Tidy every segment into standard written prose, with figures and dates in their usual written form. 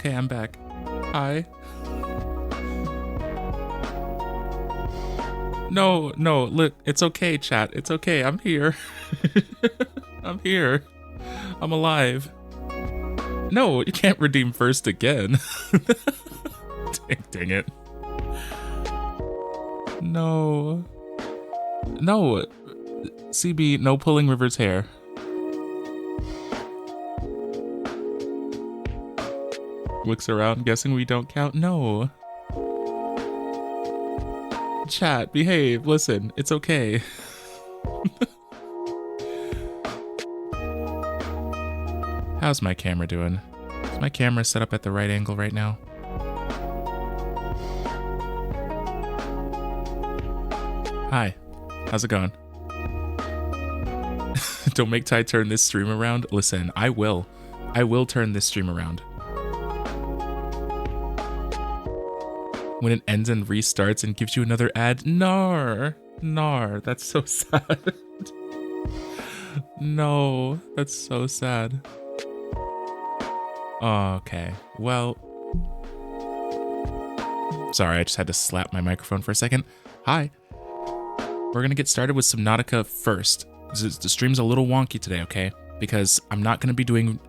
Okay, I'm back. Hi. No, look, it's okay, chat. It's okay. I'm here. I'm here. I'm alive. No, you can't redeem first again. Dang it. No. No. CB, no pulling River's hair. Looks around, guessing we don't count? No. Chat, behave, listen, it's okay. How's my camera doing? Is my camera set up at the right angle right now? Hi, how's it going? Don't make Ty turn this stream around. Listen, I will turn this stream around. When it ends and restarts and gives you another ad. Nar, that's so sad. No, that's so sad. Okay, well. Sorry, I just had to slap my microphone for a second. Hi. We're gonna get started with Subnautica first. The stream's a little wonky today, okay? Because I'm not gonna be doing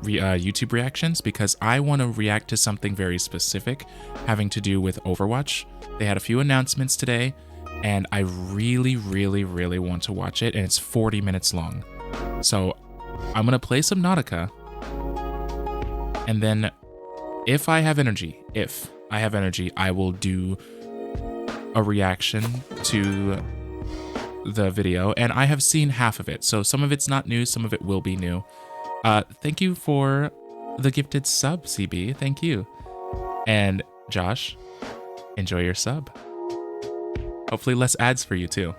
YouTube reactions because I want to react to something very specific having to do with Overwatch. They had a few announcements today and I really want to watch it, and it's 40 minutes long. So I'm gonna play Subnautica, and then if I have energy, I will do a reaction to the video, and I have seen half of it, so some of it's not new, some of it will be new. Thank you for the gifted sub, CB. Thank you. And Josh, enjoy your sub. Hopefully less ads for you too.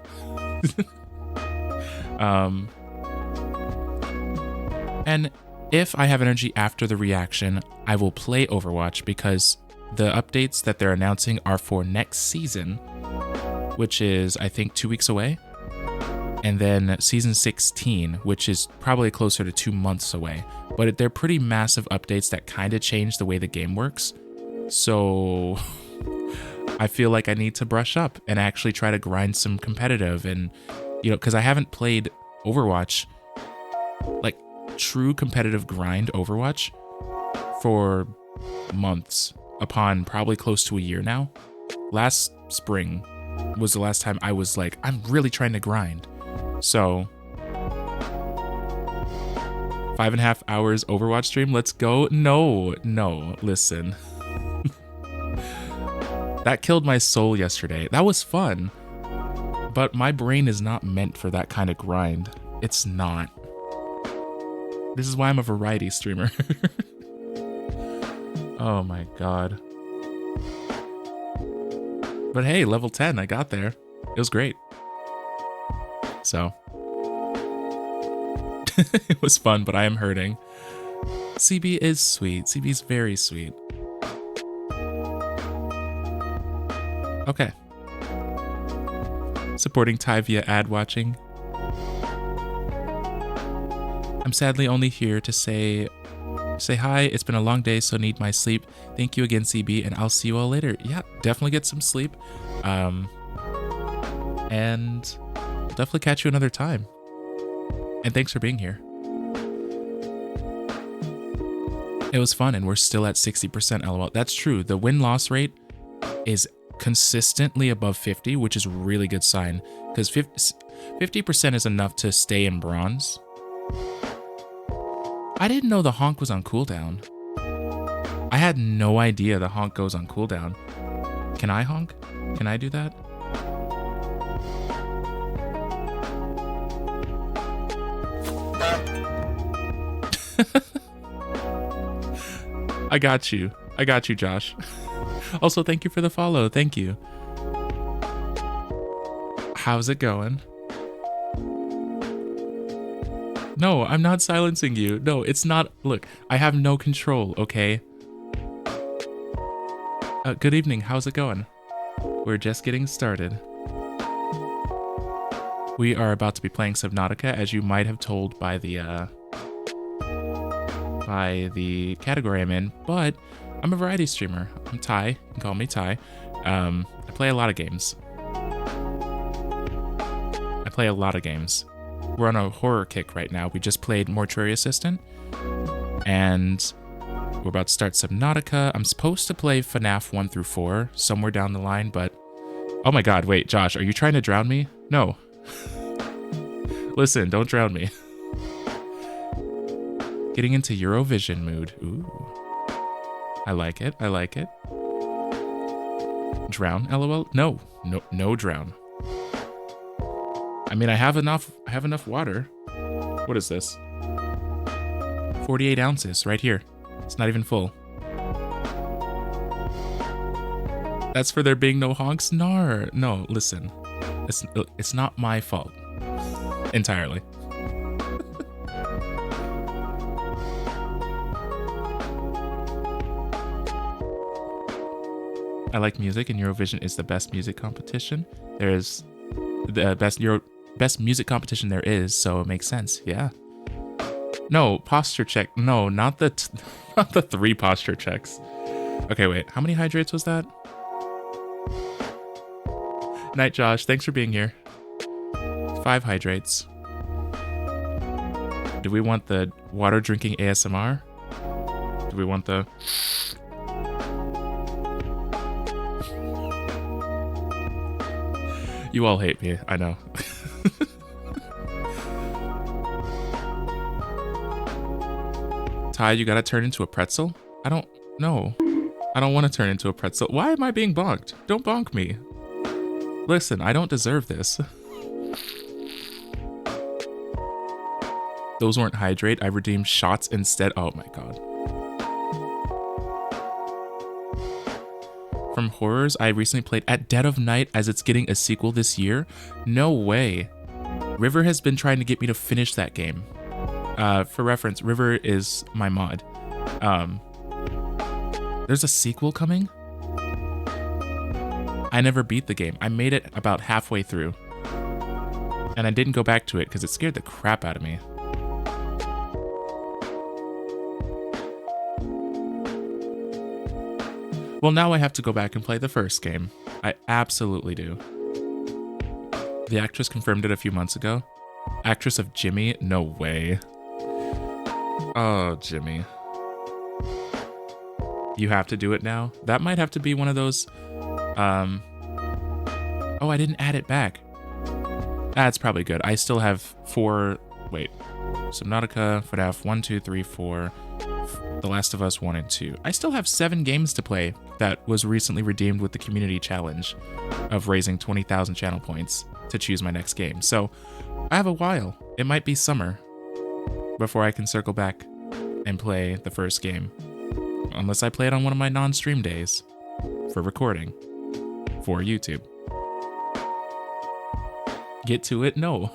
And if I have energy after the reaction, I will play Overwatch because the updates that they're announcing are for next season, which is, I think, 2 weeks away. And then season 16, which is probably closer to 2 months away. But they're pretty massive updates that kind of change the way the game works. So I feel like I need to brush up and actually try to grind some competitive. And, you know, because I haven't played Overwatch, like true competitive grind Overwatch, for months, upon probably close to a year now. Last spring was the last time I was like, I'm really trying to grind. So 5.5 hours Overwatch stream. Let's go. No, listen. That killed my soul yesterday. That was fun, but my brain is not meant for that kind of grind. It's not. This is why I'm a variety streamer. Oh my god. But hey, level 10, I got there. It was great. So it was fun, but I am hurting. CB is sweet. CB's very sweet. Okay. Supporting Ty via ad watching. I'm sadly only here to say hi. It's been a long day, so need my sleep. Thank you again, CB, and I'll see you all later. Yeah, definitely get some sleep. And I'll definitely catch you another time. And thanks for being here. It was fun, and we're still at 60% LOL. That's true. The win-loss rate is consistently above 50, which is a really good sign, because 50% is enough to stay in bronze. I didn't know the honk was on cooldown. I had no idea the honk goes on cooldown. Can I honk? Can I do that? I got you, Josh. Also, thank you for the follow. Thank you. How's it going? No, I'm not silencing you. No, it's not. Look, I have no control, okay? Good evening. How's it going? We're just getting started. We are about to be playing Subnautica, as you might have told by the specify the category I'm in, but I'm a variety streamer. I'm Ty. You can call me Ty. I play a lot of games. We're on a horror kick right now. We just played Mortuary Assistant, and we're about to start Subnautica. I'm supposed to play FNAF 1 through 4 somewhere down the line, but... Oh my god, wait, Josh, are you trying to drown me? No. Listen, don't drown me. Getting into Eurovision mood. Ooh. I like it. Drown, LOL? No, drown. I mean, I have enough water. What is this? 48 ounces right here. It's not even full. That's for there being no honks? Nar. No, listen. It's not my fault. Entirely. I like music, and Eurovision is the best music competition. There is the best music competition there is, so it makes sense. Yeah. No, posture check. No, not the 3 posture checks. Okay, wait. How many hydrates was that? Night, Josh. Thanks for being here. 5 hydrates. Do we want the water drinking ASMR? Do we want the... You all hate me, I know. Ty, you gotta turn into a pretzel? I don't know. I don't want to turn into a pretzel. Why am I being bonked? Don't bonk me. Listen, I don't deserve this. Those weren't hydrate. I redeemed shots instead. Oh my god. From horrors, I recently played At Dead of Night as it's getting a sequel this year. No way. River has been trying to get me to finish that game. For reference, River is my mod. There's a sequel coming? I never beat the game. I made it about halfway through. And I didn't go back to it because it scared the crap out of me. Well, now I have to go back and play the first game. I absolutely do. The actress confirmed it a few months ago. Actress of Jimmy? No way. Oh, Jimmy. You have to do it now? That might have to be one of those... Oh, I didn't add it back. That's probably good. I still have 4... Wait. Subnautica, FNAF 1, 2, 3, 4... The Last of Us 1 and 2. I still have 7 games to play that was recently redeemed with the community challenge of raising 20,000 channel points to choose my next game. So I have a while. It might be summer before I can circle back and play the first game. Unless I play it on one of my non-stream days for recording for YouTube. Get to it? No.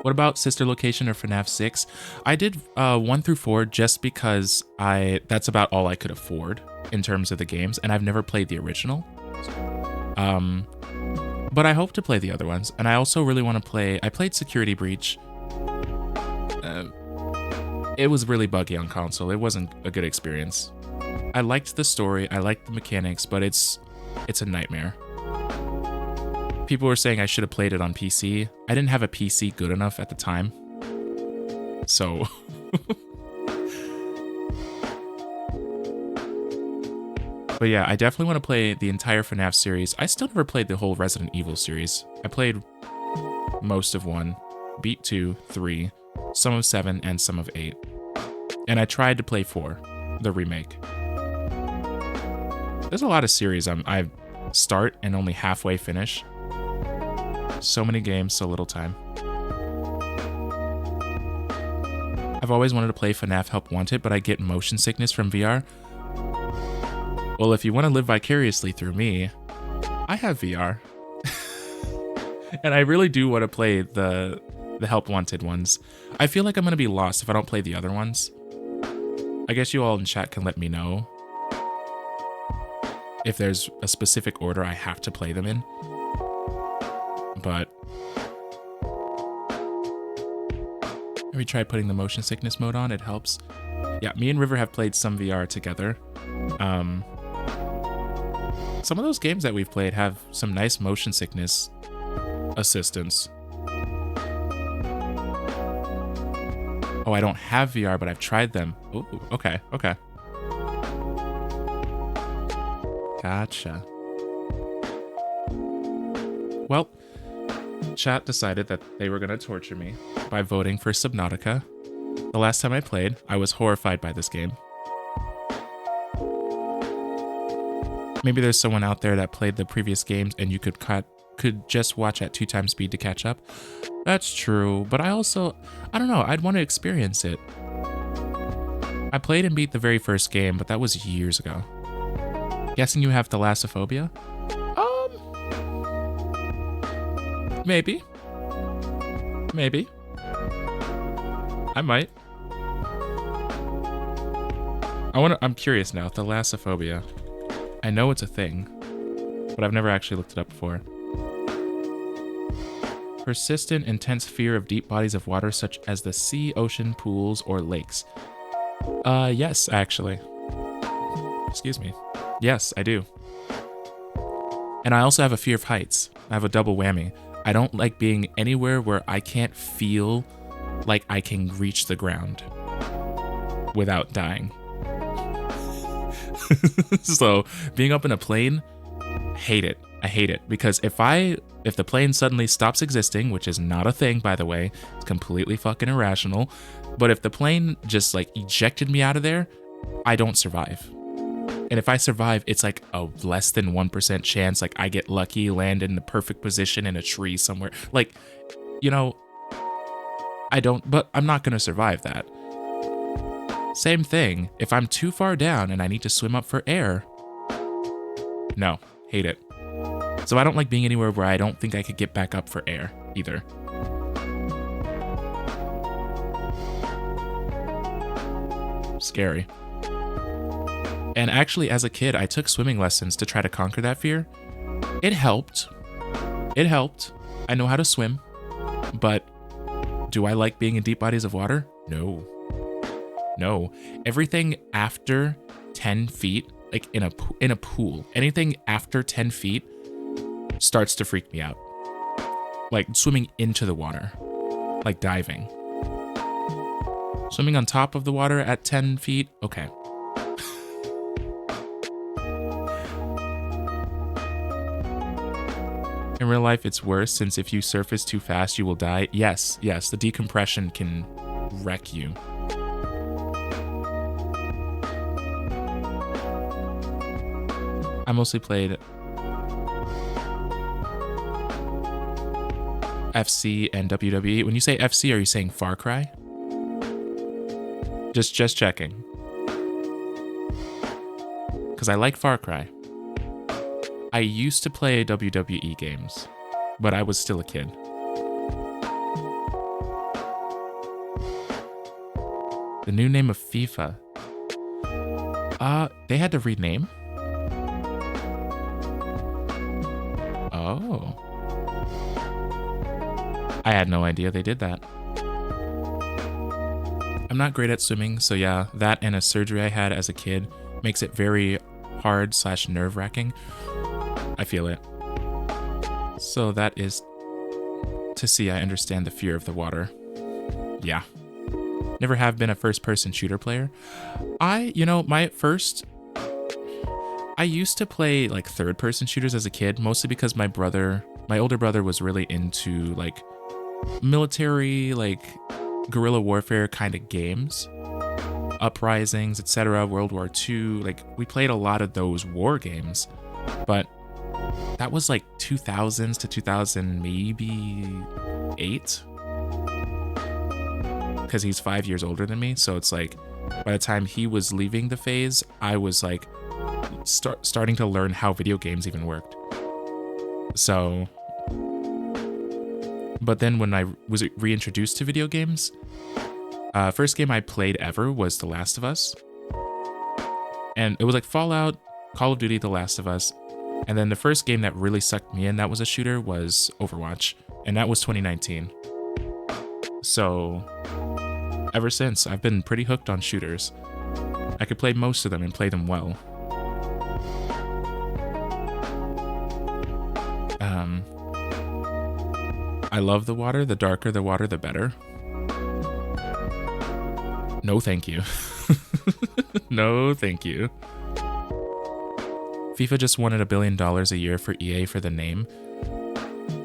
What about Sister Location or FNAF 6? I did 1 through 4 just because that's about all I could afford in terms of the games, and I've never played the original. But I hope to play the other ones, and I also really want to play... I played Security Breach. It was really buggy on console. It wasn't a good experience. I liked the story, I liked the mechanics, but it's a nightmare. People were saying I should have played it on PC. I didn't have a PC good enough at the time. So... But yeah, I definitely want to play the entire FNAF series. I still never played the whole Resident Evil series. I played most of 1, beat 2, 3, some of 7, and some of 8. And I tried to play 4, the remake. There's a lot of series I start and only halfway finish. So many games, so little time. I've always wanted to play FNAF Help Wanted, but I get motion sickness from VR. Well, if you want to live vicariously through me, I have VR. And I really do want to play the Help Wanted ones. I feel like I'm going to be lost if I don't play the other ones. I guess you all in chat can let me know if there's a specific order I have to play them in. But maybe try putting the motion sickness mode on, it helps. Yeah, me and River have played some VR together. Some of those games that we've played have some nice motion sickness assistance. Oh, I don't have VR, but I've tried them. Ooh, okay, okay. Gotcha. Well, chat decided that they were going to torture me by voting for Subnautica. The last time I played, I was horrified by this game. Maybe there's someone out there that played the previous games and you could just watch at 2x speed to catch up. That's true, but I don't know, I'd want to experience it. I played and beat the very first game, but that was years ago. Guessing you have thalassophobia? Maybe. Maybe. I might. I'm curious now, thalassophobia. I know it's a thing, but I've never actually looked it up before. Persistent, intense fear of deep bodies of water such as the sea, ocean, pools, or lakes. Yes, actually. Excuse me. Yes, I do. And I also have a fear of heights. I have a double whammy. I don't like being anywhere where I can't feel like I can reach the ground without dying. So being up in a plane, hate it. I hate it because if the plane suddenly stops existing, which is not a thing, by the way, it's completely fucking irrational. But if the plane just like ejected me out of there, I don't survive. And if I survive, it's like a less than 1% chance. Like I get lucky, land in the perfect position in a tree somewhere. Like, you know, but I'm not going to survive that. Same thing, if I'm too far down and I need to swim up for air, no, hate it. So I don't like being anywhere where I don't think I could get back up for air either. Scary. And actually, as a kid, I took swimming lessons to try to conquer that fear. It helped. It helped. I know how to swim, but do I like being in deep bodies of water? No. No. Everything after 10 feet, like in a pool, anything after 10 feet starts to freak me out. Like swimming into the water, like diving. Swimming on top of the water at 10 feet, okay. In real life, it's worse since if you surface too fast, you will die. Yes, the decompression can wreck you. I mostly played FC and WWE. When you say FC, are you saying Far Cry? Just checking. Because I like Far Cry. I used to play WWE games, but I was still a kid. The new name of FIFA. They had to rename? Oh. I had no idea they did that. I'm not great at swimming, so yeah, that and a surgery I had as a kid makes it very hard / nerve-wracking. I feel it. So that is to see I understand the fear of the water. Yeah. Never have been a first-person shooter player. I used to play like third-person shooters as a kid, mostly because my older brother was really into like military, like guerrilla warfare kind of games. Uprisings, etc., World War II. Like we played a lot of those war games, but that was like 2000s to 2000, maybe 8. Because he's 5 years older than me, so it's like by the time he was leaving the phase, I was like starting to learn how video games even worked. So, but then when I was reintroduced to video games, first game I played ever was The Last of Us, and it was like Fallout, Call of Duty, The Last of Us, and then the first game that really sucked me in that was a shooter was Overwatch, and that was 2019. So ever since. I've been pretty hooked on shooters. I could play most of them and play them well. I love the water. The darker the water, the better. No, thank you. No, thank you. FIFA just wanted $1 billion a year for EA for the name.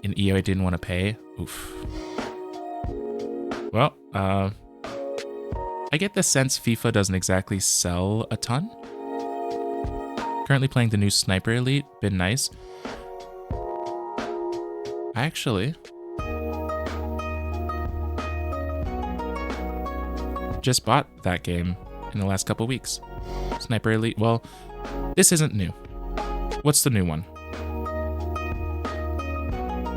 And EA didn't want to pay. Oof. Well, I get the sense FIFA doesn't exactly sell a ton. Currently playing the new Sniper Elite. Been nice. Actually, just bought that game in the last couple weeks. Sniper Elite. Well, this isn't new. What's the new one?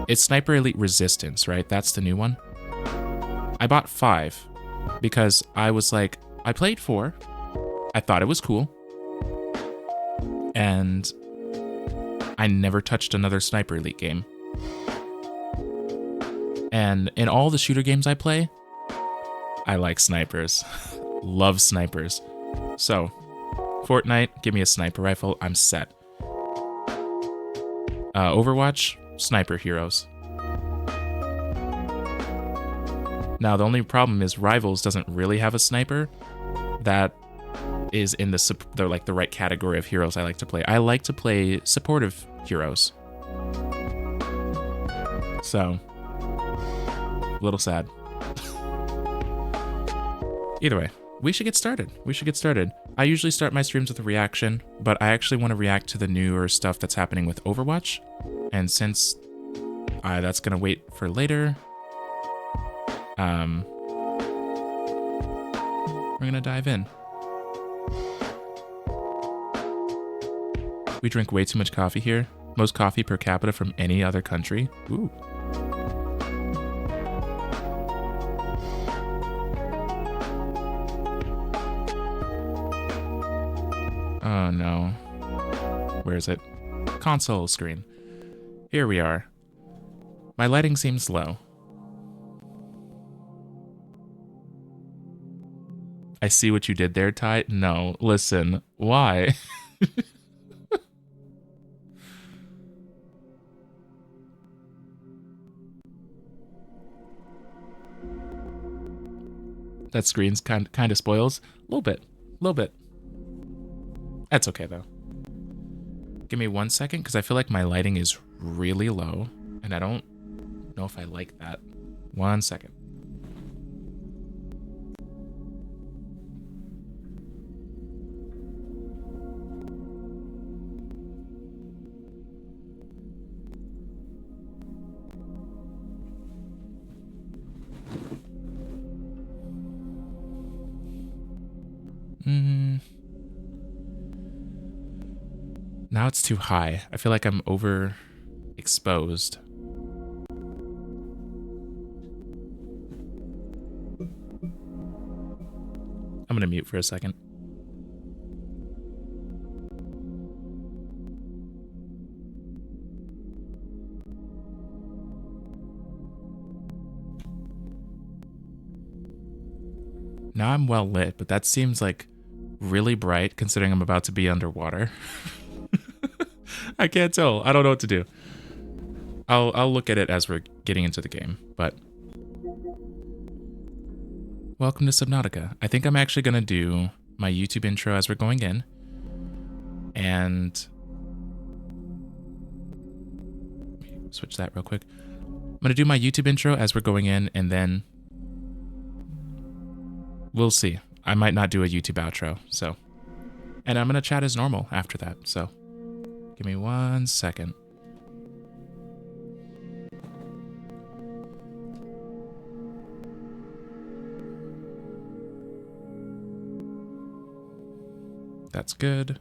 It's Sniper Elite Resistance, right? That's the new one. I bought 5 because I was like, I played 4. I thought it was cool. And I never touched another Sniper Elite game. And in all the shooter games I play, I like snipers. Love snipers. So, Fortnite, give me a sniper rifle, I'm set. Overwatch, sniper heroes. Now, the only problem is Rivals doesn't really have a sniper. That is in the like the right category of heroes I like to play. I like to play supportive heroes. So, a little sad. Either way, we should get started. I usually start my streams with a reaction, but I actually want to react to the newer stuff that's happening with Overwatch. And since that's going to wait for later, we're going to dive in. We drink way too much coffee here. Most coffee per capita from any other country. Ooh. Oh no. Where is it? Console screen. Here we are. My lighting seems low. I see what you did there, Ty. No, listen. Why? That screen's kind of spoils. A little bit. That's okay, though. Give me 1 second, because I feel like my lighting is really low, and I don't know if I like that. 1 second. Now it's too high. I feel like I'm overexposed. I'm gonna mute for a second. Now I'm well lit, but that seems like really bright considering I'm about to be underwater. I can't tell. I don't know what to do. I'll look at it as we're getting into the game, but welcome to Subnautica. I think I'm actually gonna do my YouTube intro as we're going in, and switch that real quick. I'm gonna do my YouTube intro as we're going in, and then we'll see. I might not do a YouTube outro, so, and I'm gonna chat as normal after that. So, give me 1 second. That's good.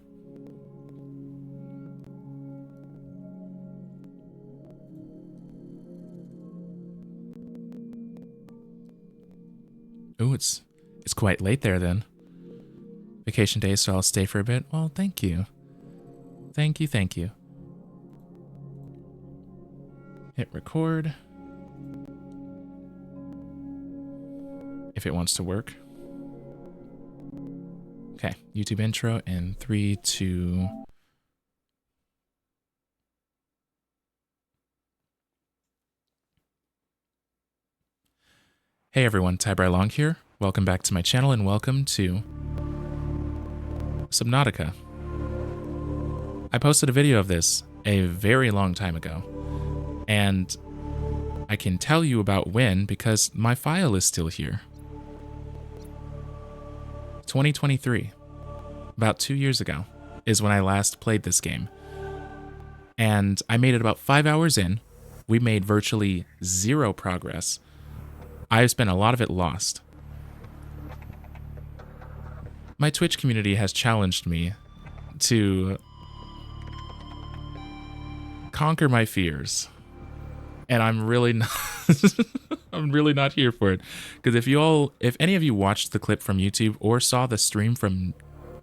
Ooh, it's quite late there then. Vacation day, so I'll stay for a bit. Well, thank you. Thank you. Hit record. If it wants to work. Okay, YouTube intro in 3, 2... Hey everyone, Tybri Long here. Welcome back to my channel and welcome to Subnautica. I posted a video of this a very long time ago, and I can tell you about when because my file is still here. 2023, about 2 years ago, is when I last played this game. And I made it about 5 hours in. We made virtually zero progress. I've spent a lot of it lost. My Twitch community has challenged me to conquer my fears. And I'm really not I'm really not here for it. Because if any of you watched the clip from YouTube or saw the stream from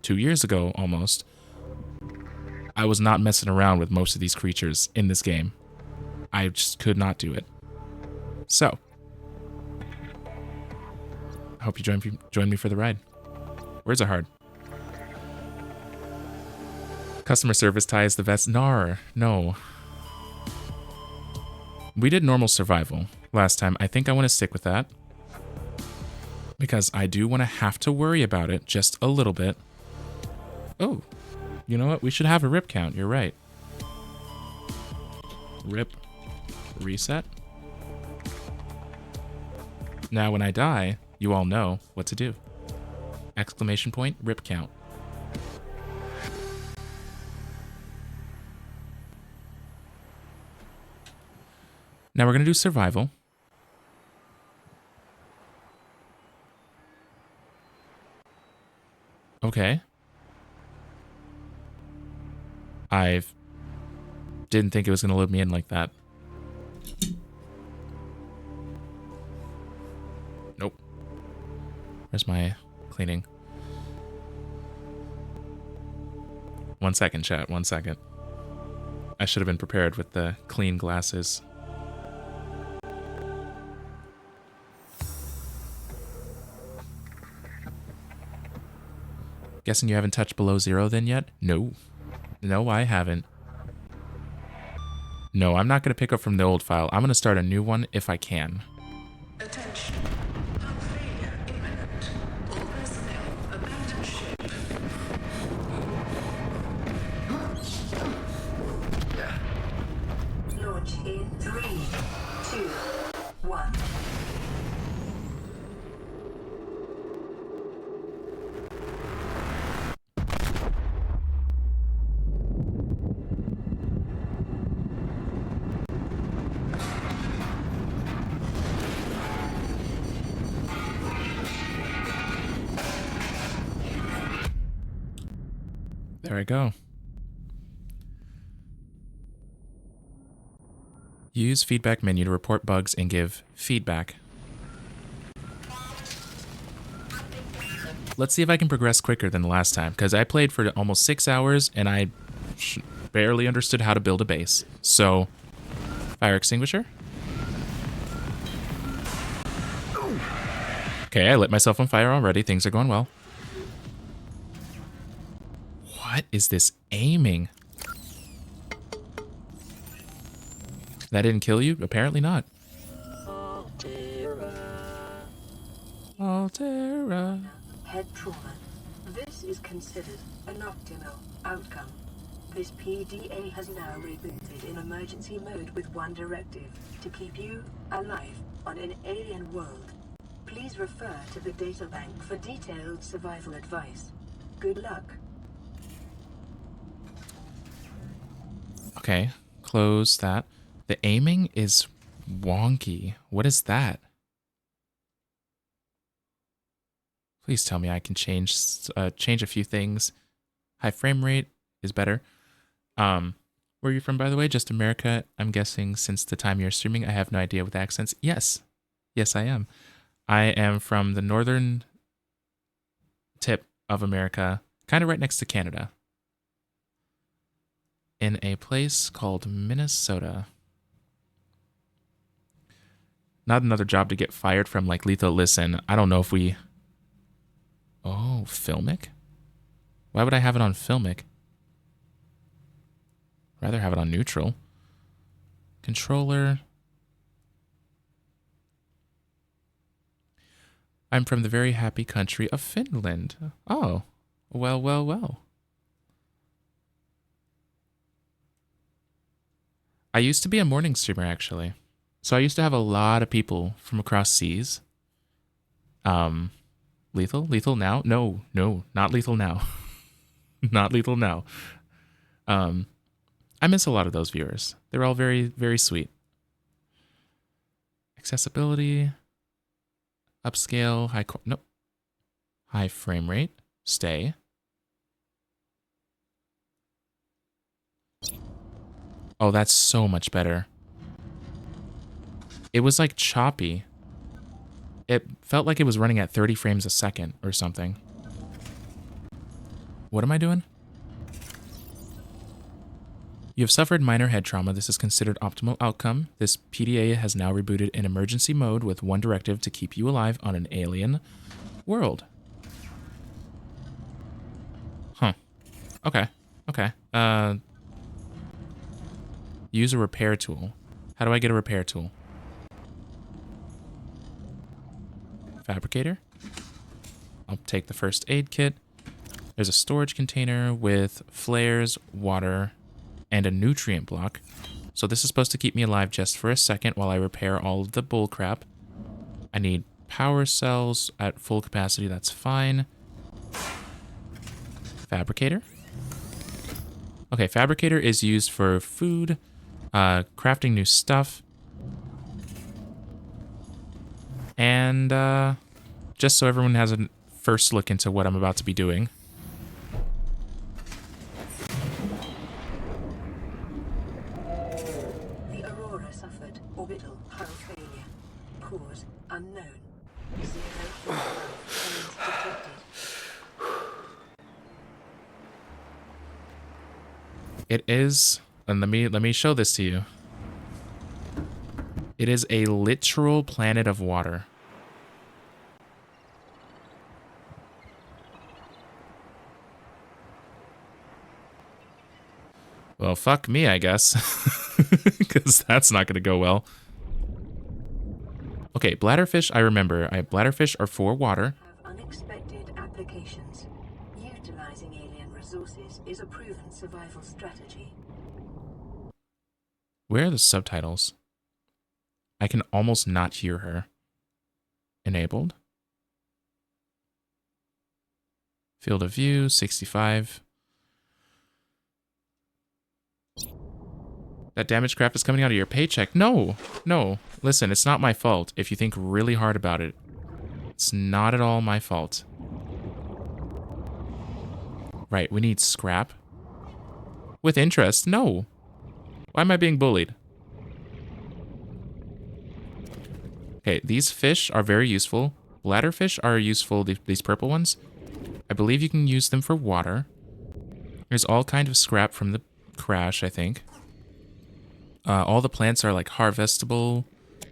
2 years ago almost, I was not messing around with most of these creatures in this game. I just could not do it. So, I hope you join me for the ride. Words are hard. Customer service Ty is the best. No. We did normal survival last time. I think I want to stick with that. Because I do want to have to worry about it just a little bit. Oh, you know what? We should have a rip count. You're right. Rip. Reset. Now when I die, you all know what to do. Exclamation point, rip count. Now we're going to do survival. Okay. I didn't think it was going to load me in like that. Nope. Where's my cleaning? 1 second, chat. 1 second. I should have been prepared with the clean glasses. Guessing you haven't touched below 0 then yet? No. No, I haven't. No, I'm not going to pick up from the old file. I'm going to start a new one if I can. Attention. Pump failure imminent. All personnel abandon ship. Launch in 3, 2, 1. There I go. Use feedback menu to report bugs and give feedback. Let's see if I can progress quicker than the last time, because I played for almost 6 hours and I barely understood how to build a base. So, fire extinguisher. Okay, I lit myself on fire already. Things are going well. What is this aiming? That didn't kill you? Apparently not. Altera. Head trauma. This is considered an optimal outcome. This PDA has now rebooted in emergency mode with one directive: to keep you alive on an alien world. Please refer to the databank for detailed survival advice. Good luck. Okay, close that. The aiming is wonky. What is that? Please tell me I can change a few things. High frame rate is better. Where are you from, by the way? Just America, I'm guessing, since the time you're streaming. I have no idea with accents. Yes. Yes, I am. I am from the northern tip of America, kind of right next to Canada, in a place called Minnesota. Not another job to get fired from like Lethal. Listen, I don't know if we... Oh, filmic? Why would I have it on filmic? Rather have it on neutral. Controller. I'm from the very happy country of Finland. Oh, well, well, well. I used to be a morning streamer, actually. So I used to have a lot of people from across seas. Lethal? Lethal now? No, no, not lethal now. Not lethal now. I miss a lot of those viewers. They're all very, very sweet. Accessibility. Upscale. Nope. High frame rate. Stay. Oh, that's so much better. It was like choppy. It felt like it was running at 30 frames a second or something. What am I doing? You have suffered minor head trauma. This is considered optimal outcome. This PDA has now rebooted in emergency mode with one directive to keep you alive on an alien world. Huh. Okay. Okay. Use a repair tool. How do I get a repair tool? Fabricator. I'll take the first aid kit. There's a storage container with flares, water, and a nutrient block. So this is supposed to keep me alive just for a second while I repair all of the bullcrap. I need power cells at full capacity. That's fine. Fabricator. Okay, fabricator is used for food, crafting new stuff, and just so everyone has a first look into what I'm about to be doing. The Aurora suffered orbital hull failure. Cause unknown. Zero detected. It is, and let me show this to you. It is a literal planet of water. Well, fuck me, I guess. Because that's not going to go well. Okay, bladderfish, I remember. Bladderfish are for water. Have unexpected applications. Utilizing alien resources is a proven survival strategy. Where are the subtitles? I can almost not hear her. Enabled. Field of view, 65. That damaged crap is coming out of your paycheck. No, no. Listen, it's not my fault if you think really hard about it. It's not at all my fault. Right, we need scrap. With interest? No. Why am I being bullied? Okay, these fish are very useful. Bladderfish are useful, these purple ones. I believe you can use them for water. There's all kind of scrap from the crash, I think. All the plants are like harvestable.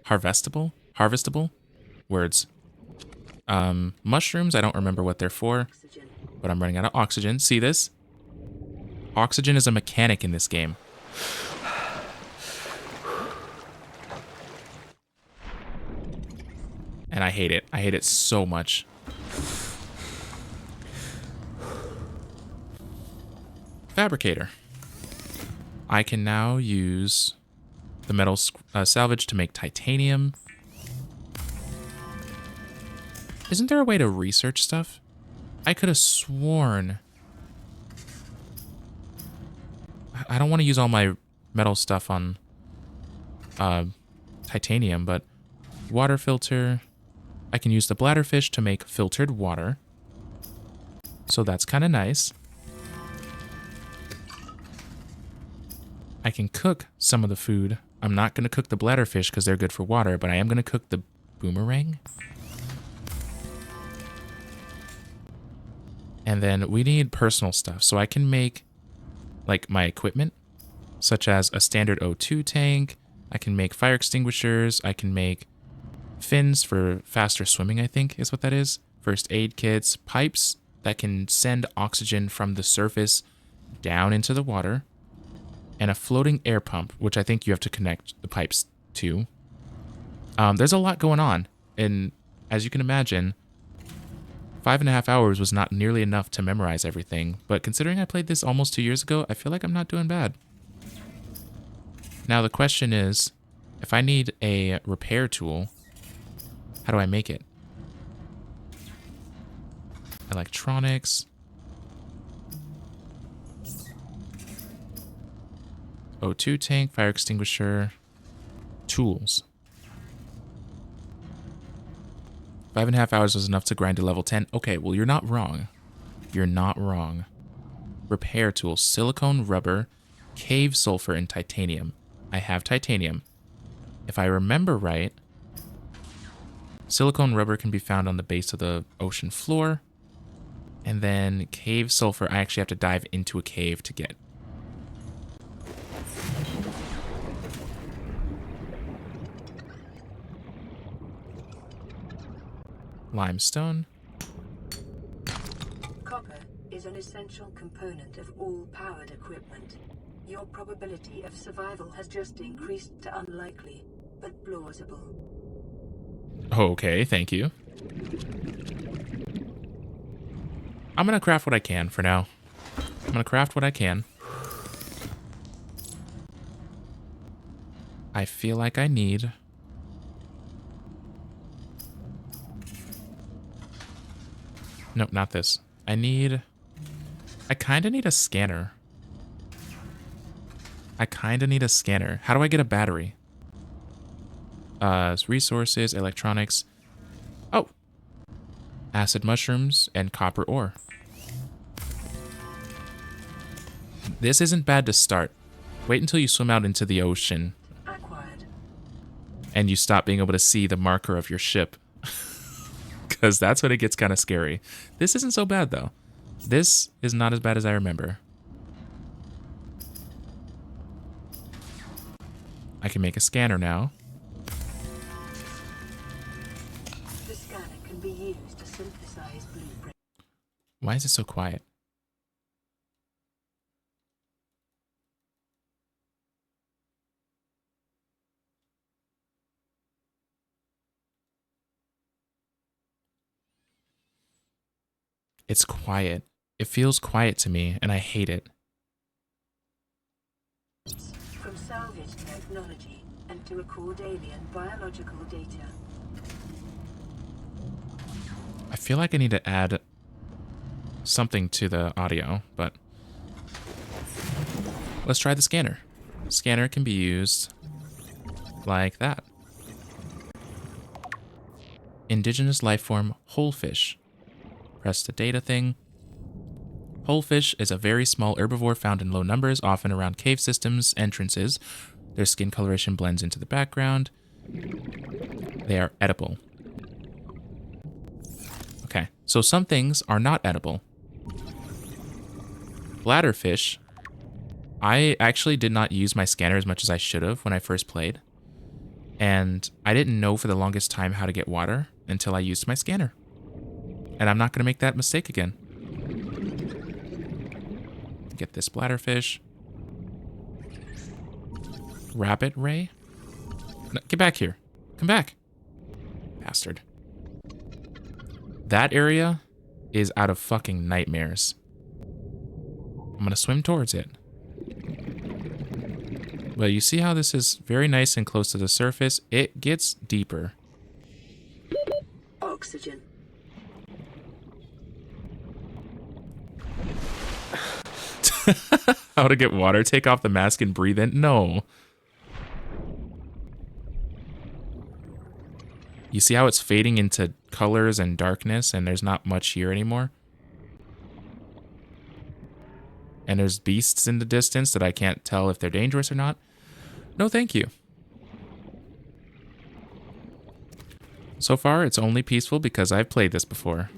Harvestable? Words. Mushrooms, I don't remember what they're for. But I'm running out of oxygen. See this? Oxygen is a mechanic in this game. And I hate it. I hate it so much. Fabricator. I can now use the metal salvage to make titanium. Isn't there a way to research stuff? I could have sworn. I don't want to use all my metal stuff on titanium, but water filter. I can use the bladderfish to make filtered water. So that's kind of nice. I can cook some of the food. I'm not going to cook the bladderfish because they're good for water, but I am going to cook the boomerang. And then we need personal stuff. So I can make like my equipment, such as a standard O2 tank. I can make fire extinguishers. I can make fins for faster swimming, I think is what that is. First aid kits, pipes. that can send oxygen from the surface down into the water, and a floating air pump, which I think you have to connect the pipes to. There's a lot going on, and as you can imagine, 5.5 hours was not nearly enough to memorize everything, but considering I played this almost 2 years ago, I feel like I'm not doing bad. Now the question is, if I need a repair tool, how do I make it? Electronics. O2 tank, fire extinguisher, tools. 5.5 hours was enough to grind to level 10. Okay, well, you're not wrong. You're not wrong. Repair tools, silicone, rubber, cave sulfur, and titanium. I have titanium. If I remember right, silicone rubber can be found on the base of the ocean floor. And then cave sulfur, I actually have to dive into a cave to get. Limestone. Copper is an essential component of all powered equipment. Your probability of survival has just increased to unlikely, but plausible. Okay, thank you. I'm gonna craft what I can for now. I'm gonna craft what I can. I feel like I need... Nope, not this. I kind of need a scanner. How do I get a battery? Resources, electronics. Oh! Acid mushrooms and copper ore. This isn't bad to start. Wait until you swim out into the ocean. Acquired. And you stop being able to see the marker of your ship. Because that's when it gets kind of scary. This isn't so bad, though. This is not as bad as I remember. I can make a scanner now. The scanner can be used to synthesize blueprints. Why is it so quiet? It's quiet. It feels quiet to me, and I hate it. From salvage technology and to record alien biological data. I feel like I need to add something to the audio, but let's try the scanner. Scanner can be used like that. Indigenous life form, whole fish. Press the data thing. Whole fish is a very small herbivore found in low numbers, often around cave systems entrances. Their skin coloration blends into the background. They are edible. Okay, so some things are not edible. Bladderfish. I actually did not use my scanner as much as I should have when I first played. And I didn't know for the longest time how to get water until I used my scanner. And I'm not going to make that mistake again. Get this bladderfish. Rabbit ray? No, get back here. Come back. Bastard. That area is out of fucking nightmares. I'm going to swim towards it. Well, you see how this is very nice and close to the surface? It gets deeper. Oxygen. How to get water? Take off the mask and breathe in? No. You see how it's fading into colors and darkness and there's not much here anymore? And there's beasts in the distance that I can't tell if they're dangerous or not. No, thank you. So far, it's only peaceful because I've played this before.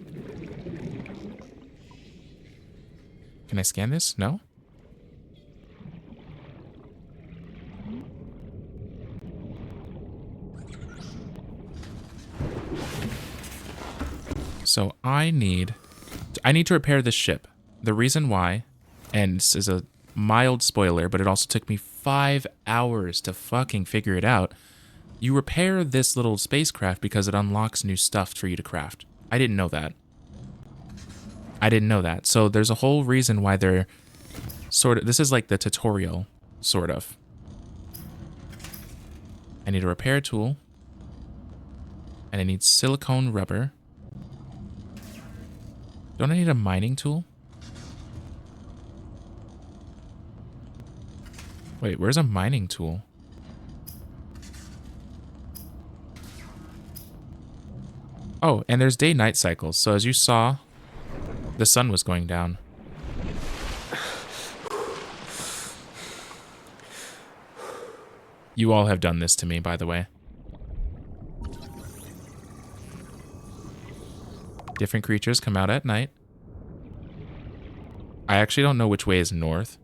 Can I scan this? No? So I need to I need to repair this ship. The reason why, and this is a mild spoiler, but it also took me 5 hours to fucking figure it out. You repair this little spacecraft because it unlocks new stuff for you to craft. I didn't know that. So there's a whole reason why they're sort of... This is like the tutorial, sort of. I need a repair tool. And I need silicone rubber. Don't I need a mining tool? Wait, where's a mining tool? Oh, and there's day-night cycles. So as you saw, the sun was going down. You all have done this to me, by the way. Different creatures come out at night. I actually don't know which way is north.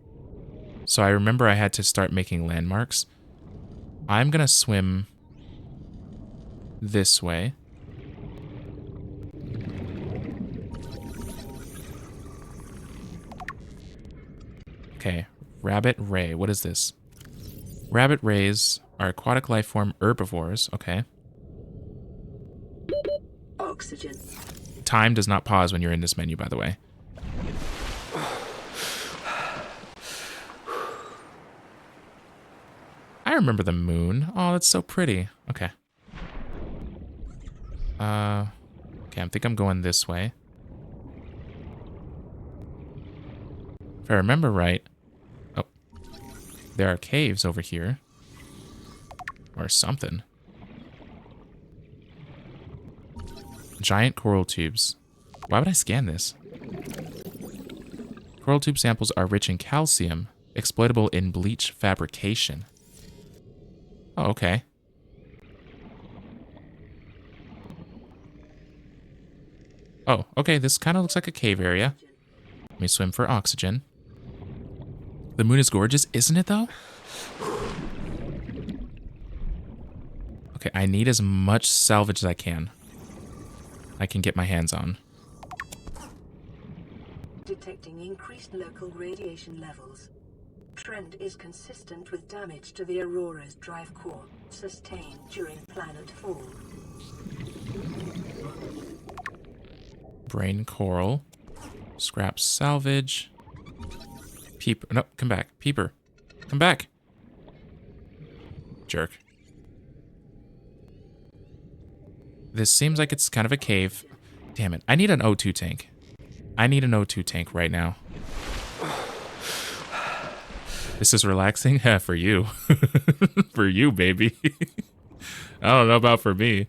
So I remember I had to start making landmarks. I'm gonna swim this way. Okay, rabbit ray. What is this? Rabbit rays are aquatic life form herbivores. Okay. Oxygen. Time does not pause when you're in this menu, by the way. I remember the moon. Oh, that's so pretty. Okay. Okay, I think I'm going this way. If I remember right... Oh. There are caves over here. Or something. Giant coral tubes. Why would I scan this? Coral tube samples are rich in calcium, exploitable in bleach fabrication. Oh, okay. Oh, okay, this kind of looks like a cave area. Let me swim for oxygen. The moon is gorgeous, isn't it, though? Okay, I need as much salvage as I can get my hands on. Detecting increased local radiation levels. Trend is consistent with damage to the Aurora's drive core, sustained during planet fall. Brain coral. Scrap salvage. Peeper. No, come back. Peeper. Come back. Jerk. This seems like it's kind of a cave. Damn it. I need an O2 tank. I need an O2 tank right now. This is relaxing? Yeah, for you. For you, baby. I don't know about for me.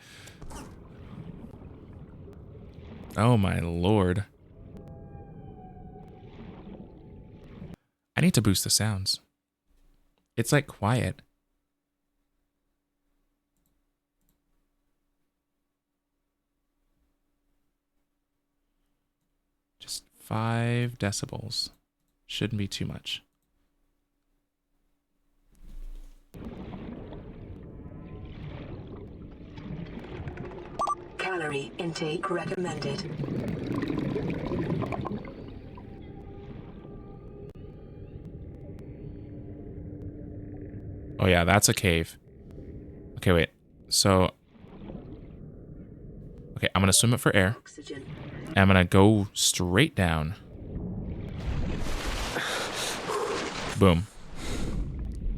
Oh my lord. I need to boost the sounds. It's like quiet. Just 5 decibels. Shouldn't be too much. Calorie intake recommended. Oh yeah, that's a cave. Okay, wait. So... Okay, I'm gonna swim it for air. Oxygen. And I'm gonna go straight down. Boom.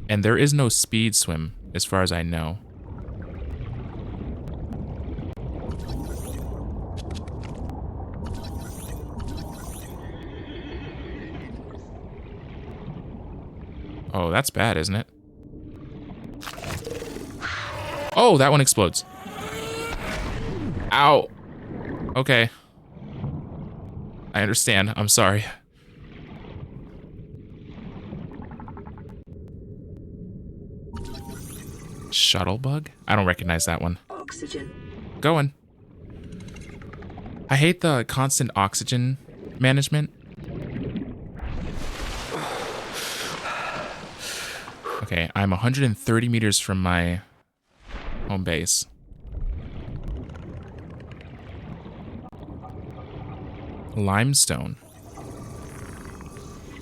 And there is no speed swim, as far as I know. Oh, that's bad, isn't it? Oh, that one explodes. Ow. Okay. I understand. I'm sorry. Shuttle bug? I don't recognize that one. Oxygen. Going. I hate the constant oxygen management. Okay, I'm 130 meters from my home base. Limestone.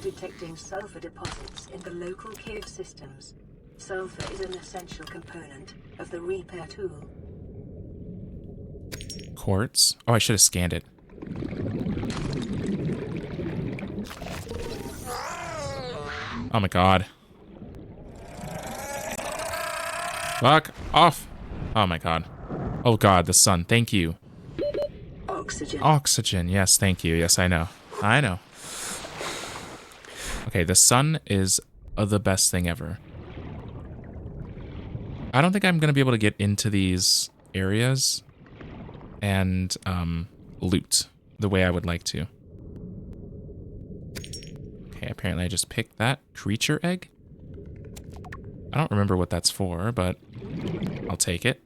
Detecting sulfur deposits in the local cave systems. Sulfur is an essential component of the repair tool. Quartz. Oh, I should have scanned it. Oh my god. Fuck off. Oh my god. Oh god, the sun. Thank you. Oxygen. Oxygen. Yes, thank you. Yes, I know. I know. Okay, the sun is the best thing ever. I don't think I'm going to be able to get into these areas and loot the way I would like to. Okay, apparently I just picked that creature egg. I don't remember what that's for, but I'll take it.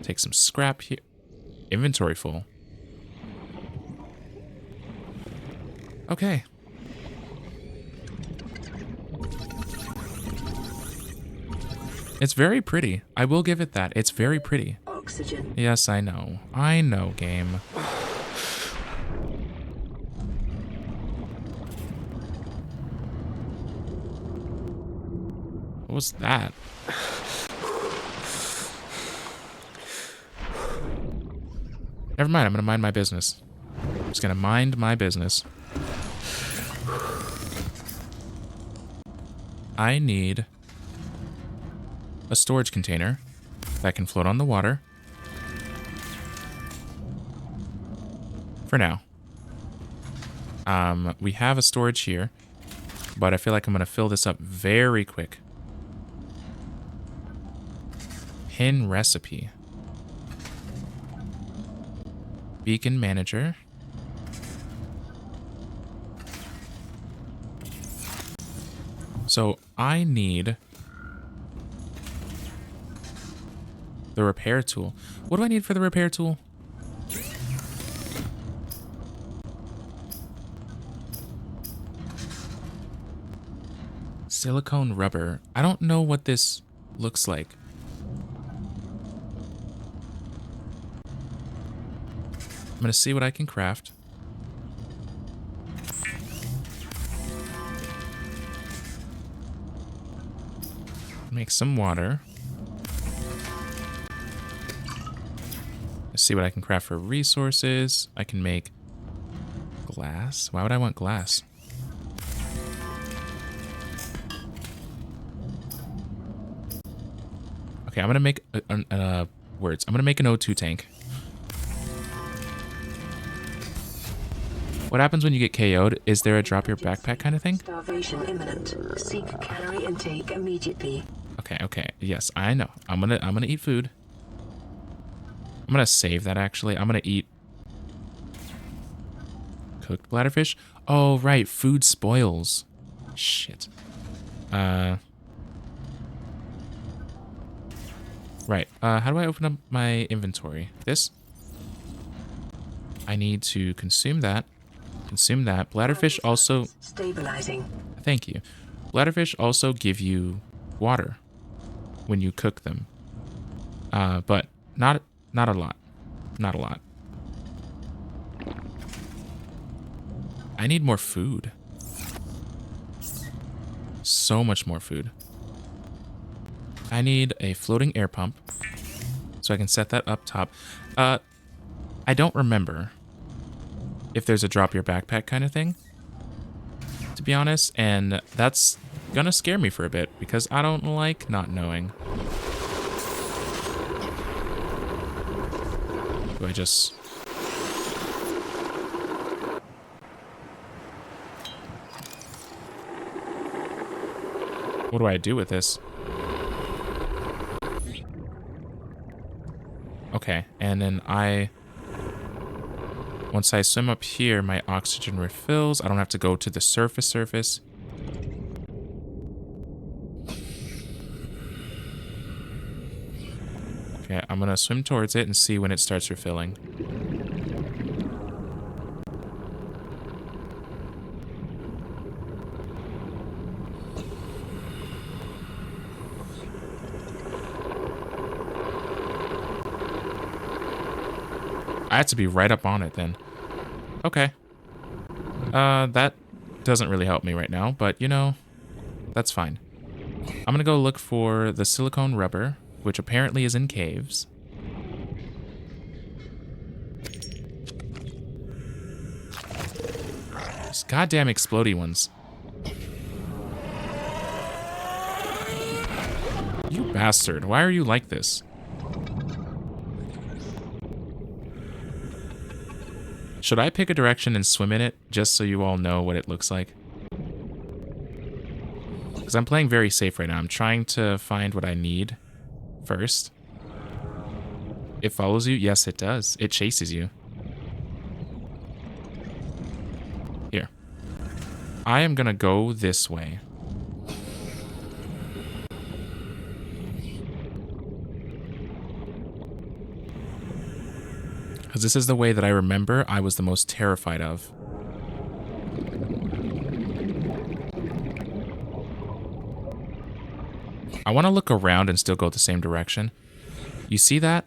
Take some scrap here. Inventory full. Okay. It's very pretty. I will give it that. It's very pretty. Oxygen. Yes, I know. I know, game. What was that? Never mind, I'm gonna mind my business. I'm just gonna mind my business. I need a storage container that can float on the water. For now. We have a storage here, but I feel like I'm gonna fill this up very quick. Pin recipe. Beacon manager. So I need the repair tool. What do I need for the repair tool? Silicone rubber. I don't know what this looks like. I'm gonna see what I can craft. Make some water. Let's see what I can craft for resources. I can make glass. Why would I want glass? Okay, I'm gonna make words. I'm gonna make an O2 tank. What happens when you get KO'd? Is there a drop your backpack kind of thing? Starvation imminent. Seek calorie intake immediately. Okay. Yes, I know. I'm gonna eat food. I'm gonna save that actually. I'm gonna eat cooked bladderfish. Oh right, food spoils. Shit. Right. How do I open up my inventory? This? I need to consume that. Consume that. Bladderfish also... Stabilizing. Thank you. Bladderfish also give you water when you cook them. But not a lot. Not a lot. I need more food. So much more food. I need a floating air pump so I can set that up top. I don't remember if there's a drop your backpack kind of thing, to be honest, and that's gonna scare me for a bit because I don't like not knowing. Do I just... What do I do with this? Okay, and then once I swim up here, my oxygen refills. I don't have to go to the surface. Okay, I'm gonna swim towards it and see when it starts refilling. I have to be right up on it then. Okay. That doesn't really help me right now, but you know, that's fine. I'm gonna go look for the silicone rubber, which apparently is in caves. These goddamn explodey ones. You bastard, why are you like this? Should I pick a direction and swim in it, just so you all know what it looks like? Because I'm playing very safe right now. I'm trying to find what I need first. It follows you? Yes, it does. It chases you. Here. I am gonna go this way. Because this is the way that I remember I was the most terrified of. I want to look around and still go the same direction. You see that?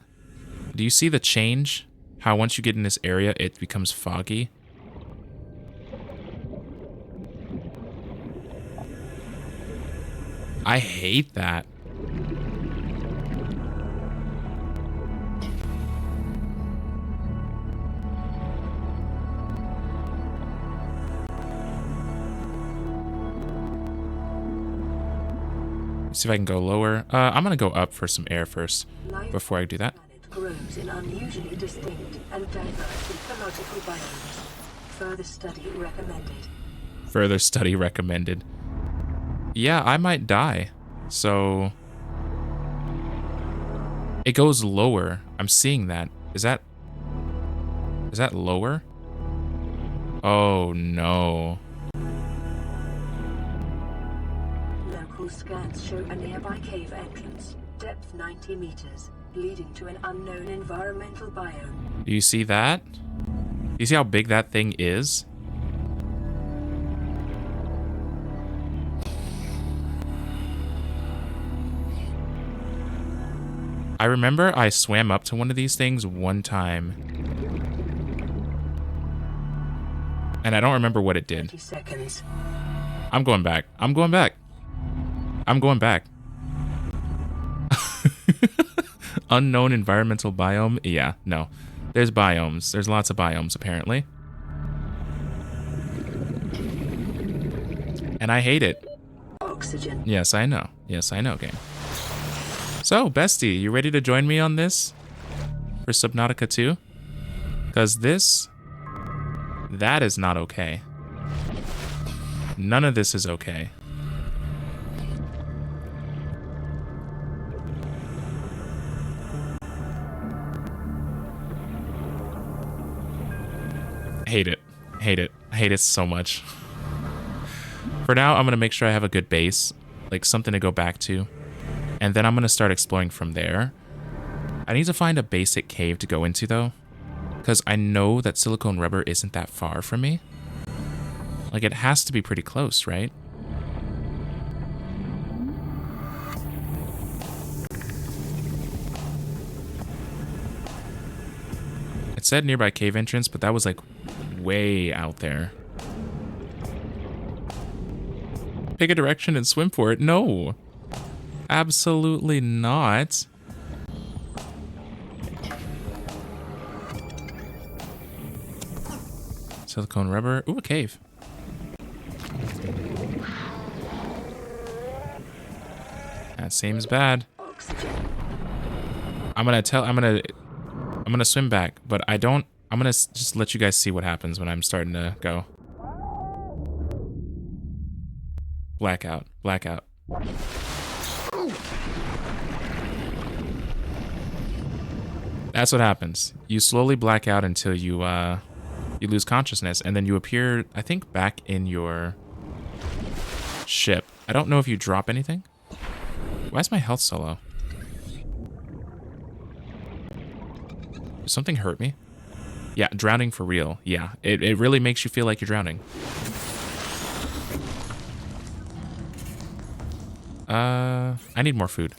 Do you see the change? How once you get in this area, it becomes foggy? I hate that. See if I can go lower. I'm gonna go up for some air first before I do that. Grows in unusually distinct and diverse ecological biomes. Further study recommended. Further study recommended. Yeah, I might die. So it goes lower. I'm seeing that. Is that lower? Oh no. Local scans show a nearby cave entrance, depth 90 meters, leading to an unknown environmental biome. Do you see that? You see how big that thing is? I remember I swam up to one of these things one time. And I don't remember what it did. 30 seconds. I'm going back. I'm going back. I'm going back. Unknown environmental biome? Yeah, no. There's biomes. There's lots of biomes, apparently. And I hate it. Oxygen. Yes, I know. Yes, I know, game. So, bestie, you ready to join me on this? For Subnautica 2? Because that is not okay. None of this is okay. Hate it. Hate it. Hate it so much. For now, I'm going to make sure I have a good base. Like, something to go back to. And then I'm going to start exploring from there. I need to find a basic cave to go into, though. Because I know that silicone rubber isn't that far from me. Like, it has to be pretty close, right? It said nearby cave entrance, but that was, like, way out there. Pick a direction and swim for it. No. Absolutely not. Silicone rubber. Ooh, a cave. That seems bad. I'm gonna swim back, but I'm gonna just let you guys see what happens when I'm starting to go. Blackout. Blackout. That's what happens. You slowly black out until you lose consciousness, and then you appear, I think, back in your ship. I don't know if you drop anything. Why is my health so low? Did something hurt me? Yeah, drowning for real. Yeah, it really makes you feel like you're drowning. I need more food.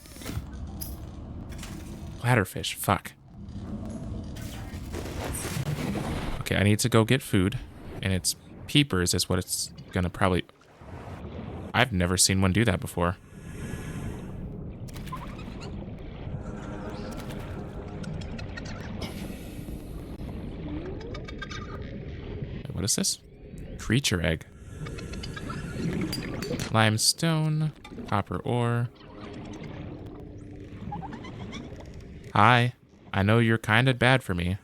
Bladderfish, fuck. Okay, I need to go get food, and it's peepers is what it's gonna probably... I've never seen one do that before. Wait, what is this? Creature egg. Limestone, copper ore. Hi. I know you're kind of bad for me.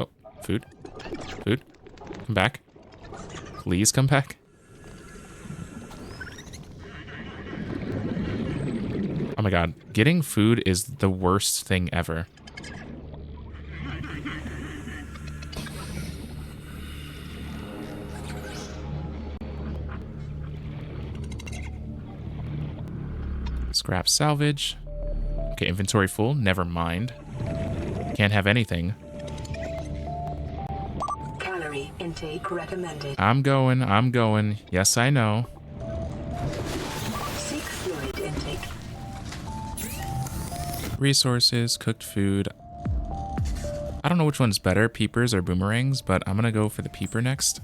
Oh, food. Food. Come back. Please come back. Oh my god. Getting food is the worst thing ever. Scrap salvage. Okay, inventory full. Never mind. Can't have anything. Calorie intake recommended. I'm going. Yes, I know. Seek fluid intake. Resources, cooked food. I don't know which one's better, peepers or boomerangs, but I'm gonna go for the peeper next.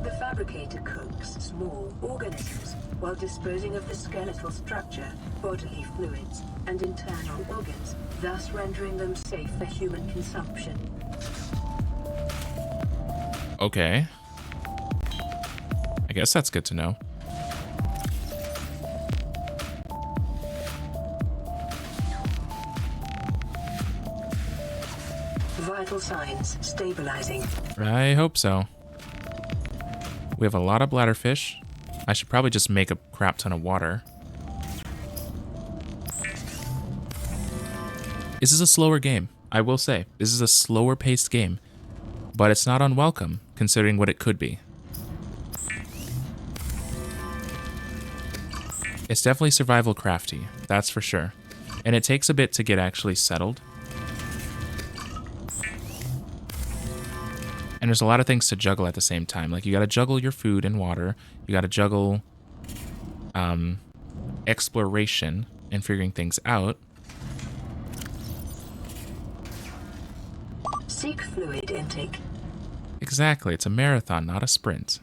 The fabricator cooks small organisms while disposing of the skeletal structure, bodily fluids, and internal organs, thus rendering them safe for human consumption. Okay. I guess that's good to know. Vital signs stabilizing. I hope so. We have a lot of bladderfish. I should probably just make a crap ton of water. This is a slower game, I will say. This is a slower paced game, but it's not unwelcome considering what it could be. It's definitely survival crafty, that's for sure. And it takes a bit to get actually settled. And there's a lot of things to juggle at the same time. Like, you gotta juggle your food and water. You gotta juggle exploration and figuring things out. Seek fluid intake. Exactly. It's a marathon, not a sprint.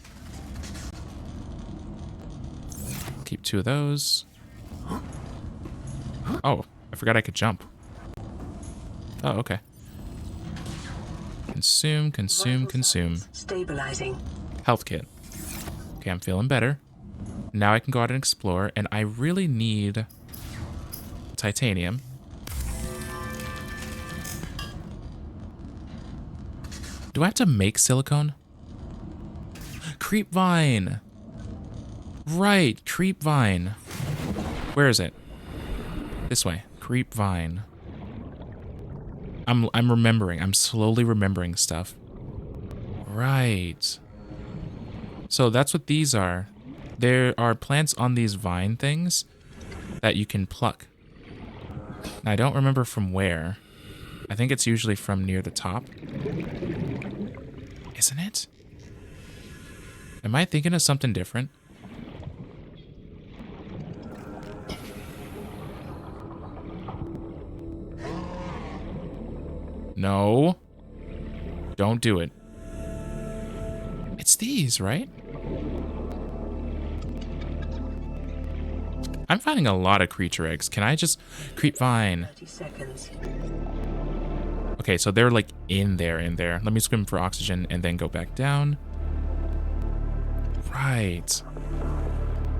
Keep 2 of those. Oh, I forgot I could jump. Oh, okay. Consume. Stabilizing. Health kit. Okay, I'm feeling better. Now I can go out and explore, and I really need titanium. Do I have to make silicone? Creep vine. Right, creep vine. Where is it? This way. Creep vine. I'm remembering. I'm slowly remembering stuff. Right. So that's what these are. There are plants on these vine things that you can pluck. Now, I don't remember from where. I think it's usually from near the top. Isn't it? Am I thinking of something different? No. Don't do it. It's these, right? I'm finding a lot of creature eggs. Can I just... Creep vine. 30 seconds. Okay, so they're like in there. Let me swim for oxygen and then go back down. Right.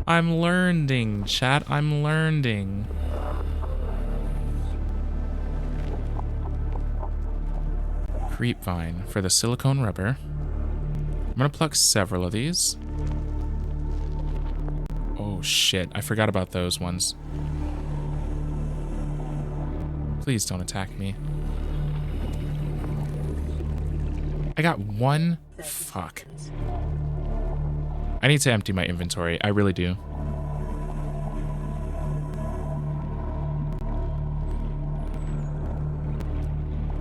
I'm learning, chat. I'm learning. Creep vine for the silicone rubber. I'm gonna pluck several of these. Oh shit, I forgot about those ones. Please don't attack me. I got one. Fuck. I need to empty my inventory. I really do.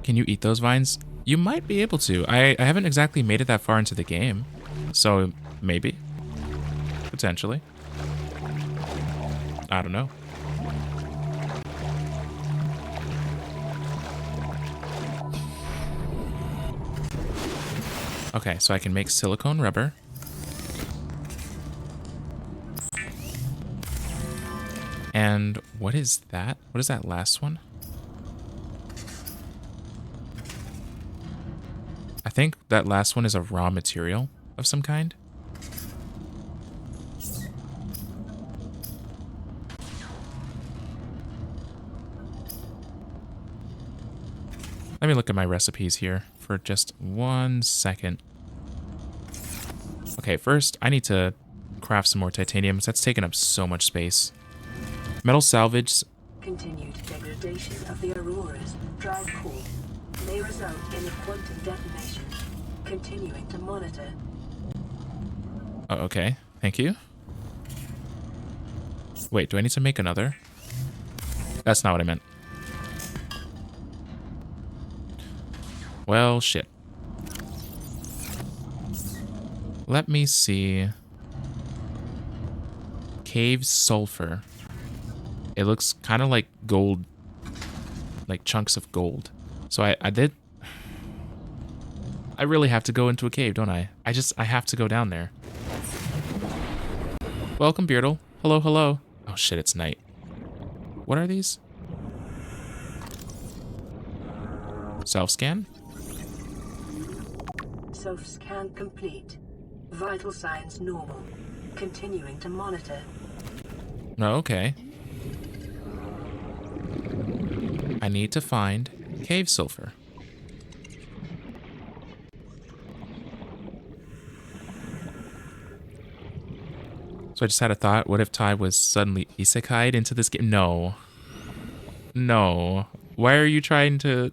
Can you eat those vines? You might be able to. I haven't exactly made it that far into the game. So, maybe. Potentially. I don't know. Okay, so I can make silicone rubber. And what is that? What is that last one? I think that last one is a raw material of some kind. Let me look at my recipes here for just 1 second. Okay, first I need to craft some more titanium. That's taking up so much space. Metal salvage. Continued degradation of the Aurora's drive core may result in a quantum detonation. Continuing to monitor. Oh, okay, thank you. Wait, do I need to make another? That's not what I meant. Well, shit. Let me see. Cave sulfur. It looks kind of like gold, like chunks of gold. So I did. I really have to go into a cave, don't I? I have to go down there. Welcome, Beardle. Hello, hello. Oh shit, it's night. What are these? Self-scan? Self-scan complete. Vital signs normal. Continuing to monitor. Oh, okay. I need to find cave sulfur. So I just had a thought. What if Ty was suddenly isekai'd into this game? No. No. Why are you trying to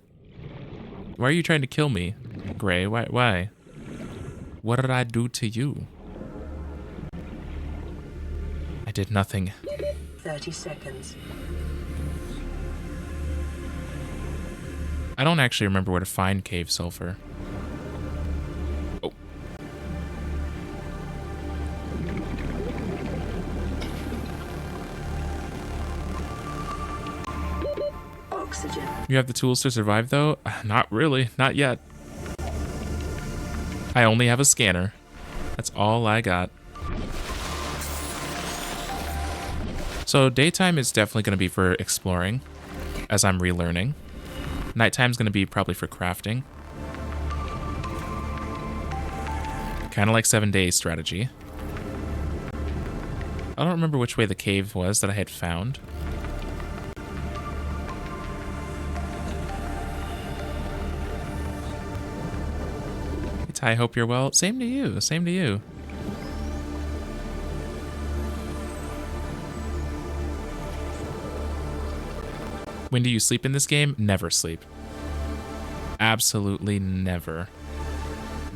kill me, Gray? Why? What did I do to you? I did nothing. 30 seconds. I don't actually remember where to find cave sulfur. Oh. Oxygen. You have the tools to survive, though? Not really. Not yet. I only have a scanner. That's all I got. So daytime is definitely going to be for exploring, as I'm relearning. Nighttime's going to be probably for crafting. Kind of like 7 days strategy. I don't remember which way the cave was that I had found. Hey Ty, hope you're well. Same to you. Same to you. When do you sleep in this game? Never sleep. Absolutely never.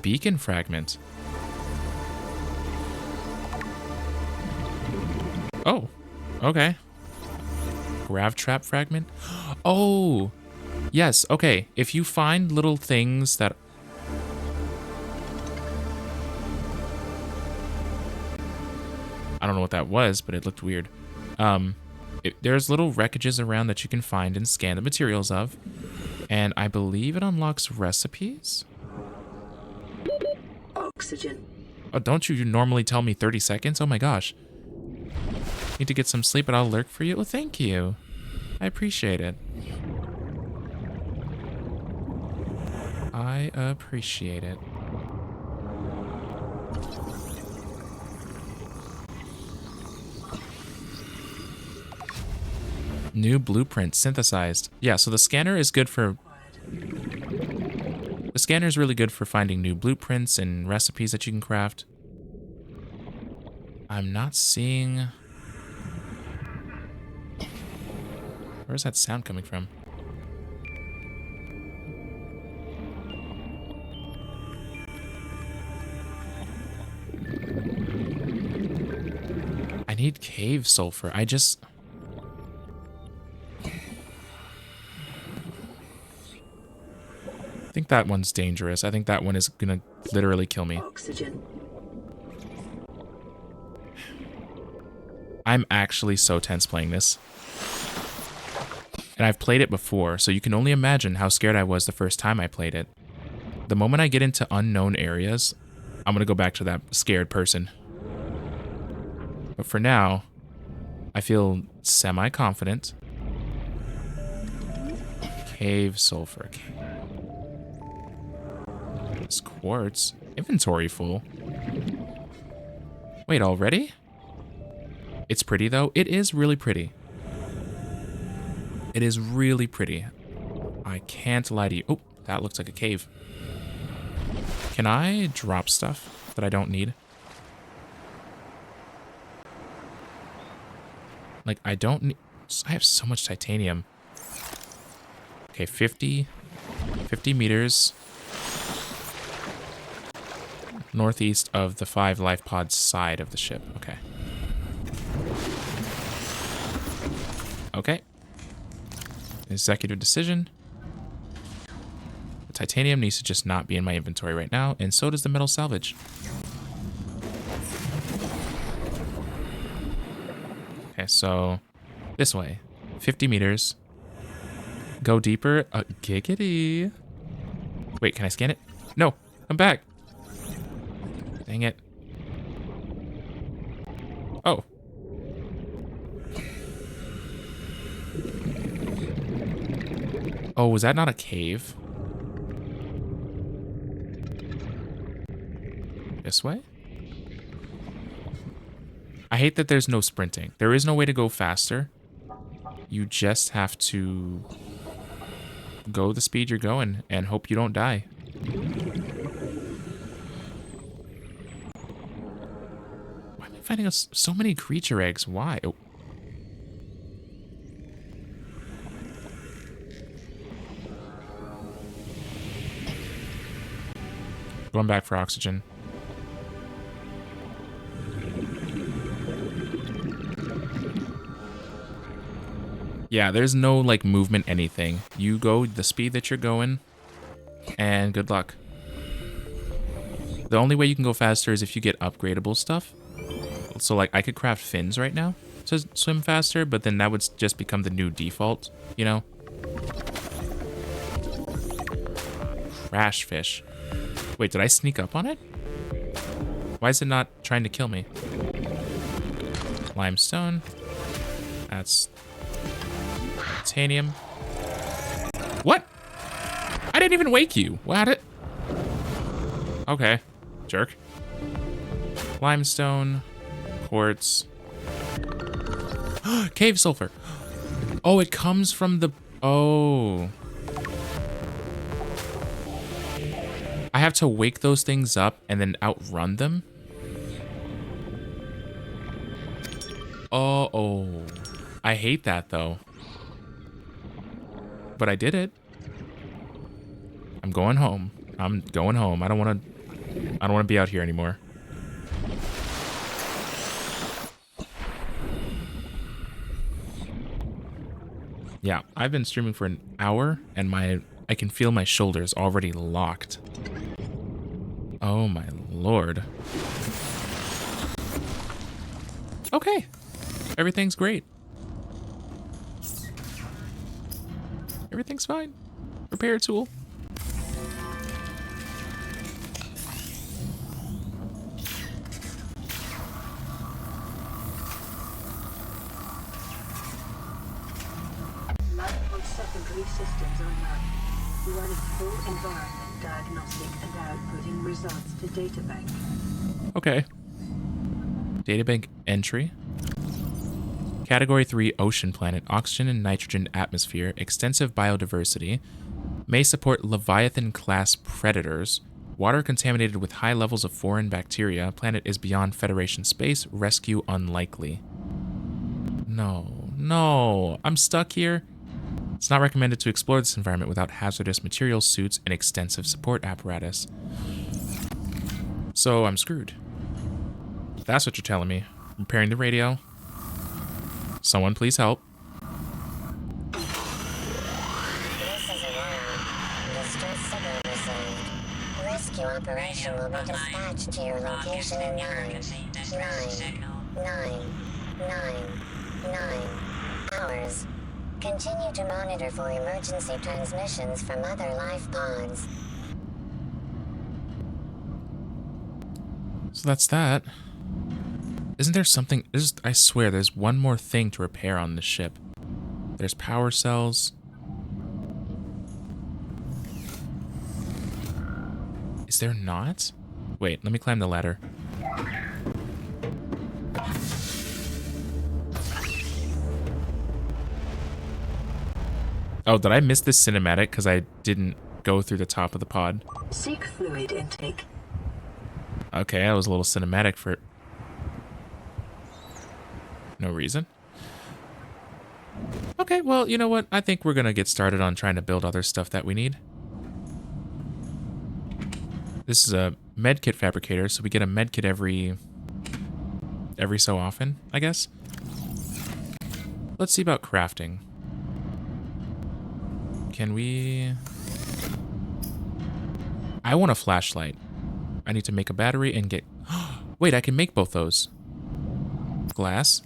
Beacon fragment. Oh, okay. Grav trap fragment. Oh, yes. Okay. If you find little things that... I don't know what that was, but it looked weird. There's little wreckages around that you can find and scan the materials of. And I believe it unlocks recipes? Oxygen. Oh, don't you normally tell me 30 seconds? Oh my gosh. Need to get some sleep, but I'll lurk for you. Well, thank you. I appreciate it. I appreciate it. New blueprint synthesized. Yeah, so the scanner is good for... The scanner is really good for finding new blueprints and recipes that you can craft. I'm not seeing... Where's that sound coming from? I need cave sulfur. I think that one's dangerous. I think that one is gonna literally kill me. Oxygen. I'm actually so tense playing this. And I've played it before, so you can only imagine how scared I was the first time I played it. The moment I get into unknown areas, I'm going to go back to that scared person. But for now, I feel semi-confident. Cave sulfur. This quartz. Inventory full. Wait, already? It's pretty, though. It is really pretty. It is really pretty. I can't lie to you. Oh, that looks like a cave. Can I drop stuff that I don't need? Like, I don't need... I have so much titanium. Okay, 50 meters northeast of the 5 life pods side of the ship. Okay. Okay. Executive decision. The titanium needs to just not be in my inventory right now, and so does the metal salvage. Okay, so this way. 50 meters. Go deeper. Giggity. Wait, can I scan it? No, come back. Dang it. Oh. Oh, was that not a cave? This way? I hate that there's no sprinting. There is no way to go faster. You just have to go the speed you're going and hope you don't die. Why am I finding us so many creature eggs? Why? Oh. Going back for oxygen. Yeah, there's no, like, movement, anything. You go the speed that you're going, and good luck. The only way you can go faster is if you get upgradable stuff. So, like, I could craft fins right now to swim faster, but then that would just become the new default, you know? Crash fish. Wait, did I sneak up on it? Why is it not trying to kill me? Limestone. That's... titanium. What? I didn't even wake you. What? Okay. Jerk. Limestone. Quartz. Cave sulfur. Oh, it comes from the... Oh. I have to wake those things up and then outrun them? Oh. I hate that, though. But I did it. I'm going home. I'm going home. I don't want to be out here anymore. Yeah, I've been streaming for an hour and I can feel my shoulders already locked. Oh my lord. Okay. Everything's great. Everything's fine. Repair tool. Multiple secondary systems online. Running full environment diagnostic and outputting results to databank. Okay. Databank entry. Category 3 ocean planet, oxygen and nitrogen atmosphere, extensive biodiversity, may support Leviathan-class predators, water contaminated with high levels of foreign bacteria, planet is beyond Federation space, rescue unlikely. No, I'm stuck here. It's not recommended to explore this environment without hazardous materials, suits, and extensive support apparatus. So I'm screwed. That's what you're telling me. Repairing the radio. Someone please help. This is an error. Distress signal received. Rescue operation will be dispatched to your location in 9 hours. Continue to monitor for emergency transmissions from other life pods. So that's that. Isn't there something... I swear, there's one more thing to repair on this ship. There's power cells. Is there not? Wait, let me climb the ladder. Oh, did I miss this cinematic because I didn't go through the top of the pod? Seek fluid intake. Okay, that was a little cinematic for no reason. Okay, well, you know what? I think we're gonna get started on trying to build other stuff that we need. This is a medkit fabricator, so we get a medkit every so often, I guess. Let's see about crafting. Can we... I want a flashlight. I need to make a battery and get... Wait, I can make both those. Glass.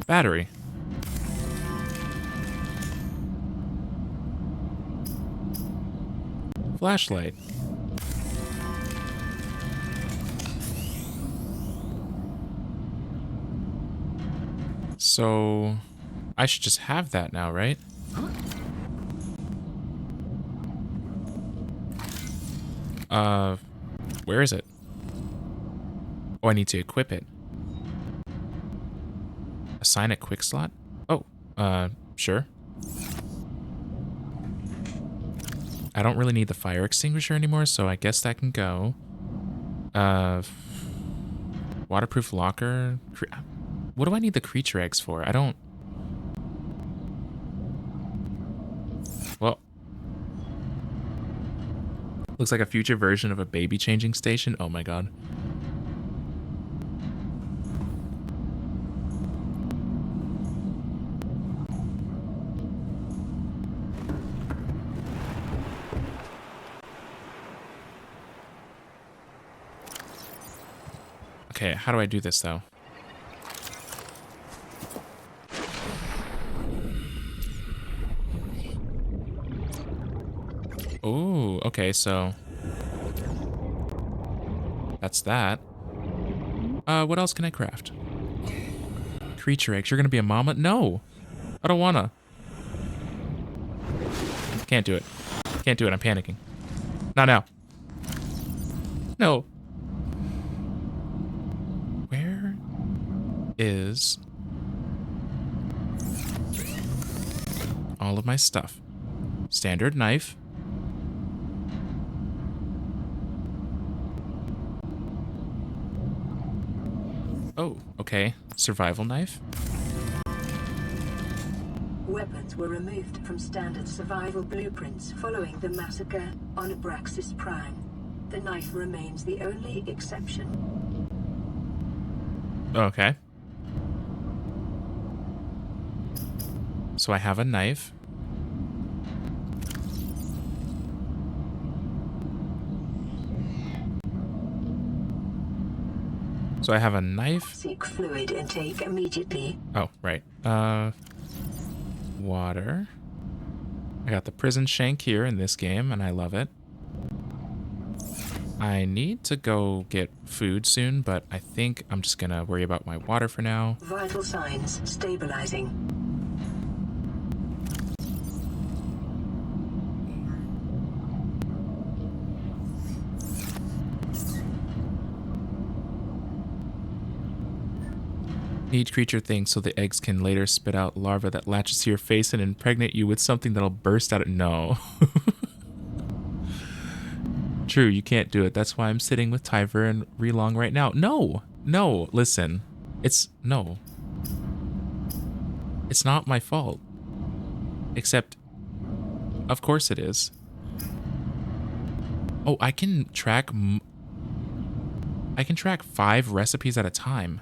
Battery. Flashlight. So, I should just have that now, right? Where is it? Oh, I need to equip it. Assign a quick slot? Oh, sure. I don't really need the fire extinguisher anymore, so I guess that can go. Waterproof locker. What do I need the creature eggs for? I don't... Well... Looks like a future version of a baby changing station. Oh my god. Okay, how do I do this though? Oh, okay, so that's that. What else can I craft? Creature eggs. You're gonna be a mama? No, I don't wanna. Can't do it. Can't do it. I'm panicking. Not now. No. Where is all of my stuff? Standard knife. Oh, okay. Survival knife. Weapons were removed from standard survival blueprints following the massacre on Abraxas Prime. The knife remains the only exception. Okay. So I have a knife. So I have a knife. Seek fluid intake immediately. Oh, right. Water. I got the prison shank here in this game, and I love it. I need to go get food soon, but I think I'm just gonna worry about my water for now. Vital signs stabilizing. Need creature things so the eggs can later spit out larva that latches to your face and impregnate you with something that'll burst out of... No. True, you can't do it. That's why I'm sitting with Tyver and Relong right now. No! No, listen. It's... No. It's not my fault. Except... Of course it is. Oh, I can track... I can track 5 recipes at a time.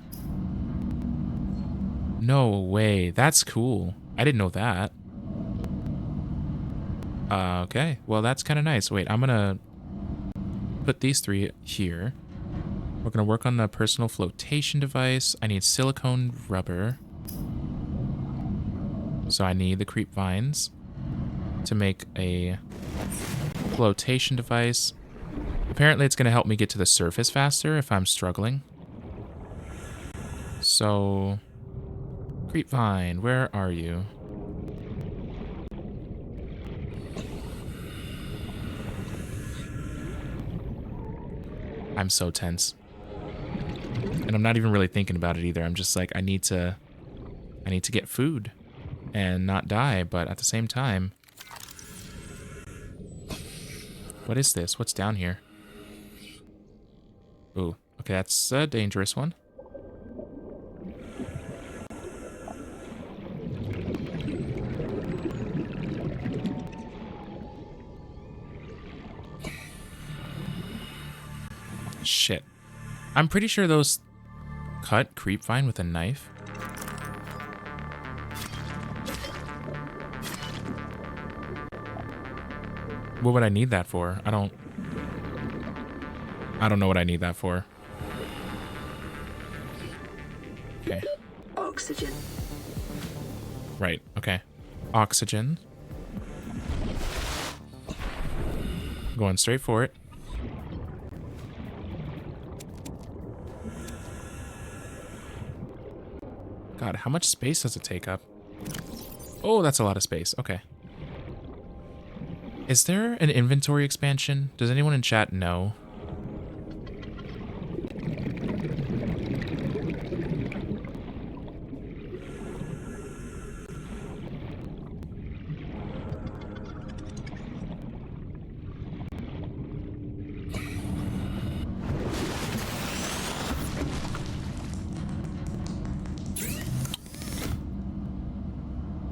No way. That's cool. I didn't know that. Okay. Well, that's kind of nice. Wait, I'm going to put these 3 here. We're going to work on the personal flotation device. I need silicone rubber. So I need the creep vines to make a Flotation device. Apparently it's going to help me get to the surface faster if I'm struggling. So, Creepvine, where are you? I'm so tense. And I'm not even really thinking about it either. I'm just like, I need to get food and not die, but at the same time, what is this? What's down here? Ooh, okay, that's a dangerous one. Shit. I'm pretty sure those cut Creepvine with a knife. What would I need that for? I don't know what I need that for. Okay. Oxygen. Right, okay. Oxygen. Going straight for it. God, how much space does it take up? Oh, that's a lot of space. Okay. Is there an inventory expansion? Does anyone in chat know?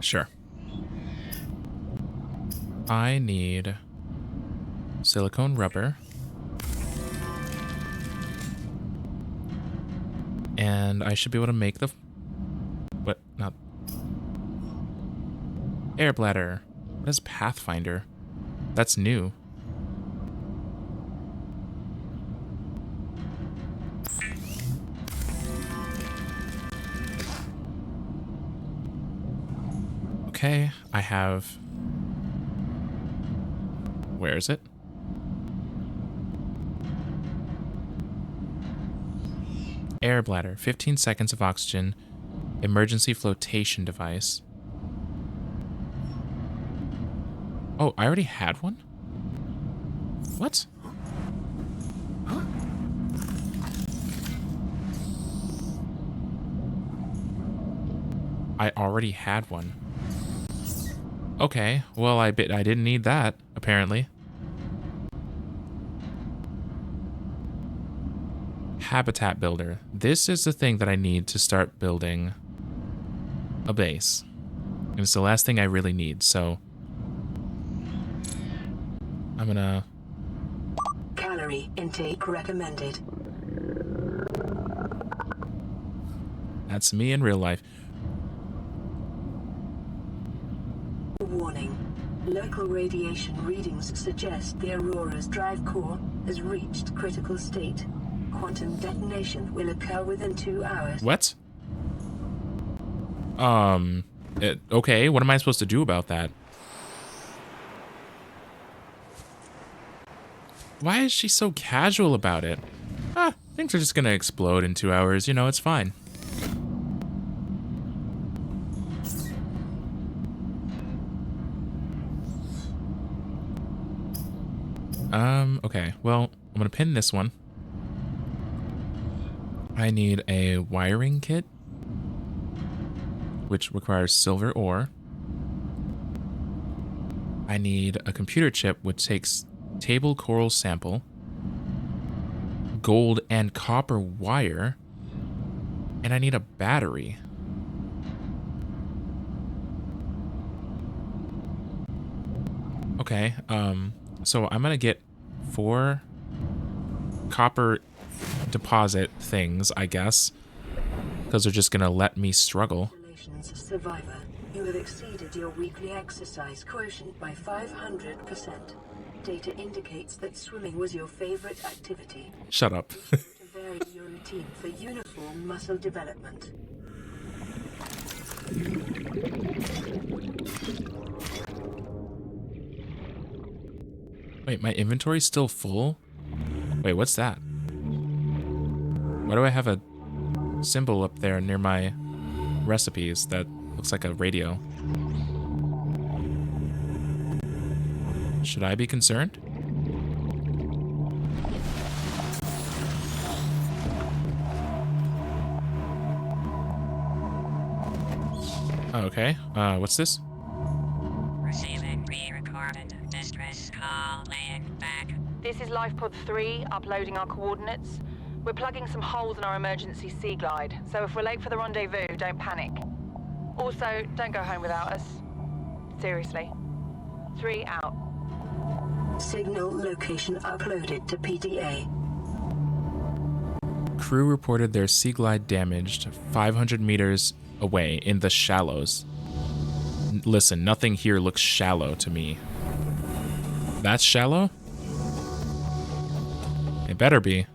Sure. I need silicone rubber. And I should be able to make the... What? Not... Air bladder. What is Pathfinder? That's new. Okay, I have... Where is it? Air bladder, 15 seconds of oxygen, emergency flotation device. Oh, I already had one? What? I already had one. Okay, well, I didn't need that, apparently. Habitat builder. This is the thing that I need to start building a base. And it's the last thing I really need, so... I'm gonna... Calorie intake recommended. That's me in real life. Warning. Local radiation readings suggest the Aurora's drive core has reached critical state. Quantum detonation will occur within 2 hours. What? Okay, what am I supposed to do about that? Why is she so casual about it? Ah, things are just gonna explode in 2 hours, you know, it's fine. Okay, well, I'm gonna pin this one. I need a wiring kit, which requires silver ore. I need a computer chip, which takes table coral sample, gold and copper wire, and I need a battery. Okay, so I'm gonna get 4 copper deposit things, I guess, because they're just gonna let me struggle. Congratulations, survivor. You have exceeded your weekly exercise quotient by 500%. Data indicates that swimming was your favorite activity. Shut up. To vary your routine for uniform muscle development. Wait, my inventory's still full? Wait, what's that? Why do I have a symbol up there near my recipes that looks like a radio? Should I be concerned? Okay, what's this? Receiving pre-recorded distress call laying back. This is LifePod 3, uploading our coordinates. We're plugging some holes in our emergency sea glide, so if we're late for the rendezvous, don't panic. Also, don't go home without us. Seriously. 3 out. Signal location uploaded to PDA. Crew reported their sea glide damaged 500 meters away in the shallows. Listen, nothing here looks shallow to me. That's shallow? It better be.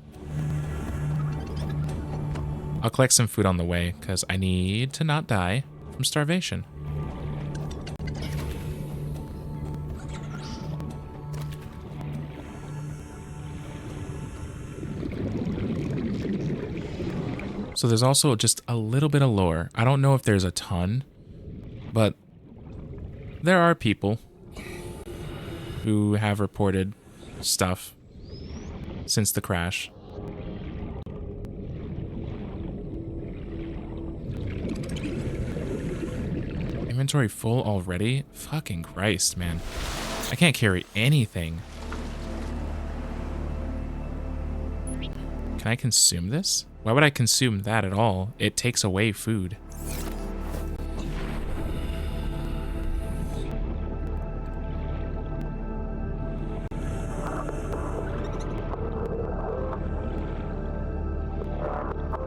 I'll collect some food on the way, because I need to not die from starvation. So there's also just a little bit of lore. I don't know if there's a ton, but there are people who have reported stuff since the crash. Inventory full already? Fucking Christ, man. I can't carry anything. Can I consume this? Why would I consume that at all? It takes away food.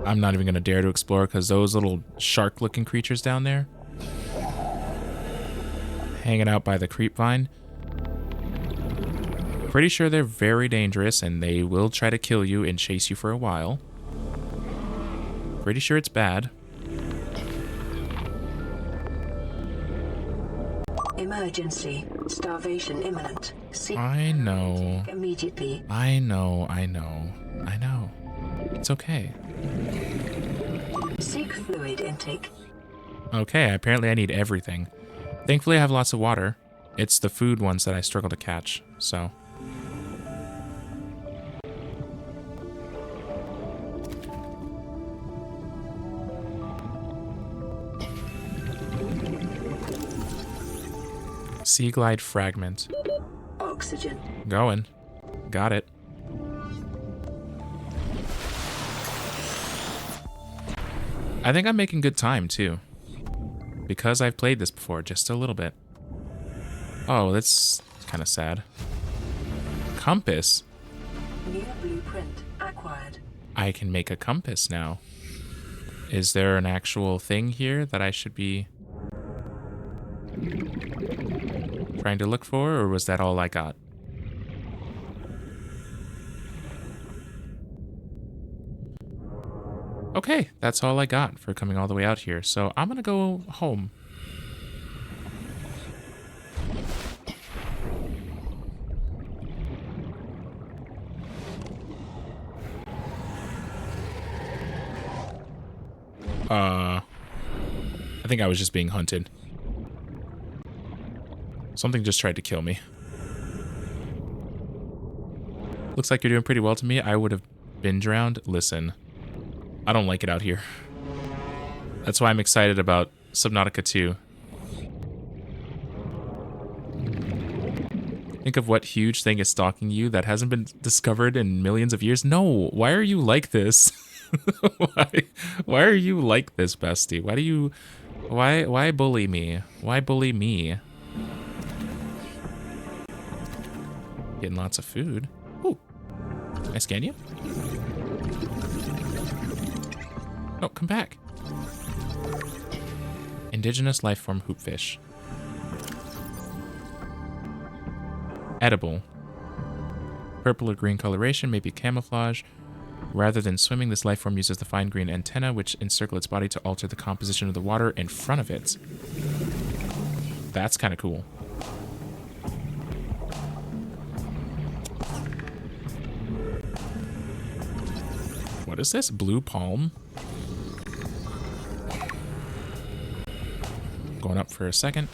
I'm not even going to dare to explore because those little shark-looking creatures down there hanging out by the creep vine. Pretty sure they're very dangerous and they will try to kill you and chase you for a while. Pretty sure it's bad. Emergency. Starvation imminent. Seek I know. immediately. I know. It's okay. Seek fluid intake. Okay, apparently I need everything. Thankfully I have lots of water. It's the food ones that I struggle to catch, so... Sea glide fragment. Oxygen. Going. Got it. I think I'm making good time, too. Because I've played this before, just a little bit. Oh, that's kind of sad. Compass. New blueprint acquired. I can make a compass now. Is there an actual thing here that I should be trying to look for, or was that all I got? Okay, that's all I got for coming all the way out here, so I'm gonna go home. I think I was just being hunted. Something just tried to kill me. Looks like you're doing pretty well to me. I would have been drowned. Listen, I don't like it out here. That's why I'm excited about Subnautica 2. Think of what huge thing is stalking you that hasn't been discovered in millions of years. No, why are you like this? Why are you like this, bestie? Why do you... Why bully me? Why bully me? Getting lots of food. Ooh. Can I scan you? No, come back. Indigenous life form hoopfish. Edible. Purple or green coloration may be camouflage. Rather than swimming, this life form uses the fine green antenna which encircle its body to alter the composition of the water in front of it. That's kind of cool. What is this? Blue palm? Going up for a second.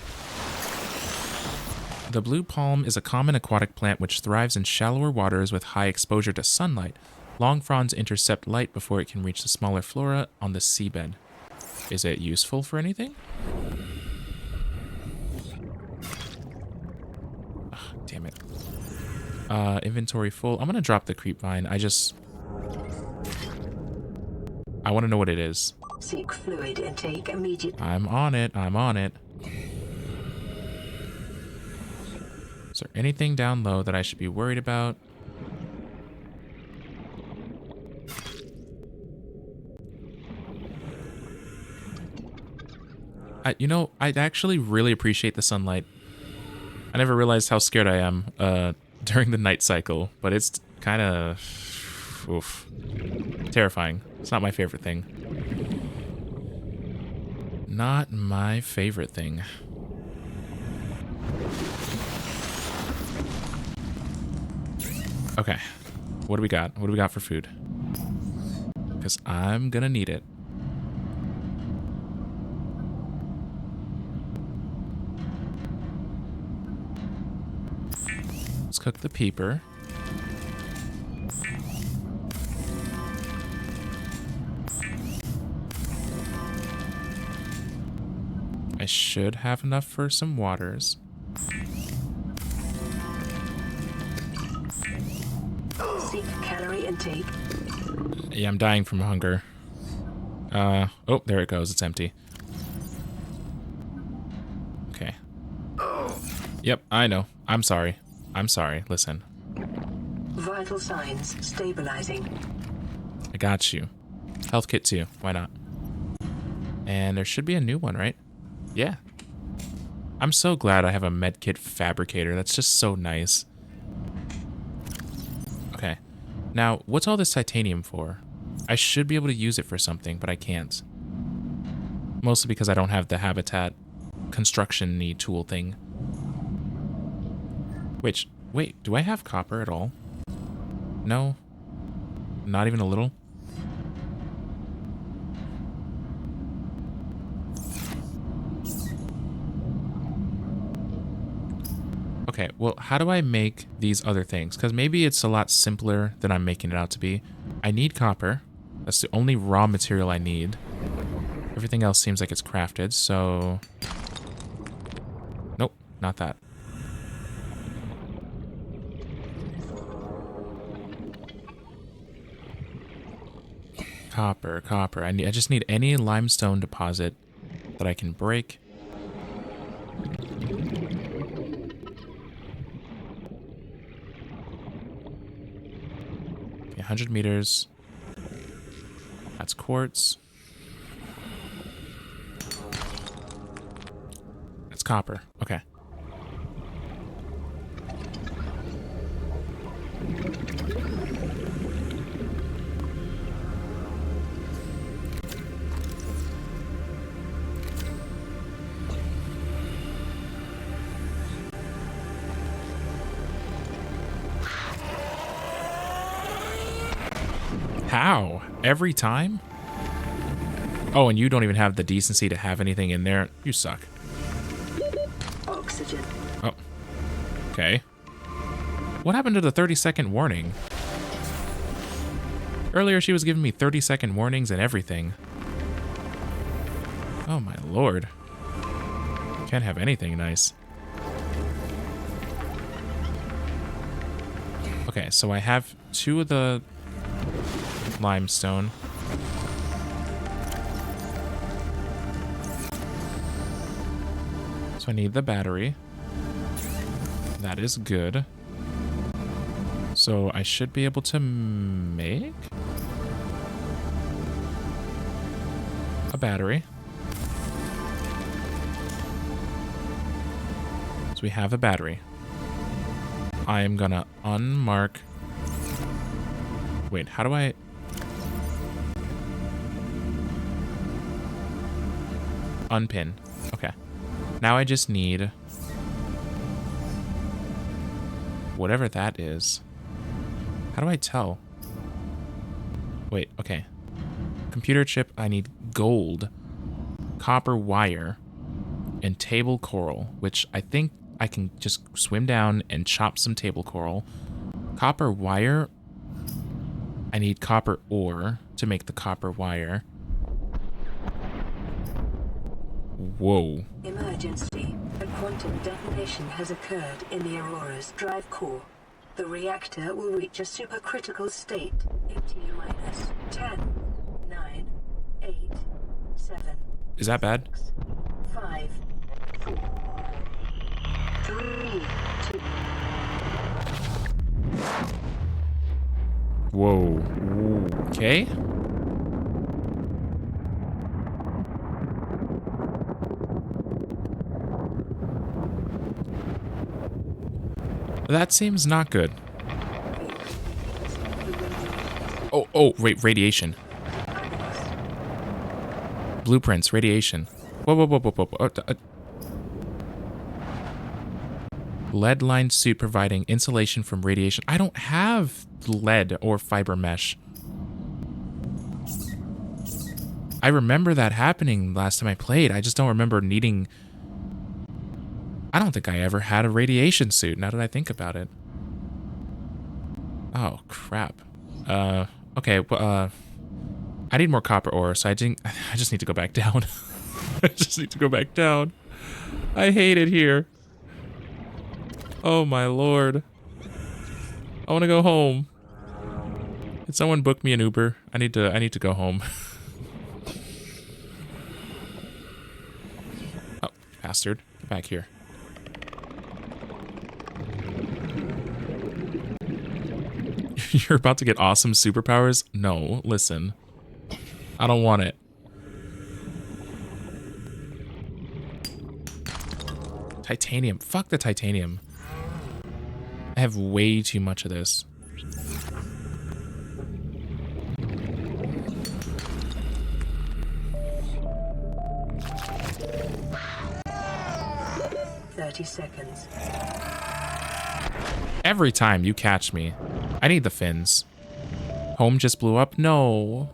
The blue palm is a common aquatic plant which thrives in shallower waters with high exposure to sunlight. Long fronds intercept light before it can reach the smaller flora on the seabed. Is it useful for anything? Oh, damn it. Inventory full. I'm gonna drop the creep vine. I want to know what it is. Seek fluid intake immediately. I'm on it. I'm on it. Is there anything down low that I should be worried about? I actually really appreciate the sunlight. I never realized how scared I am during the night cycle, but it's kind of terrifying. It's not my favorite thing. Not my favorite thing. Okay. What do we got? What do we got for food? Because I'm gonna need it. Let's cook the peeper. I should have enough for some waters. Seek calorie intake. Yeah, I'm dying from hunger. Oh, there it goes. It's empty. Okay. Yep, I know. I'm sorry. I'm sorry. Listen. Vital signs stabilizing. I got you. Health kit too. Why not? And there should be a new one, right? Yeah. I'm so glad I have a medkit fabricator. That's just so nice. Okay. Now, what's all this titanium for? I should be able to use it for something, but I can't. Mostly because I don't have the habitat construction-y tool thing. Wait, do I have copper at all? No? Not even a little? Okay, well, how do I make these other things? Because maybe it's a lot simpler than I'm making it out to be. I need copper. That's the only raw material I need. Everything else seems like it's crafted, so... Nope, not that. Copper. I just need any limestone deposit that I can break. Okay, 100 meters. That's quartz. That's copper. Okay. How? Every time? Oh, and you don't even have the decency to have anything in there. You suck. Oxygen. Oh. Okay. What happened to the 30-second warning? Earlier she was giving me 30-second warnings and everything. Oh my lord. Can't have anything nice. Okay, so I have 2 of the limestone. So I need the battery. That is good. So I should be able to make a battery. So we have a battery. I am gonna unmark. Wait, how do I... Unpin. Okay. Now I just need whatever that is. How do I tell? Wait, okay. Computer chip, I need gold, copper wire, and table coral, which I think I can just swim down and chop some table coral. Copper wire, I need copper ore to make the copper wire. Whoa. Emergency. A quantum detonation has occurred in the Aurora's drive core. The reactor will reach a supercritical state in T-minus 10, 9, 8, 7, Is that bad? 5, 4, 3, 2. Whoa. Okay. That seems not good. Oh, wait, radiation. Blueprints, radiation. Whoa. Lead lined suit providing insulation from radiation. I don't have lead or fiber mesh. I remember that happening last time I played. I just don't remember needing... I don't think I ever had a radiation suit, now that I think about it. Oh, crap. Okay, well, I need more copper ore, so I just need to go back down. I just need to go back down. I hate it here. Oh my lord. I want to go home. Can someone book me an Uber? I need to go home. Oh, bastard. Get back here. You're about to get awesome superpowers? No, listen. I don't want it. Titanium. Fuck the titanium. I have way too much of this. Seconds. Every time you catch me. I need the fins. Home just blew up? No.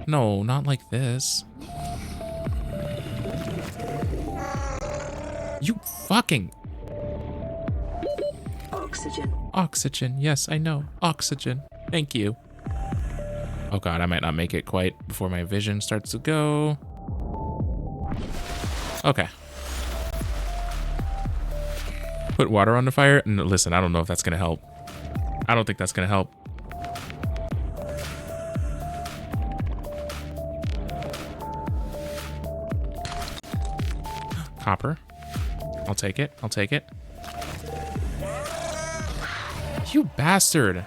No, not like this. You fucking... Oxygen. Oxygen. Yes, I know. Oxygen. Thank you. Oh god, I might not make it quite before my vision starts to go. Okay. Put water on the fire? No, listen, I don't know if that's gonna help. I don't think that's gonna help. Copper. I'll take it. I'll take it. You bastard.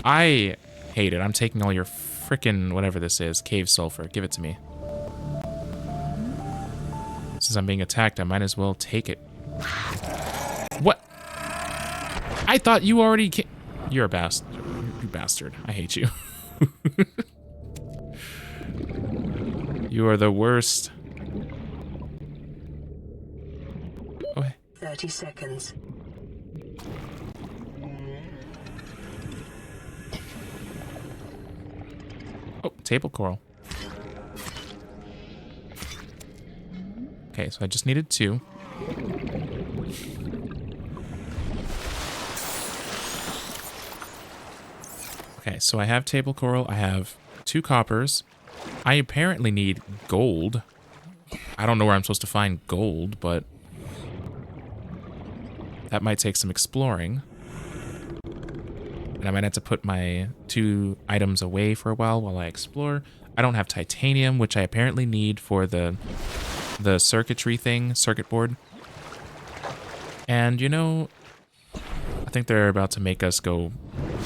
I hate it. I'm taking all your frickin' whatever this is. Cave sulfur. Give it to me. Since I'm being attacked, I might as well take it. What? I thought you already You're a bastard. You bastard. I hate you. You are the worst. Oh, 30 seconds. Oh, table coral. Okay, so I just needed 2. Okay, so I have table coral. I have 2 coppers. I apparently need gold. I don't know where I'm supposed to find gold, but that might take some exploring. And I might have to put my 2 items away for a while I explore. I don't have titanium, which I apparently need for the circuitry thing, circuit board. And you know, I think they're about to make us go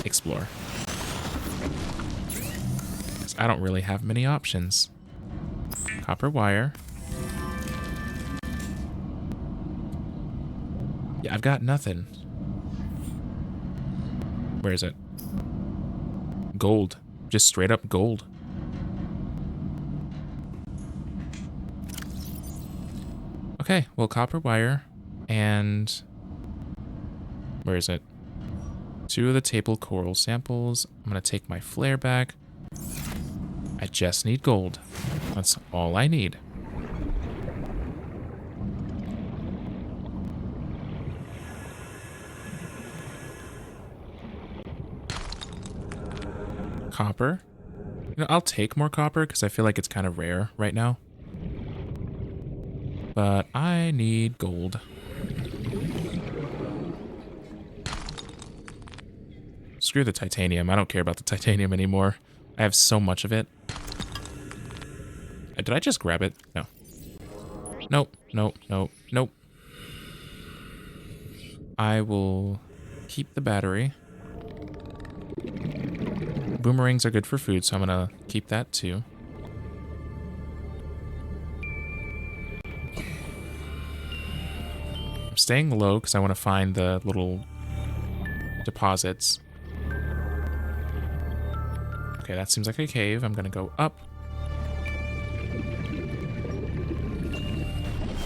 explore. 'Cause I don't really have many options. Copper wire. Yeah, I've got nothing. Where is it? Gold. Just straight up gold. Okay, well, copper wire and... Where is it? 2 of the table coral samples. I'm going to take my flare back. I just need gold. That's all I need. Copper. You know, I'll take more copper because I feel like it's kind of rare right now. But I need gold. Screw the titanium. I don't care about the titanium anymore. I have so much of it. Did I just grab it? No. Nope, nope, nope, nope. I will keep the battery. Boomerangs are good for food, so I'm gonna keep that too. I'm staying low because I want to find the little deposits. Okay, that seems like a cave. I'm gonna go up.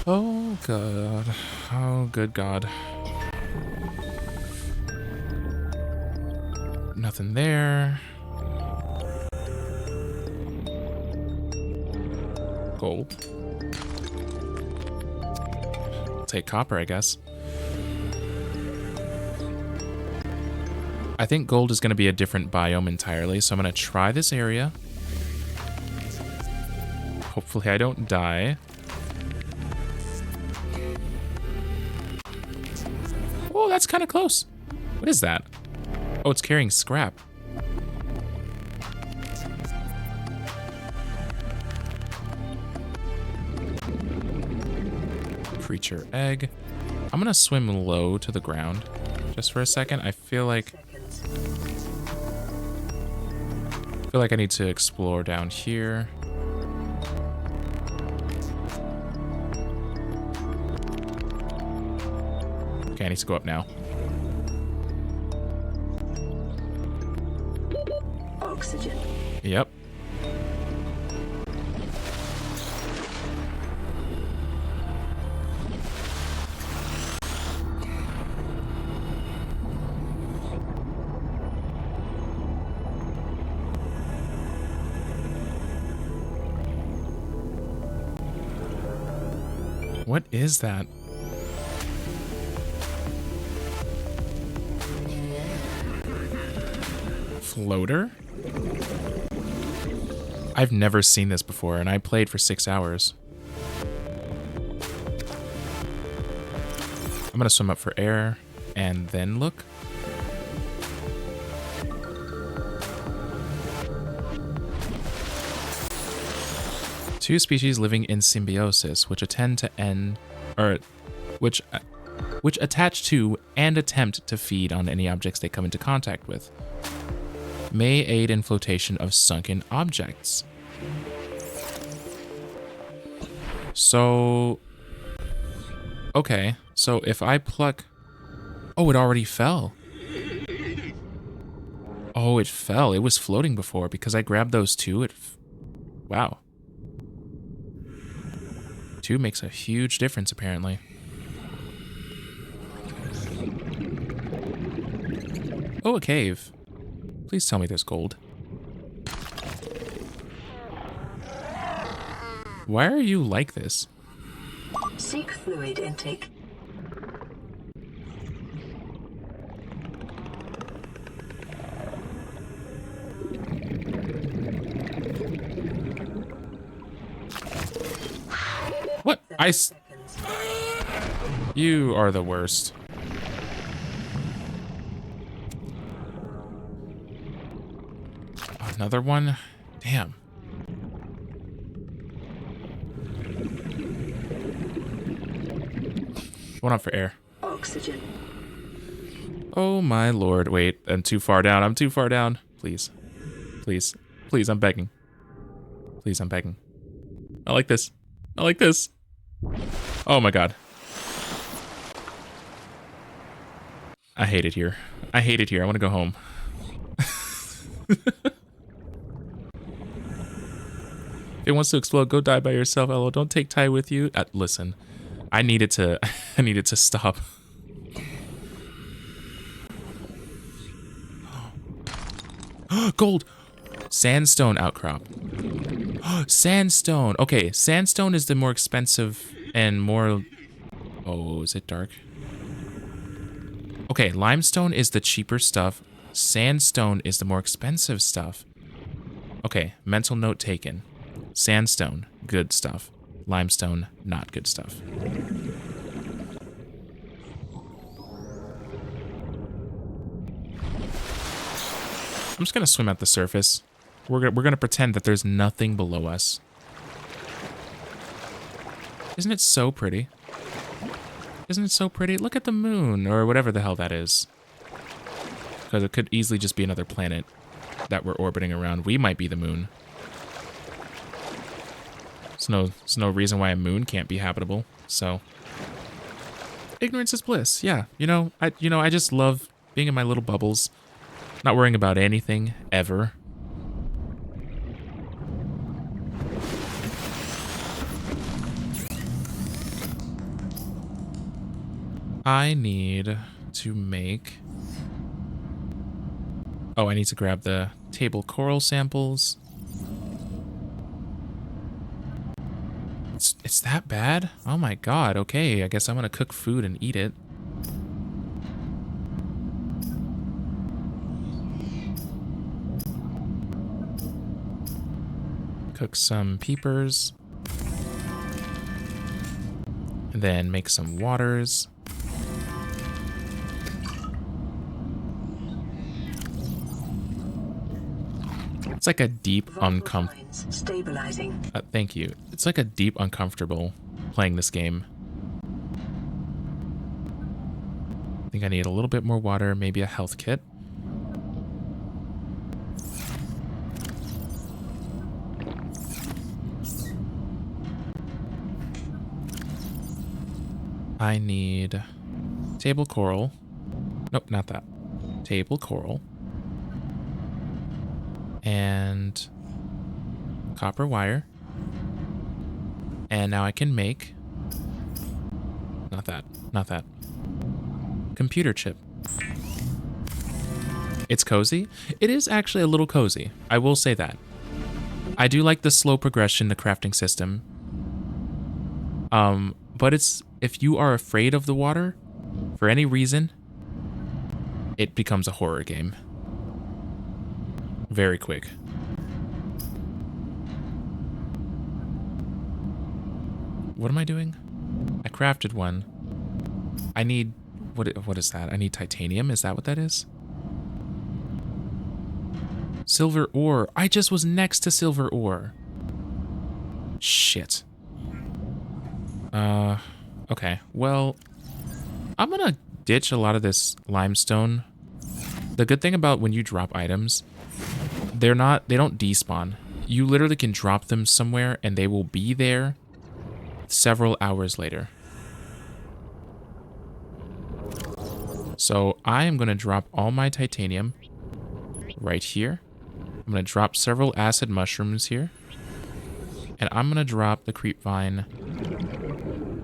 Oh god. Oh good god. Nothing there. Gold. I'll take copper, I guess. I think gold is going to be a different biome entirely, so I'm going to try this area. Hopefully I don't die. Oh, that's kind of close. What is that? Oh, it's carrying scrap. Creature egg. I'm gonna swim low to the ground just for a second. I feel like I need to explore down here. Okay, I need to go up now. Oxygen. Yep. What is that? Floater? I've never seen this before, and I played for 6 hours. I'm gonna swim up for air, and then look. Two species living in symbiosis, which attend to which attach to and attempt to feed on any objects they come into contact with, may aid in flotation of sunken objects. So, okay, so if I pluck, oh, it already fell. Oh, it fell. It was floating before because I grabbed those two. Wow. 2 makes a huge difference, apparently. Oh, a cave. Please tell me there's gold. Why are you like this? Seek fluid intake. What? You are the worst. Another one? Damn. Going on for air. Oxygen. Oh my lord. Wait, I'm too far down. I'm too far down. Please. Please. Please, I'm begging. Please, I'm begging. I like this. I like this. Oh my god. I hate it here. I hate it here. I want to go home. If it wants to explode, go die by yourself, LO. Don't take Ty with you. Listen, I needed to I needed to stop. Gold! Sandstone outcrop. Sandstone. Okay, sandstone is the more expensive and more... Oh, is it dark? Okay, limestone is the cheaper stuff. Sandstone is the more expensive stuff. Okay, mental note taken. Sandstone, good stuff. Limestone, not good stuff. I'm just gonna swim at the surface. We're gonna pretend that there's nothing below us. Isn't it so pretty? Isn't it so pretty? Look at the moon, or whatever the hell that is. Because it could easily just be another planet that we're orbiting around. We might be the moon. There's no reason why a moon can't be habitable. So, ignorance is bliss. Yeah, I just love being in my little bubbles, not worrying about anything ever. I need to make... Oh, I need to grab the table coral samples. It's that bad? Oh my god, okay. I guess I'm gonna cook food and eat it. Cook some peepers. And then make some waters. It's like a deep Stabilizing. Thank you. It's like a deep uncomfortable playing this game. I think I need a little bit more water, maybe a health kit. I need table coral. Nope, not that. Table coral. And copper wire. And now I can make... Not that. Computer chip. It's cozy. It is actually a little cozy. I will say that. I do like the slow progression, the crafting system. But it's... If you are afraid of the water, for any reason, it becomes a horror game. Very quick. What am I doing? I crafted one. I need... What is that? I need titanium? Is that what that is? Silver ore. I just was next to silver ore. Shit. Okay. Well, I'm gonna ditch a lot of this limestone. The good thing about when you drop items, they don't despawn. You literally can drop them somewhere and they will be there several hours later. So I am going to drop all my titanium right here. I'm going to drop several acid mushrooms here. And I'm going to drop the creep vine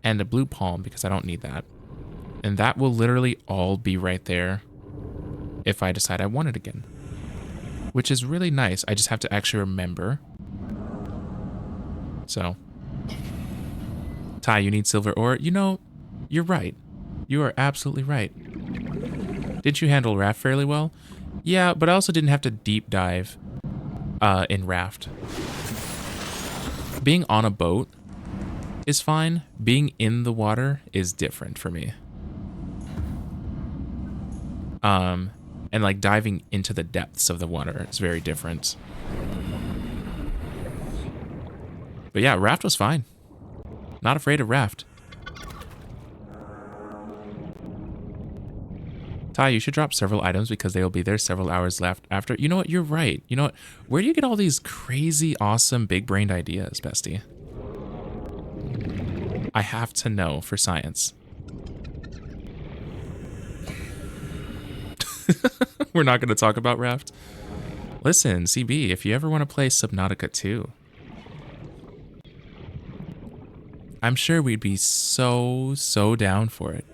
and the blue palm because I don't need that. And that will literally all be right there if I decide I want it again. Which is really nice. I just have to actually remember. So. Ty, you need silver ore? You know, you're right. You are absolutely right. Didn't you handle Raft fairly well? Yeah, but I also didn't have to deep dive in Raft. Being on a boat is fine. Being in the water is different for me. And like diving into the depths of the water is very different. But yeah, Raft was fine. Not afraid of Raft. Ty, you should drop several items because they will be there several hours left after. You know what? You're right. You know what? Where do you get all these crazy, awesome, big-brained ideas, bestie? I have to know for science. We're not going to talk about Raft. Listen, CB, if you ever want to play Subnautica 2, I'm sure we'd be so down for it.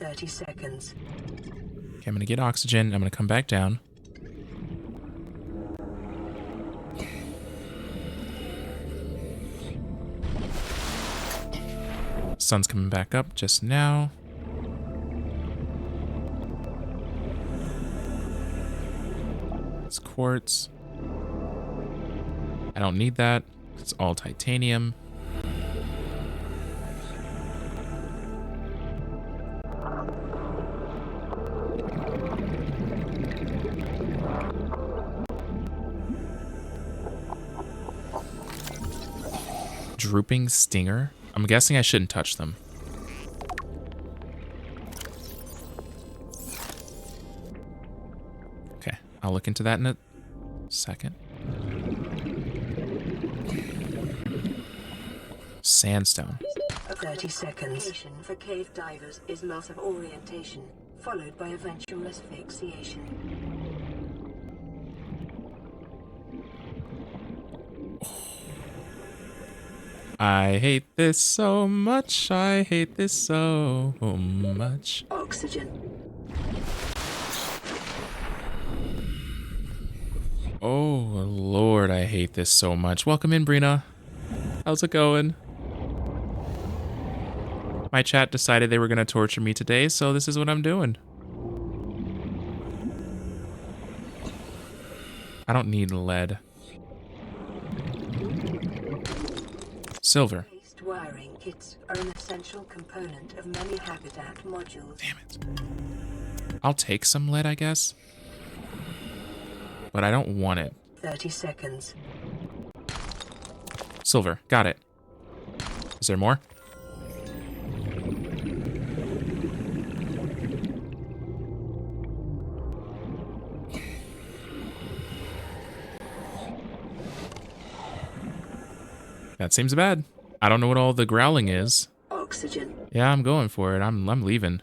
30 seconds. Okay, I'm gonna get oxygen. I'm gonna come back down. Sun's coming back up just now. It's quartz. I don't need that. It's all titanium. Drooping stinger? I'm guessing I shouldn't touch them. Okay, I'll look into that in a second. Sandstone. 30 seconds. For cave divers is loss of orientation, followed by eventual asphyxiation. I hate this so much. I hate this so much. Oxygen. Oh, Lord, I hate this so much. Welcome in, Brina. How's it going? My chat decided they were going to torture me today, so this is what I'm doing. I don't need lead. Silver. Waste wiring kits are an essential component of many habitat modules. Damn it. I'll take some lead, I guess. But I don't want it. 30 seconds. Silver. Got it. Is there more? That seems bad. I don't know what all the growling is. Oxygen. Yeah, I'm going for it. I'm leaving.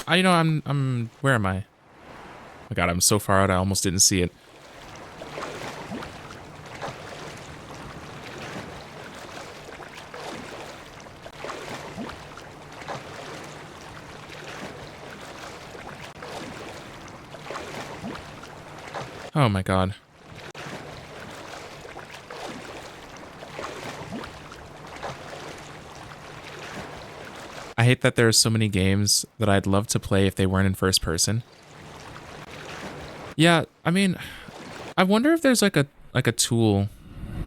I'm where am I? Oh my god, I'm so far out I almost didn't see it. Oh my god. I hate that there are so many games that I'd love to play if they weren't in first person. Yeah, I mean, I wonder if there's like a tool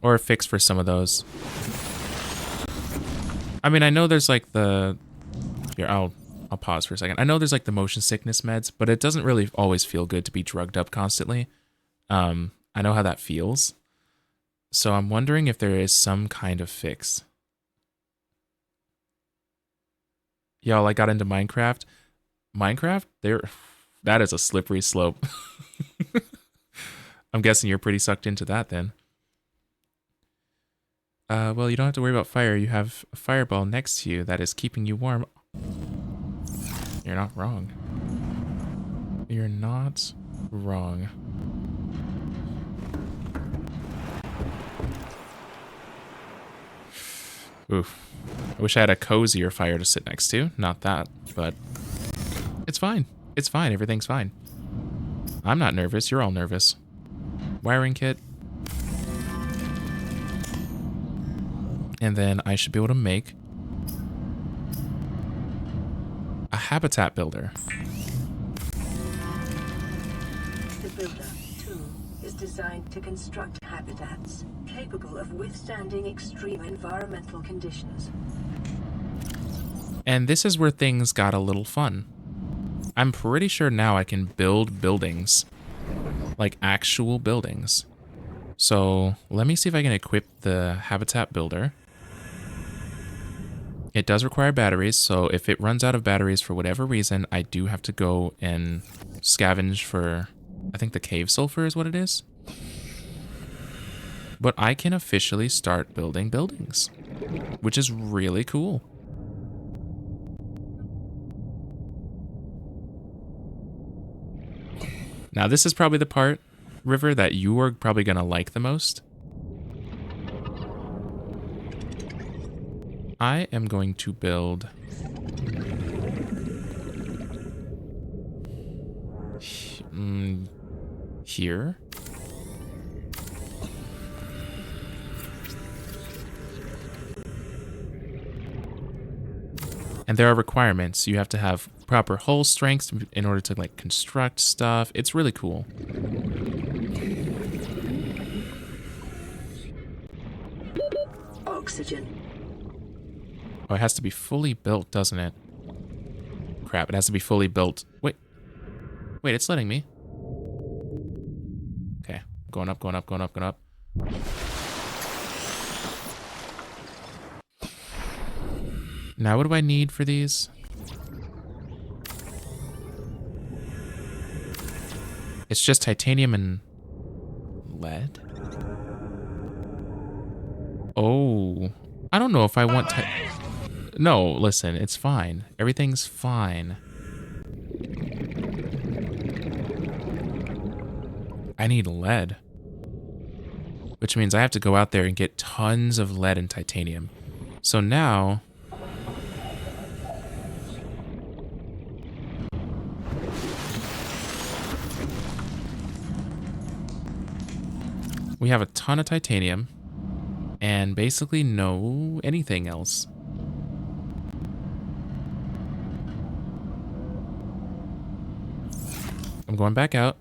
or a fix for some of those. I mean, I know there's like the here, I'll pause for a second. I know there's like the motion sickness meds, but it doesn't really always feel good to be drugged up constantly. I know how that feels. So I'm wondering if there is some kind of fix. Y'all, I got into Minecraft. That is a slippery slope. I'm guessing you're pretty sucked into that then. Well, you don't have to worry about fire. You have a fireball next to you that is keeping you warm. You're not wrong. You're not wrong. Oof. I wish I had a cozier fire to sit next to. Not that, but it's fine. It's fine. Everything's fine. I'm not nervous. You're all nervous. Wiring kit. And then I should be able to make a habitat builder. The builder tool is designed to construct habitats capable of withstanding extreme environmental conditions. And this is where things got a little fun. I'm pretty sure now I can build buildings. Like actual buildings. So let me see if I can equip the habitat builder. It does require batteries, so if it runs out of batteries for whatever reason, I do have to go and scavenge for, I think the cave sulfur is what it is. But I can officially start building buildings, which is really cool. Now this is probably the part, River, that you are probably going to like the most. I am going to build here. And there are requirements. You have to have proper hull strength in order to like construct stuff. It's really cool. Oxygen. Oh, it has to be fully built, doesn't it? Crap, it has to be fully built. Wait, it's letting me. Okay, going up, going up, going up, going up. Now what do I need for these? It's just titanium and lead? Oh, I don't know if I want No, listen, it's fine. Everything's fine. I need lead. Which means I have to go out there and get tons of lead and titanium. So now... we have a ton of titanium and basically no anything else. I'm going back out.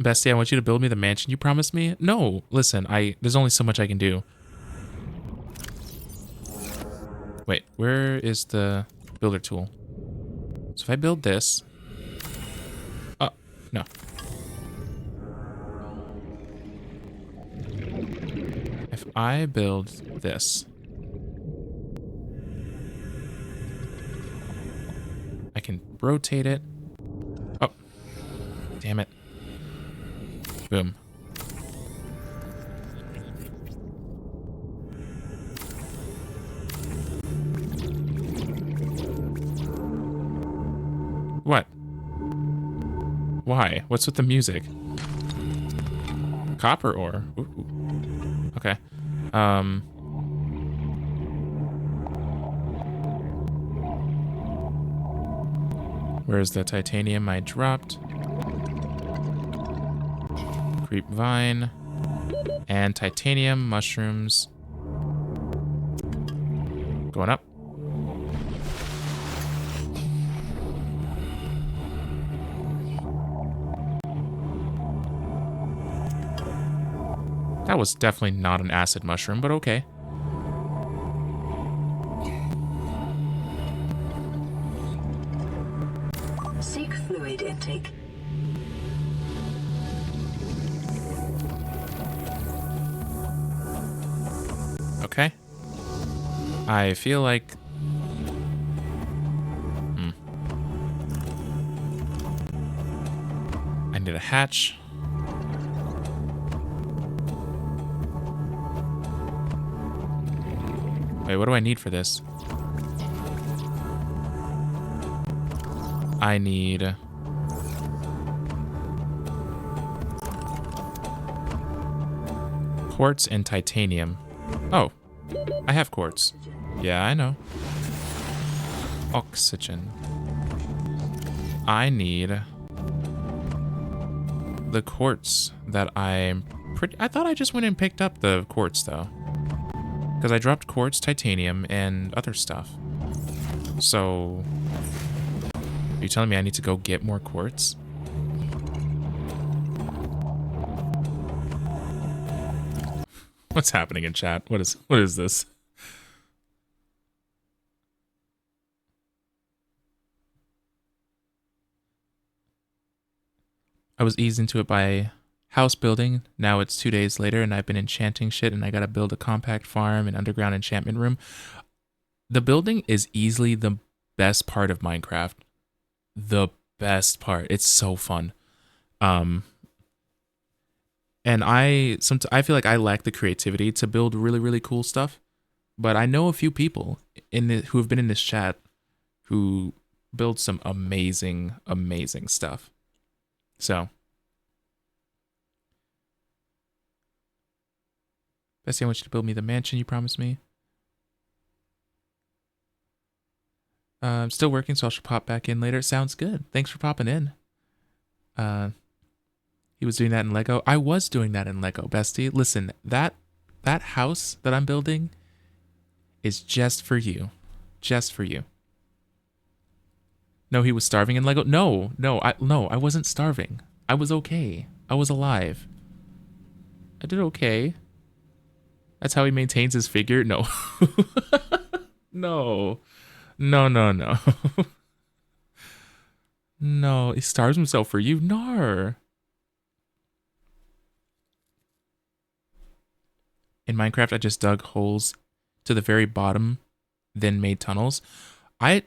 Bestie, I want you to build me the mansion you promised me. No, listen, there's only so much I can do. Wait, where is the builder tool? So if I build this... oh, no. If I build this, I can rotate it. Oh, damn it. Boom. What? Why? What's with the music? Copper ore. Ooh. Okay. Where's the titanium I dropped? Creep vine. And titanium mushrooms. Going up. That was definitely not an acid mushroom, but okay. Seek fluid intake. Okay. I feel like... I need a hatch. Wait, what do I need for this? I need... quartz and titanium. Oh, I have quartz. Yeah, I know. Oxygen. I need the quartz that I thought I just went and picked up the quartz though. Because I dropped quartz, titanium, and other stuff. So, are you telling me I need to go get more quartz? What's happening in chat? What is this? I was eased into it by house building. Now it's 2 days later and I've been enchanting shit and I gotta build a compact farm and underground enchantment room. The building is easily the best part of Minecraft. The best part. It's so fun. And I feel like I lack the creativity to build really, really cool stuff. But I know a few people who have been in this chat who build some amazing, amazing stuff. So Bessie, I want you to build me the mansion you promised me. I'm still working, so I should pop back in later. Sounds good. Thanks for popping in. He was doing that in Lego. I was doing that in Lego, Bestie. Listen, that house that I'm building is just for you. Just for you. No, he was starving in Lego. No, I wasn't starving. I was okay. I was alive. I did okay. That's how he maintains his figure? No. No. No, no, no. No, he starves himself for you. Nar. In Minecraft, I just dug holes to the very bottom, then made tunnels.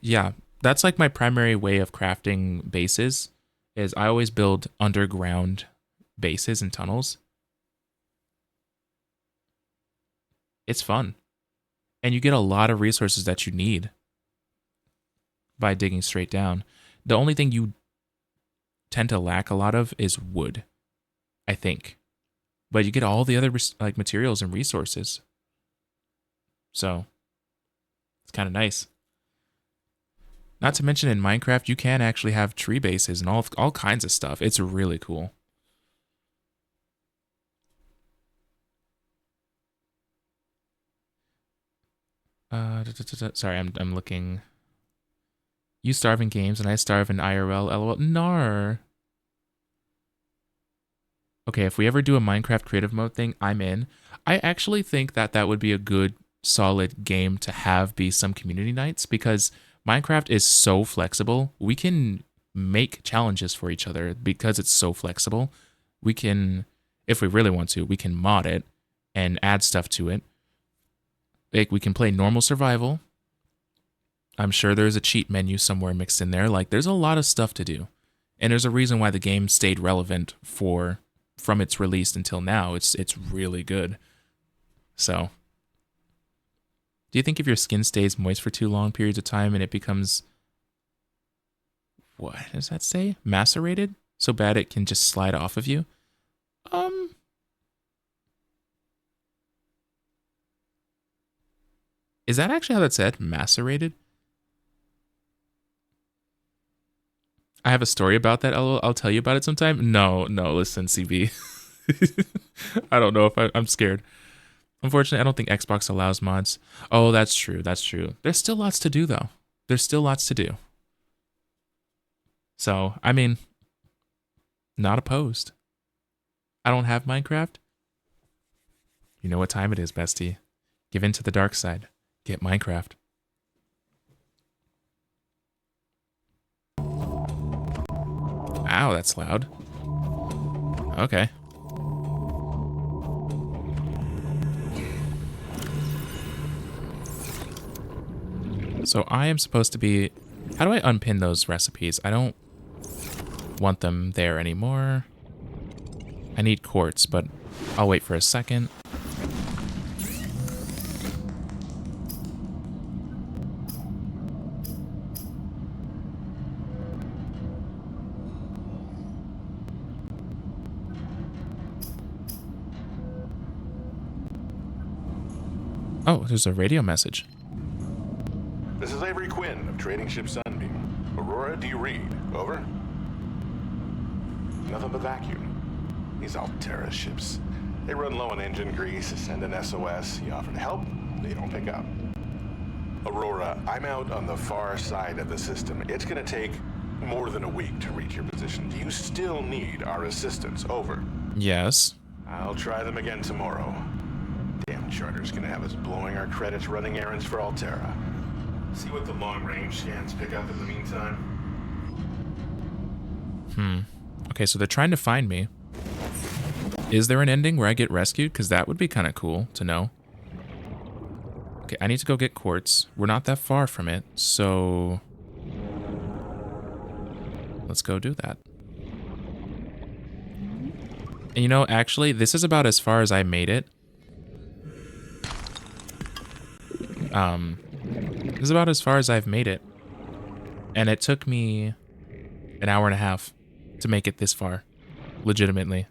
Yeah, that's like my primary way of crafting bases, is I always build underground bases and tunnels. It's fun. And you get a lot of resources that you need by digging straight down. The only thing you tend to lack a lot of is wood, I think. But you get all the other like materials and resources. So it's kind of nice. Not to mention in Minecraft, you can actually have tree bases and all kinds of stuff. It's really cool. Sorry, I'm looking. You starve in games and I starve in IRL. LOL. Nar. Okay, if we ever do a Minecraft creative mode thing, I'm in. I actually think that would be a good, solid game to have be some community nights, because Minecraft is so flexible. We can make challenges for each other because it's so flexible. We can, if we really want to, we can mod it and add stuff to it. Like, we can play normal survival. I'm sure there's a cheat menu somewhere mixed in there. Like, there's a lot of stuff to do. And there's a reason why the game stayed relevant from its release until now. It's really good. So, do you think if your skin stays moist for too long periods of time and it becomes, what does that say? Macerated? So bad it can just slide off of you? Is that actually how that's said? Macerated? I have a story about that. I'll tell you about it sometime. No, listen, CB. I don't know if I'm scared. Unfortunately, I don't think Xbox allows mods. Oh, that's true. That's true. There's still lots to do, though. There's still lots to do. So, I mean, not opposed. I don't have Minecraft. You know what time it is, bestie. Give in to the dark side. Get Minecraft. Ow, that's loud. Okay. So I am supposed to be... How do I unpin those recipes? I don't want them there anymore. I need quartz, but I'll wait for a second. Oh, there's a radio message. This is Avery Quinn of Trading Ship Sunbeam. Aurora, do you read? Over? Nothing but vacuum. These Altera ships. They run low on engine grease, send an SOS. You offer to help, they don't pick up. Aurora, I'm out on the far side of the system. It's gonna take more than a week to reach your position. Do you still need our assistance? Over. Yes. I'll try them again tomorrow. Damn charter's gonna have us blowing our credits running errands for Altera. See what the long-range scans pick up in the meantime. Okay, so they're trying to find me. Is there an ending where I get rescued? Because that would be kind of cool to know. Okay, I need to go get quartz. We're not that far from it, so... let's go do that. And you know, actually, this is about as far as I made it. This is about as far as I've made it. And it took me an hour and a half to make it this far. Legitimately.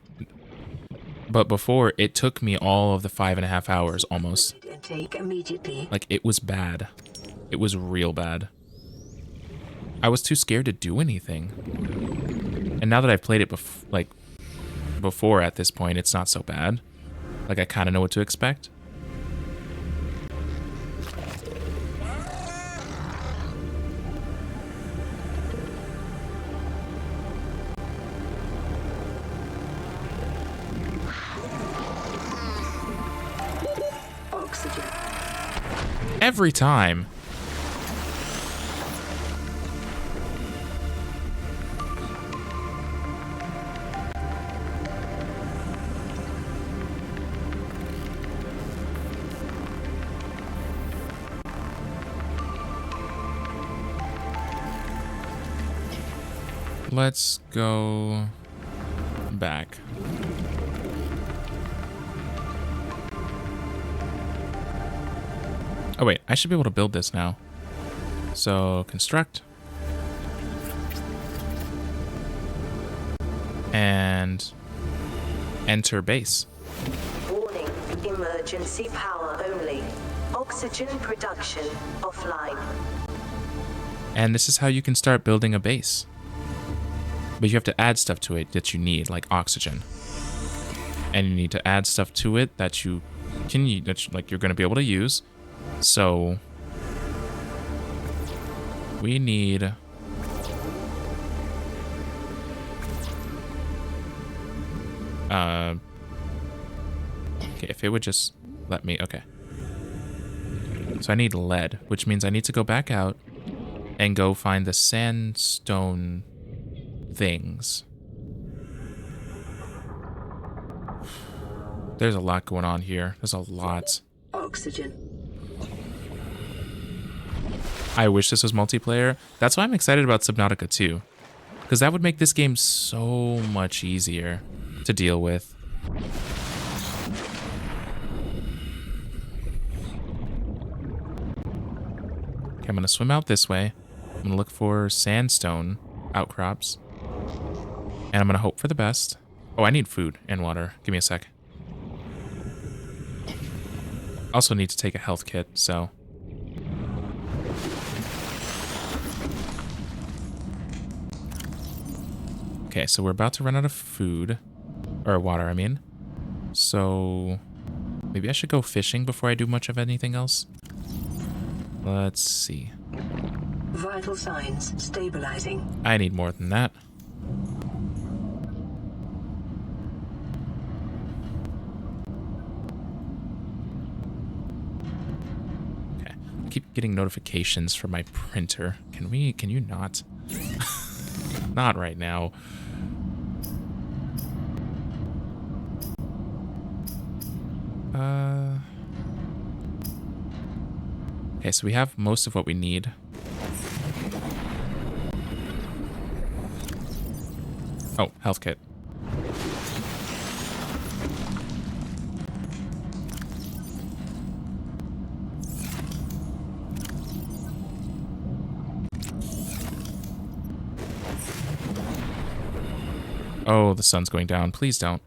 But before, it took me all of the 5.5 hours almost. Intake immediately. Like, it was bad. It was real bad. I was too scared to do anything. And now that I've played it before at this point, it's not so bad. Like, I kind of know what to expect. Oxygen. Every time. Let's go back. Oh wait, I should be able to build this now. So, construct. And enter base. Warning, emergency power only. Oxygen production offline. And this is how you can start building a base. But you have to add stuff to it that you need, like oxygen. And you need to add stuff to it that you can use, that you're going to be able to use. So we need okay, if it would just let me, okay. So I need lead, which means I need to go back out and go find the sandstone things. There's a lot going on here. There's a lot. Oxygen. I wish this was multiplayer. That's why I'm excited about Subnautica 2. Because that would make this game so much easier to deal with. Okay, I'm going to swim out this way. I'm going to look for sandstone outcrops. And I'm going to hope for the best. Oh, I need food and water. Give me a sec. Also need to take a health kit, so... Okay, so we're about to run out of food. Or water, I mean. So... maybe I should go fishing before I do much of anything else. Let's see. Vital signs stabilizing. I need more than that. Okay. I keep getting notifications from my printer. Can you not? Not right now. Okay, so we have most of what we need. Oh, health kit. Oh, the sun's going down. Please don't.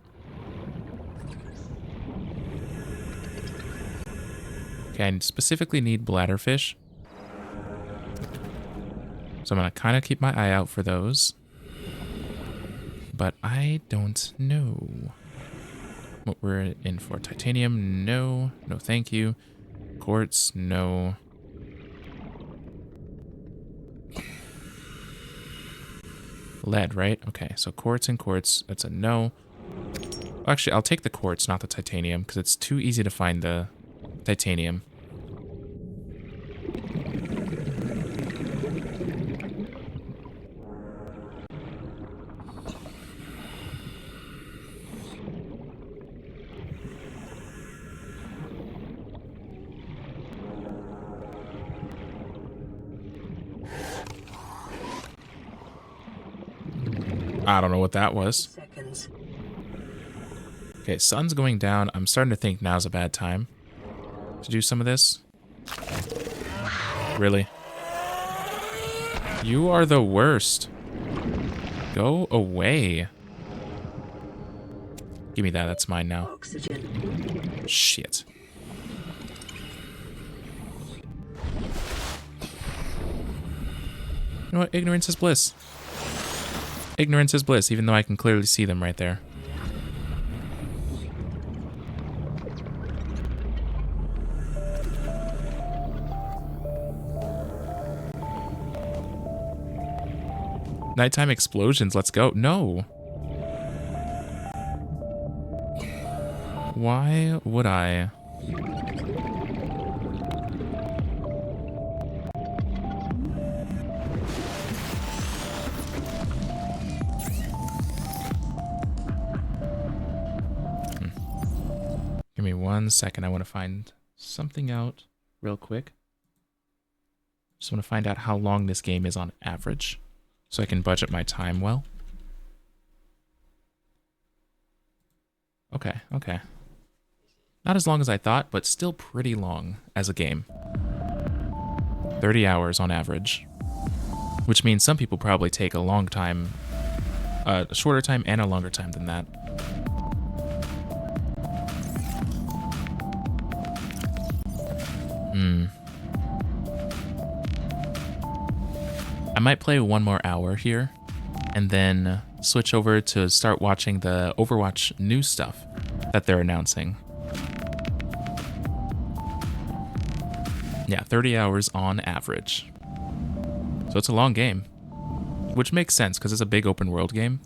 Okay, I specifically need bladderfish. So I'm going to kind of keep my eye out for those. But I don't know what we're in for. Titanium, no. No, thank you. Quartz, no. Lead, right? Okay, so quartz and quartz, that's a no. Actually, I'll take the quartz, not the titanium, because it's too easy to find the titanium. I don't know what that was. Seconds. Okay, sun's going down. I'm starting to think now's a bad time to do some of this. Really? You are the worst. Go away. Give me that. That's mine now. Oxygen. Shit. You know what? Ignorance is bliss. Ignorance is bliss, even though I can clearly see them right there. Nighttime explosions, let's go. No. Why would I? Give me 1 second. I want to find something out real quick. Just want to find out how long this game is on average, so I can budget my time well. Okay, okay. Not as long as I thought, but still pretty long as a game. 30 hours on average. Which means some people probably take a long time, a shorter time and a longer time than that. I might play 1 more hour here and then switch over to start watching the Overwatch new stuff that they're announcing. Yeah, 30 hours on average. So it's a long game, which makes sense because it's a big open world game.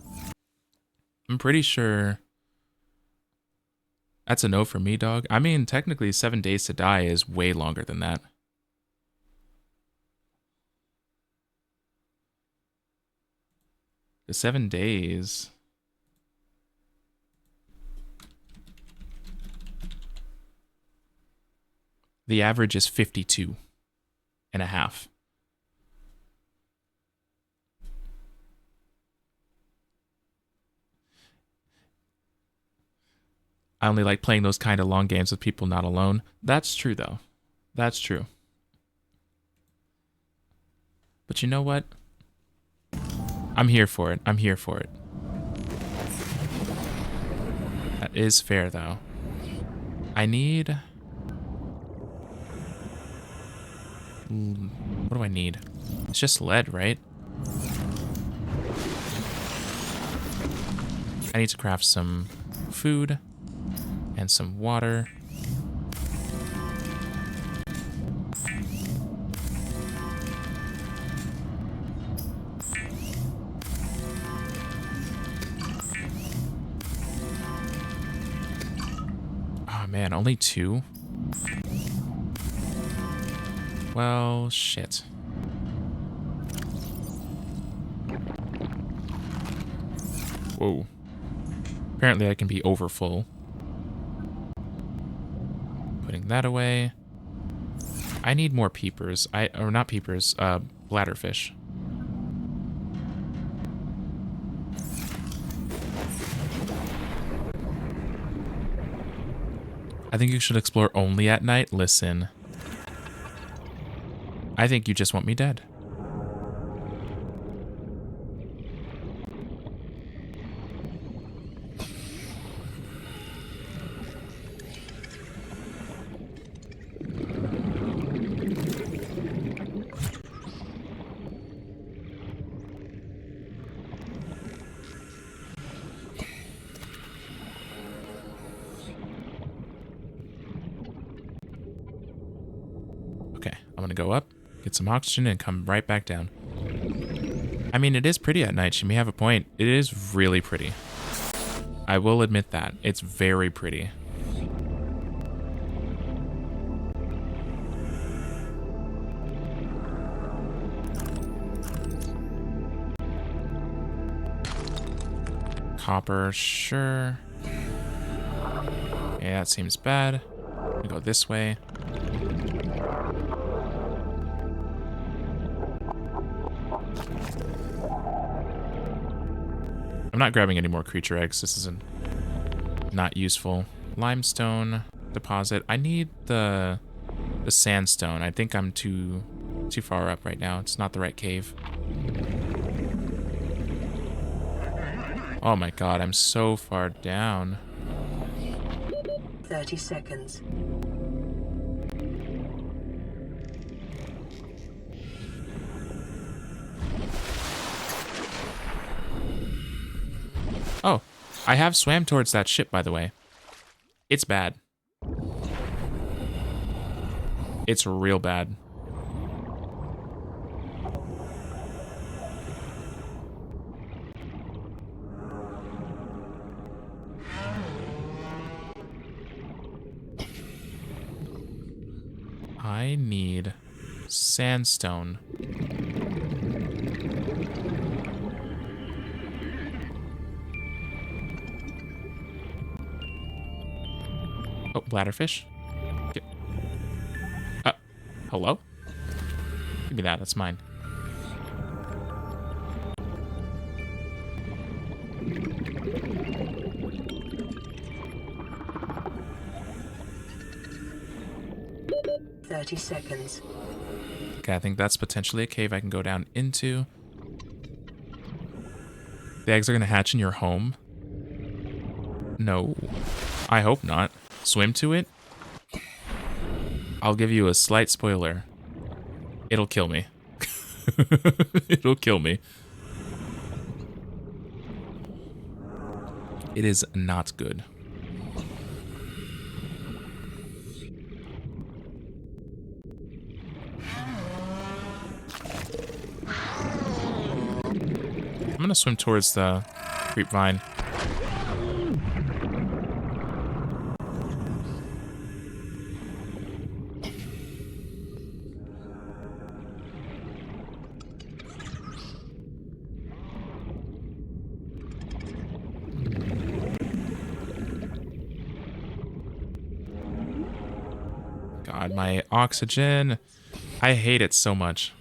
I'm pretty sure that's a no for me, dog. I mean, technically 7 Days to Die is way longer than that. The 7 days. The average is 52 and a half. I only like playing those kind of long games with people not alone. That's true, though. That's true. But you know what? I'm here for it. I'm here for it. That is fair, though. I need... What do I need? It's just lead, right? I need to craft some food and some water. Oh man, only 2? Well, shit. Whoa. Apparently I can be over full. Putting that away. I need more peepers. Or not peepers, bladderfish. I think you should explore only at night. Listen. I think you just want me dead. Okay, I'm gonna go up, get some oxygen, and come right back down. I mean, it is pretty at night. She may have a point. It is really pretty. I will admit that. It's very pretty. Copper, sure. Yeah, that seems bad. We go this way. I'm not grabbing any more creature eggs. This isn't not useful. Limestone deposit. I need the sandstone. I think I'm too far up right now. It's not the right cave. Oh my god, I'm so far down. 30 seconds. Oh, I have swam towards that ship, by the way. It's bad. It's real bad. I need sandstone. Oh, bladderfish. Hello? Give me that, that's mine. "30 seconds. Okay, I think that's potentially a cave I can go down into. The eggs are gonna hatch in your home? No. I hope not. Swim to it? I'll give you a slight spoiler. It'll kill me. It'll kill me. It is not good. I'm gonna swim towards the creepvine. God, my oxygen. I hate it so much.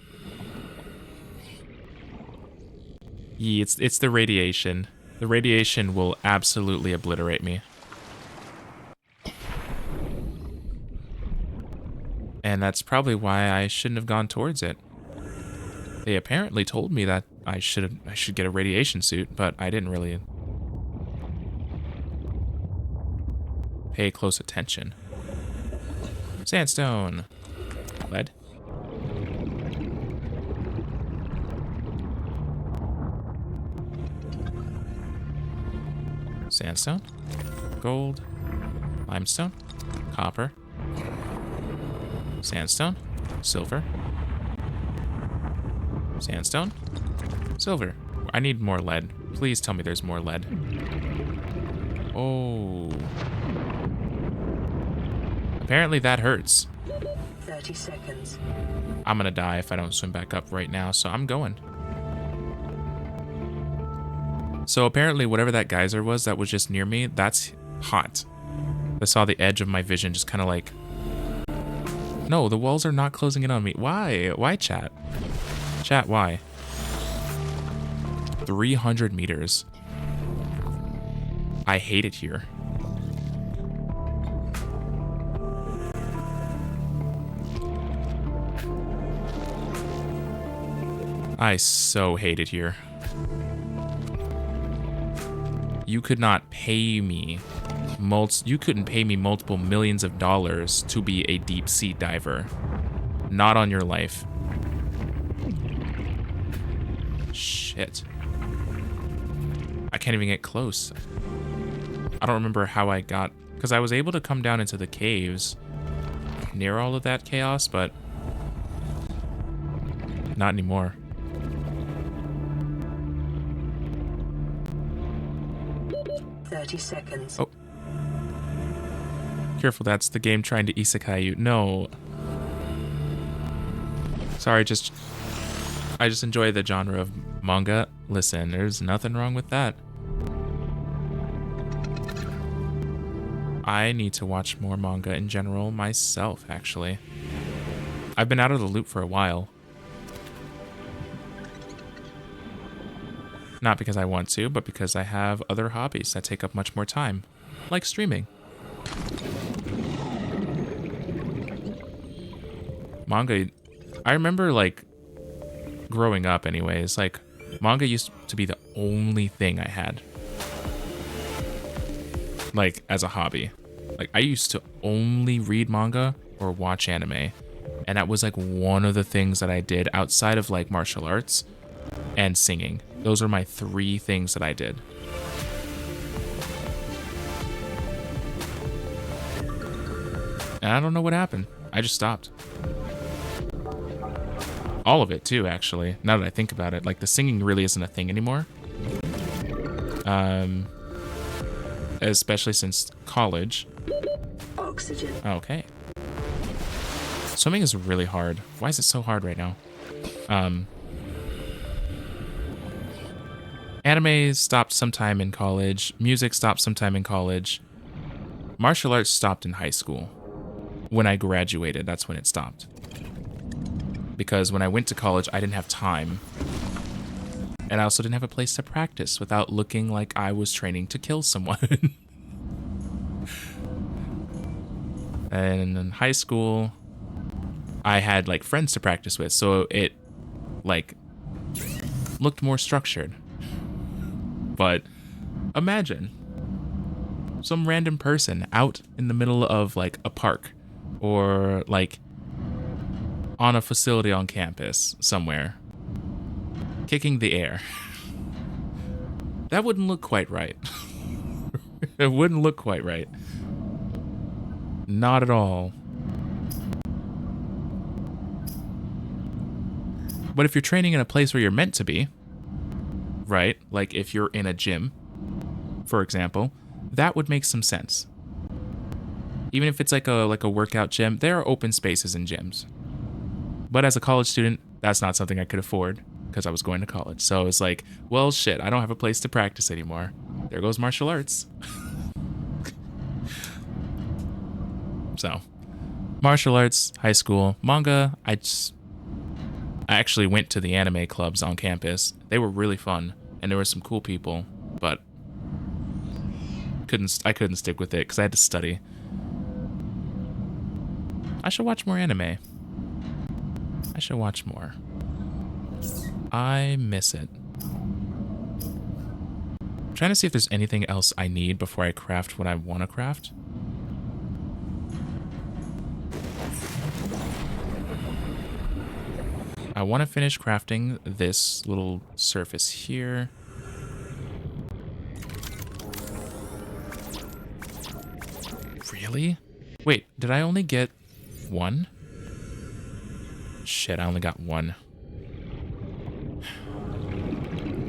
Yeah, it's the radiation. The radiation will absolutely obliterate me. And that's probably why I shouldn't have gone towards it. They apparently told me that I should get a radiation suit, but I didn't really pay close attention. Sandstone. Lead. Sandstone. Gold. Limestone. Copper. Sandstone. Silver. Sandstone. Silver. I need more lead. Please tell me there's more lead. Oh. Apparently that hurts. 30 seconds. I'm gonna die if I don't swim back up right now, so I'm going. So apparently whatever that geyser was that was just near me, that's hot. I saw the edge of my vision just kind of like... No, the walls are not closing in on me. Why? Why, chat? Chat, why? 300 meters. I hate it here. I so hate it here. You could not pay me you couldn't pay me multiple millions of dollars to be a deep sea diver. Not on your life. Shit. I can't even get close. I don't remember how I got... Because I was able to come down into the caves near all of that chaos, but not anymore. Seconds. Oh. Careful, that's the game trying to isekai you. No. Sorry, I just enjoy the genre of manga. Listen, there's nothing wrong with that. I need to watch more manga in general myself, actually. I've been out of the loop for a while. Not because I want to, but because I have other hobbies that take up much more time, like streaming. Manga, I remember like growing up anyways, like manga used to be the only thing I had. Like as a hobby. Like, I used to only read manga or watch anime. And that was like one of the things that I did outside of like martial arts and singing. Those are my 3 things that I did. And I don't know what happened. I just stopped. All of it too, actually. Now that I think about it, like the singing really isn't a thing anymore. Especially since college. Oxygen. Okay. Swimming is really hard. Why is it so hard right now? Anime stopped sometime in college. Music stopped sometime in college. Martial arts stopped in high school. When I graduated, that's when it stopped. Because when I went to college, I didn't have time. And I also didn't have a place to practice without looking like I was training to kill someone. And in high school, I had like friends to practice with, so it like looked more structured. But imagine some random person out in the middle of like a park or like on a facility on campus somewhere kicking the air. That wouldn't look quite right. It wouldn't look quite right. Not at all. But if you're training in a place where you're meant to be, right? Like if you're in a gym, for example, that would make some sense. Even if it's like a workout gym, there are open spaces in gyms. But as a college student, that's not something I could afford because I was going to college. So it's like, well, shit, I don't have a place to practice anymore. There goes martial arts. So, martial arts, high school, manga, I actually went to the anime clubs on campus. They were really fun, and there were some cool people, but I couldn't stick with it because I had to study. I should watch more anime. I should watch more. I miss it. I'm trying to see if there's anything else I need before I craft what I want to craft. I want to finish crafting this little surface here. Really? Wait, did I only get 1? Shit, I only got 1.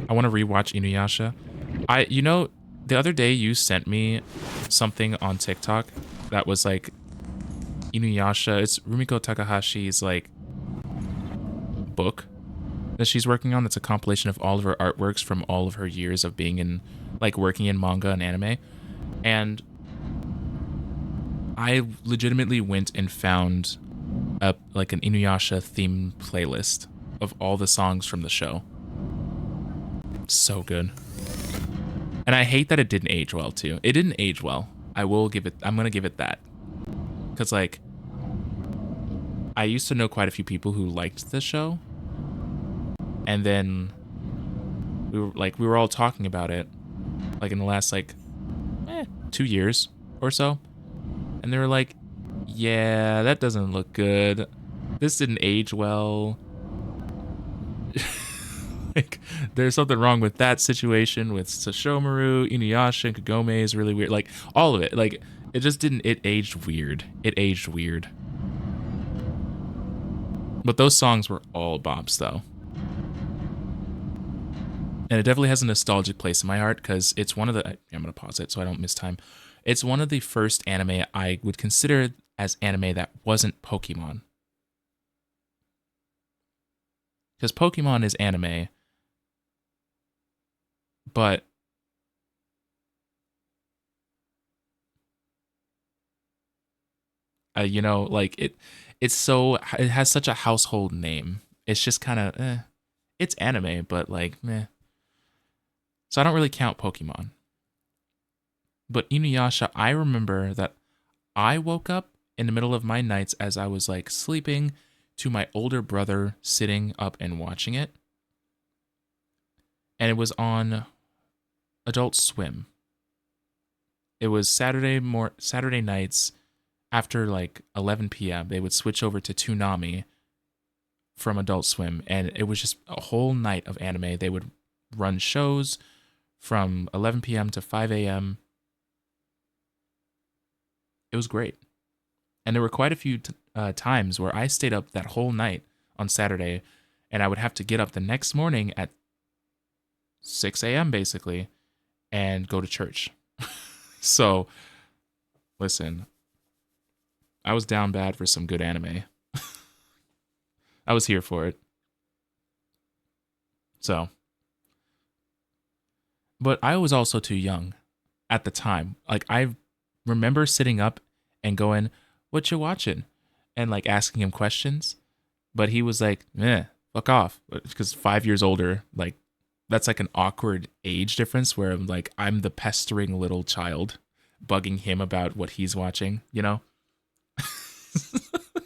I want to rewatch Inuyasha. You know, the other day you sent me something on TikTok that was like Inuyasha. It's Rumiko Takahashi's like book that she's working on. That's a compilation of all of her artworks from all of her years of being in, like, working in manga and anime. And I legitimately went and found like an Inuyasha theme playlist of all the songs from the show. So good. And I hate that it didn't age well too. It didn't age well. I'm gonna give it that. Cause like, I used to know quite a few people who liked the show. And then we were all talking about it like in the last like 2 years or so. And they were like, yeah, that doesn't look good. This didn't age well. Like, there's something wrong with that situation with Sashomaru, Inuyasha, and Kagome is really weird. Like, all of it. Like, it just didn't, it aged weird. It aged weird. But those songs were all bops, though. And it definitely has a nostalgic place in my heart, because it's one of the, I'm going to pause it so I don't miss time. It's one of the first anime I would consider as anime that wasn't Pokemon. Because Pokemon is anime, but you know, like it has such a household name. It's just kind of it's anime, but like meh. So I don't really count Pokemon. But Inuyasha, I remember that I woke up in the middle of my nights as I was like sleeping to my older brother sitting up and watching it. And it was on Adult Swim. It was Saturday nights after like 11 p.m. They would switch over to Toonami from Adult Swim, and it was just a whole night of anime. They would run shows from 11 p.m. to 5 a.m. It was great. And there were quite a few times where I stayed up that whole night on Saturday, and I would have to get up the next morning at 6 a.m. basically and go to church. So, listen, I was down bad for some good anime. I was here for it. So, but I was also too young at the time. Like, I remember sitting up and going, "What you watching?" and like asking him questions. But he was like, fuck off. Because 5 years older, like, that's like an awkward age difference where I'm like, I'm the pestering little child bugging him about what he's watching, you know?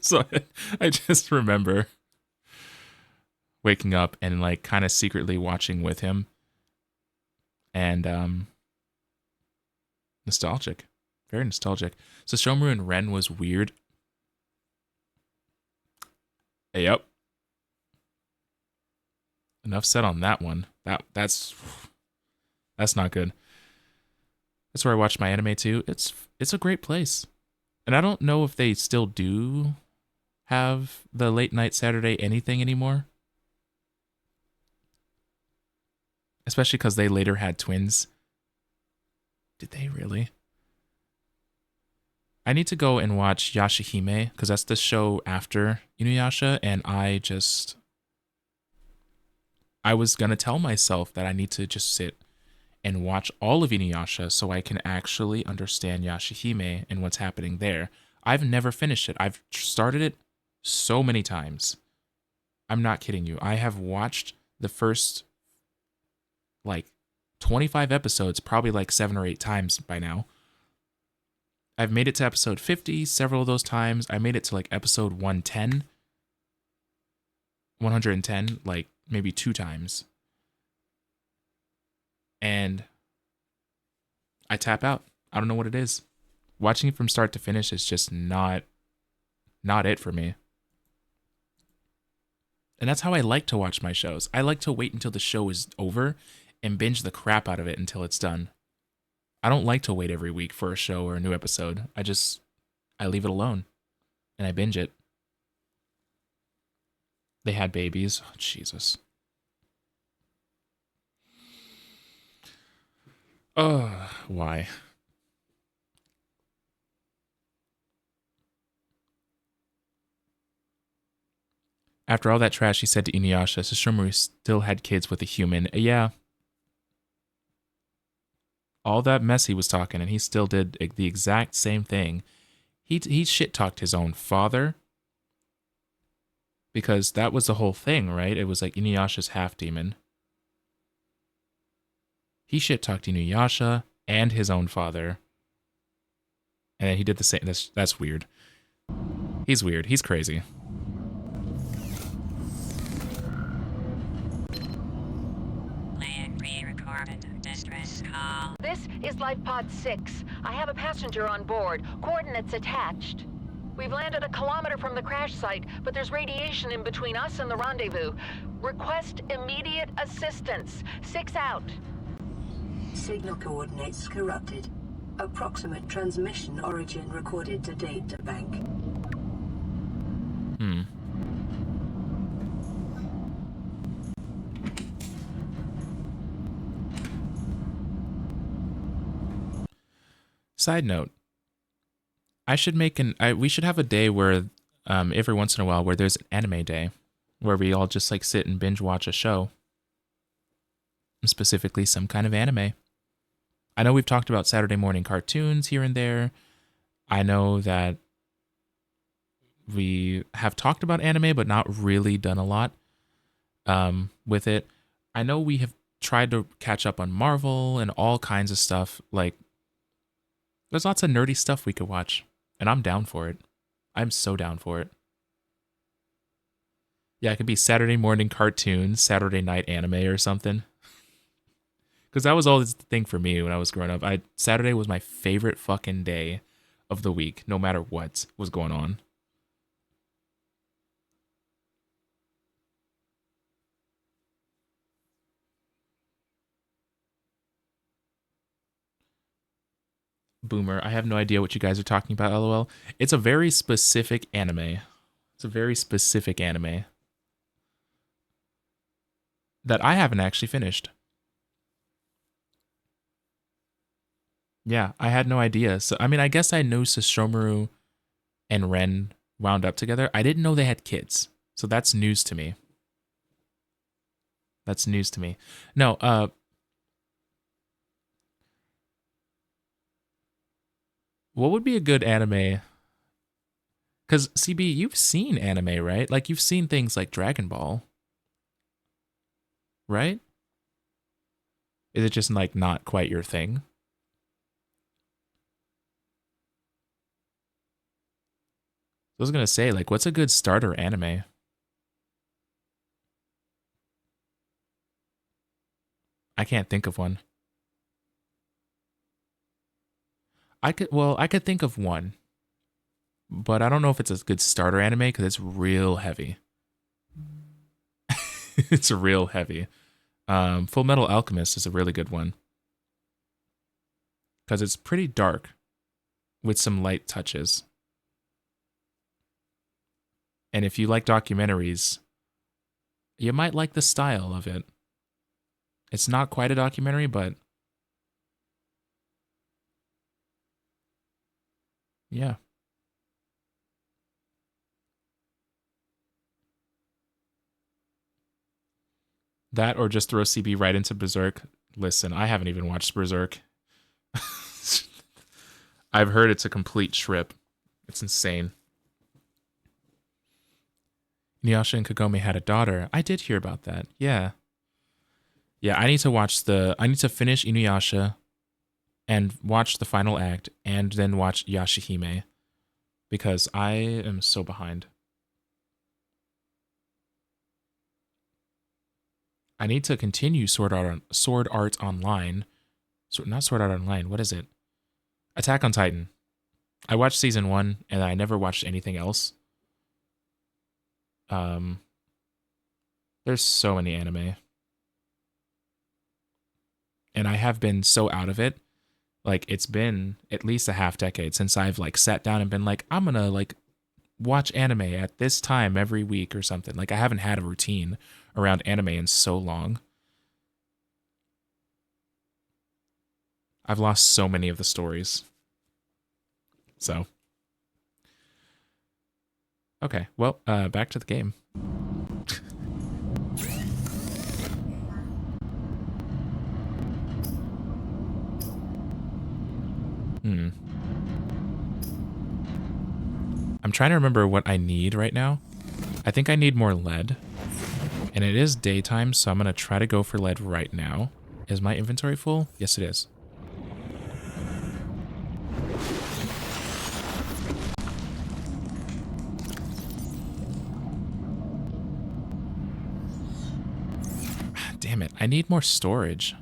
So I just remember waking up and like kind of secretly watching with him. And nostalgic. Very nostalgic. So Shomaru and Ren was weird. Yep. Enough said on that one. That's not good. That's where I watch my anime too. It's a great place. And I don't know if they still do have the late night Saturday anything anymore. Especially because they later had twins. Did they really? I need to go and watch Yashahime because that's the show after Inuyasha, and I was going to tell myself that I need to just sit and watch all of Inuyasha so I can actually understand Yashahime and what's happening there. I've never finished it. I've started it so many times. I'm not kidding you. I have watched the first like 25 episodes probably like 7 or 8 times by now. I've made it to episode 50 several of those times. I made it to like episode 110 like maybe 2 times. And I tap out. I don't know what it is. Watching it from start to finish is just not it for me. And that's how I like to watch my shows. I like to wait until the show is over and binge the crap out of it until it's done. I don't like to wait every week for a show or a new episode. I leave it alone and I binge it. They had babies. Oh, Jesus. Why? After all that trash he said to Inuyasha, Sesshomaru still had kids with a human. Yeah. All that mess he was talking, and he still did the exact same thing. He shit-talked his own father. Because that was the whole thing, right? It was like Inuyasha's half-demon. He shit-talked Inuyasha and his own father. And then he did the same. That's weird. He's weird. He's crazy. Playing pre-recorded distress call. This is Life Pod 6. I have a passenger on board. Coordinates attached. We've landed a kilometer from the crash site, but there's radiation in between us and the rendezvous. Request immediate assistance. 6 out. Signal coordinates corrupted. Approximate transmission origin recorded to data bank. Side note. I should make we should have a day where every once in a while where there's an anime day where we all just like sit and binge watch a show. Specifically some kind of anime. I know we've talked about Saturday morning cartoons here and there. I know that we have talked about anime but not really done a lot with it. I know we have tried to catch up on Marvel and all kinds of stuff. Like, there's lots of nerdy stuff we could watch. And I'm down for it. I'm so down for it. Yeah, it could be Saturday morning cartoons, Saturday night anime or something. Because that was always the thing for me when I was growing up. Saturday was my favorite fucking day of the week, no matter what was going on. Boomer, I have no idea what you guys are talking about, lol. It's a very specific anime. It's a very specific anime that I haven't actually finished. Yeah, I had no idea. So, I mean, I guess I knew Sesshomaru and Ren wound up together. I didn't know they had kids. So that's news to me. That's news to me. No, what would be a good anime? Because, CB, you've seen anime, right? Like, you've seen things like Dragon Ball, right? Is it just, like, not quite your thing? I was going to say, like, what's a good starter anime? I can't think of one. I could think of one, but I don't know if it's a good starter anime because it's real heavy. It's real heavy. Full Metal Alchemist is a really good one because it's pretty dark with some light touches. And if you like documentaries, you might like the style of it. It's not quite a documentary, but yeah. That or just throw CB right into Berserk. Listen, I haven't even watched Berserk. I've heard it's a complete trip. It's insane. Inuyasha and Kagome had a daughter. I did hear about that. Yeah. Yeah, I need to finish Inuyasha and watch the final act and then watch Yashahime because I am so behind. I need to continue Sword Art Online. Not Sword Art Online. What is it? Attack on Titan. I watched season 1 and I never watched anything else. There's so many anime. And I have been so out of it. Like, it's been at least a half decade since I've like sat down and been like, I'm gonna like watch anime at this time every week or something. Like, I haven't had a routine around anime in so long. I've lost so many of the stories. So. Okay, well, back to the game. I'm trying to remember what I need right now. I think I need more lead. And it is daytime, so I'm going to try to go for lead right now. Is my inventory full? Yes, it is. Damn it, I need more storage.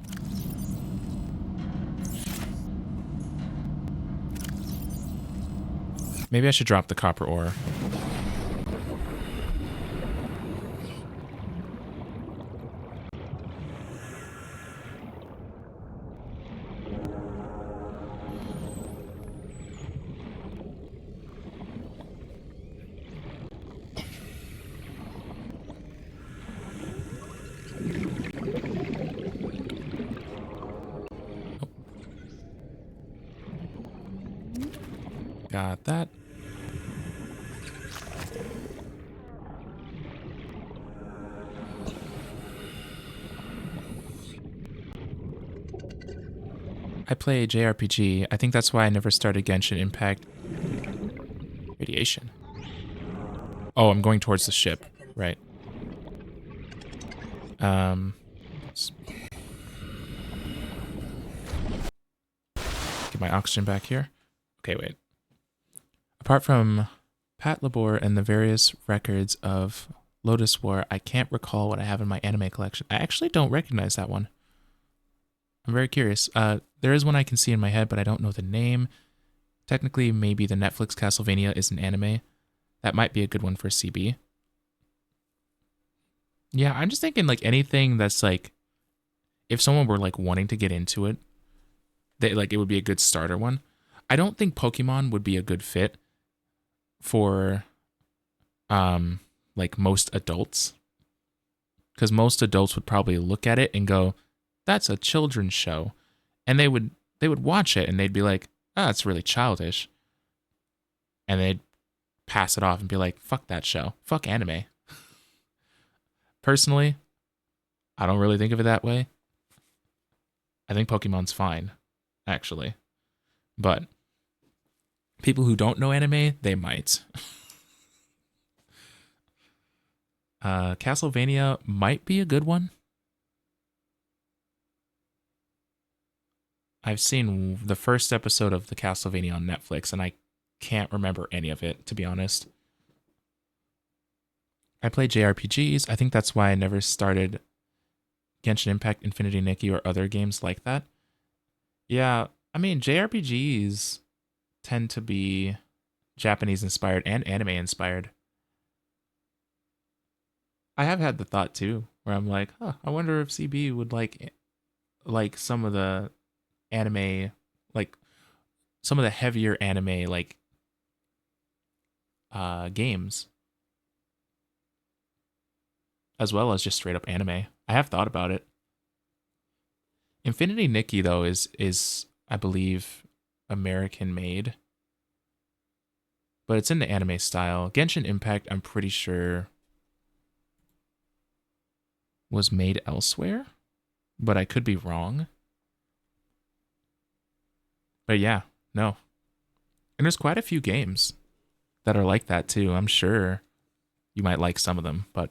Maybe I should drop the copper ore. Got that. I play JRPG. I think that's why I never started Genshin Impact. Radiation. Oh, I'm going towards the ship. Right. Get my oxygen back here. Okay, wait. Apart from Pat Labor and the various records of Lotus War, I can't recall what I have in my anime collection. I actually don't recognize that one. I'm very curious. There is one I can see in my head, but I don't know the name. Technically, maybe the Netflix Castlevania is an anime. That might be a good one for CB. Yeah, I'm just thinking like anything that's like, if someone were like wanting to get into it, they like it would be a good starter one. I don't think Pokemon would be a good fit for like most adults, because most adults would probably look at it and go, that's a children's show, and they would watch it and they'd be like, oh, it's really childish, and they'd pass it off and be like, fuck that show, fuck anime. Personally, I don't really think of it that way. I think Pokemon's fine, actually, but people who don't know anime, they might. Castlevania might be a good one. I've seen the first episode of the Castlevania on Netflix, and I can't remember any of it, to be honest. I play JRPGs. I think that's why I never started Genshin Impact, Infinity Nikki, or other games like that. Yeah, I mean, JRPGs tend to be Japanese-inspired and anime-inspired. I have had the thought, too, where I'm like, huh, I wonder if CB would like some of the anime, like some of the heavier anime like games, as well as just straight up anime. I have thought about it. Infinity Nikki though is I believe American made, but it's in the anime style. Genshin Impact, I'm pretty sure, was made elsewhere, but I could be wrong. But yeah, no. And there's quite a few games that are like that too. I'm sure you might like some of them, but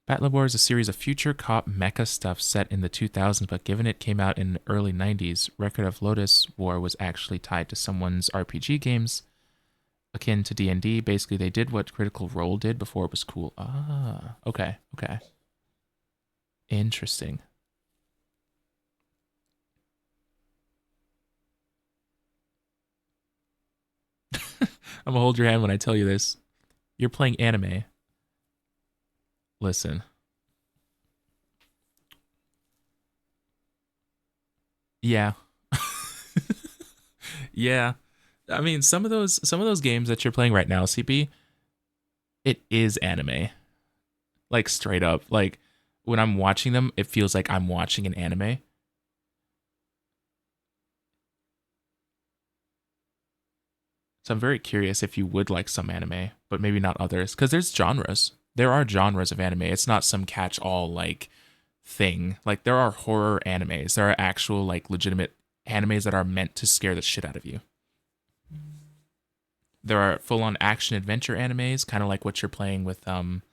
Battle War is a series of future cop mecha stuff set in the 2000s, but given it came out in the early 90s, Record of Lodoss War was actually tied to someone's RPG games, akin to D&D. Basically, they did what Critical Role did before it was cool. Ah, okay. Interesting. I'm gonna hold your hand when I tell you this. You're playing anime. Listen. Yeah. Yeah. I mean, some of those games that you're playing right now, CP, it is anime. Like straight up. Like when I'm watching them, it feels like I'm watching an anime. So I'm very curious if you would like some anime, but maybe not others, because there's genres. There are genres of anime. It's not some catch-all like thing. Like there are horror animes. There are actual like legitimate animes that are meant to scare the shit out of you. There are full-on action adventure animes, kind of like what you're playing with damn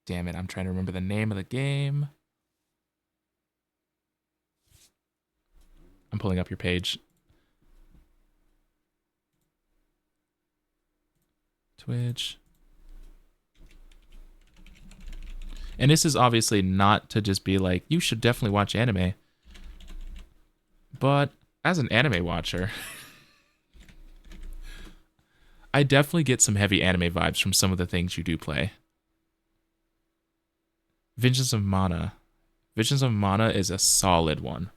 it, I'm trying to remember the name of the game. I'm pulling up your page. Twitch. And this is obviously not to just be like, you should definitely watch anime. But as an anime watcher, I definitely get some heavy anime vibes from some of the things you do play. Visions of Mana. Visions of Mana is a solid one.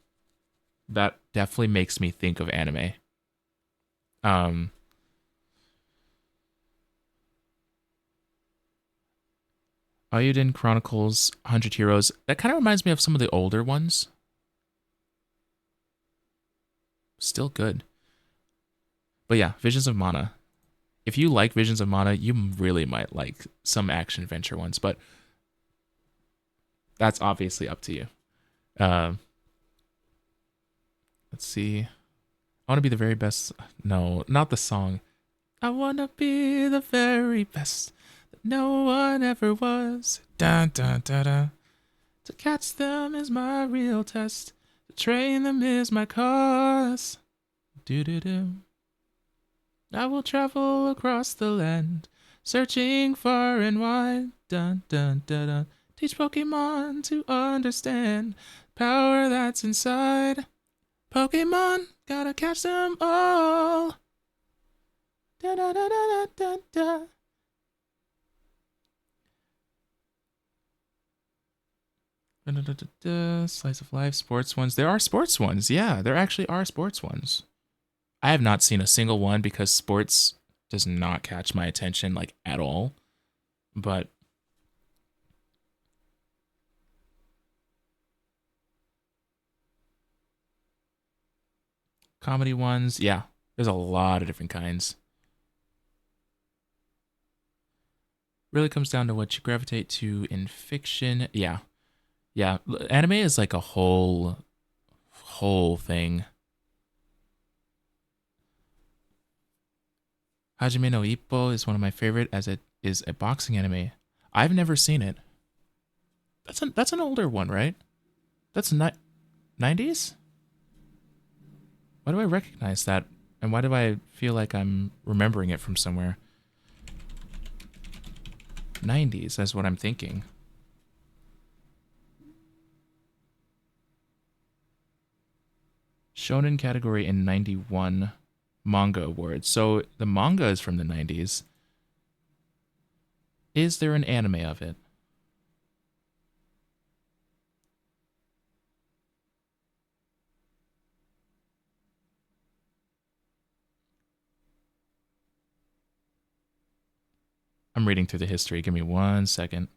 That definitely makes me think of anime. Ayuden Chronicles, 100 Heroes. That kind of reminds me of some of the older ones. Still good. But yeah, Visions of Mana. If you like Visions of Mana, you really might like some action adventure ones, but that's obviously up to you. Let's see. I want to be the very best. No, not the song. I want to be the very best that no one ever was. Dun, dun, dun, dun. To catch them is my real test. To train them is my cause. Do do do. I will travel across the land, searching far and wide. Dun dun dun dun. Teach Pokemon to understand power that's inside. Pokemon, gotta catch them all. Da da da da da da. Slice of life, sports ones. There are sports ones. Yeah, there actually are sports ones. I have not seen a single one because sports does not catch my attention like at all. But comedy ones, yeah, there's a lot of different kinds. Really comes down to what you gravitate to in fiction. Yeah. Yeah, anime is like a whole thing. Hajime no Ippo is one of my favorite as it is a boxing anime. I've never seen it. That's an older one, right? That's 90s? Why do I recognize that? And why do I feel like I'm remembering it from somewhere? 90s, that's what I'm thinking. Shonen category in 91 manga awards. So the manga is from the 90s. Is there an anime of it? I'm reading through the history. Give me 1 second.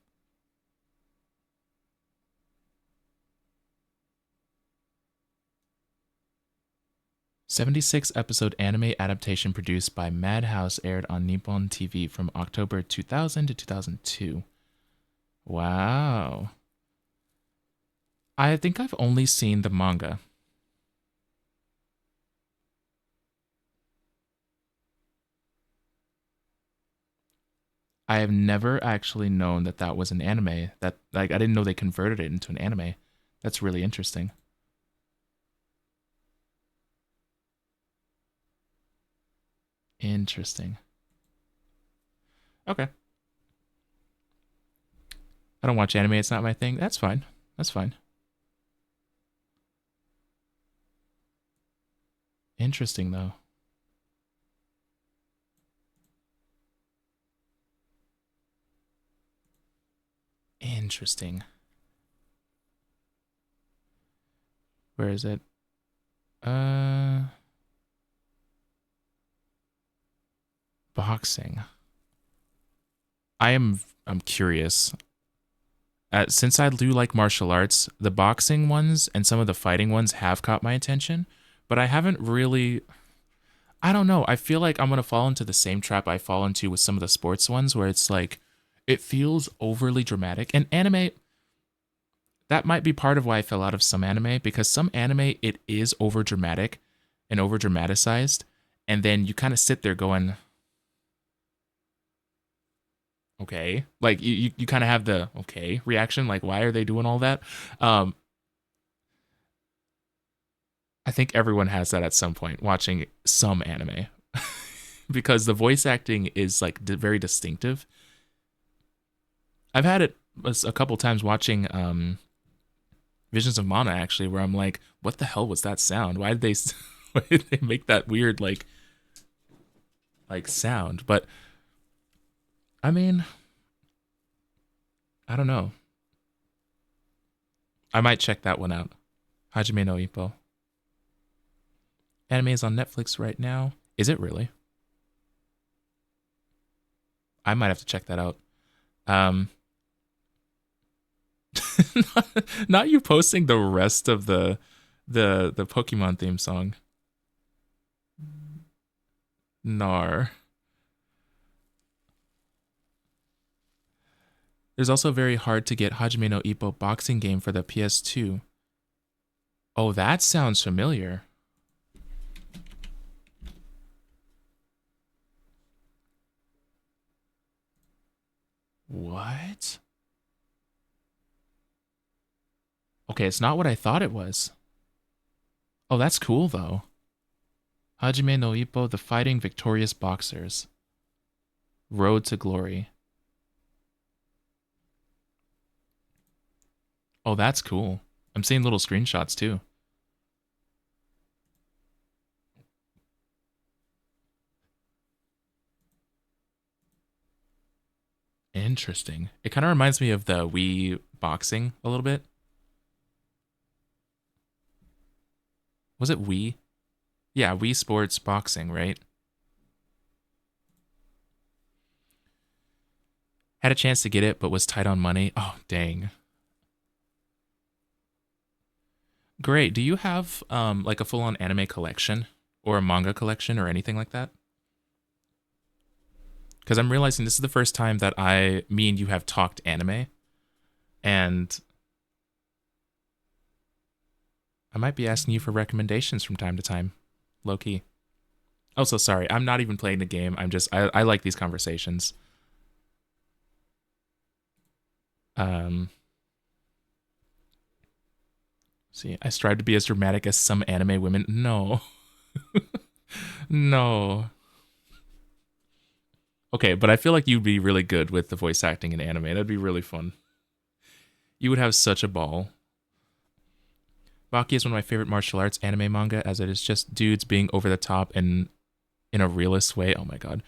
'76 episode anime adaptation produced by Madhouse aired on Nippon TV from October 2000 to 2002. Wow. I think I've only seen the manga. I have never actually known that that was an anime. That like I didn't know they converted it into an anime. That's really interesting. Interesting. Okay. I don't watch anime. It's not my thing. That's fine. That's fine. Interesting, though. Interesting. Where is it? Boxing. I'm curious. Since I do like martial arts, the boxing ones and some of the fighting ones have caught my attention, but I haven't really. I don't know. I feel like I'm gonna fall into the same trap I fall into with some of the sports ones, where it's like it feels overly dramatic. And anime, that might be part of why I fell out of some anime, because some anime it is over dramatic and over dramatized, and then you kind of sit there going, okay, like you kind of have the okay reaction, like why are they doing all that? I think everyone has that at some point watching some anime because the voice acting is like very distinctive. I've had it a couple times watching Visions of Mana actually, where I'm like, what the hell was that sound? Why did they why did they make that weird like sound? But I mean, I don't know. I might check that one out. Hajime no Ippo. Anime is on Netflix right now. Is it really? I might have to check that out. Not you posting the rest of the Pokemon theme song. Nar. There's also a very hard to get Hajime no Ippo boxing game for the PS2. Oh, that sounds familiar. What? Okay, it's not what I thought it was. Oh, that's cool though. Hajime no Ippo, the Fighting Victorious Boxers. Road to Glory. Oh, that's cool. I'm seeing little screenshots too. Interesting. It kind of reminds me of the Wii boxing a little bit. Was it Wii? Yeah, Wii Sports Boxing, right? Had a chance to get it, but was tight on money. Oh, dang. Great. Do you have like a full-on anime collection or a manga collection or anything like that? Because I'm realizing this is the first time that me and you have talked anime, and I might be asking you for recommendations from time to time, low key. Also, sorry, I'm not even playing the game. I like these conversations. See, I strive to be as dramatic as some anime women. No. No. Okay, but I feel like you'd be really good with the voice acting in anime. That'd be really fun. You would have such a ball. Baki is one of my favorite martial arts anime manga, as it is just dudes being over the top and in a realist way. Oh my god.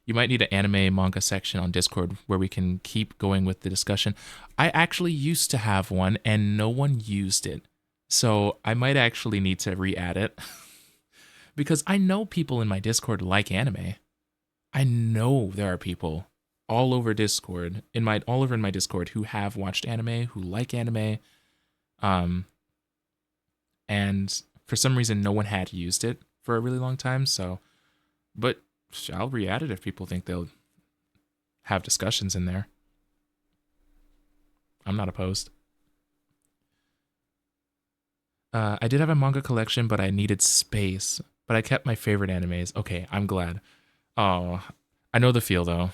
You might need an anime manga section on Discord where we can keep going with the discussion. I actually used to have one and no one used it. So I might actually need to re-add it. Because I know people in my Discord like anime. I know there are people all over Discord, all over in my Discord, who have watched anime, who like anime. And for some reason no one had used it for a really long time, but I'll re-add it if people think they'll have discussions in there. I'm not opposed. I did have a manga collection, but I needed space. But I kept my favorite animes. Okay, I'm glad. Oh, I know the feel though.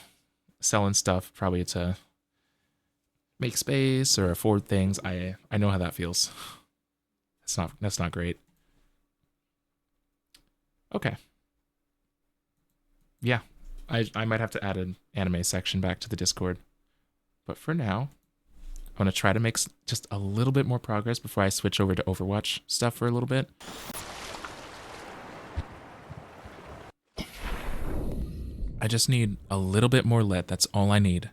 Selling stuff probably to make space or afford things. I know how that feels. That's not great. Okay. Yeah, I might have to add an anime section back to the Discord. But for now, I'm going to try to make just a little bit more progress before I switch over to Overwatch stuff for a little bit. I just need a little bit more lead. That's all I need.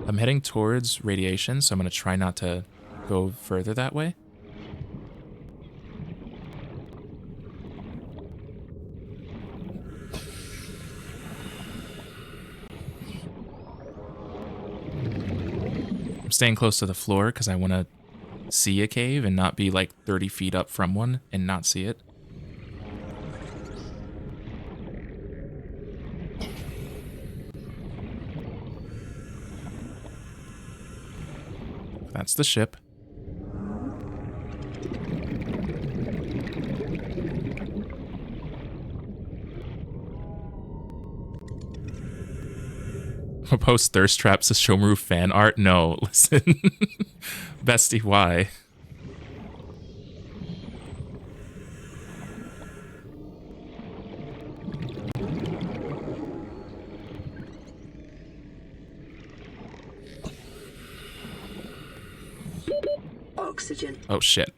I'm heading towards radiation, so I'm going to try not to go further that way. I'm staying close to the floor because I want to see a cave and not be like 30 feet up from one and not see it. That's the ship. Post thirst traps as Shomaru fan art? No, listen. Bestie, why? Oxygen. Oh shit.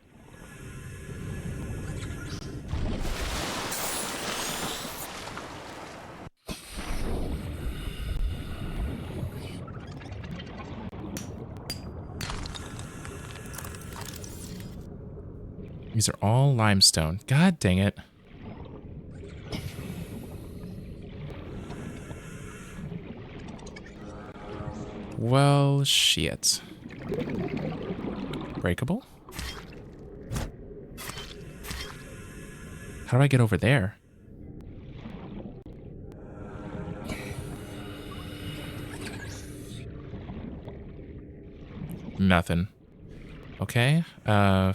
These are all limestone. God dang it. Well, shit. Breakable? How do I get over there? Nothing. Okay. How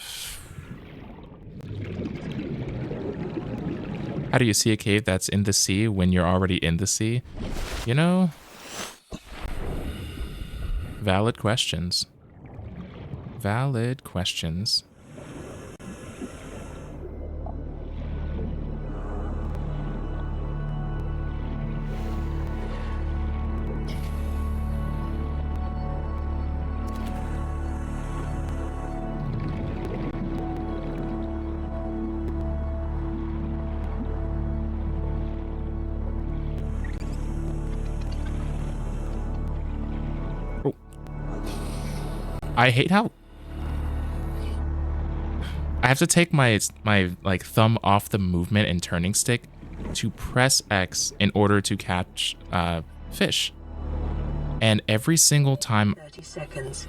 do you see a cave that's in the sea when you're already in the sea? You know? Valid questions. Valid questions. I hate how I have to take my like thumb off the movement and turning stick to press X in order to catch fish. And every single time 30 seconds.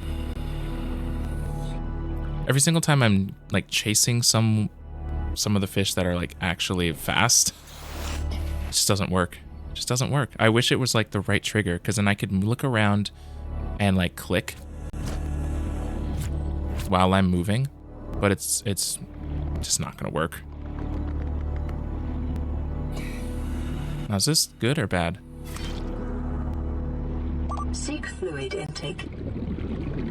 Every single time I'm like chasing some of the fish that are like actually fast, it just doesn't work. It just doesn't work. I wish it was like the right trigger, because then I could look around and like click while I'm moving, but it's just not gonna work. Now, is this good or bad? Seek fluid intake.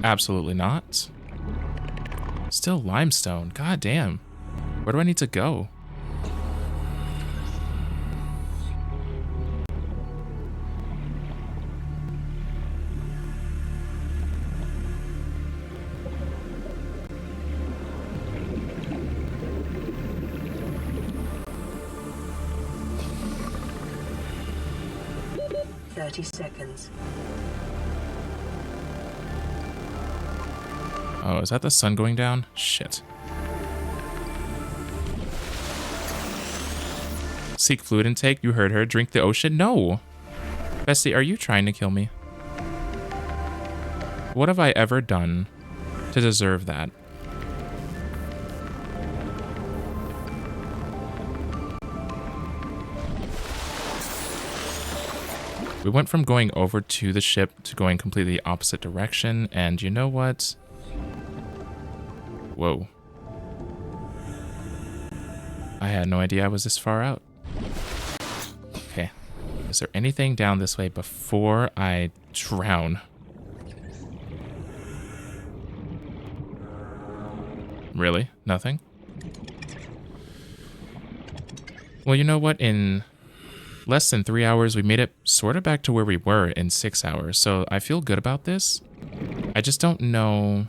Absolutely not. Still limestone. God damn. Where do I need to go? Seconds. Oh, is that the sun going down? Shit. Seek fluid intake. You heard her. Drink the ocean? No. Bestie, are you trying to kill me? What have I ever done to deserve that? We went from going over to the ship to going completely opposite direction, and you know what? Whoa. I had no idea I was this far out. Okay. Is there anything down this way before I drown? Really? Nothing? Well, you know what? In less than 3 hours, we made it sort of back to where we were in 6 hours. So I feel good about this. I just don't know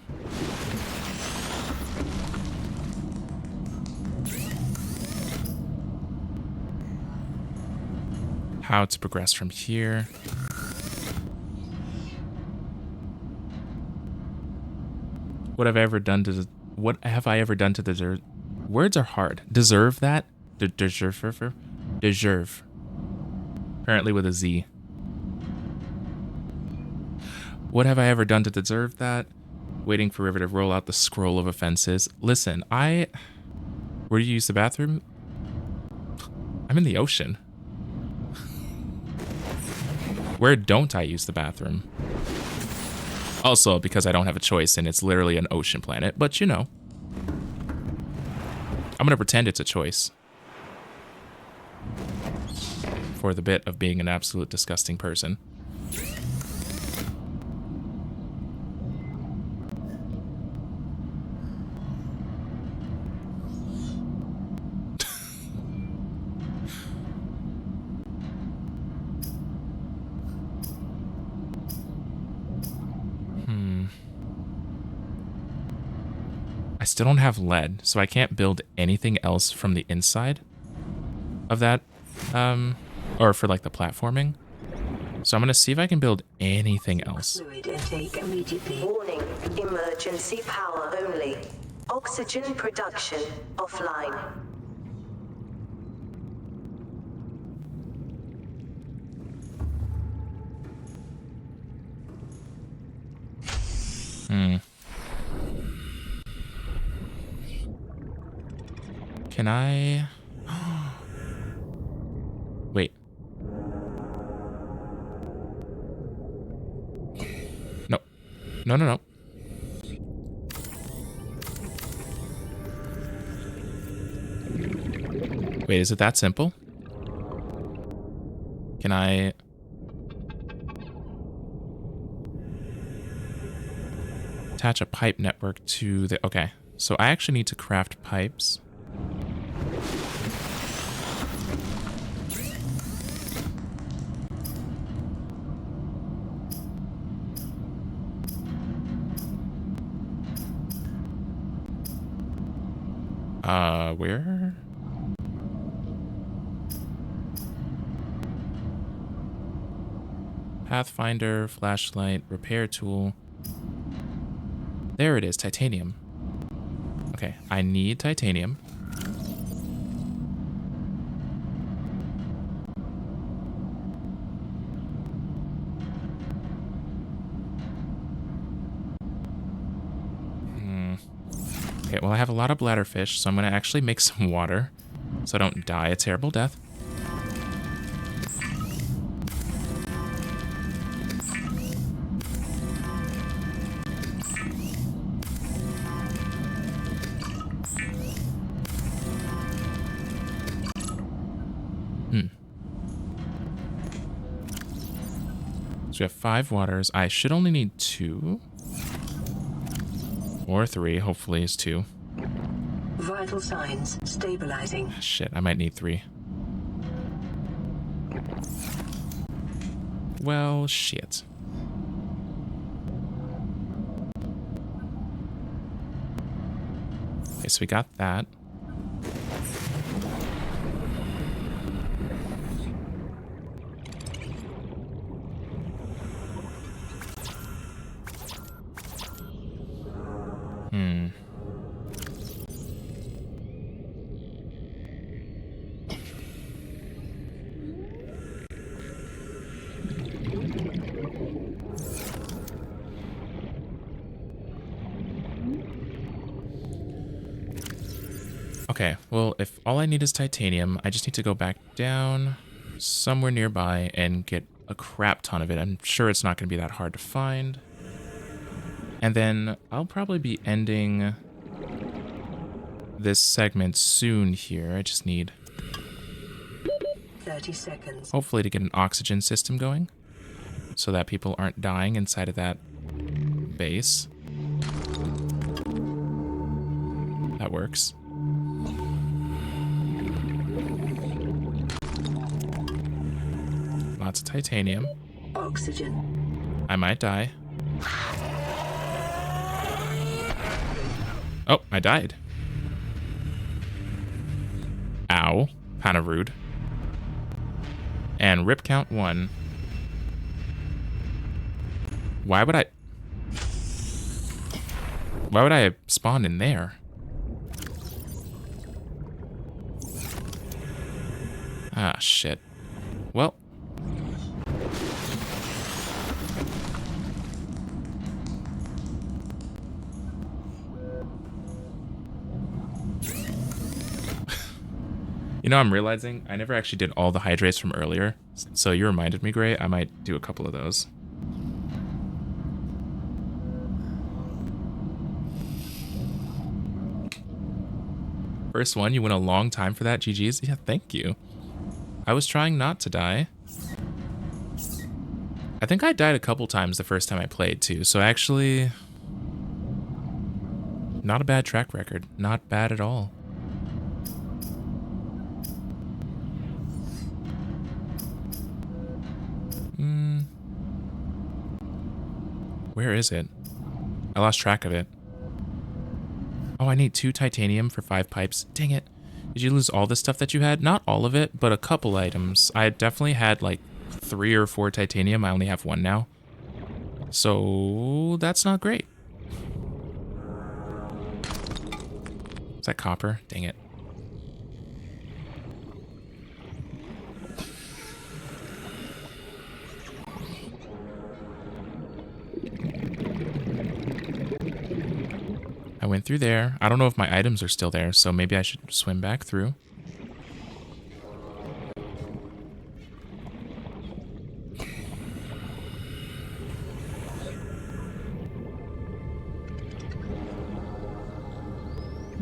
how to progress from here. What have I ever done to deserve? Words are hard. Deserve that? Deserve. Deserve. Apparently with a Z. What have I ever done to deserve that? Waiting for River to roll out the scroll of offenses. Listen, where do you use the bathroom? I'm in the ocean. Where don't I use the bathroom? Also, because I don't have a choice and it's literally an ocean planet, but you know. I'm gonna pretend it's a choice. For the bit of being an absolute disgusting person. I still don't have lead, so I can't build anything else from the inside of that, or for like the platforming. So I'm gonna see if I can build anything else. Fluid intake immediately. Warning, emergency power only. Oxygen production offline. Can I? Wait. No. No. Wait, is it that simple? Can I? Attach a pipe network to the... Okay, so I actually need to craft pipes. Where? Pathfinder, flashlight, repair tool. There it is, titanium. Okay, I need titanium. Okay, well, I have a lot of bladderfish, so I'm going to actually make some water so I don't die a terrible death. So we have 5 waters. I should only need 2. Or 3, hopefully is 2. Vital signs stabilizing. Shit, I might need 3. Well, shit. Okay, so we got that. Okay, well, if all I need is titanium, I just need to go back down somewhere nearby and get a crap ton of it. I'm sure it's not going to be that hard to find. And then I'll probably be ending this segment soon here. I just need 30 seconds. hopefully to get an oxygen system going so that people aren't dying inside of that base. That works. Lots of titanium. Oxygen. I might die. Oh, I died. Ow. Kind of rude. And rip count 1. Why would I spawn in there? Ah, shit. Well. You know, I'm realizing I never actually did all the hydrates from earlier. So you reminded me, Gray. I might do a couple of those. First one, you went a long time for that, GG's. Yeah, thank you. I was trying not to die. I think I died a couple times the first time I played, too. So actually, not a bad track record. Not bad at all. Where is it? I lost track of it. Oh, I need 2 titanium for 5 pipes. Dang it. Did you lose all the stuff that you had? Not all of it, but a couple items. I definitely had like 3 or 4 titanium. I only have 1 now. So that's not great. Is that copper? Dang it. I went through there. I don't know if my items are still there, so maybe I should swim back through.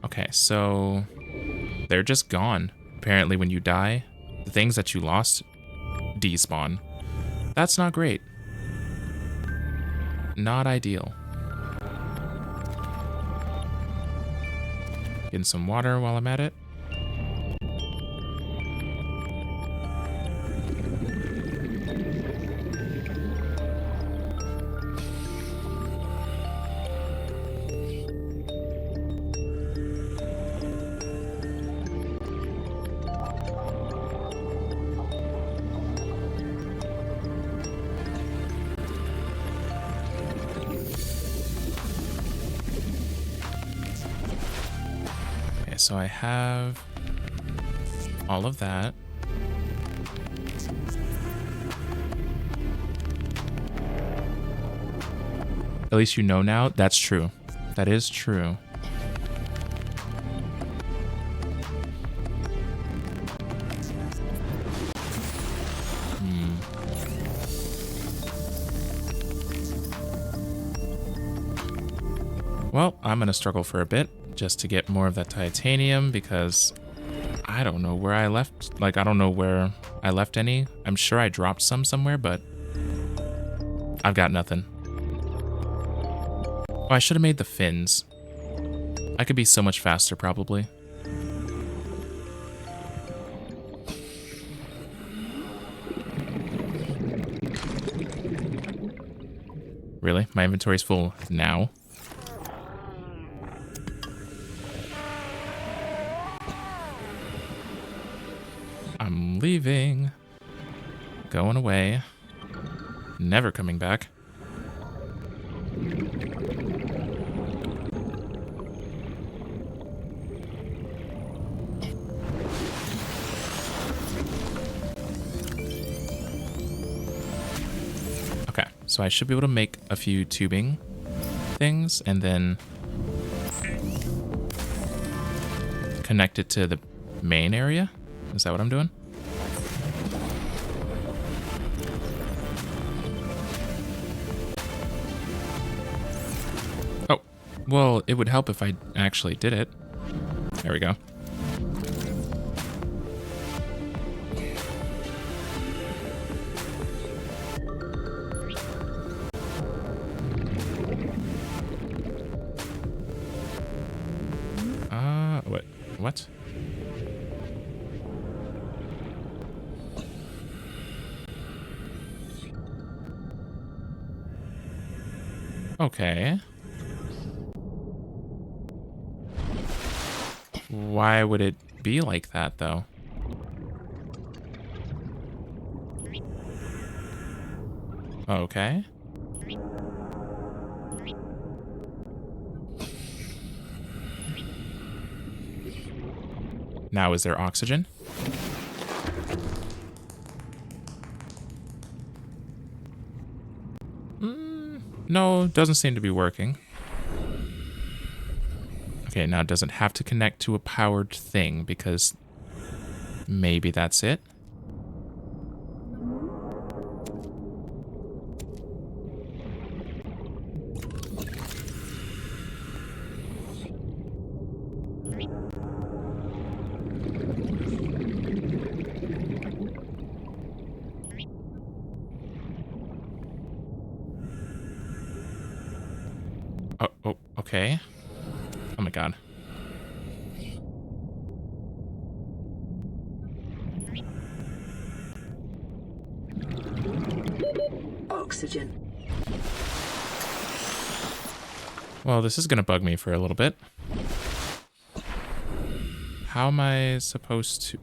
Okay, so they're just gone. Apparently when you die, the things that you lost despawn. That's not great. Not ideal. Getting some water while I'm at it. so I have all of that. At least you know now. That's true. That is true. Well, I'm going to struggle for a bit just to get more of that titanium because I don't know where I left. Like, I don't know where I left any. I'm sure I dropped some somewhere, but I've got nothing. Oh, I should have made the fins. I could be so much faster, probably. Really? My inventory's full now? I'm leaving. Going away. Never coming back. Okay, so I should be able to make a few tubing things and then connect it to the main area. Is that what I'm doing? Oh, well, it would help if I actually did it. There we go. What? Okay. Why would it be like that, though? Okay. Now, is there oxygen? No, doesn't seem to be working. Okay, now it doesn't have to connect to a powered thing because maybe that's it. Oh, okay. Oh my god. Oxygen. Well, this is gonna bug me for a little bit. How am I supposed to...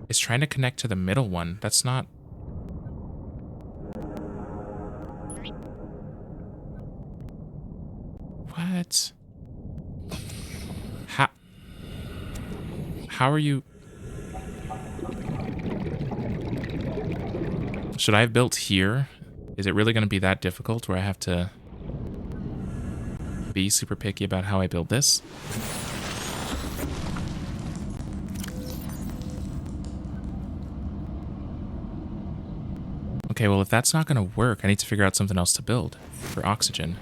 It's trying to connect to the middle one. That's not... What? How are you... Should I have built here? Is it really going to be that difficult where I have to be super picky about how I build this? Okay, well, if that's not going to work, I need to figure out something else to build for oxygen.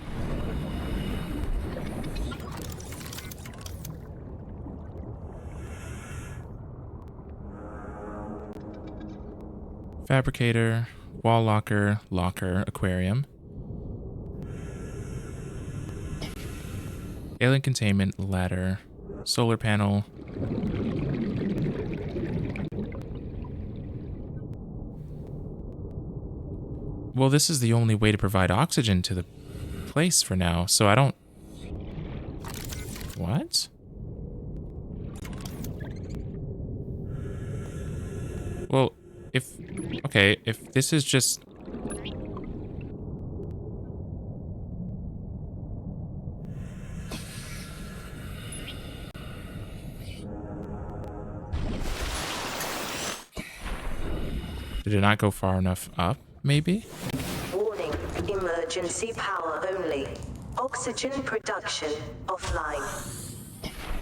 Fabricator, wall locker, locker, aquarium. Alien containment, ladder, solar panel. Well, this is the only way to provide oxygen to the place for now, so I don't... What? Well, if... Okay, if this is just... Did it not go far enough up, maybe? Warning, emergency power only. Oxygen production offline.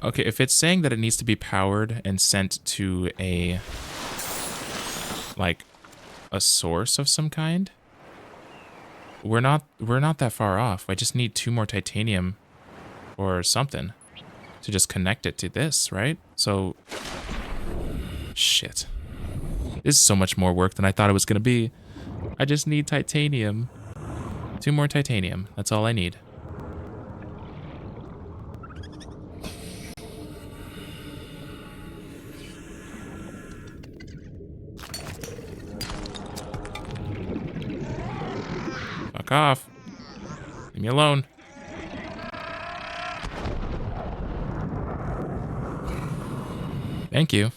Okay, if it's saying that it needs to be powered and sent to a, like, a source of some kind, we're not that far off. I just need 2 more titanium or something to just connect it to this, right? So, shit. This is so much more work than I thought it was gonna be. I just need titanium. 2 more titanium. That's all I need. Fuck off. Leave me alone. Thank you.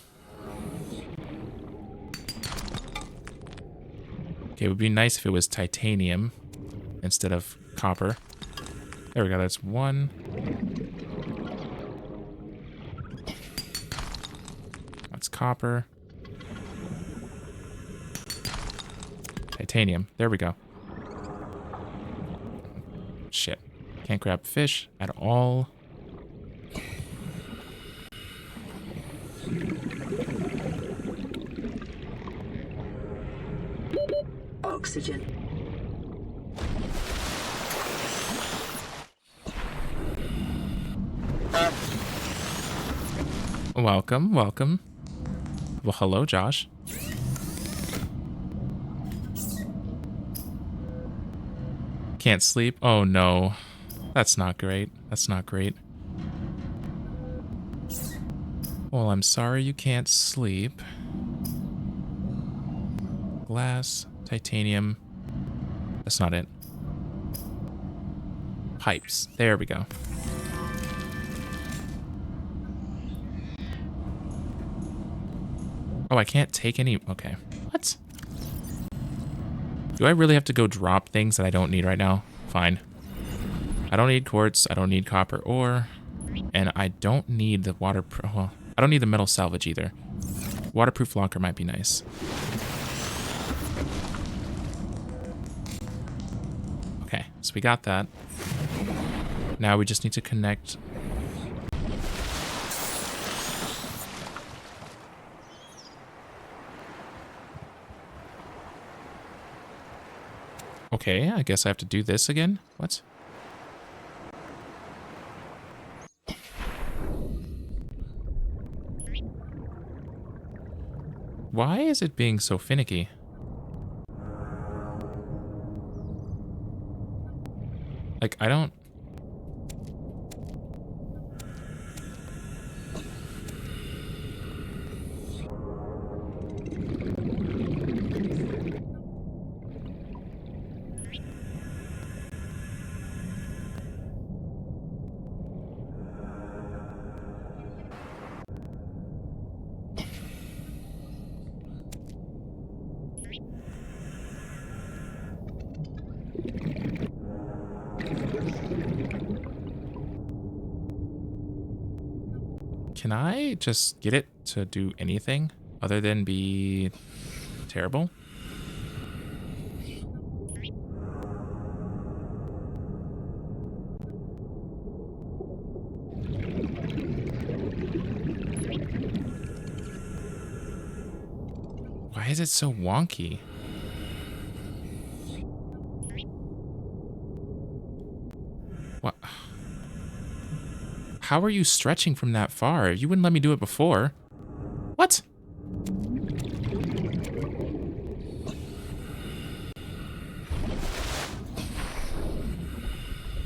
Okay, it would be nice if it was titanium instead of copper. There we go, that's 1. That's copper. Titanium. There we go. Shit. Can't grab fish at all. Oxygen. Welcome, welcome. Well, hello, Josh. Can't sleep? Oh, no. That's not great. That's not great. Well, I'm sorry you can't sleep. Glass, titanium. That's not it. Pipes. There we go. Oh, I can't take any... Okay. What? Do I really have to go drop things that I don't need right now? Fine. I don't need quartz. I don't need copper ore. And I don't need the waterproof... Well, I don't need the metal salvage either. Waterproof locker might be nice. Okay, so we got that. Now we just need to connect... Okay, I guess I have to do this again? What? Why is it being so finicky? Like, I don't... Can I just get it to do anything other than be terrible? Why is it so wonky? What? How are you stretching from that far? You wouldn't let me do it before. What?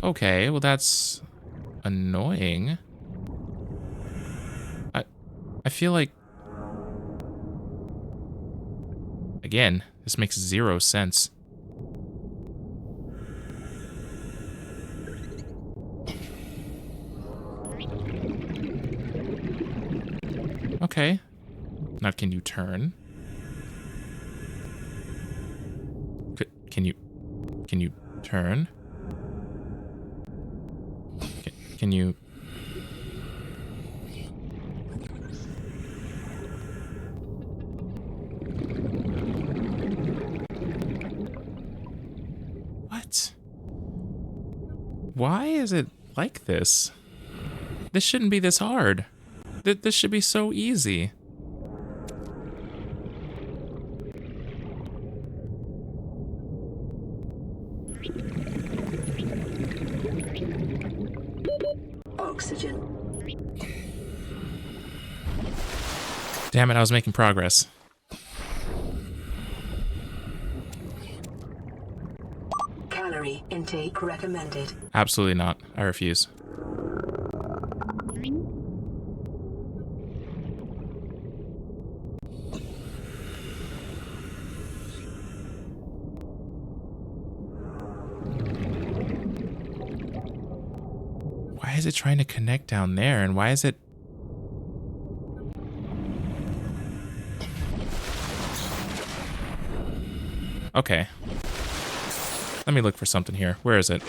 Okay, well that's annoying. I feel like... Again, this makes 0 sense. Okay. Now can you turn? Can you turn? Can you... Why is it like this? This shouldn't be this hard. This should be so easy. Oxygen. Damn it, I was making progress. Calorie intake recommended. Absolutely not. I refuse. Why is it trying to connect down there? And why is it... Okay. Let me look for something here. Where is it?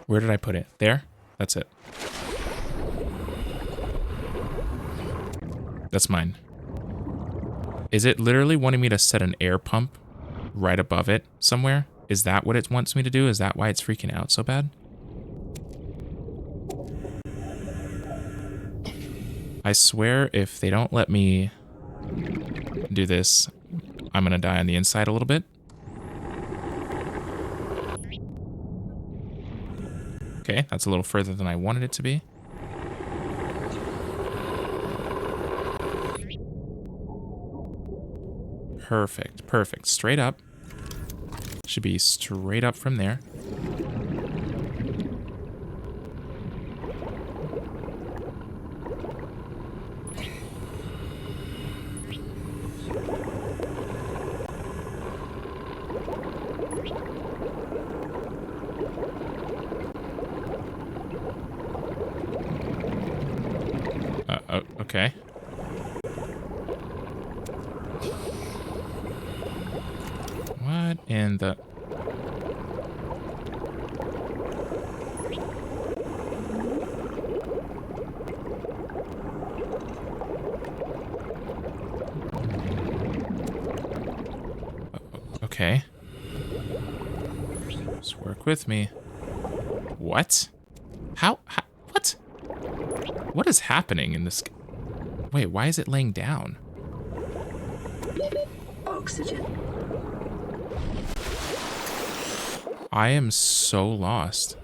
Where did I put it? There? That's it. That's mine. Is it literally wanting me to set an air pump right above it somewhere? Is that what it wants me to do? Is that why it's freaking out so bad? I swear if they don't let me do this, I'm gonna die on the inside a little bit. Okay, that's a little further than I wanted it to be. Perfect, perfect. Straight up. Should be straight up from there. Okay. What in the... Okay. Just work with me. What? How? What? What is happening in this... Wait, why is it laying down? Oxygen. I am so lost.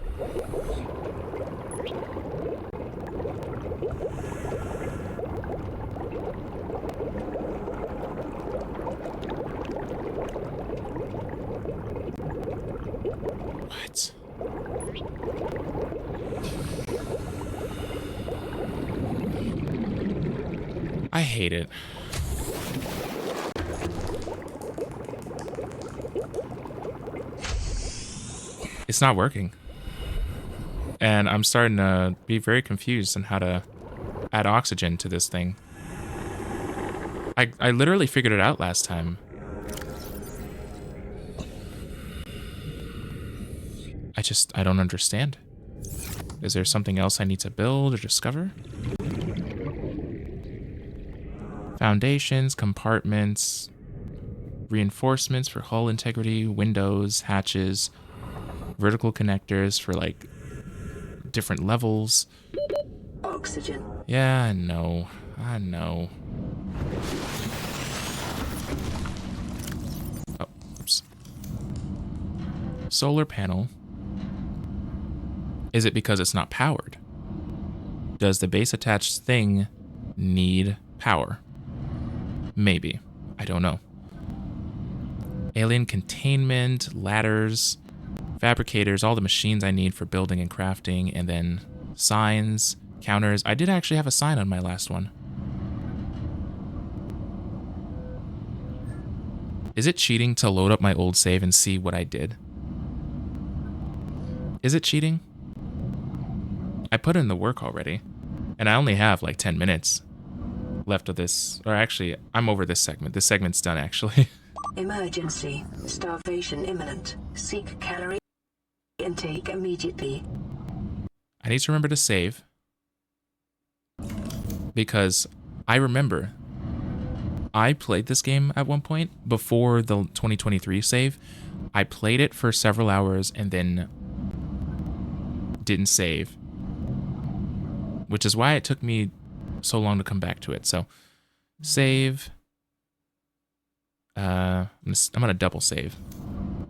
What? I hate it. It's not working. And I'm starting to be very confused on how to add oxygen to this thing. I literally figured it out last time. I don't understand. Is there something else I need to build or discover? Foundations, compartments, reinforcements for hull integrity, windows, hatches, vertical connectors for like different levels. Oxygen. Yeah, I know. I know. Oh, oops. Solar panel. Is it because it's not powered? Does the base attached thing need power? Maybe. I don't know. Alien containment, ladders, fabricators, all the machines I need for building and crafting, and then signs, counters. I did actually have a sign on my last one. Is it cheating to load up my old save and see what I did? Is it cheating? I put in the work already, and I only have like 10 minutes left of this. Or actually, I'm over this segment. This segment's done, actually. Emergency. Starvation imminent. Seek calorie intake immediately. I need to remember to save, because I remember I played this game at one point before the 2023 save. I played it for several hours and then didn't save, which is why it took me so long to come back to it. So save. I'm gonna double save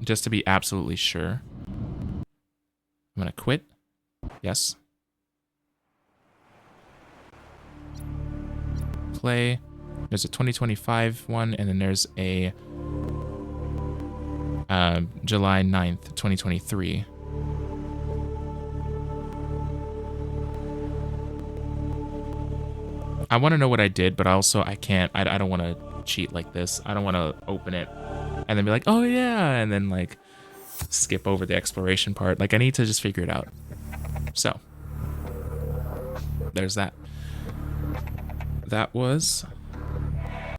just to be absolutely sure. I'm gonna quit. Yes. Play. There's a 2025 one, and then there's a July 9th, 2023. I want to know what I did, but also I can't. I don't want to cheat like this. I don't want to open it and then be like, oh yeah, and then like skip over the exploration part. Like I need to just figure it out. So there's that. That was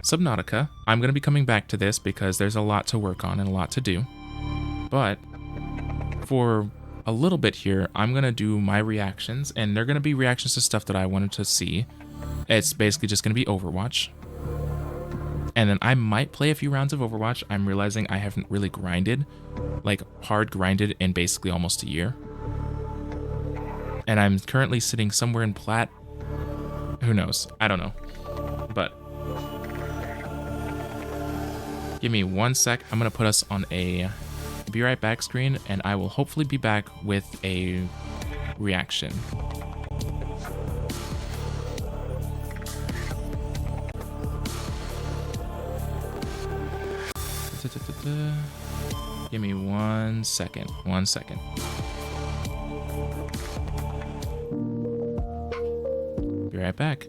Subnautica. I'm going to be coming back to this because there's a lot to work on and a lot to do. But for a little bit here, I'm going to do my reactions, and they're going to be reactions to stuff that I wanted to see. It's basically just going to be Overwatch. And then I might play a few rounds of Overwatch. I'm realizing I haven't really grinded, like hard grinded, in basically almost a year. And I'm currently sitting somewhere in Plat. Who knows? I don't know. But give me 1 sec. I'm going to put us on a be right back screen, and I will hopefully be back with a reaction. Give me 1 second. 1 second. Be right back.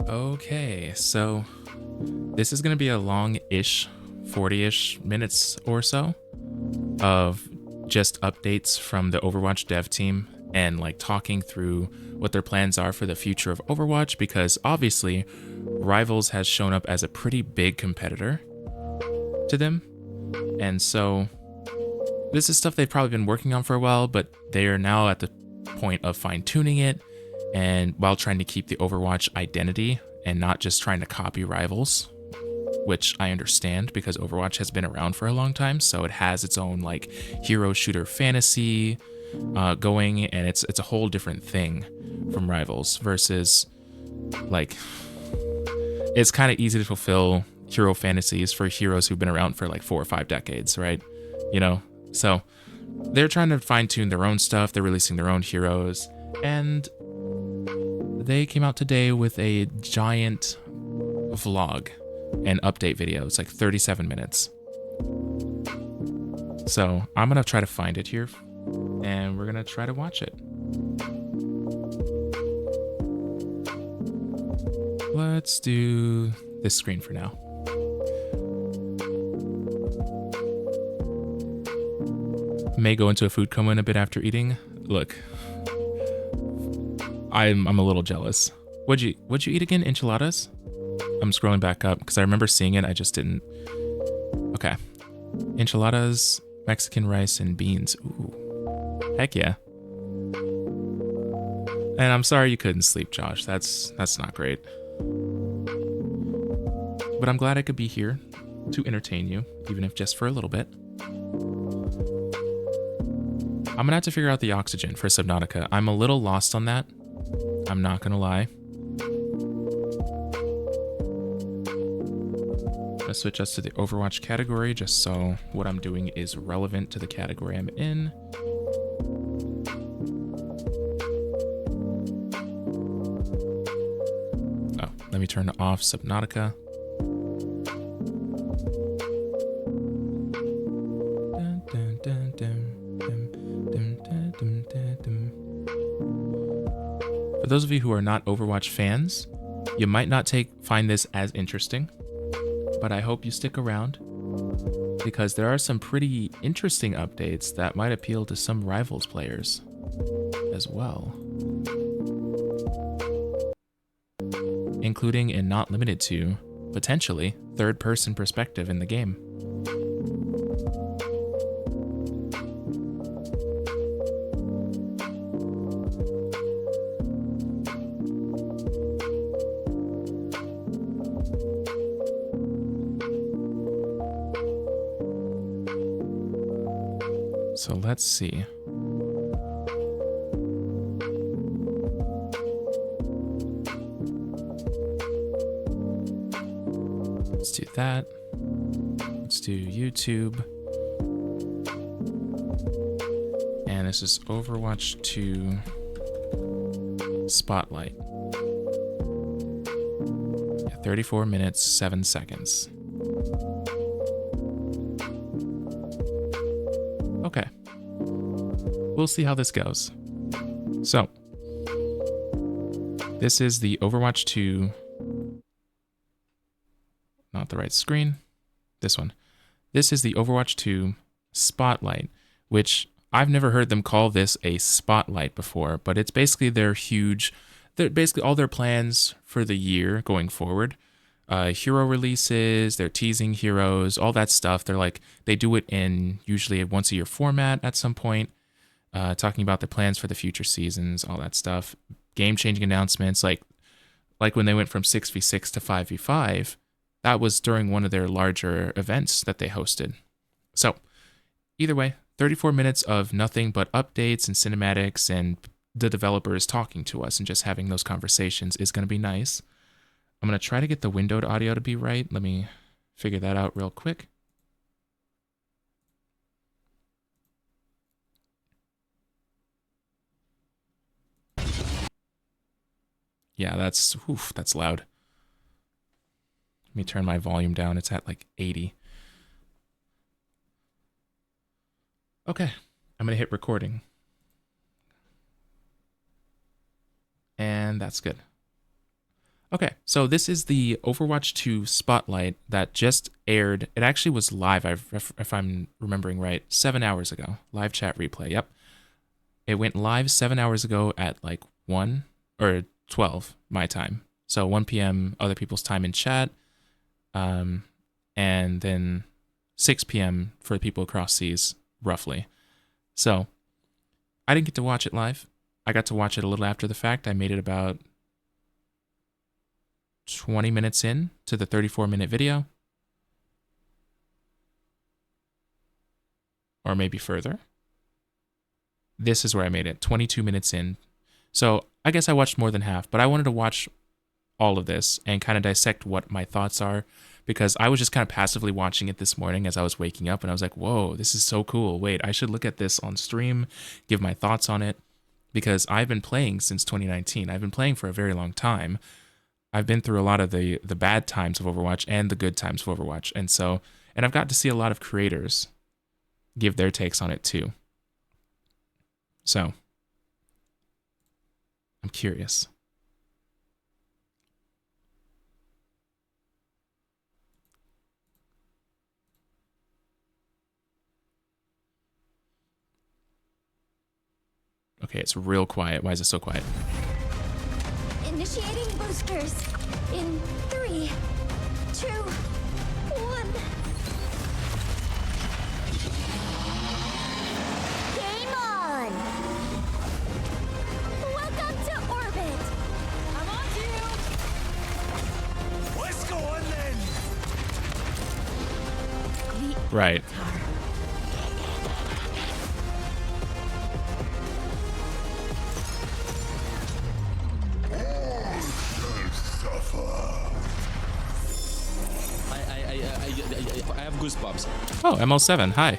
Okay, so this is going to be a long-ish, 40-ish minutes or so of just updates from the Overwatch dev team and like talking through what their plans are for the future of Overwatch, because obviously Rivals has shown up as a pretty big competitor to them. And so this is stuff they've probably been working on for a while, but they are now at the point of fine-tuning it, and while trying to keep the Overwatch identity and not just trying to copy Rivals, which I understand because Overwatch has been around for a long time, so it has its own like hero shooter fantasy going, and it's a whole different thing from Rivals versus like it's kind of easy to fulfill hero fantasies for heroes who've been around for like 4 or 5 decades, right? You know, so they're trying to fine-tune their own stuff. They're releasing their own heroes, and they came out today with a giant vlog and update video. It's like 37 minutes. So I'm gonna try to find it here, and we're gonna try to watch it. Let's do this screen for now. May go into a food coma in a bit after eating. Look, I'm a little jealous. What'd you eat again? Enchiladas? I'm scrolling back up because I remember seeing it. I just didn't. Okay. Enchiladas, Mexican rice, and beans. Ooh. Heck yeah. And I'm sorry you couldn't sleep, Josh. That's not great. But I'm glad I could be here to entertain you, even if just for a little bit. I'm gonna have to figure out the oxygen for Subnautica. I'm a little lost on that. I'm not gonna lie. I'm gonna switch us to the Overwatch category just so what I'm doing is relevant to the category I'm in. Oh, let me turn off Subnautica. For those of you who are not Overwatch fans, you might not find this as interesting, but I hope you stick around because there are some pretty interesting updates that might appeal to some Rivals players as well. including and not limited to, potentially, third-person perspective in the game. So let's see. Let's do that. Let's do YouTube. And this is Overwatch 2 Spotlight. Yeah, 34 minutes, 7 seconds. Okay. We'll see how this goes. So, this is the Overwatch 2... Not the right screen. This one. This is the Overwatch 2 Spotlight, which I've never heard them call this a spotlight before, but it's basically they're basically all their plans for the year going forward. Hero releases, they're teasing heroes, all that stuff. They do it in usually a once a year format at some point, talking about their plans for the future seasons, all that stuff. Game-changing announcements, like when they went from 6v6 to 5v5, that was during one of their larger events that they hosted. So, either way, 34 minutes of nothing but updates and cinematics and the developers talking to us and just having those conversations is going to be nice. I'm going to try to get the windowed audio to be right. Let me figure that out real quick. Yeah, that's loud. Let me turn my volume down. It's at like 80. Okay, I'm going to hit recording. And that's good. Okay, so this is the Overwatch 2 Spotlight that just aired. It actually was live, if I'm remembering right, 7 hours ago. Live chat replay, yep. It went live 7 hours ago at like 1 or 12 my time. So 1 p.m. other people's time in chat. And then 6 p.m. for the people across seas, roughly. So I didn't get to watch it live. I got to watch it a little after the fact. I made it about 20 minutes in to the 34-minute video. Or maybe further. This is where I made it, 22 minutes in. So I guess I watched more than half, but I wanted to watch all of this and kind of dissect what my thoughts are, because I was just kind of passively watching it this morning as I was waking up, and I was like, whoa, this is so cool. Wait, I should look at this on stream, give my thoughts on it, because I've been playing since 2019. I've been playing for a very long time. I've been through a lot of the bad times of Overwatch and the good times of Overwatch, and I've got to see a lot of creators give their takes on it too. So, I'm curious. Okay, it's real quiet. Why is it so quiet? Initiating boosters in 3, 2, 1. Game on! Welcome to orbit! I'm on to you! Let's go on then! Right. I have goosebumps. Oh, ML7, hi.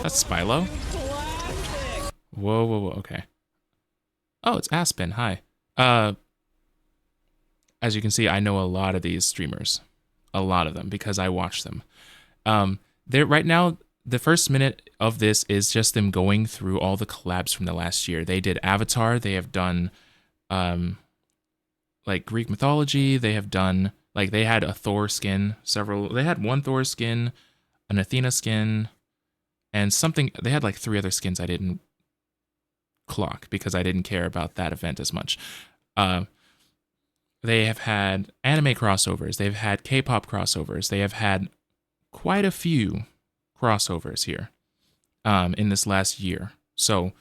That's Spylo? Whoa, whoa, whoa, okay. Oh, it's Aspen, hi. As you can see, I know a lot of these streamers. A lot of them, because I watch them. Right now, the first minute of this is just them going through all the collabs from the last year. They did Avatar, they have done like Greek mythology, they have done, like they had a Thor skin, they had one Thor skin, an Athena skin, and something. They had like 3 other skins I didn't clock because I didn't care about that event as much. They have had anime crossovers. They've had K-pop crossovers. They have had quite a few crossovers here in this last year. So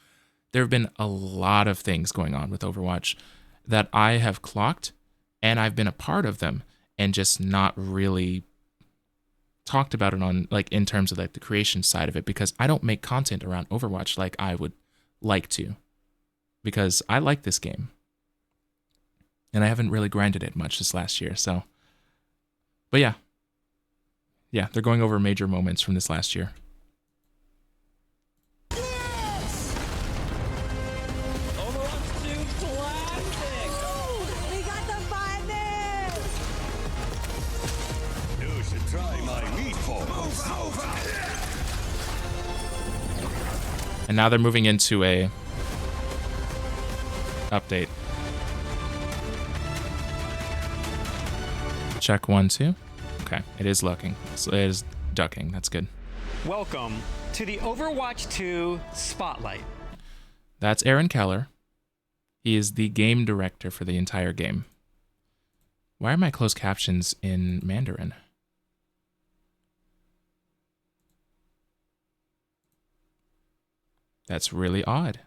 there have been a lot of things going on with Overwatch that I have clocked, and I've been a part of them and just not really talked about it on like in terms of like the creation side of it, because I don't make content around Overwatch like I would like to, because I like this game and I haven't really grinded it much this last year. So, but yeah, they're going over major moments from this last year. Overwatch 2 Classic! We got the finest! You should try my meatballs. And now they're moving into a update. Check 1, 2. Okay, it is looking. So it is ducking. That's good. Welcome to the Overwatch 2 Spotlight. That's Aaron Keller. He is the game director for the entire game. Why are my closed captions in Mandarin? That's really odd.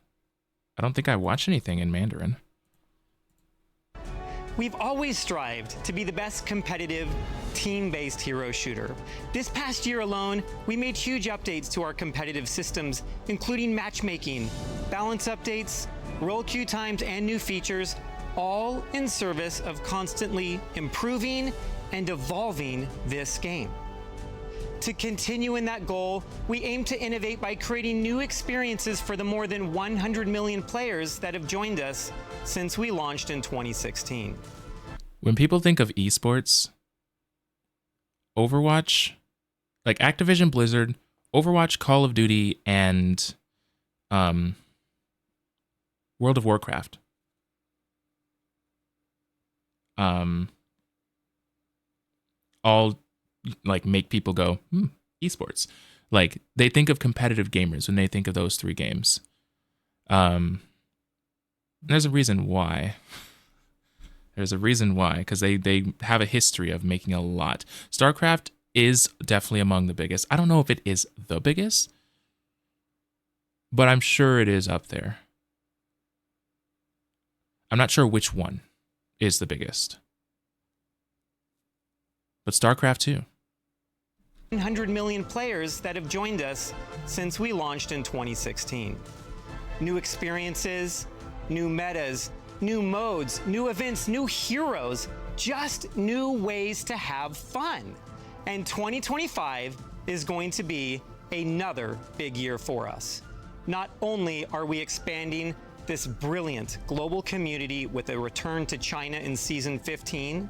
I don't think I watch anything in Mandarin. We've always strived to be the best competitive, team-based hero shooter. This past year alone, we made huge updates to our competitive systems, including matchmaking, balance updates, role queue times, and new features, all in service of constantly improving and evolving this game. To continue in that goal, we aim to innovate by creating new experiences for the more than 100 million players that have joined us since we launched in 2016. When people think of esports, Overwatch, like Activision Blizzard, Overwatch, Call of Duty, and World of Warcraft. All like make people go, esports. Like they think of competitive gamers when they think of those 3 games. There's a reason why. There's a reason why, because they have a history of making a lot. StarCraft is definitely among the biggest. I don't know if it is the biggest, but I'm sure it is up there. I'm not sure which one is the biggest. But StarCraft 2. 100 million players that have joined us since we launched in 2016. New experiences, new metas, new modes, new events, new heroes, just new ways to have fun. And 2025 is going to be another big year for us. Not only are we expanding this brilliant global community with a return to China in Season 15,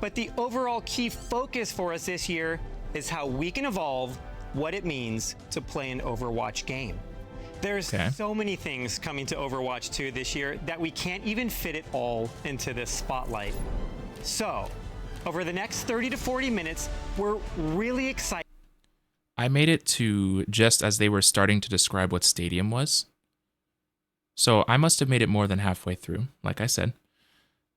but the overall key focus for us this year is how we can evolve what it means to play an Overwatch game. There's so many things coming to Overwatch 2 this year that we can't even fit it all into this spotlight. So, over the next 30 to 40 minutes, we're really excited. I made it to just as they were starting to describe what Stadium was. So I must have made it more than halfway through, like I said.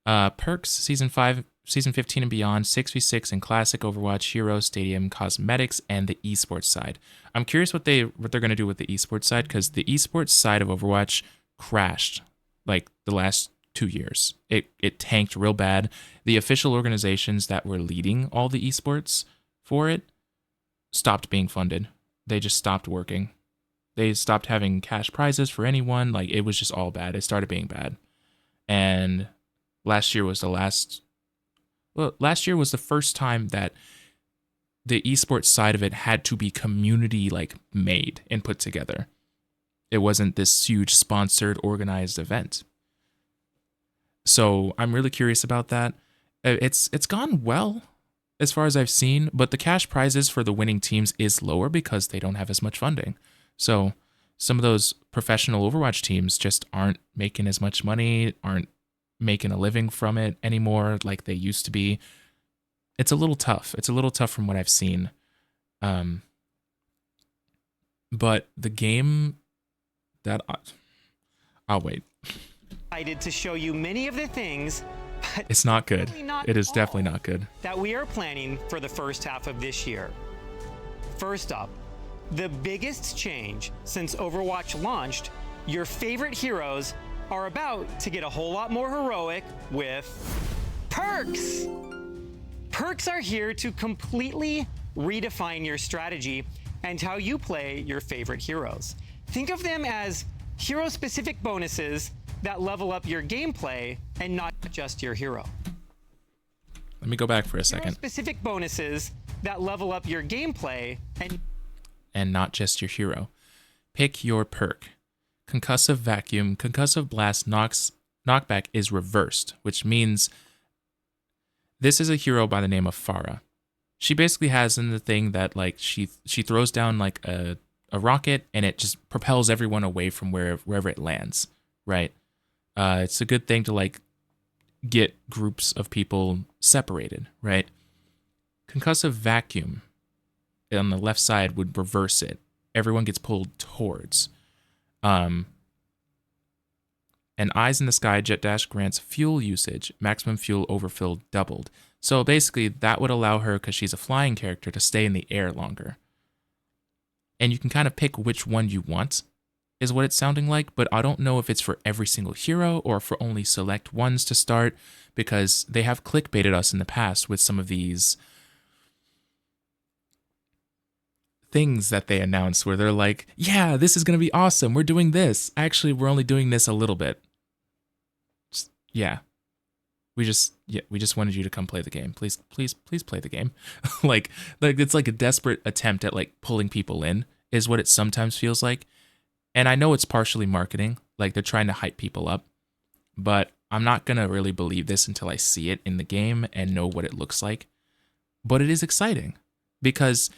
Perks, Season 5, Season 15 and beyond, 6v6 and classic Overwatch, Hero, Stadium, Cosmetics, and the esports side. I'm curious what they're going to do with the esports side, because the esports side of Overwatch crashed like the last 2 years. It tanked real bad. The official organizations that were leading all the esports for it stopped being funded. They just stopped working. They stopped having cash prizes for anyone. Like, it was just all bad. It started being bad. And last year was last year was the first time that the esports side of it had to be community like made and put together. It wasn't this huge sponsored, organized event. So I'm really curious about that. It's gone well as far as I've seen, but the cash prizes for the winning teams is lower because they don't have as much funding. So some of those professional Overwatch teams just aren't making as much money, aren't making a living from it anymore like they used to be. It's a little tough. It's a little tough from what I've seen. But the game that I'll wait. Excited to show you many of the things, but It's not good. not It is all definitely not good. that we are planning for the first half of this year. First up, the biggest change since Overwatch launched, your favorite heroes are about to get a whole lot more heroic with perks. Perks are here to completely redefine your strategy and how you play your favorite heroes. Think of them as hero-specific bonuses that level up your gameplay and not just your hero. Let me go back for a second. Hero-specific bonuses that level up your gameplay And not just your hero. Pick your perk. Concussive Vacuum, Concussive Blast knockback is reversed, which means this is a hero by the name of Farah. She basically has in the thing that like she throws down like a rocket and it just propels everyone away from wherever it lands, right? It's a good thing to like get groups of people separated, right? Concussive Vacuum on the left side would reverse it. Everyone gets pulled towards. And Eyes in the Sky Jet Dash grants fuel usage, maximum fuel overfill doubled. So basically, that would allow her, because she's a flying character, to stay in the air longer. And you can kind of pick which one you want, is what it's sounding like, but I don't know if it's for every single hero or for only select ones to start, because they have clickbaited us in the past with some of these things that they announce where they're like, yeah, this is going to be awesome. We're doing this. Actually, we're only doing this a little bit. Yeah. We just wanted you to come play the game. Please play the game. like it's like a desperate attempt at like pulling people in is what it sometimes feels like. And I know it's partially marketing, like they're trying to hype people up, but I'm not going to really believe this until I see it in the game and know what it looks like. But it is exciting because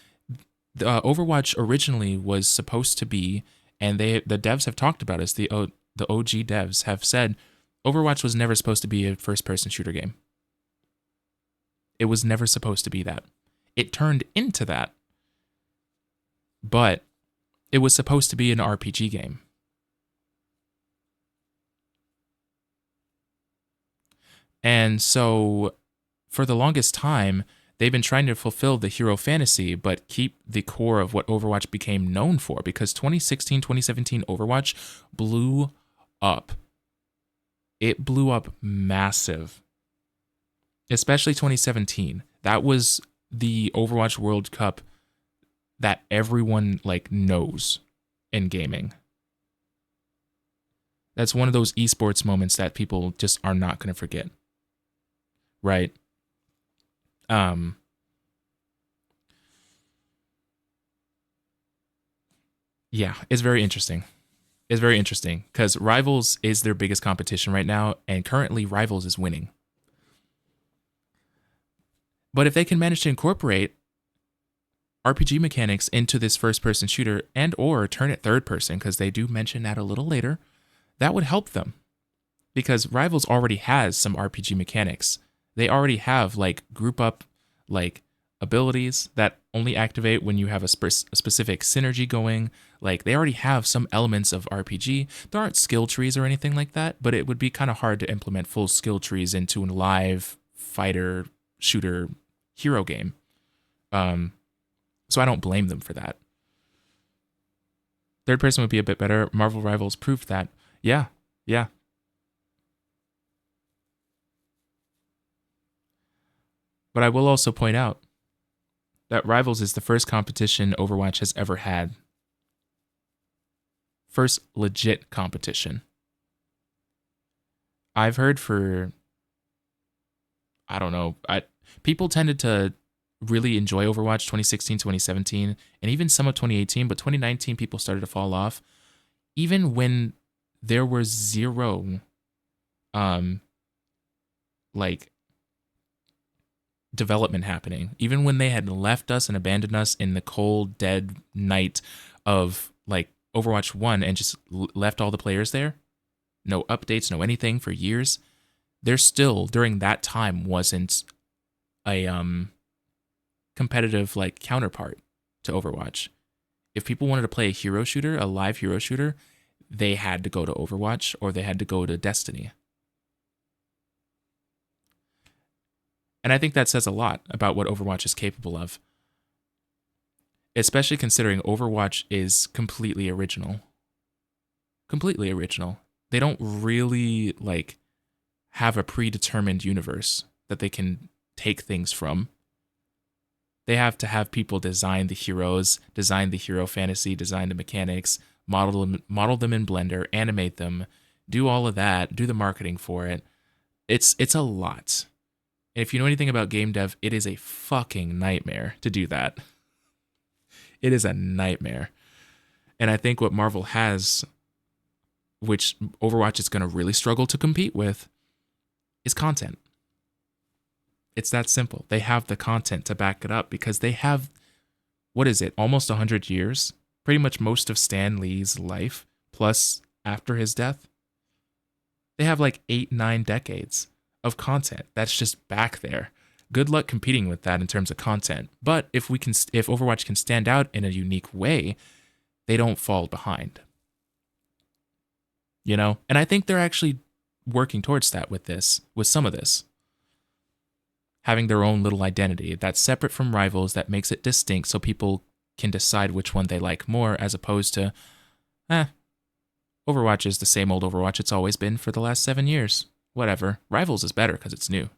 the Overwatch originally was supposed to be, and the devs have talked about this, the OG devs have said Overwatch was never supposed to be a first-person shooter game. It was never supposed to be that. It turned into that, but it was supposed to be an RPG game. And so, for the longest time, they've been trying to fulfill the hero fantasy, but keep the core of what Overwatch became known for, because 2016, 2017 Overwatch blew up. It blew up massive. Especially 2017. That was the Overwatch World Cup that everyone like knows in gaming. That's one of those esports moments that people just are not going to forget. Right? Yeah, it's very interesting. It's very interesting because Rivals is their biggest competition right now, and currently Rivals is winning. But if they can manage to incorporate RPG mechanics into this first-person shooter and or turn it third-person, because they do mention that a little later, that would help them. Because Rivals already has some RPG mechanics. They already have like group up like abilities that only activate when you have a specific synergy going. Like they already have some elements of RPG. There aren't skill trees or anything like that, but it would be kind of hard to implement full skill trees into a live fighter shooter hero game. So I don't blame them for that. Third person would be a bit better. Marvel Rivals proved that. Yeah. But I will also point out that Rivals is the first competition Overwatch has ever had. First legit competition. I've heard for, I don't know, people tended to really enjoy Overwatch 2016, 2017, and even some of 2018, but 2019 people started to fall off. Even when there were zero, development happening, even when they had left us and abandoned us in the cold, dead night of like Overwatch 1 and just left all the players there, no updates, no anything for years, there still, during that time, wasn't a competitive like counterpart to Overwatch. If people wanted to play a hero shooter, a live hero shooter, they had to go to Overwatch or they had to go to Destiny. And I think that says a lot about what Overwatch is capable of. Especially considering Overwatch is completely original. Completely original. They don't really like have a predetermined universe that they can take things from. They have to have people design the heroes, design the hero fantasy, design the mechanics, model them in Blender, animate them, do all of that, do the marketing for it. It's a lot. And if you know anything about game dev, it is a fucking nightmare to do that. It is a nightmare. And I think what Marvel has, which Overwatch is going to really struggle to compete with, is content. It's that simple. They have the content to back it up because they have, what is it, almost 100 years? Pretty much most of Stan Lee's life, plus after his death. They have like 8-9 decades of content that's just back there. Good luck competing with that in terms of content. But if Overwatch can stand out in a unique way, they don't fall behind. You know? And I think they're actually working towards that with some of this. Having their own little identity that's separate from rivals, that makes it distinct so people can decide which one they like more, as opposed to, Overwatch is the same old Overwatch it's always been for the last 7 years. Whatever. Rivals is better because it's new.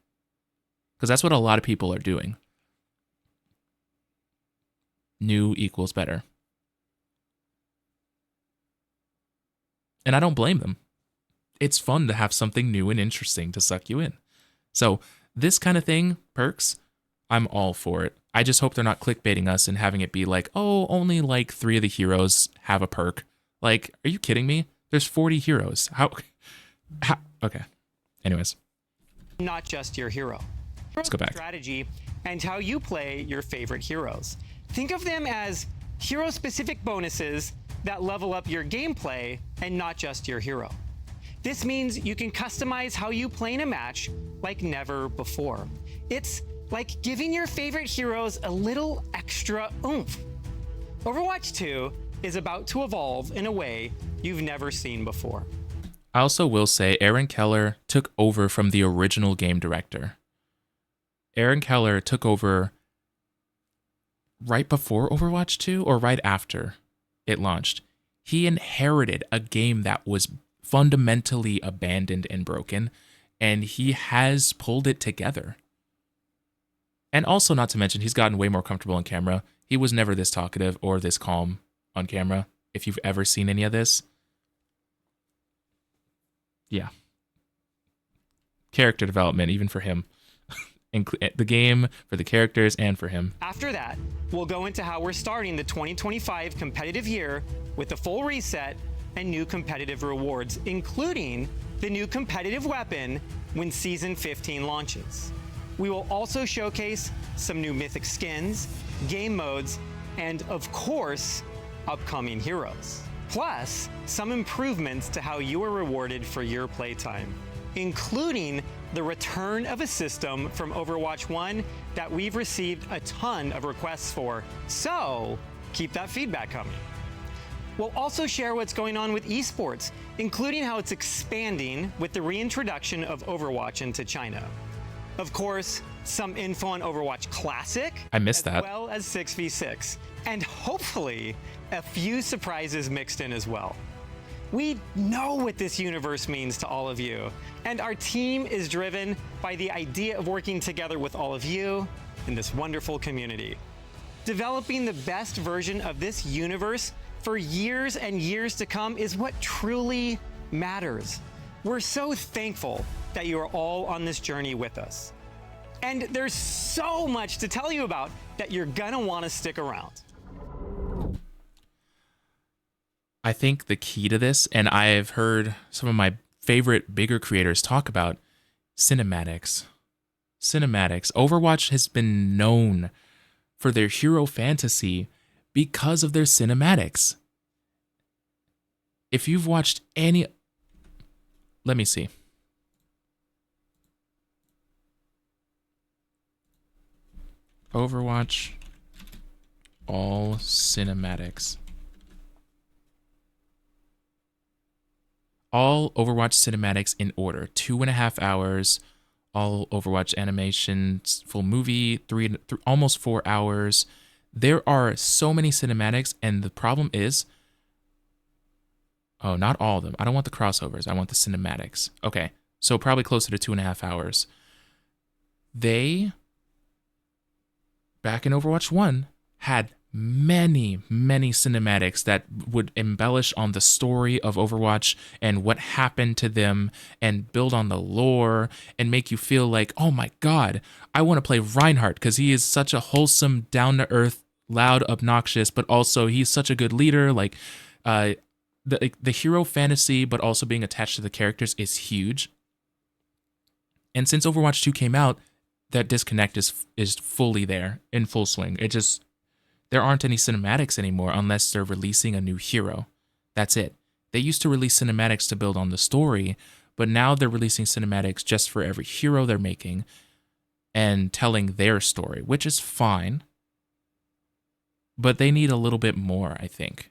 Because that's what a lot of people are doing. New equals better. And I don't blame them. It's fun to have something new and interesting to suck you in. So, this kind of thing, perks, I'm all for it. I just hope they're not clickbaiting us and having it be like, oh, only like 3 of the heroes have a perk. Like, are you kidding me? There's 40 heroes. How? Okay. Anyways. Not just your hero. Let's go back. Strategy and how you play your favorite heroes. Think of them as hero-specific bonuses that level up your gameplay and not just your hero. This means you can customize how you play in a match like never before. It's like giving your favorite heroes a little extra oomph. Overwatch 2 is about to evolve in a way you've never seen before. I also will say Aaron Keller took over from the original game director. Aaron Keller took over right before Overwatch 2 or right after it launched. He inherited a game that was fundamentally abandoned and broken, and he has pulled it together. And also, not to mention, he's gotten way more comfortable on camera. He was never this talkative or this calm on camera. If you've ever seen any of this, yeah. Character development, even for him. The game, for the characters, and for him. After that, we'll go into how we're starting the 2025 competitive year with a full reset and new competitive rewards, including the new competitive weapon when Season 15 launches. We will also showcase some new mythic skins, game modes, and of course, upcoming heroes. Plus, some improvements to how you are rewarded for your playtime, including the return of a system from Overwatch 1 that we've received a ton of requests for, so keep that feedback coming. We'll also share what's going on with esports, including how it's expanding with the reintroduction of Overwatch into China. Of course, some info on Overwatch Classic, I missed that. As well as 6v6, and hopefully a few surprises mixed in as well. We know what this universe means to all of you, and our team is driven by the idea of working together with all of you in this wonderful community. Developing the best version of this universe for years and years to come is what truly matters. We're so thankful that you are all on this journey with us. And there's so much to tell you about that you're gonna wanna stick around. I think the key to this, and I've heard some of my favorite bigger creators talk about cinematics. Cinematics. Overwatch has been known for their hero fantasy because of their cinematics. If you've watched any... Let me see. Overwatch, all cinematics. all Overwatch cinematics in order. 2.5 hours, all Overwatch animations, full movie, almost 4 hours. There are so many cinematics, and the problem is, oh, not all of them. I don't want the crossovers. I want the cinematics. Okay, so probably closer to 2.5 hours. They, back in Overwatch 1, had many cinematics that would embellish on the story of Overwatch and what happened to them and build on the lore and make you feel like, oh my god, I want to play Reinhardt because he is such a wholesome, down-to-earth, loud, obnoxious, but also he's such a good leader. Like, the hero fantasy, but also being attached to the characters is huge. And since Overwatch 2 came out, that disconnect is fully there, in full swing. There aren't any cinematics anymore unless they're releasing a new hero. That's it. They used to release cinematics to build on the story, but now they're releasing cinematics just for every hero they're making and telling their story, which is fine. But they need a little bit more, I think.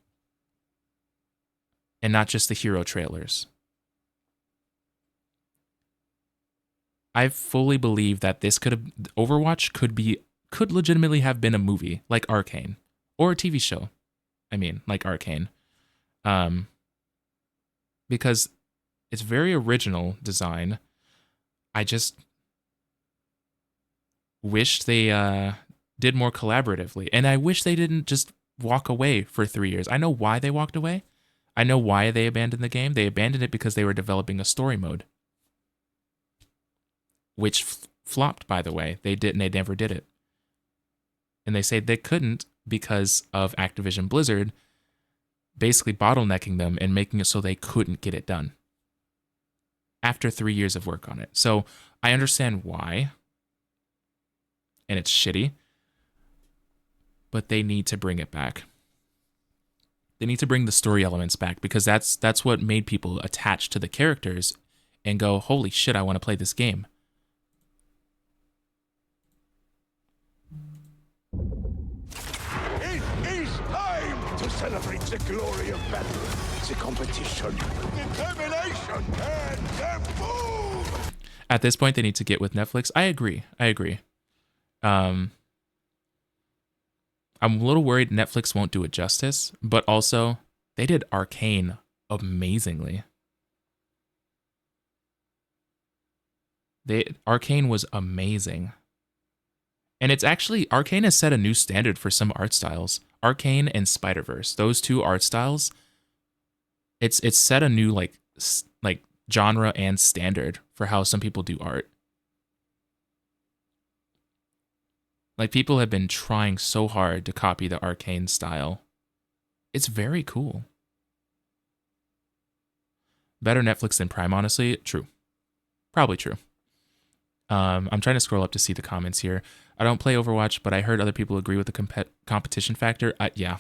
And not just the hero trailers. I fully believe that Overwatch could legitimately have been a movie like Arcane, or a TV show. I mean, like Arcane. Because it's very original design. I just wish they did more collaboratively. And I wish they didn't just walk away for 3 years. I know why they walked away. I know why they abandoned the game. They abandoned it because they were developing a story mode. Which flopped, by the way. They never did it. And they say they couldn't because of Activision Blizzard basically bottlenecking them and making it so they couldn't get it done after 3 years of work on it. So I understand why, and it's shitty, but they need to bring it back. They need to bring the story elements back because that's what made people attach to the characters and go, holy shit, I want to play this game. It is time to celebrate the glory of battle, the competition, determination, and the boom! At this point, they need to get with Netflix. I agree. I'm a little worried Netflix won't do it justice, but also they did Arcane amazingly. Arcane was amazing. And it's actually, Arcane has set a new standard for some art styles. Arcane and Spider-Verse, those two art styles, it's set a new like genre and standard for how some people do art. Like, people have been trying so hard to copy the Arcane style. It's very cool. Better Netflix than Prime, honestly? True. Probably true. I'm trying to scroll up to see the comments here. I don't play Overwatch, but I heard other people agree with the competition factor. Yeah.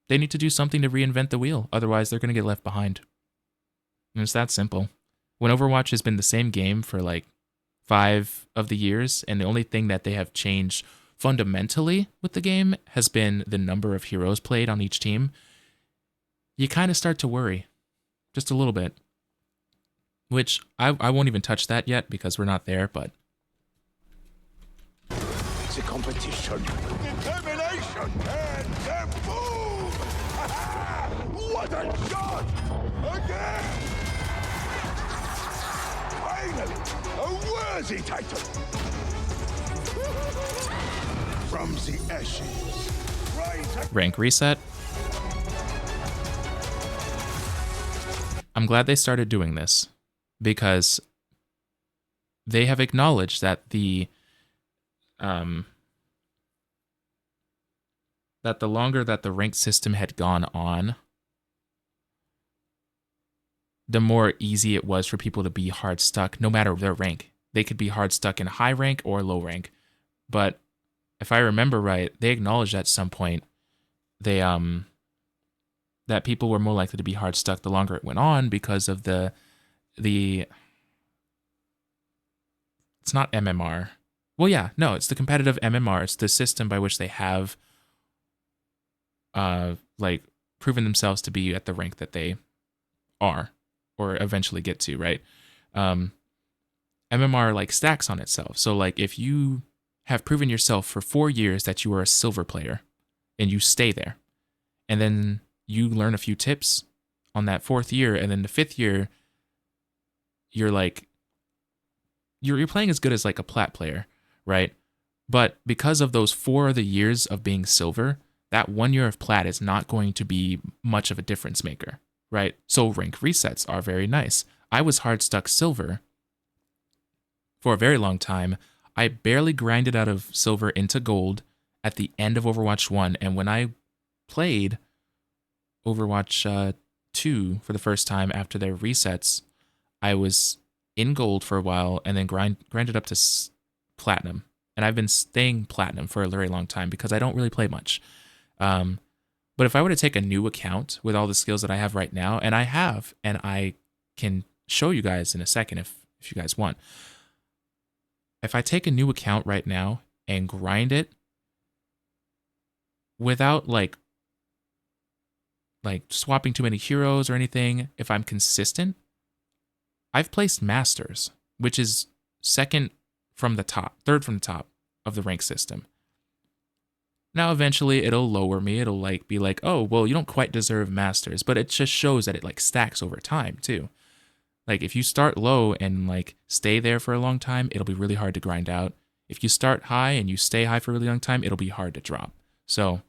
They need to do something to reinvent the wheel. Otherwise, they're going to get left behind. And it's that simple. When Overwatch has been the same game for like 5 of the years, and the only thing that they have changed fundamentally with the game has been the number of heroes played on each team, you kind of start to worry. Just a little bit. Which, I won't even touch that yet because we're not there, but... The competition, determination, and the boom! What a shot! Again! Finally, a worthy title! From the ashes, rise... Rank reset. I'm glad they started doing this, because they have acknowledged that the longer that the rank system had gone on, the more easy it was for people to be hard stuck, no matter their rank. They could be hard stuck in high rank or low rank. But if I remember right, they acknowledged at some point they that people were more likely to be hard stuck the longer it went on because of the it's not MMR. Well, yeah, no, it's the competitive MMR. It's the system by which they have proven themselves to be at the rank that they are or eventually get to, right? MMR like stacks on itself. So like if you have proven yourself for 4 years that you are a silver player and you stay there, and then you learn a few tips on that 4th year, and then the 5th year you're like you're playing as good as like a plat player, right? But because of those 4 other years of being silver, that 1 year of plat is not going to be much of a difference maker, right? So rank resets are very nice. I was hard stuck silver for a very long time. I barely grinded out of silver into gold at the end of Overwatch 1, and when I played Overwatch 2 for the first time after their resets, I was in gold for a while and then grinded up to platinum. And I've been staying platinum for a very long time because I don't really play much. But if I were to take a new account with all the skills that I have right now, and I have, and I can show you guys in a second if you guys want. If I take a new account right now and grind it without like swapping too many heroes or anything, if I'm consistent, I've placed Masters, which is third from the top of the rank system. Now, eventually, it'll lower me. It'll be like, oh, well, you don't quite deserve Masters, but it just shows that it like stacks over time too. Like if you start low and like stay there for a long time, it'll be really hard to grind out. If you start high and you stay high for a really long time, it'll be hard to drop. So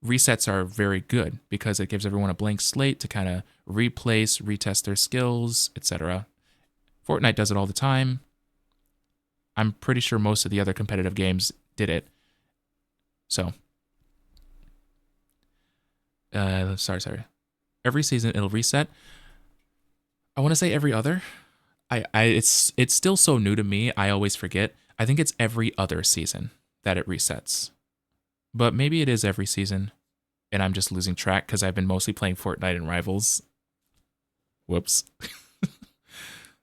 resets are very good because it gives everyone a blank slate to kind of replace, retest their skills, etc. Fortnite does it all the time. I'm pretty sure most of the other competitive games did it. So, sorry. Every season it'll reset. I want to say every other. It's still so new to me. I always forget. I think it's every other season that it resets, but maybe it is every season, and I'm just losing track because I've been mostly playing Fortnite and Rivals. Whoops.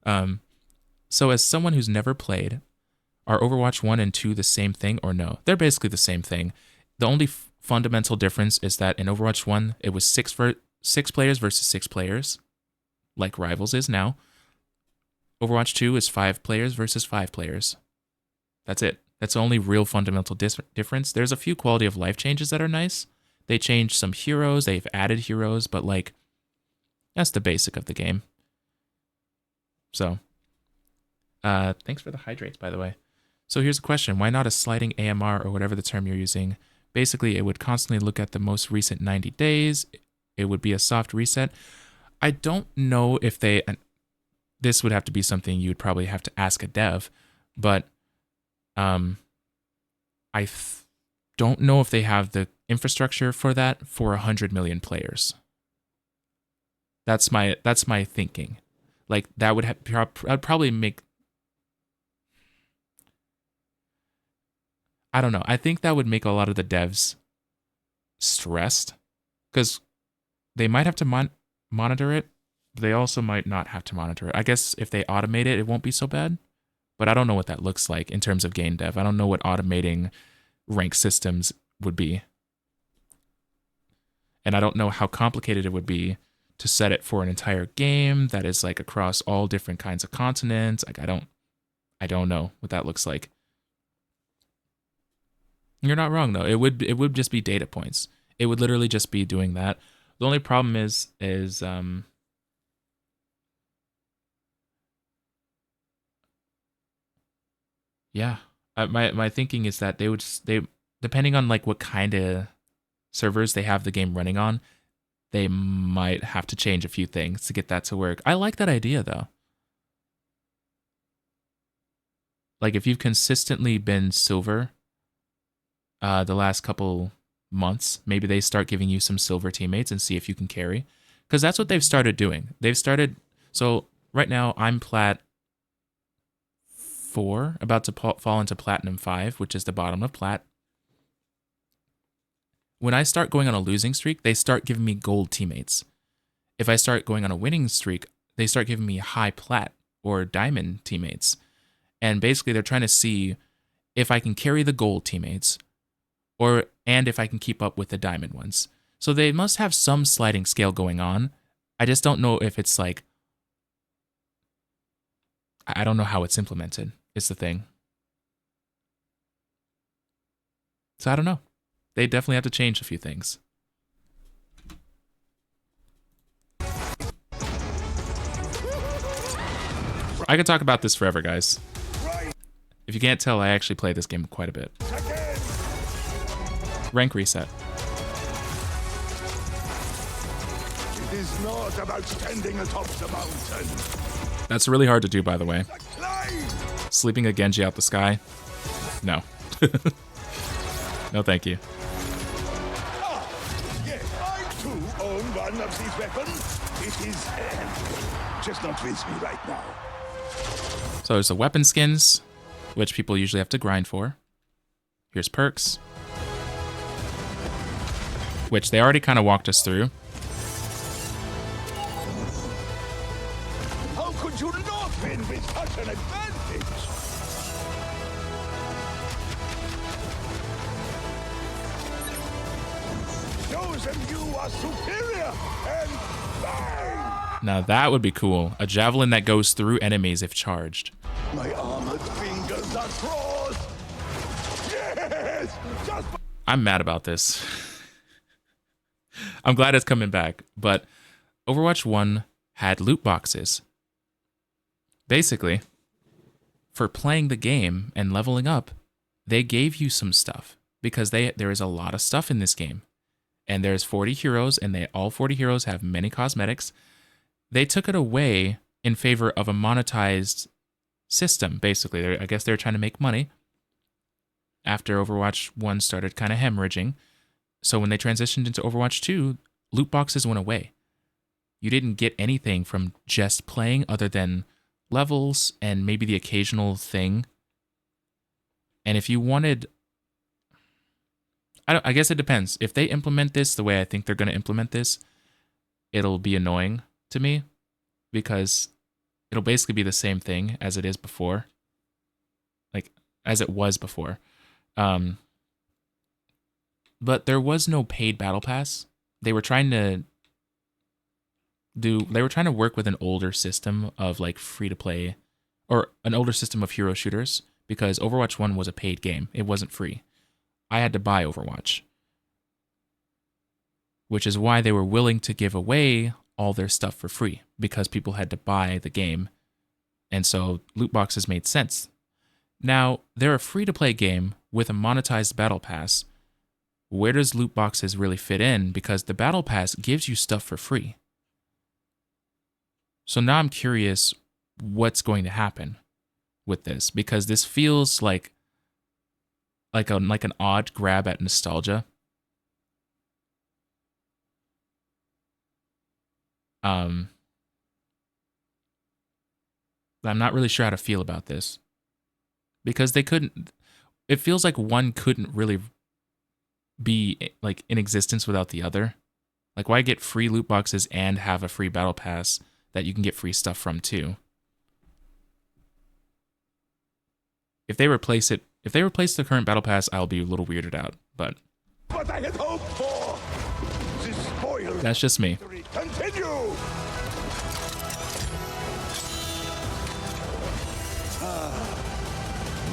So as someone who's never played, are Overwatch 1 and 2 the same thing or no? They're basically the same thing. The only fundamental difference is that in Overwatch 1, it was 6 players versus 6 players, like Rivals is now. Overwatch 2 is 5 players versus 5 players. That's it. That's the only real fundamental difference. There's a few quality of life changes that are nice. They changed some heroes, they've added heroes, but like, that's the basic of the game. So, thanks for the hydrates, by the way. So here's a question. Why not a sliding AMR or whatever the term you're using? Basically, it would constantly look at the most recent 90 days. It would be a soft reset. I don't know if they... This would have to be something you'd probably have to ask a dev, but I don't know if they have the infrastructure for that for 100 million players. That's my thinking. Like, that would I'd probably make... I don't know. I think that would make a lot of the devs stressed because they might have to monitor it, but they also might not have to monitor it. I guess if they automate it, it won't be so bad, but I don't know what that looks like in terms of game dev. I don't know what automating rank systems would be. And I don't know how complicated it would be to set it for an entire game that is like across all different kinds of continents. Like I don't know what that looks like. You're not wrong though. It would just be data points. It would literally just be doing that. The only problem is yeah. My thinking is that they depending on like what kind of servers they have the game running on, they might have to change a few things to get that to work. I like that idea though. Like if you've consistently been silver the last couple months, maybe they start giving you some silver teammates and see if you can carry. Because that's what they've started doing. So right now I'm plat 4, about to fall into platinum 5, which is the bottom of plat. When I start going on a losing streak, they start giving me gold teammates. If I start going on a winning streak, they start giving me high plat or diamond teammates. And basically they're trying to see if I can carry the gold teammates and if I can keep up with the diamond ones. So they must have some sliding scale going on. I just don't know if it's like, I don't know how it's implemented, is the thing. So I don't know. They definitely have to change a few things. I could talk about this forever, guys. If you can't tell, I actually play this game quite a bit. Rank reset. It is not about standing atop the mountain. That's really hard to do, by the way. Sleeping a Genji out the sky? No. No, thank you. Yes, I too own one of these weapons. It is just not with me right now. So there's the weapon skins, which people usually have to grind for. Here's perks, which they already kind of walked us through. How could you not win with such an advantage? Show them you are superior and bang! Now that would be cool. A javelin that goes through enemies if charged. My armored fingers are crossed. Yes! Just I'm mad about this. I'm glad it's coming back, but Overwatch 1 had loot boxes. Basically, for playing the game and leveling up, they gave you some stuff because there is a lot of stuff in this game. And there's 40 heroes, and all 40 heroes have many cosmetics. They took it away in favor of a monetized system, basically. I guess they're trying to make money after Overwatch 1 started kind of hemorrhaging. So when they transitioned into Overwatch 2, loot boxes went away. You didn't get anything from just playing other than levels and maybe the occasional thing. And if you wanted... I guess it depends. If they implement this the way I think they're going to implement this, it'll be annoying to me because it'll basically be the same thing as it is before. Like, as it was before. But there was no paid battle pass. They were trying to work with an older system of like free to play, or an older system of hero shooters, because Overwatch 1 was a paid game. It wasn't free. I had to buy Overwatch, which is why they were willing to give away all their stuff for free, because people had to buy the game, and so loot boxes made sense. Now, they're a free-to-play game with a monetized battle pass. Where does loot boxes really fit in? Because the battle pass gives you stuff for free. So now I'm curious what's going to happen with this, because this feels like an odd grab at nostalgia. I'm not really sure how to feel about this, because they couldn't. It feels like one couldn't really be like in existence without the other. Like, why get free loot boxes and have a free battle pass that you can get free stuff from too? If they replace the current battle pass, I'll be a little weirded out, but what I had hoped for. This spoil. That's just me. Continue.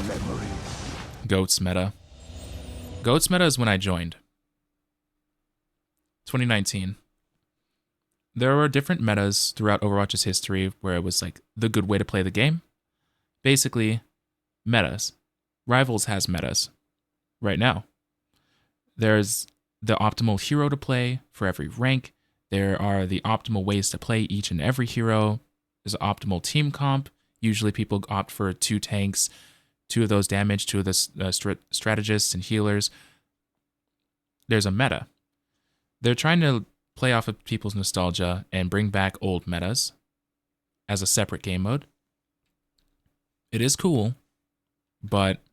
Memories. Goats meta. Goats meta is when I joined. 2019. There were different metas throughout Overwatch's history where it was like the good way to play the game. Basically, metas. Rivals has metas right now. There's the optimal hero to play for every rank. There are the optimal ways to play each and every hero. There's an optimal team comp. Usually people opt for 2 tanks, 2 of those damage, 2 of the strategists and healers. There's a meta. They're trying to play off of people's nostalgia and bring back old metas as a separate game mode. It is cool, but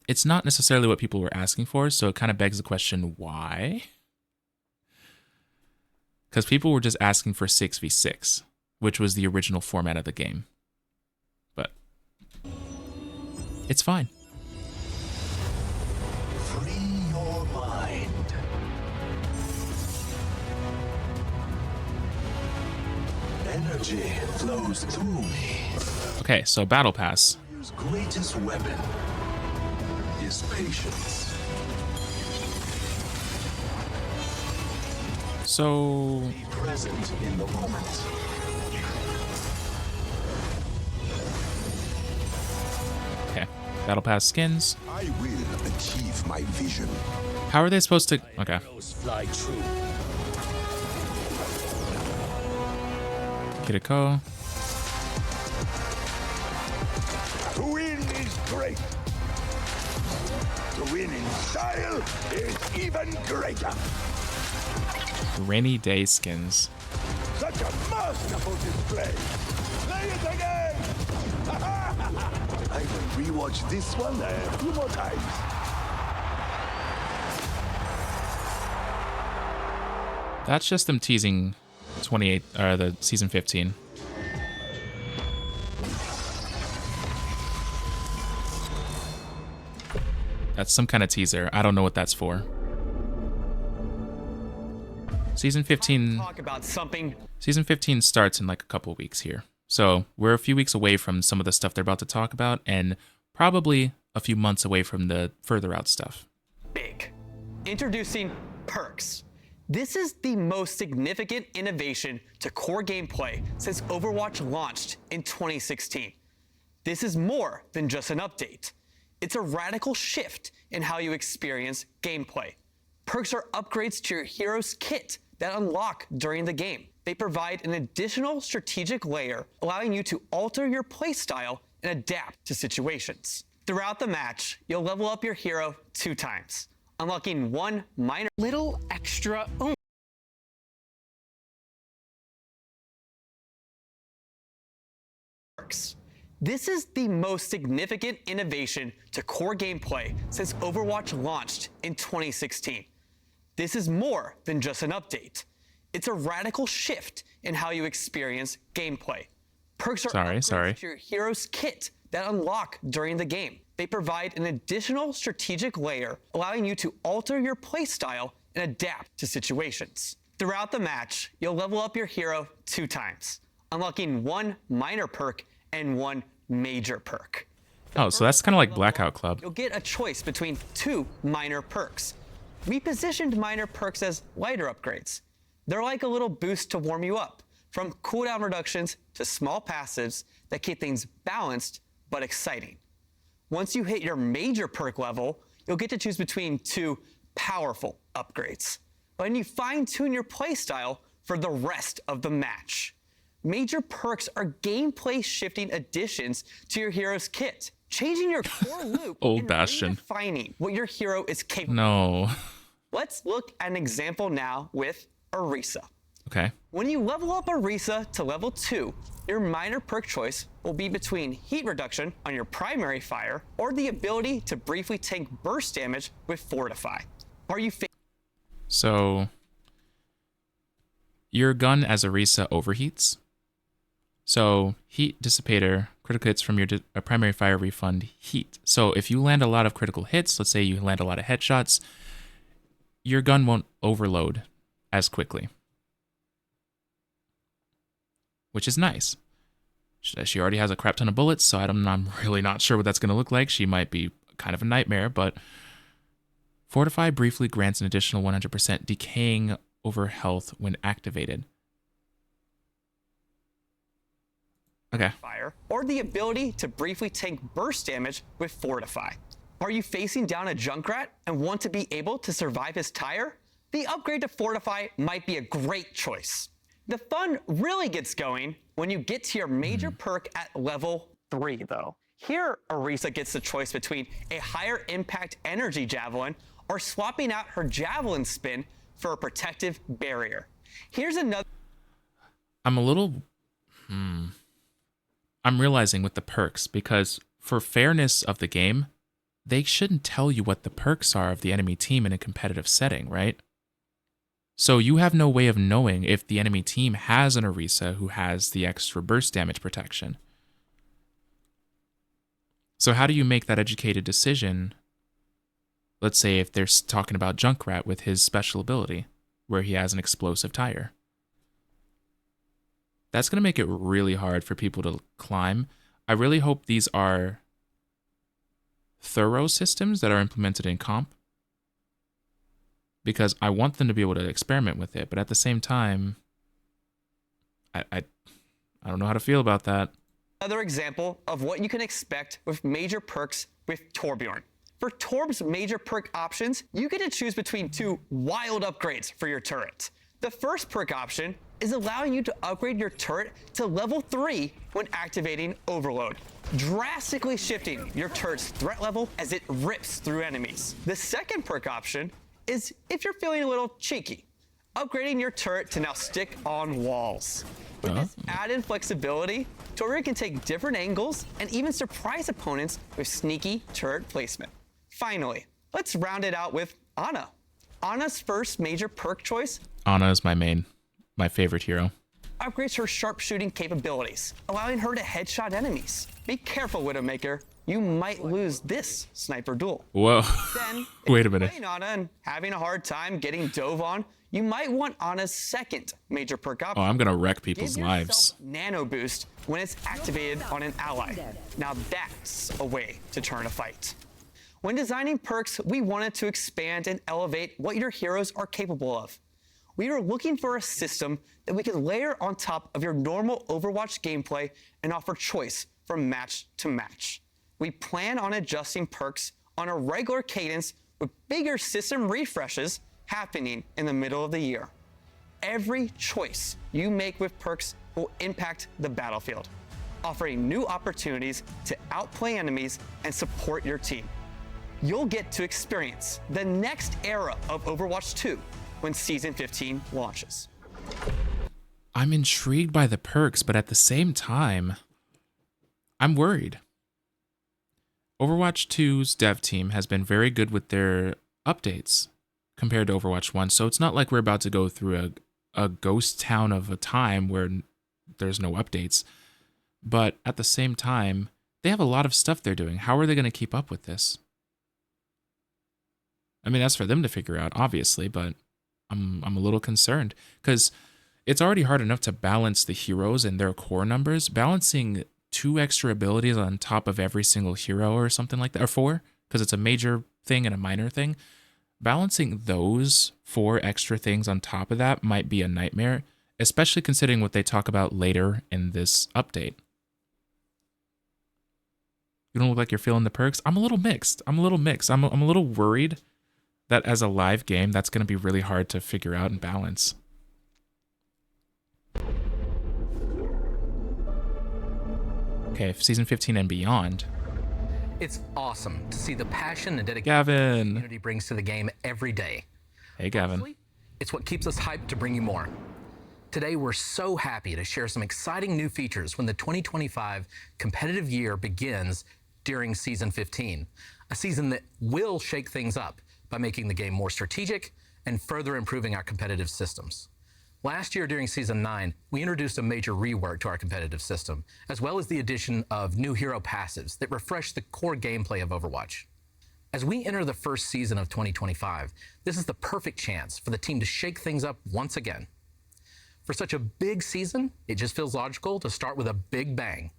it's not necessarily what people were asking for, so it kind of begs the question, why? Because people were just asking for 6v6, which was the original format of the game. But it's fine. Free your mind. energy flows through me. Okay, so battle pass. His greatest weapon is patience. So Be present in the moment. okay, battle pass skins. I will achieve my vision. How are they supposed to? Okay. Fly true. Kiriko. To win is great. To win in style is even greater. Rainy day skins. Such a masterful display. Play it again. I will rewatch this one a few more times. That's just them teasing 28 or the season 15. That's some kind of teaser. I don't know what that's for. Season 15. Talk about something. Season 15 starts in like a couple weeks here. So we're a few weeks away from some of the stuff they're about to talk about, and probably a few months away from the further out stuff. Big. Introducing perks. This is the most significant innovation to core gameplay since Overwatch launched in 2016. This is more than just an update. It's a radical shift in how you experience gameplay. Perks are upgrades to your hero's kit that unlock during the game. They provide an additional strategic layer, allowing you to alter your playstyle and adapt to situations. Throughout the match, you'll level up your hero 2 times, unlocking one minor little extra oomph. This is the most significant innovation to core gameplay since Overwatch launched in 2016. This is more than just an update. It's a radical shift in how you experience gameplay. Perks are upgrades to your hero's kit that unlock during the game. They provide an additional strategic layer, allowing you to alter your playstyle and adapt to situations. Throughout the match, you'll level up your hero 2 times, unlocking one minor perk and one major perk. Oh, so that's kind of like Blackout Club. You'll get a choice between 2 minor perks. We positioned minor perks as lighter upgrades. They're like a little boost to warm you up, from cooldown reductions to small passives that keep things balanced but exciting. Once you hit your major perk level, you'll get to choose between 2 powerful upgrades, letting you fine-tune your playstyle for the rest of the match. Major perks are gameplay-shifting additions to your hero's kit, changing your core loop and redefining what your hero is capable of. No. Let's look at an example now with Orisa. Okay. When you level up Orisa to level 2, your minor perk choice will be between heat reduction on your primary fire or the ability to briefly tank burst damage with Fortify. Are you So your gun as Orisa overheats. So heat dissipator, critical hits from your primary fire refund heat. So if you land a lot of critical hits, let's say you land a lot of headshots, your gun won't overload as quickly, which is nice. She already has a crap ton of bullets, so I'm really not sure what that's going to look like. She might be kind of a nightmare, but Fortify briefly grants an additional 100% decaying over health when activated. Okay. Fire, or the ability to briefly tank burst damage with Fortify. Are you facing down a Junkrat and want to be able to survive his tire? The upgrade to Fortify might be a great choice. The fun really gets going when you get to your major perk at level 3, though. Here, Orisa gets the choice between a higher impact energy javelin or swapping out her javelin spin for a protective barrier. Here's another. I'm a little. I'm realizing with the perks, because for fairness of the game, they shouldn't tell you what the perks are of the enemy team in a competitive setting, right? So you have no way of knowing if the enemy team has an Orisa who has the extra burst damage protection. So how do you make that educated decision? Let's say if they're talking about Junkrat with his special ability, where he has an explosive tire. That's going to make it really hard for people to climb. I really hope these are thorough systems that are implemented in comp, because I want them to be able to experiment with it. But at the same time, I don't know how to feel about that. Another example of what you can expect with major perks with Torbjorn. For Torb's major perk options, you get to choose between 2 wild upgrades for your turret. The first perk option is allowing you to upgrade your turret to level 3 when activating Overload, drastically shifting your turret's threat level as it rips through enemies. The second perk option is if you're feeling a little cheeky, upgrading your turret to now stick on walls. With this added flexibility, Torbjorn can take different angles and even surprise opponents with sneaky turret placement. Finally, let's round it out with Ana. Ana's first major perk choice. Ana is my favorite hero. Upgrades her sharpshooting capabilities, allowing her to headshot enemies. Be careful, Widowmaker. You might lose this sniper duel. Whoa. Then, wait a minute. Playing Ana and having a hard time getting dove on, you might want Ana's second major perk option. Oh, I'm gonna wreck people's Give lives. yourself Nano boost when it's activated on an ally. Now that's a way to turn a fight. When designing perks, we wanted to expand and elevate what your heroes are capable of. We were looking for a system that we could layer on top of your normal Overwatch gameplay and offer choice from match to match. We plan on adjusting perks on a regular cadence with bigger system refreshes happening in the middle of the year. Every choice you make with perks will impact the battlefield, offering new opportunities to outplay enemies and support your team. You'll get to experience the next era of Overwatch 2 when Season 15 launches. I'm intrigued by the perks, but at the same time, I'm worried. Overwatch 2's dev team has been very good with their updates compared to Overwatch 1, so it's not like we're about to go through a ghost town of a time where there's no updates. But at the same time, they have a lot of stuff they're doing. How are they going to keep up with this? I mean, that's for them to figure out, obviously, but I'm a little concerned because it's already hard enough to balance the heroes and their core numbers. Balancing 2 extra abilities on top of every single hero or something like that, or 4, because it's a major thing and a minor thing. Balancing those 4 extra things on top of that might be a nightmare, especially considering what they talk about later in this update. You don't look like you're feeling the perks? I'm a little mixed. I'm a little worried that as a live game, that's going to be really hard to figure out and balance. Okay, Season 15 and beyond. It's awesome to see the passion and dedication Gavin. the community brings to the game every day. Hey, Gavin. Honestly, it's what keeps us hyped to bring you more. Today, we're so happy to share some exciting new features when the 2025 competitive year begins during Season 15, a season that will shake things up by making the game more strategic and further improving our competitive systems. Last year during Season 9, we introduced a major rework to our competitive system, as well as the addition of new hero passives that refresh the core gameplay of Overwatch. As we enter the first season of 2025, this is the perfect chance for the team to shake things up once again. For such a big season, it just feels logical to start with a big bang,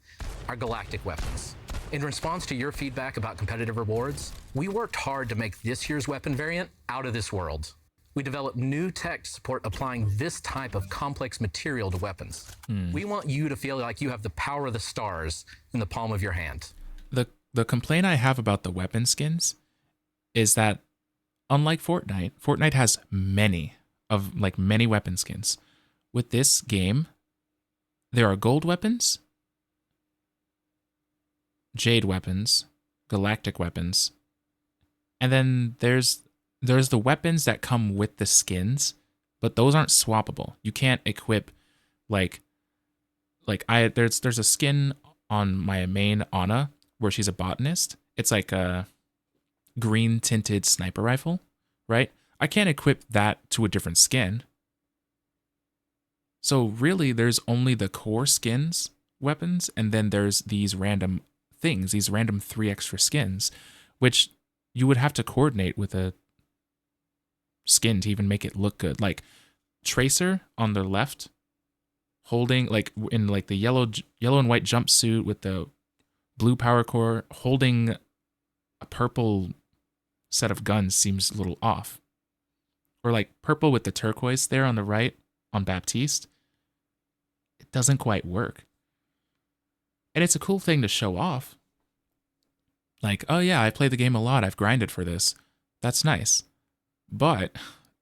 our galactic weapons. In response to your feedback about competitive rewards, we worked hard to make this year's weapon variant out of this world. We developed new tech to support applying this type of complex material to weapons. We want you to feel like you have the power of the stars in the palm of your hand. The complaint I have about the weapon skins is that, unlike Fortnite has many weapon skins. With this game, there are gold weapons, jade weapons, galactic weapons, and then there's the weapons that come with the skins, but those aren't swappable. You can't equip there's a skin on my main Ana where she's a botanist. It's like a green tinted sniper rifle, right? I can't equip that to a different skin. So really there's only the core skins weapons, and then there's these random things, these random 3 extra skins, which you would have to coordinate with a skin to even make it look good. Like Tracer on the left holding like in like the yellow and white jumpsuit with the blue power core holding a purple set of guns seems a little off. Or like purple with the turquoise there on the right on Baptiste. It doesn't quite work. And it's a cool thing to show off. Like, oh yeah, I play the game a lot. I've grinded for this. That's nice. But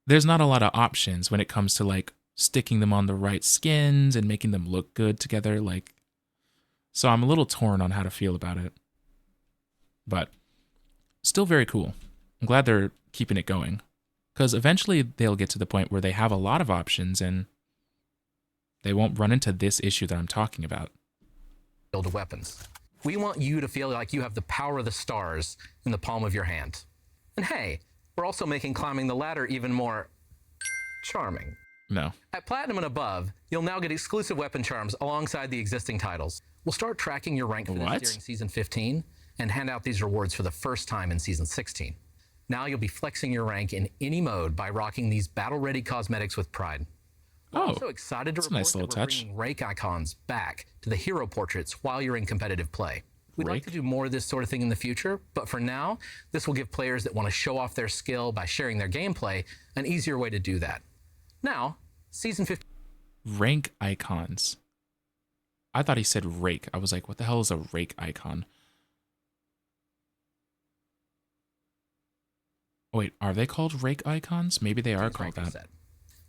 there's not a lot of options when it comes to like sticking them on the right skins and making them look good together. Like, so I'm a little torn on how to feel about it. But still very cool. I'm glad they're keeping it going. Because eventually they'll get to the point where they have a lot of options and they won't run into this issue that I'm talking about. Build weapons. We want you to feel like you have the power of the stars in the palm of your hand. And hey, we're also making climbing the ladder even more charming. No. At Platinum and above, you'll now get exclusive weapon charms alongside the existing titles. We'll start tracking your rank for this during Season 15 and hand out these rewards for the first time in Season 16. Now you'll be flexing your rank in any mode by rocking these battle-ready cosmetics with pride. We're also excited to report nice little that we're touch. bringing rake icons back to the hero portraits while you're in competitive play. We'd like to do more of this sort of thing in the future, but for now, this will give players that want to show off their skill by sharing their gameplay an easier way to do that. Now, Season 15... Rank icons. I thought he said rake. I was like, what the hell is a rake icon? Wait, are they called rake icons? Maybe they are called that.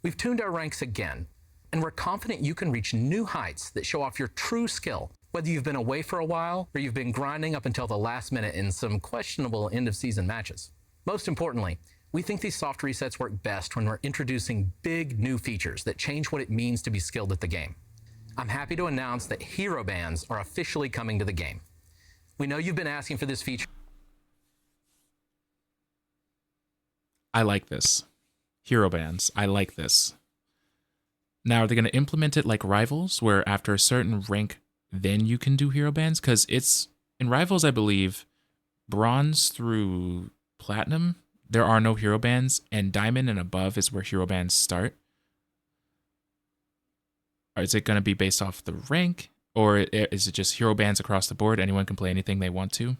We've tuned our ranks again, and we're confident you can reach new heights that show off your true skill, whether you've been away for a while or you've been grinding up until the last minute in some questionable end-of-season matches. Most importantly, we think these soft resets work best when we're introducing big new features that change what it means to be skilled at the game. I'm happy to announce that hero bands are officially coming to the game. We know you've been asking for this feature. I like this. Hero bands. I like this. Now, are they going to implement it like Rivals, where after a certain rank, then you can do hero bands? Because it's, in Rivals, I believe, Bronze through Platinum, there are no hero bands, and Diamond and above is where hero bands start. Or is it going to be based off the rank? Or is it just hero bands across the board? Anyone can play anything they want to?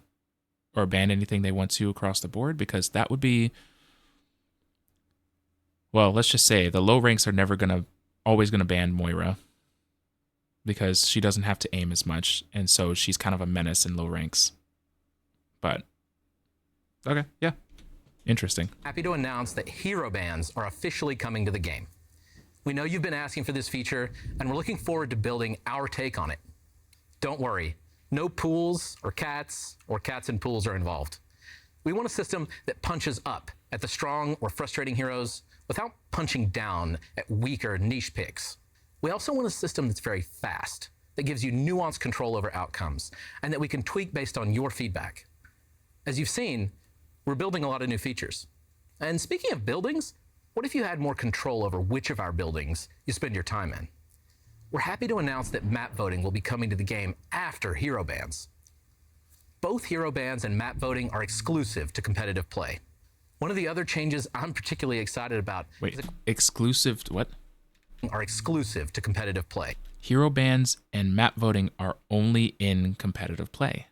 Or ban anything they want to across the board? Because that would be... Well, let's just say the low ranks are always going to ban Moira. Because she doesn't have to aim as much. And so she's kind of a menace in low ranks. But, okay, yeah. Interesting. Happy to announce that hero bands are officially coming to the game. We know you've been asking for this feature, and we're looking forward to building our take on it. Don't worry, no pools or cats in pools are involved. We want a system that punches up at the strong or frustrating heroes without punching down at weaker niche picks. We also want a system that's very fast, that gives you nuanced control over outcomes, and that we can tweak based on your feedback. As you've seen, we're building a lot of new features. And speaking of buildings, what if you had more control over which of our buildings you spend your time in? We're happy to announce that map voting will be coming to the game after hero bands. Both hero bands and map voting are exclusive to competitive play. One of the other changes I'm particularly excited about... Wait, exclusive to what? ...are exclusive to competitive play. Hero bands and map voting are only in competitive play.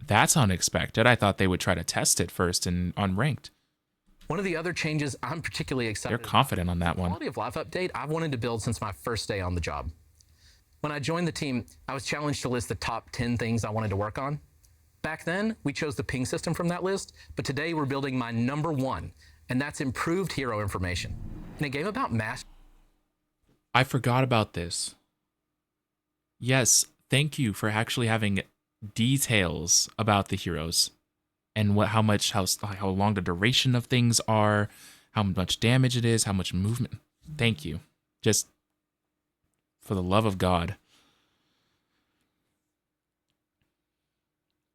That's unexpected. I thought they would try to test it first in unranked. One of the other changes I'm particularly excited They're confident on that one. Quality of life update I've wanted to build since my first day on the job. When I joined the team, I was challenged to list the top 10 things I wanted to work on. Back then, we chose the ping system from that list, but today we're building my number one, and that's improved hero information. In a game about mass... I forgot about this. Yes, thank you for actually having details about the heroes and how long the duration of things are, how much damage it is, how much movement. Thank you. Just for the love of God.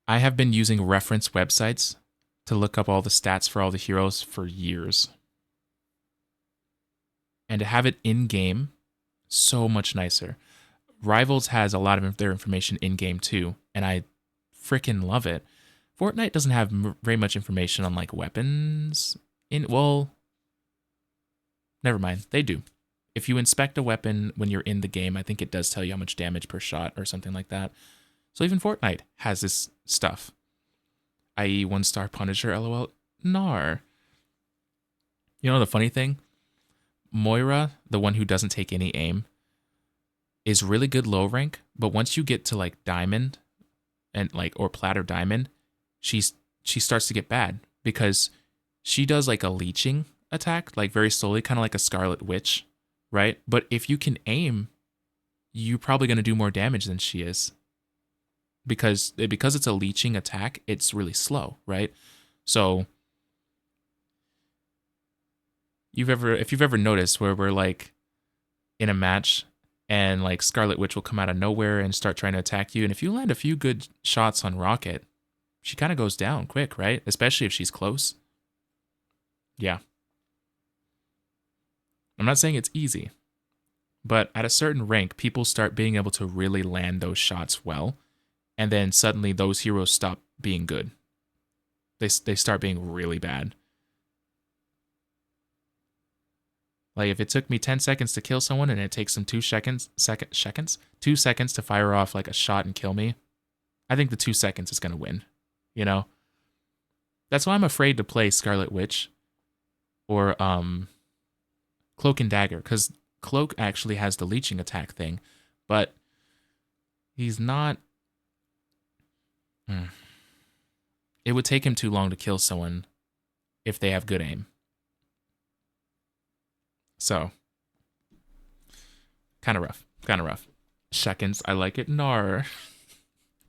I have been using reference websites to look up all the stats for all the heroes for years. And to have it in-game, so much nicer. Rivals has a lot of their information in-game too, and I freaking love it. Fortnite doesn't have very much information on like weapons. Well, never mind, they do. if you inspect a weapon when you're in the game, I think it does tell you how much damage per shot or something like that. So even Fortnite has this stuff, i.e. 1-star Punisher, lol. Nar. You know the funny thing? Moira, the one who doesn't take any aim, is really good low rank, but once you get to like diamond and like or plat or diamond, she starts to get bad because she does like a leeching attack, like very slowly, kind of like a Scarlet Witch, right? But if you can aim, you're probably going to do more damage than she is. Because it's a leeching attack, it's really slow, right? So if you've ever noticed where we're like in a match and like Scarlet Witch will come out of nowhere and start trying to attack you, and if you land a few good shots on Rocket, she kind of goes down quick, right? Especially if she's close. Yeah. I'm not saying it's easy, but at a certain rank, people start being able to really land those shots well, and then suddenly those heroes stop being good. They start being really bad. Like if it took me 10 seconds to kill someone and it takes them 2 seconds to fire off like a shot and kill me, I think the 2 seconds is going to win, you know? That's why I'm afraid to play Scarlet Witch or Cloak and Dagger, because Cloak actually has the leeching attack thing, but he's not... It would take him too long to kill someone if they have good aim. So, kind of rough. Seconds, I like it. Nar.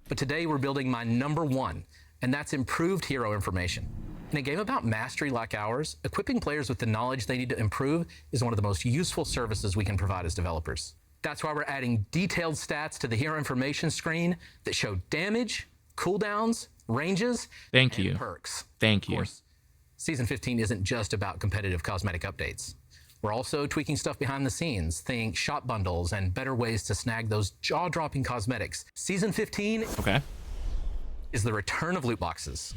But today we're building my number one, and that's improved hero information. In a game about mastery like ours, equipping players with the knowledge they need to improve is one of the most useful services we can provide as developers. That's why we're adding detailed stats to the hero information screen that show damage, cooldowns, ranges, and perks. Thank you. Of course, Season 15 isn't just about competitive cosmetic updates. We're also tweaking stuff behind the scenes, think shop bundles and better ways to snag those jaw-dropping cosmetics. Season 15 is the return of loot boxes.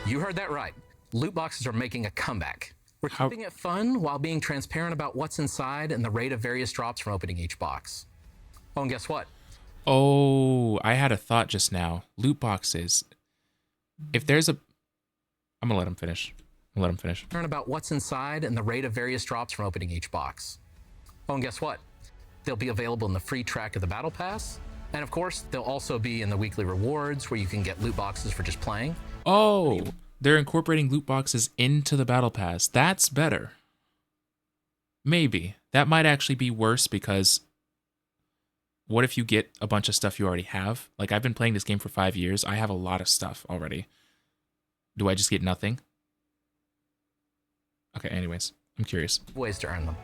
You heard that right. Loot boxes are making a comeback. We're keeping it fun while being transparent about what's inside and the rate of various drops from opening each box. Oh, and guess what? Oh, I had a thought just now. Loot boxes. If there's a... I'm going to let him finish. Learn about what's inside and the rate of various drops from opening each box. Oh, and guess what? They'll be available in the free track of the Battle Pass. And of course, they'll also be in the weekly rewards where you can get loot boxes for just playing. Oh, they're incorporating loot boxes into the Battle Pass. That's better. Maybe. That might actually be worse because what if you get a bunch of stuff you already have? Like, I've been playing this game for 5 years. I have a lot of stuff already. Do I just get nothing? Okay, anyways, I'm curious. Ways to earn them.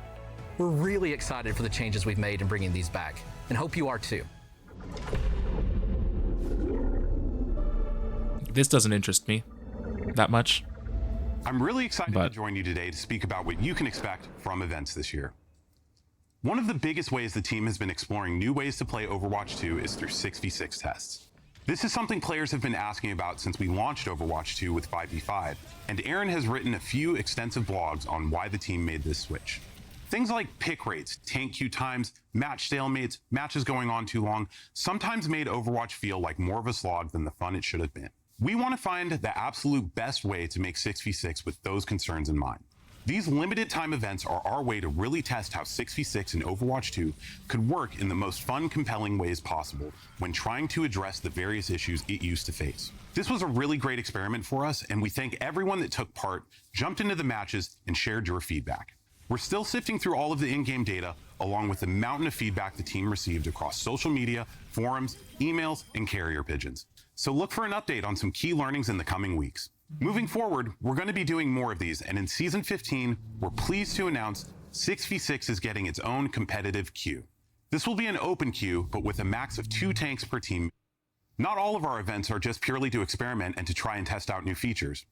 We're really excited for the changes we've made in bringing these back, and hope you are too. This doesn't interest me that much. I'm really excited to join you today to speak about what you can expect from events this year. One of the biggest ways the team has been exploring new ways to play Overwatch 2 is through 6v6 tests. This is something players have been asking about since we launched Overwatch 2 with 5v5, and Aaron has written a few extensive blogs on why the team made this switch. Things like pick rates, tank queue times, match stalemates, matches going on too long, sometimes made Overwatch feel like more of a slog than the fun it should have been. We want to find the absolute best way to make 6v6 with those concerns in mind. These limited time events are our way to really test how 6v6 in Overwatch 2 could work in the most fun, compelling ways possible when trying to address the various issues it used to face. This was a really great experiment for us, and we thank everyone that took part, jumped into the matches, and shared your feedback. We're still sifting through all of the in-game data, along with the mountain of feedback the team received across social media, forums, emails, and carrier pigeons. So look for an update on some key learnings in the coming weeks. Moving forward, we're going to be doing more of these, and in Season 15, we're pleased to announce 6v6 is getting its own competitive queue. This will be an open queue, but with a max of 2 tanks per team. Not all of our events are just purely to experiment and to try and test out new features.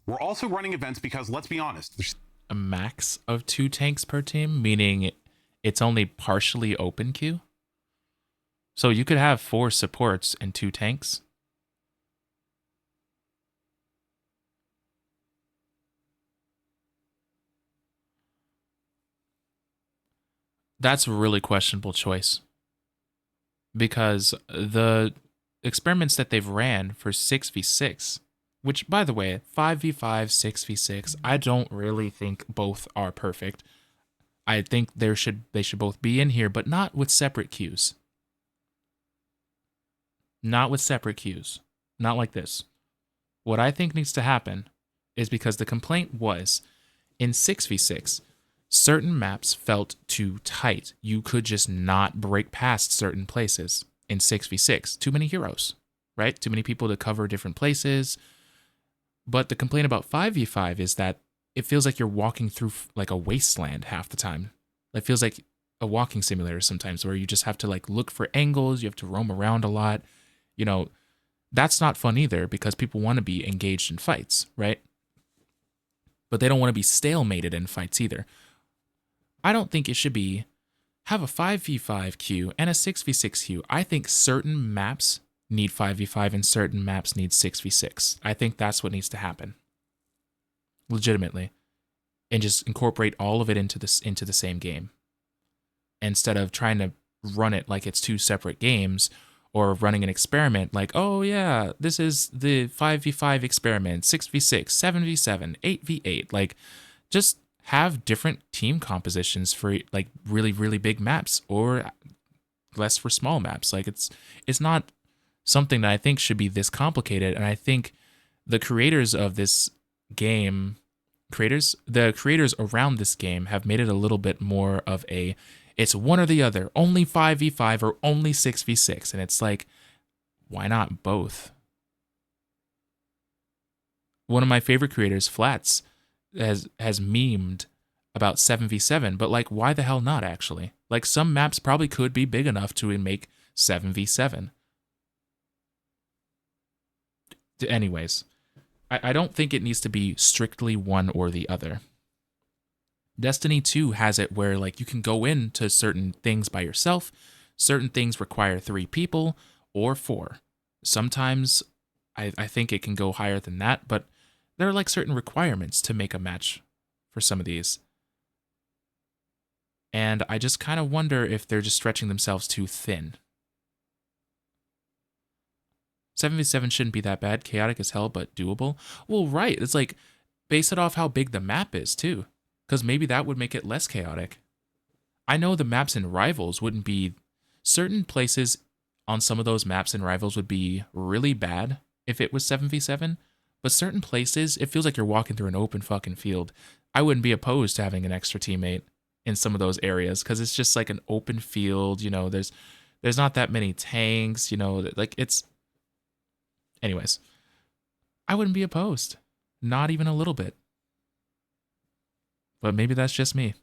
We're also running events because, let's be honest, there's a max of 2 tanks per team, meaning it's only partially open queue? So you could have 4 supports and 2 tanks? That's a really questionable choice. Because the experiments that they've ran for 6v6, which, by the way, 5v5, 6v6, I don't really think both are perfect. I think they should both be in here, but not with separate queues. Not with separate queues. Not like this. What I think needs to happen is, because the complaint was, in 6v6, certain maps felt too tight. You could just not break past certain places in 6v6. Too many heroes, right? Too many people to cover different places. But the complaint about 5v5 is that it feels like you're walking through like a wasteland half the time. It feels like a walking simulator sometimes, where you just have to like look for angles, you have to roam around a lot. You know, that's not fun either, because people want to be engaged in fights, right? But they don't want to be stalemated in fights either. I don't think it should be have a 5v5 queue and a 6v6 queue. I think certain maps need 5v5 and certain maps need 6v6. I think that's what needs to happen. Legitimately. And just incorporate all of it into the same game. Instead of trying to run it like it's two separate games, or running an experiment like, oh yeah, this is the 5v5 experiment, 6v6, 7v7, 8v8. Like, just have different team compositions for like really, really big maps, or less for small maps. Like, it's not something that I think should be this complicated. And I think the creators of this game, the creators around this game have made it a little bit more of a, it's one or the other, only 5v5 or only 6v6. And it's like, why not both? One of my favorite creators, Flats, has memed about 7v7, but like, why the hell not, actually? Like, some maps probably could be big enough to make 7v7. Anyways, I don't think it needs to be strictly one or the other. Destiny 2 has it where like you can go into certain things by yourself. Certain things require 3 people or 4. Sometimes I think it can go higher than that, but there are like certain requirements to make a match for some of these. And I just kind of wonder if they're just stretching themselves too thin. 7v7 shouldn't be that bad. Chaotic as hell, but doable. Well, right. It's like, base it off how big the map is too. Because maybe that would make it less chaotic. I know the maps in Rivals wouldn't be... Certain places on some of those maps in Rivals would be really bad if it was 7v7. But certain places, it feels like you're walking through an open fucking field. I wouldn't be opposed to having an extra teammate in some of those areas, because it's just like an open field. You know, there's not that many tanks. You know, like it's... Anyways, I wouldn't be opposed. Not even a little bit. But maybe that's just me.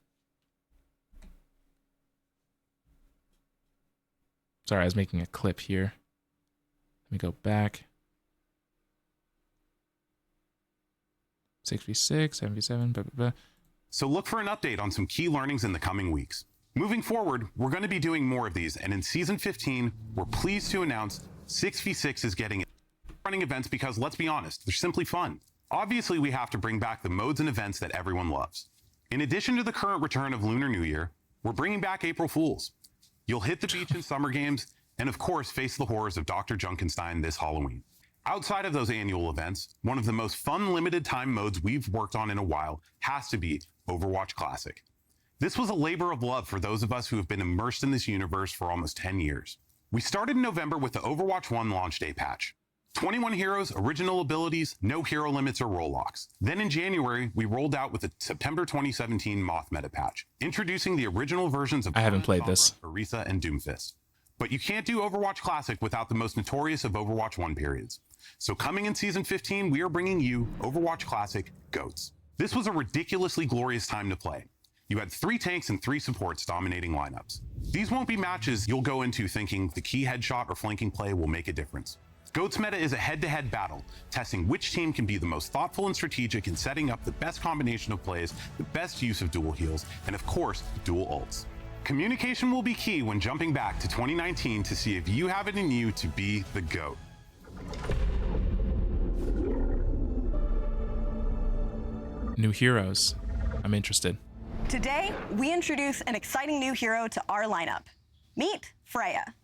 Sorry, I was making a clip here. Let me go back. 6v6, 7v7, blah, blah, blah. So look for an update on some key learnings in the coming weeks. Moving forward, we're going to be doing more of these, and in Season 15, we're pleased to announce 6v6 is getting running events because, let's be honest, they're simply fun. Obviously, we have to bring back the modes and events that everyone loves. In addition to the current return of Lunar New Year, we're bringing back April Fools. You'll hit the beach in Summer Games, and of course, face the horrors of Dr. Junkenstein this Halloween. Outside of those annual events, one of the most fun limited time modes we've worked on in a while has to be Overwatch Classic. This was a labor of love for those of us who have been immersed in this universe for almost 10 years. We started in November with the Overwatch 1 launch day patch. 21 heroes, original abilities, no hero limits or role locks. Then in January, we rolled out with the September 2017 Moth meta patch, introducing the original versions of I haven't played this. Orisa, and Doomfist. But you can't do Overwatch Classic without the most notorious of Overwatch 1 periods. So coming in Season 15, we are bringing you Overwatch Classic GOATs. This was a ridiculously glorious time to play. You had 3 tanks and 3 supports dominating lineups. These won't be matches you'll go into thinking the key headshot or flanking play will make a difference. GOATs meta is a head-to-head battle, testing which team can be the most thoughtful and strategic in setting up the best combination of plays, the best use of dual heals, and of course, dual ults. Communication will be key when jumping back to 2019 to see if you have it in you to be the GOAT. New heroes. I'm interested. Today, we introduce an exciting new hero to our lineup. Meet Freya.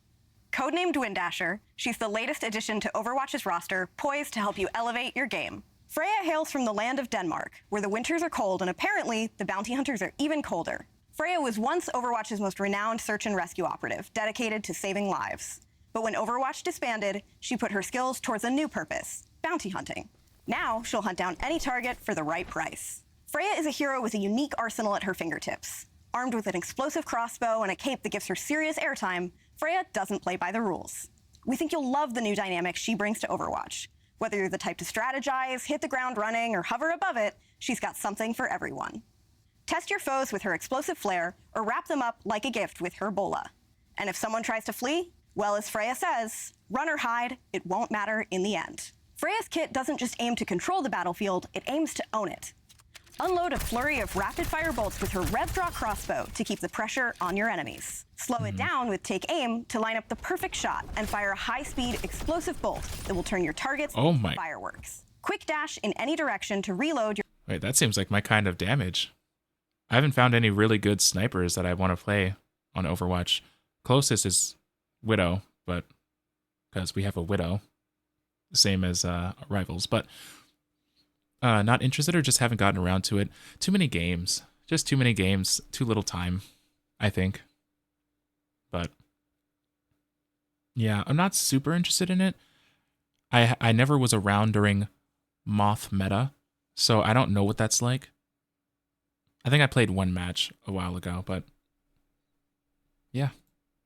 Codenamed Windasher, she's the latest addition to Overwatch's roster, poised to help you elevate your game. Freya hails from the land of Denmark, where the winters are cold and apparently the bounty hunters are even colder. Freya was once Overwatch's most renowned search and rescue operative, dedicated to saving lives. But when Overwatch disbanded, she put her skills towards a new purpose, bounty hunting. Now, she'll hunt down any target for the right price. Freya is a hero with a unique arsenal at her fingertips. Armed with an explosive crossbow and a cape that gives her serious airtime, Freya doesn't play by the rules. We think you'll love the new dynamic she brings to Overwatch. Whether you're the type to strategize, hit the ground running, or hover above it, she's got something for everyone. Test your foes with her explosive flare, or wrap them up like a gift with her bola. And if someone tries to flee, well, as Freya says, run or hide, it won't matter in the end. Freya's kit doesn't just aim to control the battlefield, it aims to own it. Unload a flurry of rapid-fire bolts with her rev-draw crossbow to keep the pressure on your enemies. Slow it down with Take Aim to line up the perfect shot and fire a high-speed, explosive bolt that will turn your targets into fireworks. Quick dash in any direction to reload your... Wait, that seems like my kind of damage. I haven't found any really good snipers that I want to play on Overwatch. Closest is Widow, but because we have a Widow, same as Rivals, but not interested or just haven't gotten around to it. Too many games. Just too many games. Too little time, I think. But yeah, I'm not super interested in it. I never was around during Moth meta, so I don't know what that's like. I think I played one match a while ago, but yeah.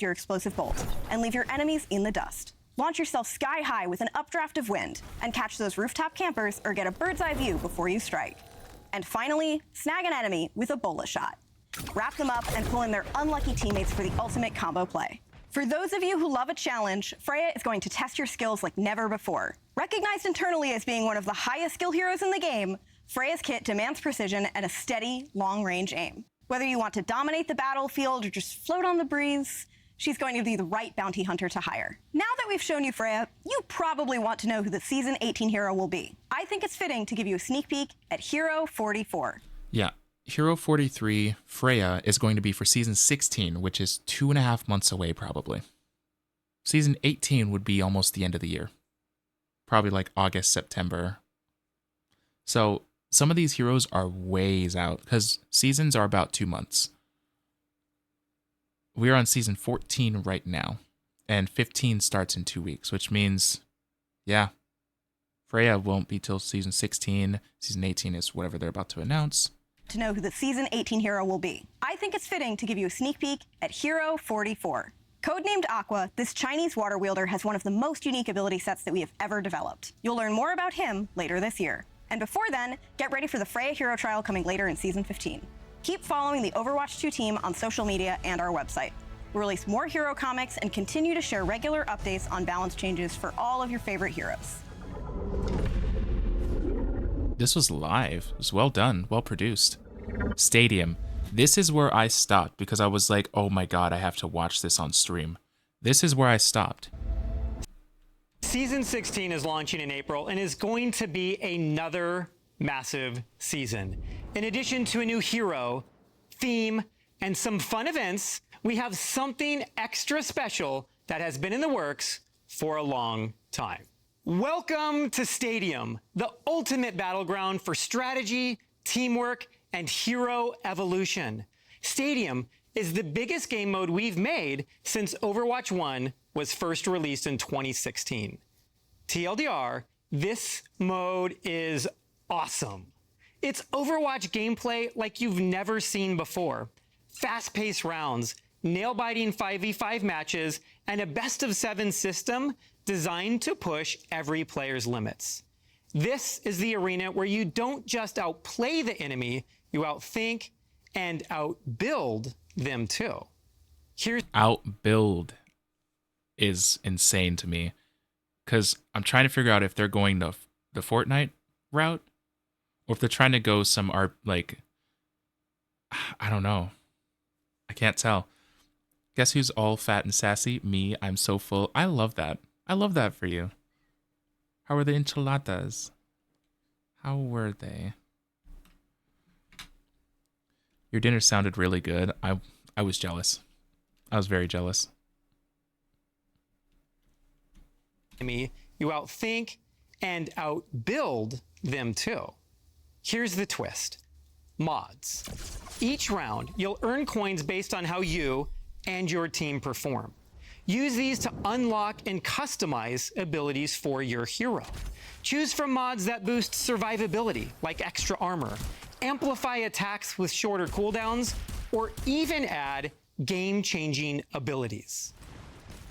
Your explosive bolt and leave your enemies in the dust. Launch yourself sky high with an updraft of wind and catch those rooftop campers or get a bird's eye view before you strike. And finally, snag an enemy with a bola shot. Wrap them up and pull in their unlucky teammates for the ultimate combo play. For those of you who love a challenge, Freya is going to test your skills like never before. Recognized internally as being one of the highest skill heroes in the game, Freya's kit demands precision and a steady, long-range aim. Whether you want to dominate the battlefield or just float on the breeze, she's going to be the right bounty hunter to hire. Now that we've shown you Freya, you probably want to know who the Season 18 hero will be. I think it's fitting to give you a sneak peek at Hero 44. Yeah, Hero 43, Freya, is going to be for Season 16, which is 2.5 months away probably. Season 18 would be almost the end of the year. Probably like August, September. So some of these heroes are ways out because seasons are about 2 months. We're on Season 14 right now, and 15 starts in 2 weeks, which means, yeah, Freya won't be till Season 16. Season 18 is whatever they're about to announce. To know who the Season 18 hero will be. I think it's fitting to give you a sneak peek at Hero 44. Codenamed Aqua, this Chinese water wielder has one of the most unique ability sets that we have ever developed. You'll learn more about him later this year. And before then, get ready for the Freya hero trial coming later in Season 15. Keep following the Overwatch 2 team on social media and our website. We'll release more hero comics and continue to share regular updates on balance changes for all of your favorite heroes. This was live. It was well done, well produced. Stadium. This is where I stopped because I was like, oh my god, I have to watch this on stream. This is where I stopped. Season 16 is launching in April and is going to be another massive season. In addition to a new hero, theme, and some fun events, we have something extra special that has been in the works for a long time. Welcome to Stadium, the ultimate battleground for strategy, teamwork, and hero evolution. Stadium is the biggest game mode we've made since Overwatch 1 was first released in 2016. TLDR, this mode is awesome. It's Overwatch gameplay like you've never seen before. Fast-paced rounds, nail-biting 5v5 matches, and a best-of-7 system designed to push every player's limits. This is the arena where you don't just outplay the enemy, you outthink and outbuild them too. Outbuild is insane to me because I'm trying to figure out if they're going the Fortnite route or if they're trying to go some like, I don't know. I can't tell. Guess who's all fat and sassy? Me. I'm so full. I love that. I love that for you. How are the enchiladas? How were they? Your dinner sounded really good. I was jealous. I was very jealous. You outthink and outbuild them too. Here's the twist. Mods. Each round, you'll earn coins based on how you and your team perform. Use these to unlock and customize abilities for your hero. Choose from mods that boost survivability, like extra armor, amplify attacks with shorter cooldowns, or even add game-changing abilities.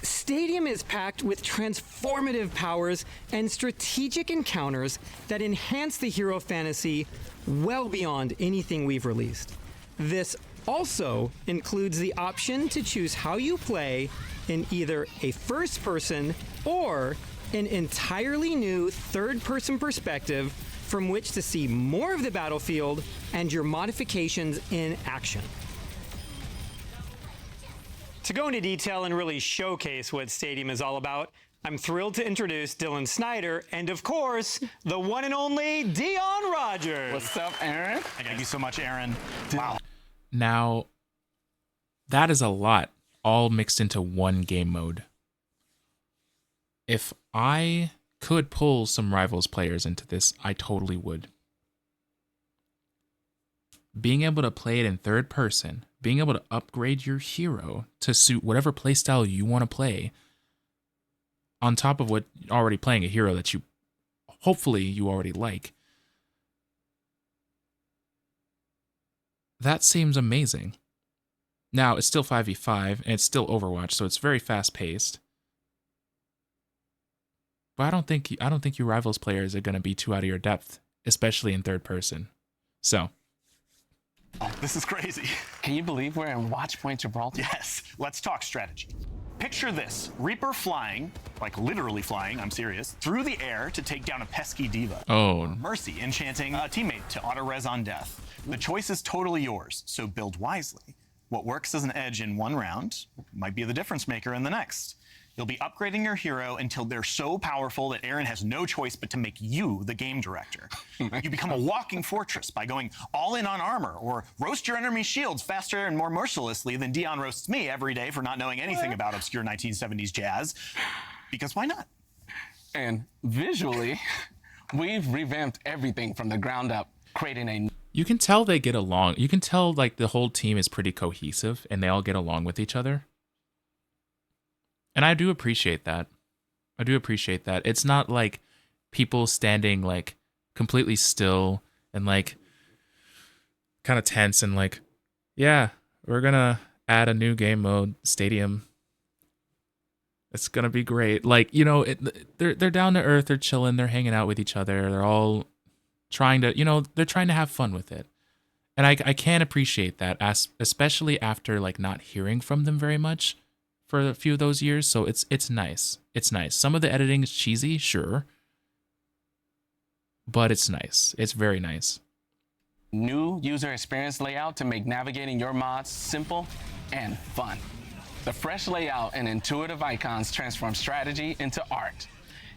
Stadium is packed with transformative powers and strategic encounters that enhance the hero fantasy well beyond anything we've released. This also includes the option to choose how you play in either a first-person or an entirely new third-person perspective from which to see more of the battlefield and your modifications in action. To go into detail and really showcase what Stadium is all about, I'm thrilled to introduce Dylan Snyder and, of course, the one and only Dion Rogers. What's up, Aaron? Thank you so much, Aaron. Wow. Now, that is a lot, all mixed into one game mode. If I could pull some Rivals players into this, I totally would. Being able to play it in third person, being able to upgrade your hero to suit whatever playstyle you want to play, on top of what already playing a hero that you hopefully you already like. That seems amazing. Now, it's still 5v5 and it's still Overwatch, so it's very fast-paced. But I don't think you Rivals players are going to be too out of your depth, especially in third person. So, this is crazy. Can you believe we're in Watchpoint Gibraltar? Yes. Let's talk strategy. Picture this. Reaper flying, like literally flying, I'm serious, through the air to take down a pesky diva. Oh. Mercy enchanting a teammate to auto-res on death. The choice is totally yours, so build wisely. What works as an edge in one round might be the difference maker in the next. You'll be upgrading your hero until they're so powerful that Aaron has no choice but to make you the game director. You become a walking fortress by going all in on armor, or roast your enemy shields faster and more mercilessly than Dion roasts me every day for not knowing anything about obscure 1970s jazz. Because why not? And visually, we've revamped everything from the ground up, creating a... You can tell they get along. You can tell like the whole team is pretty cohesive and they all get along with each other. And I do appreciate that. I do appreciate that. It's not like people standing like completely still and like kind of tense and like, yeah, we're going to add a new game mode, Stadium. It's going to be great. Like, you know, they're down to earth, they're chilling, they're hanging out with each other. They're all trying to, you know, they're trying to have fun with it. And I can appreciate that, especially after like not hearing from them very much for a few of those years, so it's nice. It's nice. Some of the editing is cheesy, sure, but it's nice. It's very nice. New user experience layout to make navigating your mods simple and fun. The fresh layout and intuitive icons transform strategy into art,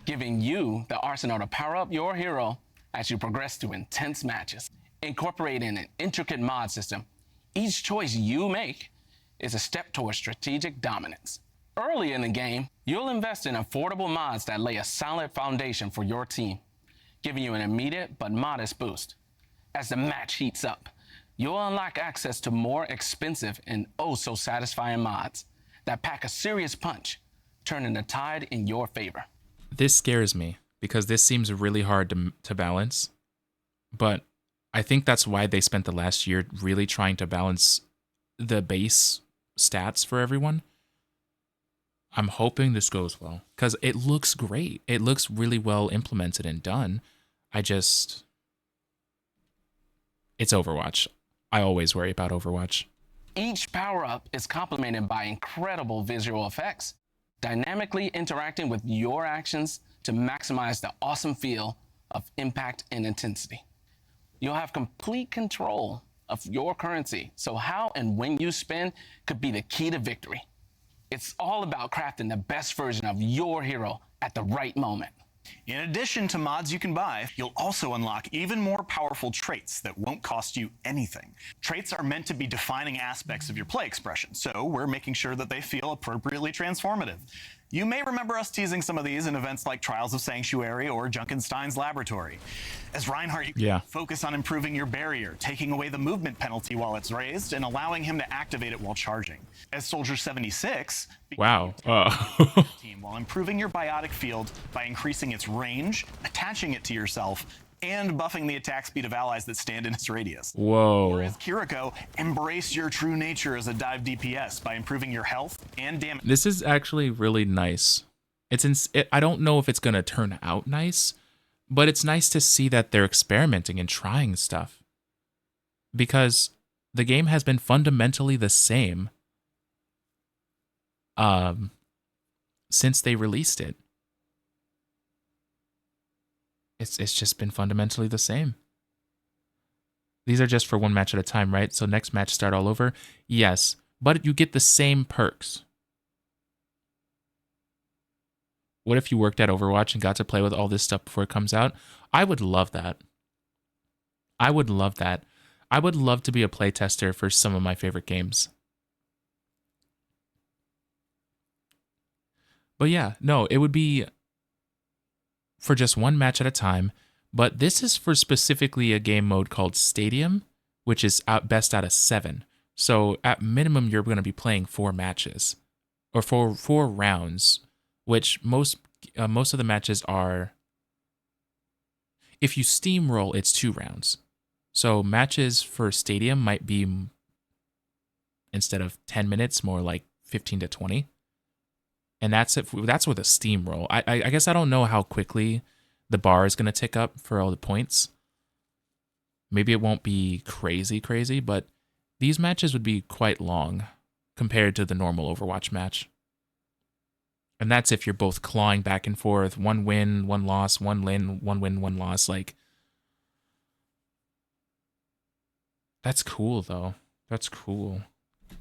giving you the arsenal to power up your hero as you progress through intense matches. Incorporating an intricate mod system, each choice you make is a step towards strategic dominance. Early in the game, you'll invest in affordable mods that lay a solid foundation for your team, giving you an immediate but modest boost. As the match heats up, you'll unlock access to more expensive and oh-so-satisfying mods that pack a serious punch, turning the tide in your favor. This scares me because this seems really hard to balance, but I think that's why they spent the last year really trying to balance the base stats for everyone. I'm hoping this goes well because it looks great. It looks really well implemented and done. It's Overwatch. I always worry about Overwatch. Each power-up is complemented by incredible visual effects, dynamically interacting with your actions to maximize the awesome feel of impact and intensity. You'll have complete control of your currency, so how and when you spend could be the key to victory. It's all about crafting the best version of your hero at the right moment. In addition to mods you can buy, you'll also unlock even more powerful traits that won't cost you anything. Traits are meant to be defining aspects of your play expression, so we're making sure that they feel appropriately transformative. You may remember us teasing some of these in events like Trials of Sanctuary or Junkenstein's Laboratory. As Reinhardt, you can focus on improving your barrier, taking away the movement penalty while it's raised, and allowing him to activate it while charging. As Soldier 76, wow, team while improving your biotic field by increasing its range, attaching it to yourself, and buffing the attack speed of allies that stand in its radius. Whoa. Or as Kiriko, embrace your true nature as a dive DPS by improving your health and damage. This is actually really nice. I don't know if it's going to turn out nice, but it's nice to see that they're experimenting and trying stuff. Because the game has been fundamentally the same since they released it. It's just been fundamentally the same. These are just for one match at a time, right? So next match start all over? Yes, but you get the same perks. What if you worked at Overwatch and got to play with all this stuff before it comes out? I would love that. I would love that. I would love to be a playtester for some of my favorite games. But yeah, no, it would be for just one match at a time, but this is for specifically a game mode called Stadium, which is best out of 7. So at minimum, you're going to be playing 4 matches, or four rounds, which most of the matches are. If you steamroll, it's 2 rounds. So matches for Stadium might be, instead of 10 minutes, more like 15 to 20. And that's it. That's with a steamroll. I guess I don't know how quickly the bar is going to tick up for all the points. Maybe it won't be crazy, but these matches would be quite long compared to the normal Overwatch match. And that's if you're both clawing back and forth. 1 win, 1 loss, 1 win, 1 loss. Like, that's cool, though. That's cool.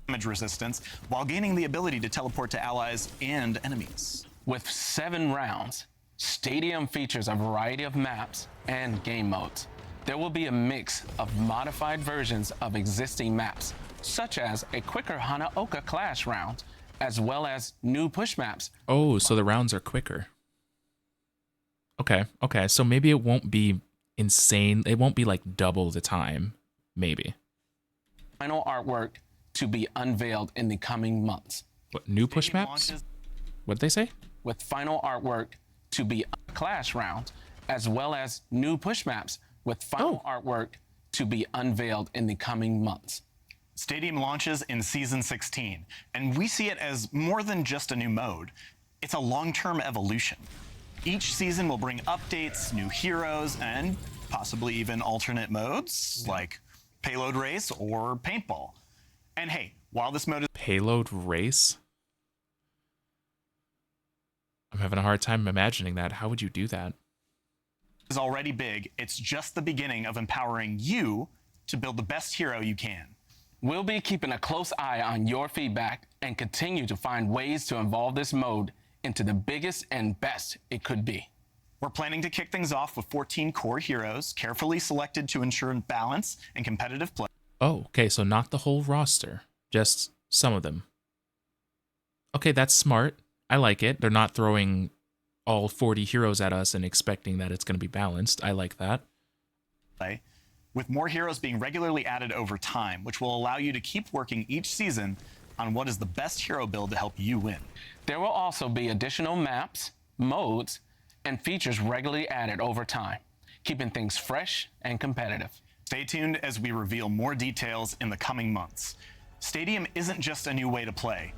Damage resistance while gaining the ability to teleport to allies and enemies. With 7 rounds, Stadium features a variety of maps and game modes. There will be a mix of modified versions of existing maps, such as a quicker Hanaoka Clash round, as well as new push maps. Oh, so the rounds are quicker. Okay, so maybe it won't be insane. It won't be like double the time, maybe. Final artwork to be unveiled in the coming months. What, new push maps? What'd they say? With final artwork to be a Clash round, as well as new push maps with final artwork to be unveiled in the coming months. Stadium launches in Season 16, and we see it as more than just a new mode. It's a long-term evolution. Each season will bring updates, new heroes, and possibly even alternate modes, like Payload Race or Paintball. And hey, while this mode is... Payload Race? I'm having a hard time imagining that. How would you do that? ...is already big, it's just the beginning of empowering you to build the best hero you can. We'll be keeping a close eye on your feedback and continue to find ways to evolve this mode into the biggest and best it could be. We're planning to kick things off with 14 core heroes, carefully selected to ensure balance and competitive play. Oh, okay, so not the whole roster, just some of them. Okay, that's smart. I like it. They're not throwing all 40 heroes at us and expecting that it's going to be balanced. I like that. With more heroes being regularly added over time, which will allow you to keep working each season on what is the best hero build to help you win. There will also be additional maps, modes, and features regularly added over time, keeping things fresh and competitive. Stay tuned as we reveal more details in the coming months. Stadium isn't just a new way to play,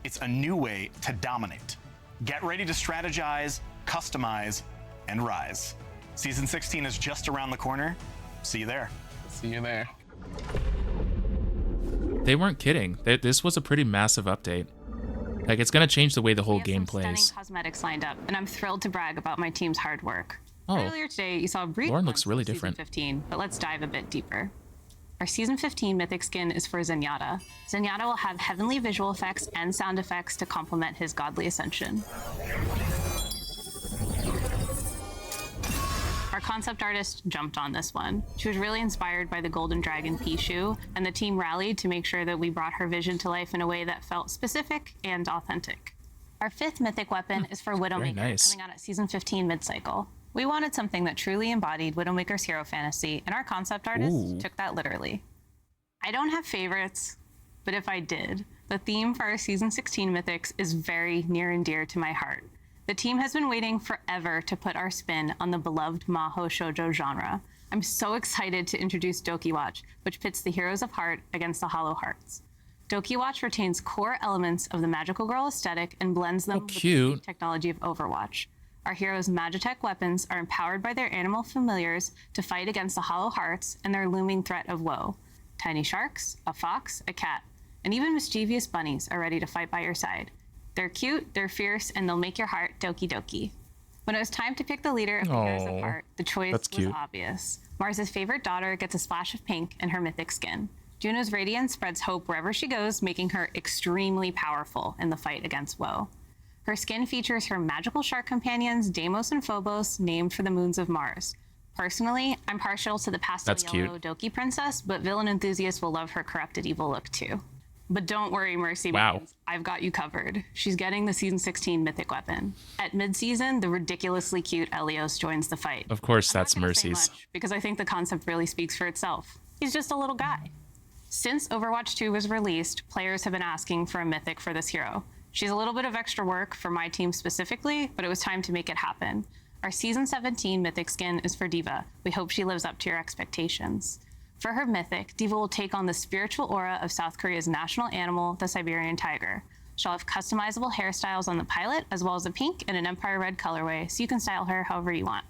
it's a new way to dominate. Get ready to strategize, customize, and rise. Season 16 is just around the corner. See you there. See you there. They weren't kidding. This was a pretty massive update. Like, it's going to change the way the whole game plays. Stunning cosmetics lined up, and I'm thrilled to brag about my team's hard work. Oh, earlier today, you saw a brief Lauren looks really different. Season 15, but let's dive a bit deeper. Our Season 15 Mythic skin is for Zenyatta. Zenyatta will have heavenly visual effects and sound effects to complement his godly ascension. concept artist jumped on this one. She was really inspired by the Golden Dragon Pichu, and the team rallied to make sure that we brought her vision to life in a way that felt specific and authentic. Our 5th mythic weapon is for Widowmaker, coming out at Season 15 mid-cycle. We wanted something that truly embodied Widowmaker's hero fantasy, and our concept artist took that literally. I don't have favorites, but if I did, the theme for our Season 16 mythics is very near and dear to my heart. The team has been waiting forever to put our spin on the beloved Mahou shoujo genre. I'm so excited to introduce Doki Watch, which pits the heroes of heart against the hollow hearts. Doki Watch retains core elements of the magical girl aesthetic and blends them with the unique technology of Overwatch. Our heroes' Magitech weapons are empowered by their animal familiars to fight against the hollow hearts and their looming threat of woe. Tiny sharks, a fox, a cat, and even mischievous bunnies are ready to fight by your side. They're cute, they're fierce, and they'll make your heart doki doki. When it was time to pick the leader of the Heroes of Heart, the choice was obvious. Mars's favorite daughter gets a splash of pink in her mythic skin. Juno's radiance spreads hope wherever she goes, making her extremely powerful in the fight against woe. Her skin features her magical shark companions, Deimos and Phobos, named for the moons of Mars. Personally, I'm partial to the pastel yellow Doki princess, but villain enthusiasts will love her corrupted evil look too. But don't worry, Mercy Minions, I've got you covered. She's getting the Season 16 mythic weapon. At mid-season, the ridiculously cute Elios joins the fight. Of course, that's Mercy's. Because I think the concept really speaks for itself. He's just a little guy. Since Overwatch 2 was released, players have been asking for a mythic for this hero. She's a little bit of extra work for my team specifically, but it was time to make it happen. Our Season 17 mythic skin is for Diva. We hope she lives up to your expectations. For her mythic, Diva will take on the spiritual aura of South Korea's national animal, the Siberian tiger. She'll have customizable hairstyles on the pilot, as well as a pink and an Empire Red colorway, so you can style her however you want.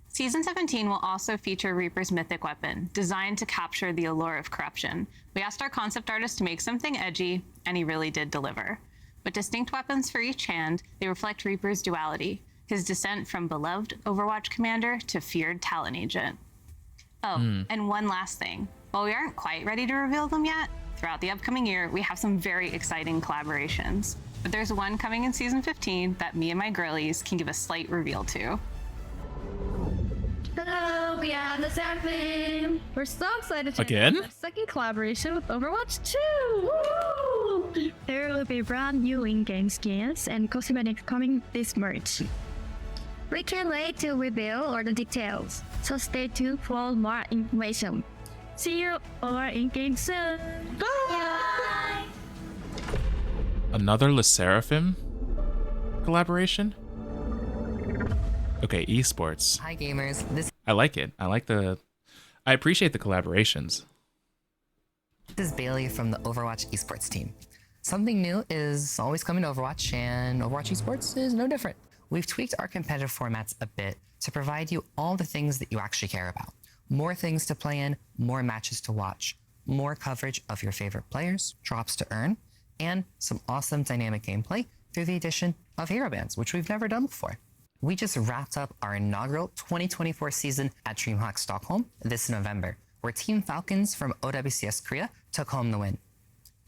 Season 17 will also feature Reaper's mythic weapon, designed to capture the allure of corruption. We asked our concept artist to make something edgy, and he really did deliver. With distinct weapons for each hand, they reflect Reaper's duality, his descent from beloved Overwatch commander to feared Talon agent. Oh, and one last thing. While we aren't quite ready to reveal them yet, throughout the upcoming year, we have some very exciting collaborations. But there's one coming in Season 15 that me and my girlies can give a slight reveal to. Hello, we are the Surfing. We're so excited to Again? our second collaboration with Overwatch 2. Woo! There will be brand new in-game skins and cosmetics coming this March. We can't wait to reveal all the details, so stay tuned for more information. See you all in-game soon. Bye! Another Le Seraphim collaboration? Okay, esports. Hi gamers, I like it. I appreciate the collaborations. This is Bailey from the Overwatch esports team. Something new is always coming to Overwatch, and Overwatch esports is no different. We've tweaked our competitive formats a bit to provide you all the things that you actually care about. More things to play in, more matches to watch, more coverage of your favorite players, drops to earn, and some awesome dynamic gameplay through the addition of hero bands, which we've never done before. We just wrapped up our inaugural 2024 season at DreamHack Stockholm this November, where Team Falcons from OWCS Korea took home the win.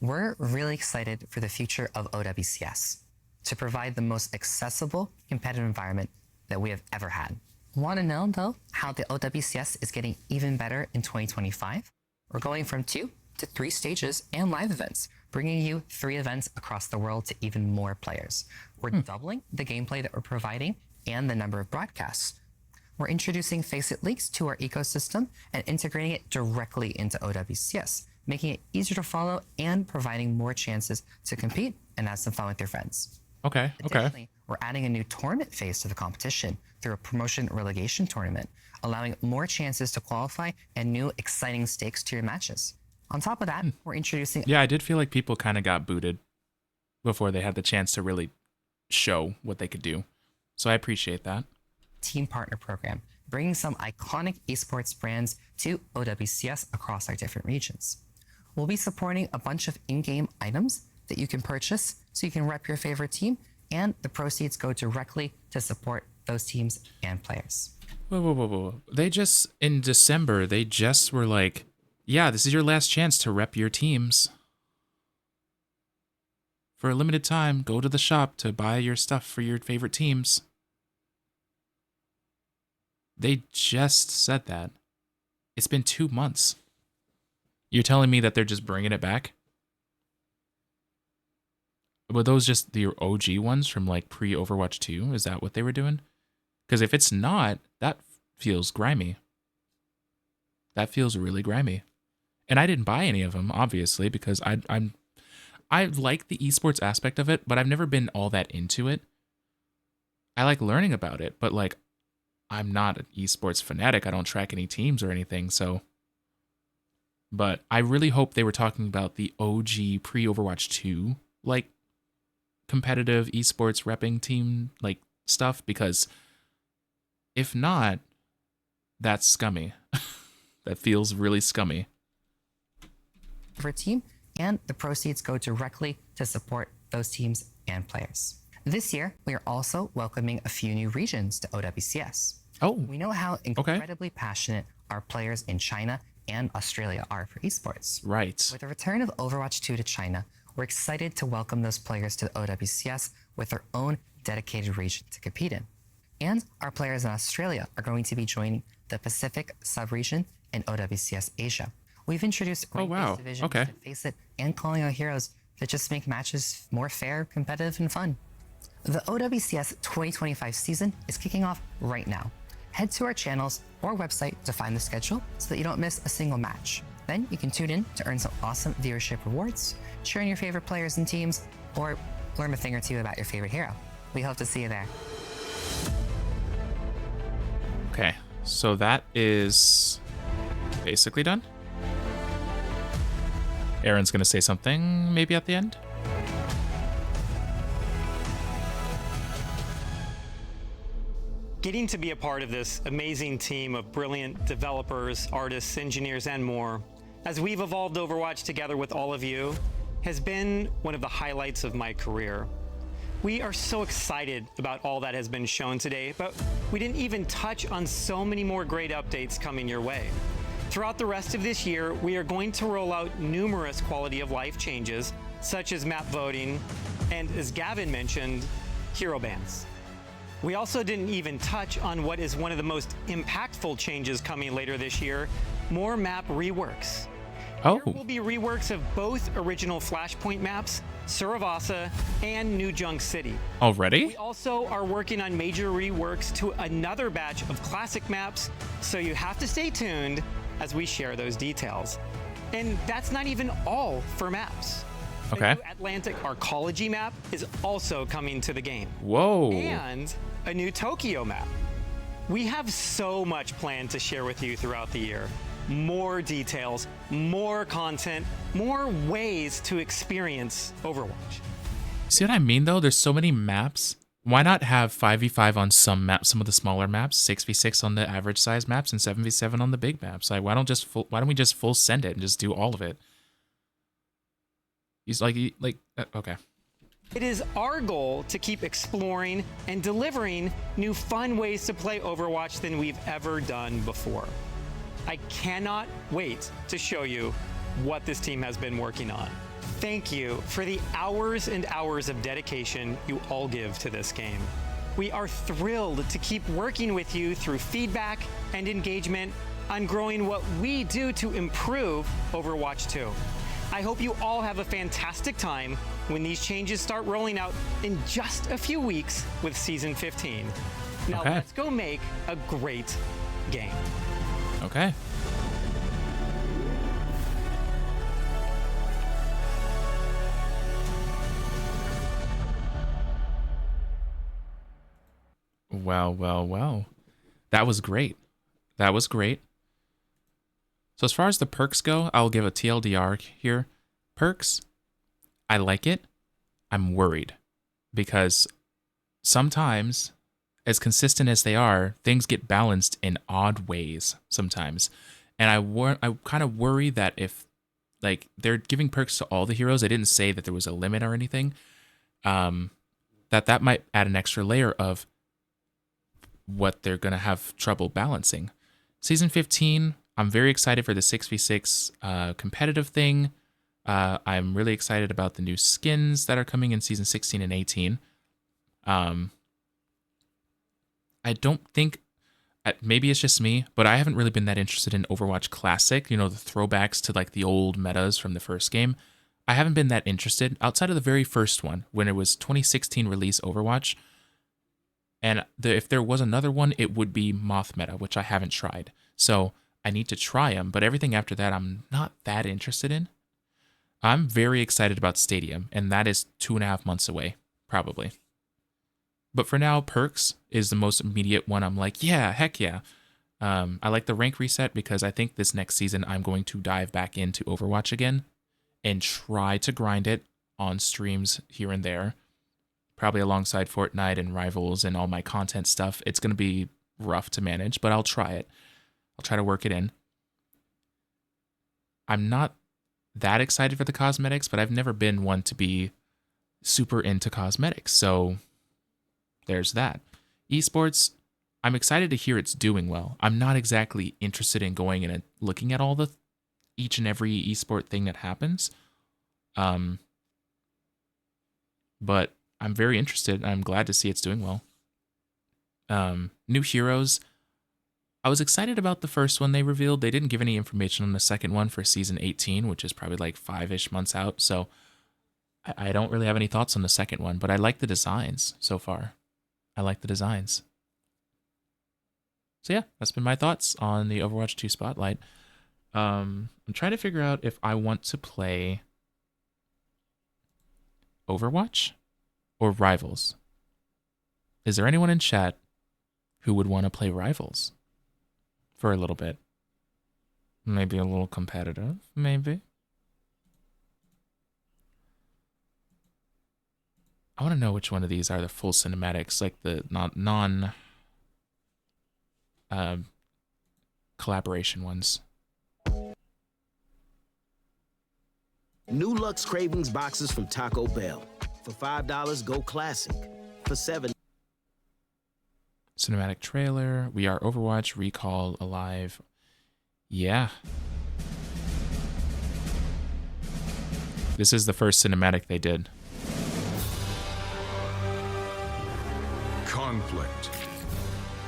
We're really excited for the future of OWCS to provide the most accessible competitive environment that we have ever had. Want to know, though, how the OWCS is getting even better in 2025? We're going from 2 to 3 stages and live events, bringing you 3 events across the world to even more players. We're doubling the gameplay that we're providing and the number of broadcasts. We're introducing Faceit leaks to our ecosystem and integrating it directly into OWCS, making it easier to follow and providing more chances to compete and have some fun with your friends. Okay. Additionally, we're adding a new tournament phase to the competition through a promotion relegation tournament, allowing more chances to qualify and new exciting stakes to your matches. On top of that, we're introducing... Yeah, I did feel like people kind of got booted before they had the chance to really show what they could do. So I appreciate that. Team partner program, bringing some iconic esports brands to OWCS across our different regions. We'll be supporting a bunch of in-game items that you can purchase so you can rep your favorite team, and the proceeds go directly to support those teams and players. Whoa. They just, in December, they just were like, yeah, this is your last chance to rep your teams. For a limited time, go to the shop to buy your stuff for your favorite teams. They just said that. It's been 2 months. You're telling me that they're just bringing it back? Were those just the OG ones from like pre-Overwatch 2? Is that what they were doing? Because if it's not, that feels grimy. That feels really grimy. And I didn't buy any of them, obviously, because I like the esports aspect of it, but I've never been all that into it. I like learning about it, but like I'm not an esports fanatic. I don't track any teams or anything, so. But I really hope they were talking about the OG pre-Overwatch 2, like, competitive esports repping team, like, stuff, because if not, that's scummy. That feels really scummy. For a team, and the proceeds go directly to support those teams and players. This year, we are also welcoming a few new regions to OWCS. Oh, we know how incredibly passionate our players in China and Australia are for esports. Right. With the return of Overwatch 2 to China, we're excited to welcome those players to the OWCS with their own dedicated region to compete in. And our players in Australia are going to be joining the Pacific sub-region in OWCS Asia. We've introduced rank-based divisions to Face It and calling out heroes that just make matches more fair, competitive, and fun. The OWCS 2025 season is kicking off right now. Head to our channels or website to find the schedule so that you don't miss a single match. Then you can tune in to earn some awesome viewership rewards, cheer on your favorite players and teams, or learn a thing or two about your favorite hero. We hope to see you there. Okay, so that is basically done. Aaron's going to say something maybe at the end. Getting to be a part of this amazing team of brilliant developers, artists, engineers, and more, as we've evolved Overwatch together with all of you, has been one of the highlights of my career. We are so excited about all that has been shown today, but we didn't even touch on so many more great updates coming your way. Throughout the rest of this year, we are going to roll out numerous quality of life changes, such as map voting, and as Gavin mentioned, hero bans. We also didn't even touch on what is one of the most impactful changes coming later this year, more map reworks. Oh. There will be reworks of both original Flashpoint maps, Suravasa, and New Junk City. Already? We also are working on major reworks to another batch of classic maps, so you have to stay tuned as we share those details. And that's not even all for maps. Okay. The new Atlantic Arcology map is also coming to the game. Whoa. And a new Tokyo map. We have so much planned to share with you throughout the year. More details, more content, more ways to experience Overwatch. See what I mean, though? There's so many maps. Why not have 5v5 on some maps, some of the smaller maps, 6v6 on the average size maps, and 7v7 on the big maps? Like, why don't we just full send it and just do all of it? He's like, okay. It is our goal to keep exploring and delivering new fun ways to play Overwatch than we've ever done before. I cannot wait to show you what this team has been working on. Thank you for the hours and hours of dedication you all give to this game. We are thrilled to keep working with you through feedback and engagement on growing what we do to improve Overwatch 2. I hope you all have a fantastic time when these changes start rolling out in just a few weeks with Season 15. Now let's go make a great game. Okay. Well. That was great. That was great. So as far as the perks go, I'll give a TLDR here. Perks, I like it. I'm worried because sometimes, as consistent as they are, things get balanced in odd ways sometimes. And I kind of worry that if like they're giving perks to all the heroes, they didn't say that there was a limit or anything, that might add an extra layer of what they're going to have trouble balancing. Season 15, I'm very excited for the 6v6 competitive thing. I'm really excited about the new skins that are coming in Season 16 and 18. I don't think maybe it's just me, but I haven't really been that interested in Overwatch Classic, you know, the throwbacks to like the old metas from the first game. I haven't been that interested outside of the very first one when it was 2016 release Overwatch. And if there was another one, it would be Moth meta, which I haven't tried. So I need to try them, but everything after that, I'm not that interested in. I'm very excited about Stadium, and that is 2.5 months away, probably. But for now, Perks is the most immediate one. I'm like, yeah, heck yeah. I like the rank reset because I think this next season I'm going to dive back into Overwatch again and try to grind it on streams here and there. Probably alongside Fortnite and Rivals and all my content stuff. It's going to be rough to manage, but I'll try it. I'll try to work it in. I'm not that excited for the cosmetics, but I've never been one to be super into cosmetics, so there's that. Esports, I'm excited to hear it's doing well. I'm not exactly interested in going in and looking at all the each and every esport thing that happens. But I'm very interested, and I'm glad to see it's doing well. New heroes. I was excited about the first one they revealed. They didn't give any information on the second one for season 18, which is probably like 5-ish months out. So I don't really have any thoughts on the second one, but I like the designs so far. I like the designs. So yeah, that's been my thoughts on the Overwatch 2 Spotlight. I'm trying to figure out if I want to play Overwatch or Rivals. Is there anyone in chat who would want to play Rivals for a little bit? Maybe a little competitive, maybe. I want to know which one of these are the full cinematics, like the non collaboration ones. New Lux Cravings boxes from Taco Bell. For $5, go classic. For $7. Cinematic trailer. We are Overwatch. Recall alive. Yeah. This is the first cinematic they did. Conflict.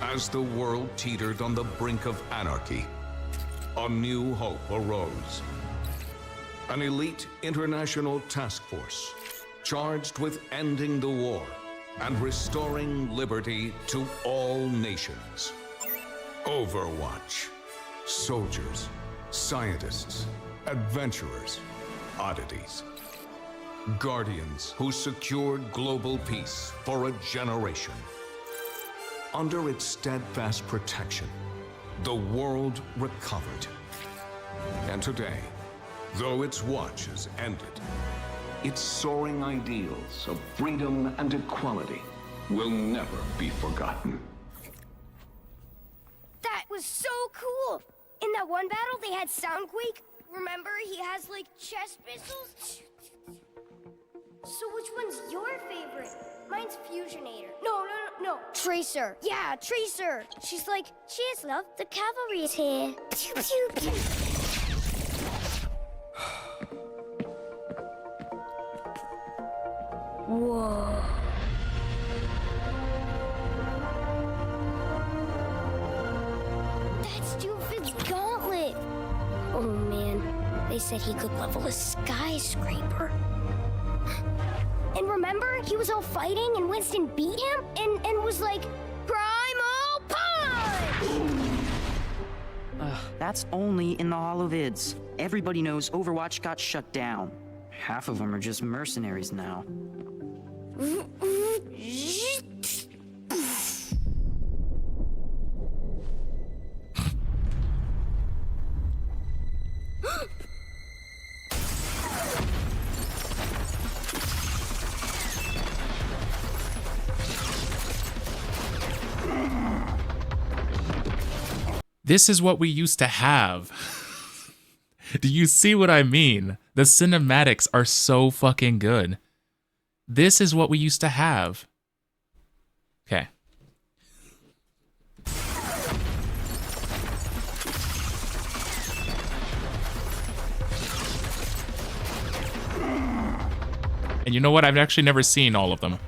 As the world teetered on the brink of anarchy, a new hope arose. An elite international task force charged with ending the war and restoring liberty to all nations. Overwatch. Soldiers, scientists, adventurers, oddities. Guardians who secured global peace for a generation. Under its steadfast protection, the world recovered. And today, though its watch has ended, its soaring ideals of freedom and equality will never be forgotten. That was so cool! In that one battle, they had Soundquake. Remember, he has, like, chest missiles? So which one's your favorite? Mine's Fusionator. No. Tracer. Yeah, Tracer. She's like, cheers, love. The cavalry is here. Pew, pew, pew. Whoa. That's Doofen's gauntlet. Oh, man. They said he could level a skyscraper. And remember, he was all fighting and Winston beat him and was like, Primal Punch! That's only in the holovids. Everybody knows Overwatch got shut down. Half of them are just mercenaries now. This is what we used to have. Do you see what I mean? The cinematics are so fucking good. This is what we used to have. Okay. And you know what? I've actually never seen all of them.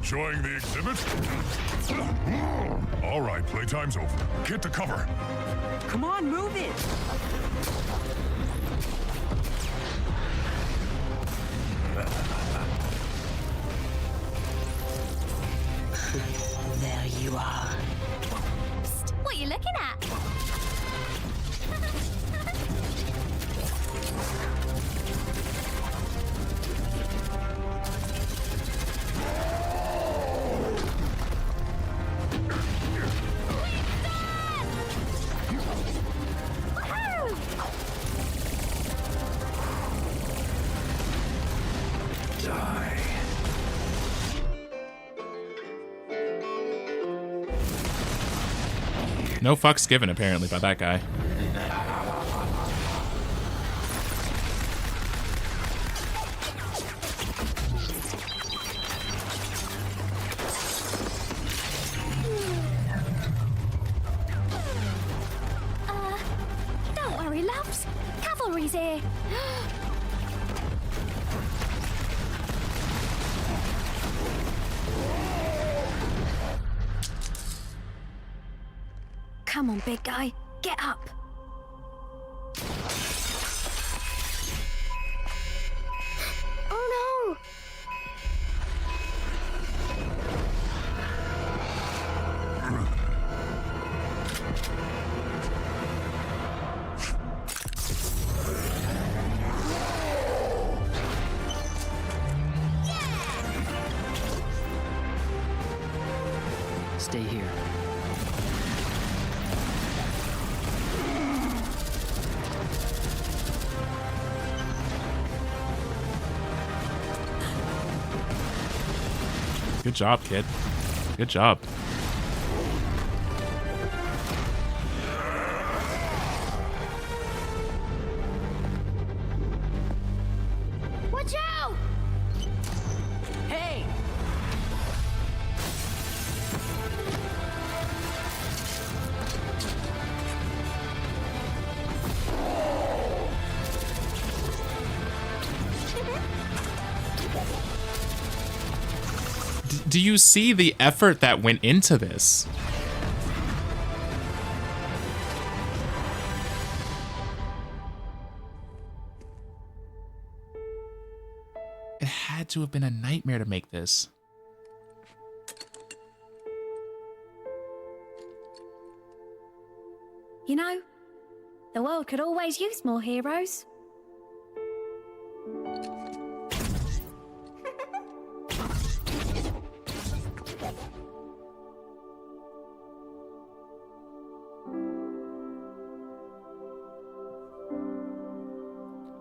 Enjoying the exhibit? All right, playtime's over. Get to cover. Come on, move it! There you are. Psst, what are you looking at? No fucks given, apparently, by that guy. Don't worry, loves. Cavalry's here. Come on, big guy. Get up. Oh no! Stay here. Good job, kid. Good job. Watch out! Hey! Do you see the effort that went into this? It had to have been a nightmare to make this. You know, the world could always use more heroes.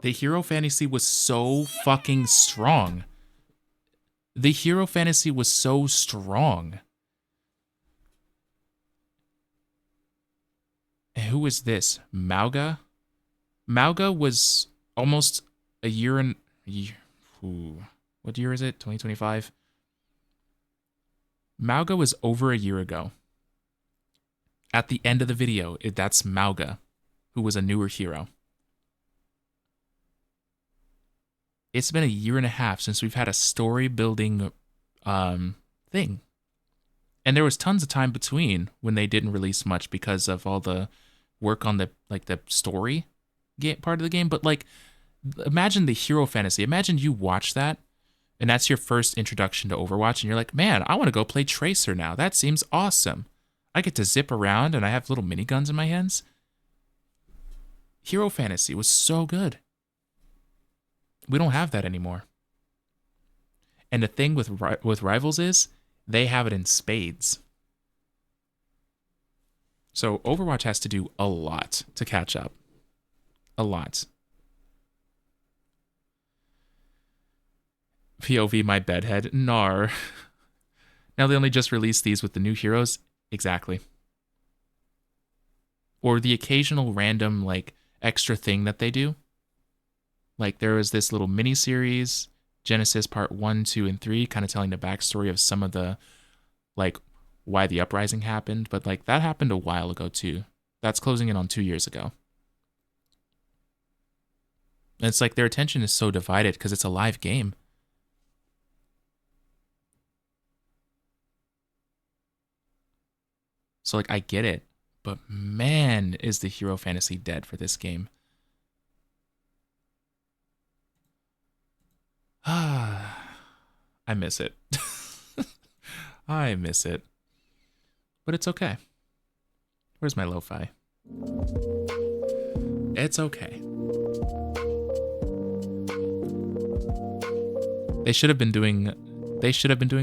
The hero fantasy was so fucking strong. The hero fantasy was so strong. And who is this? Mauga? Mauga was almost a year and... what year is it? 2025? Mauga was over a year ago. At the end of the video, that's Mauga, who was a newer hero. It's been a year and a half since we've had a story building thing. And there was tons of time between when they didn't release much because of all the work on the story part of the game. But like, imagine the hero fantasy. Imagine you watch that and that's your first introduction to Overwatch and you're like, man, I want to go play Tracer now. That seems awesome. I get to zip around and I have little miniguns in my hands. Hero fantasy was so good. We don't have that anymore. And the thing with Rivals is they have it in spades. So Overwatch has to do a lot to catch up. A lot. POV my bedhead. Nar. Now they only just released these with the new heroes. Exactly. Or the occasional random like extra thing that they do. Like there was this little mini series, Genesis Part 1, 2, and 3, kind of telling the backstory of some of the, like, why the uprising happened. But like that happened a while ago too. That's closing in on 2 years ago. And it's like their attention is so divided because it's a live game. So like I get it, but man, is the hero fantasy dead for this game. I miss it. I miss it. But it's okay. Where's my lo-fi? It's okay. They should have been doing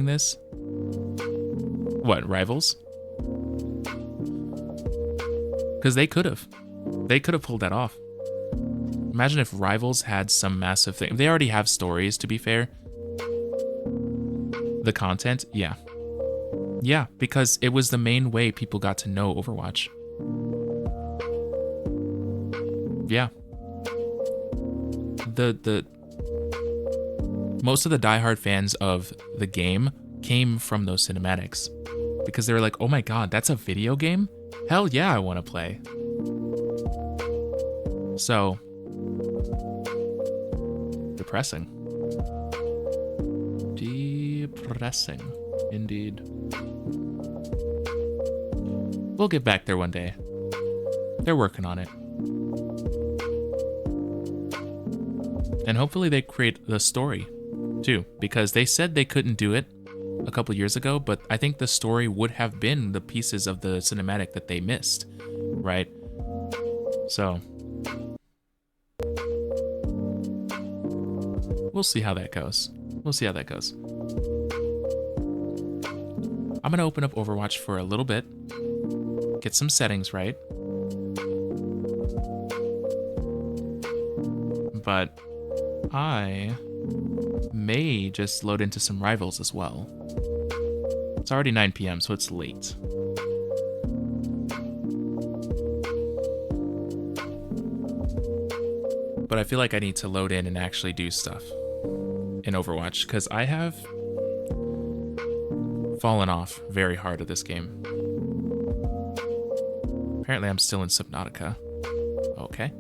this. What, Rivals? Because they could have. They could have pulled that off. Imagine if Rivals had some massive thing. They already have stories, to be fair. The content, yeah. Yeah, because it was the main way people got to know Overwatch. Yeah. The most of the diehard fans of the game came from those cinematics. Because they were like, oh my god, that's a video game? Hell yeah, I want to play. So, depressing. Depressing, indeed. We'll get back there one day. They're working on it. And hopefully they create the story, too. Because they said they couldn't do it a couple years ago, but I think the story would have been the pieces of the cinematic that they missed, right? So, we'll see how that goes. We'll see how that goes. I'm gonna open up Overwatch for a little bit, get some settings right. But I may just load into some Rivals as well. It's already 9 p.m., so it's late. But I feel like I need to load in and actually do stuff in Overwatch, because I have fallen off very hard at this game. Apparently I'm still in Subnautica. Okay.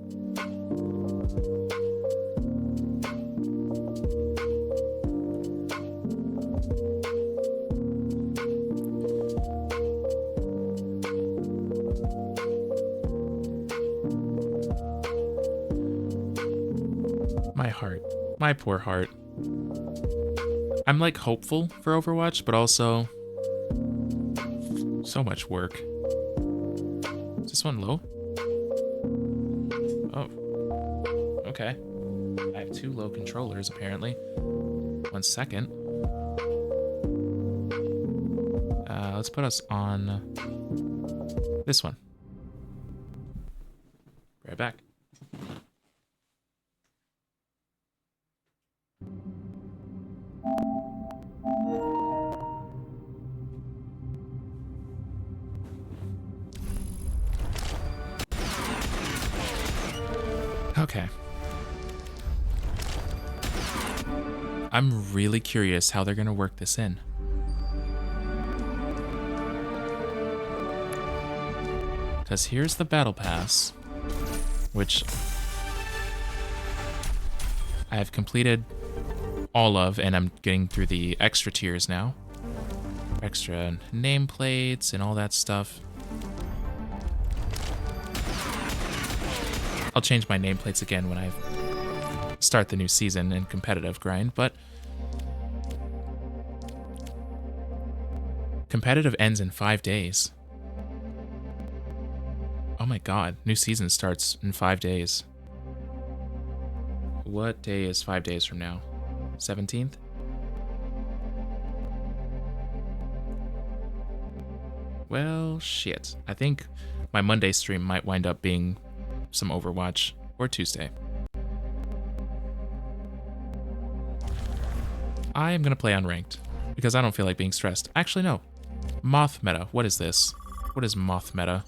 My heart. My poor heart. I'm like hopeful for Overwatch, but also so much work. Is this one low? Oh. Okay. I have 2 low controllers apparently. 1 second. Let's put us on this one. Right back. Okay. I'm really curious how they're gonna work this in. Because here's the Battle Pass, which I have completed all of, and I'm getting through the extra tiers now. Extra nameplates and all that stuff. I'll change my nameplates again when I start the new season and competitive grind, but competitive ends in 5 days. Oh my god, new season starts in 5 days. What day is 5 days from now? 17th? Well, shit. I think my Monday stream might wind up being some Overwatch, or Tuesday. I am gonna play unranked, because I don't feel like being stressed. Actually, no. Moth meta. What is this? What is moth meta?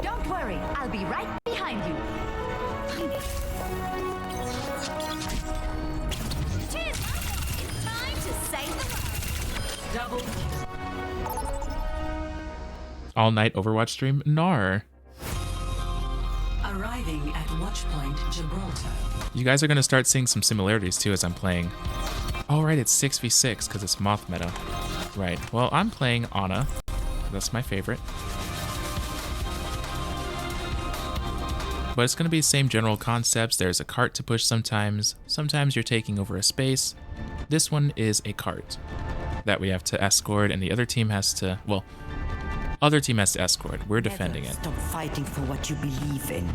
Don't worry, I'll be right behind you. Cheers! It's time to save the world. Double. All night Overwatch stream? Nar. Arriving at Watchpoint Gibraltar. You guys are going to start seeing some similarities too as I'm playing. Oh, right, it's 6v6 because it's Moth meta. Right, well, I'm playing Ana. That's my favorite. But it's going to be the same general concepts. There's a cart to push sometimes. Sometimes you're taking over a space. This one is a cart that we have to escort, and the other team has to, well, other team has to escort. We're defending it. Stop fighting for what you believe in.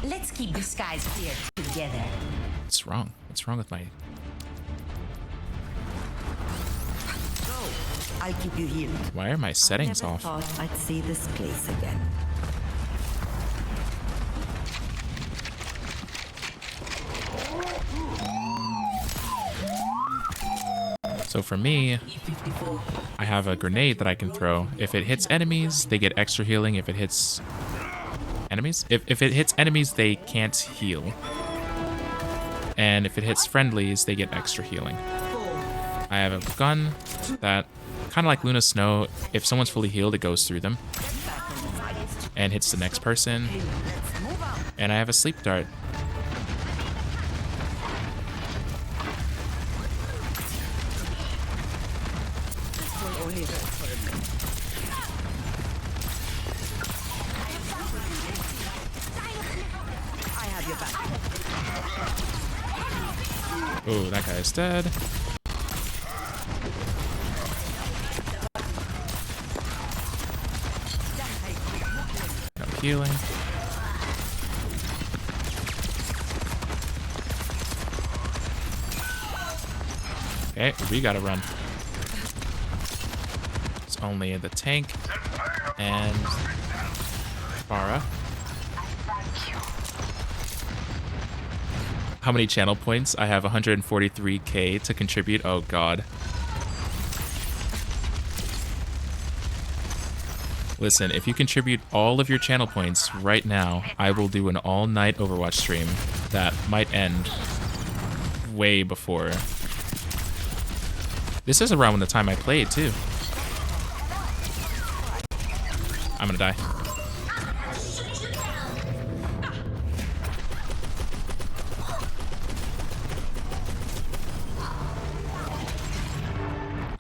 Let's keep these guys here together. What's wrong? What's wrong with my... I'll keep you healed. Why are my settings I never off? thought I'd see this place again. So for me, I have a grenade that I can throw. If it hits enemies, they get extra healing. If it hits enemies? If it hits enemies, they can't heal. And if it hits friendlies, they get extra healing. I have a gun that, kind of like Luna Snow, if someone's fully healed, it goes through them and hits the next person. And I have a sleep dart. Oh, that guy is dead. No healing. Okay, we gotta run. It's only the tank and Farah. How many channel points? I have 143k to contribute. Oh god. Listen, if you contribute all of your channel points right now, I will do an all-night Overwatch stream that might end way before. This is around the time I played too. I'm gonna die.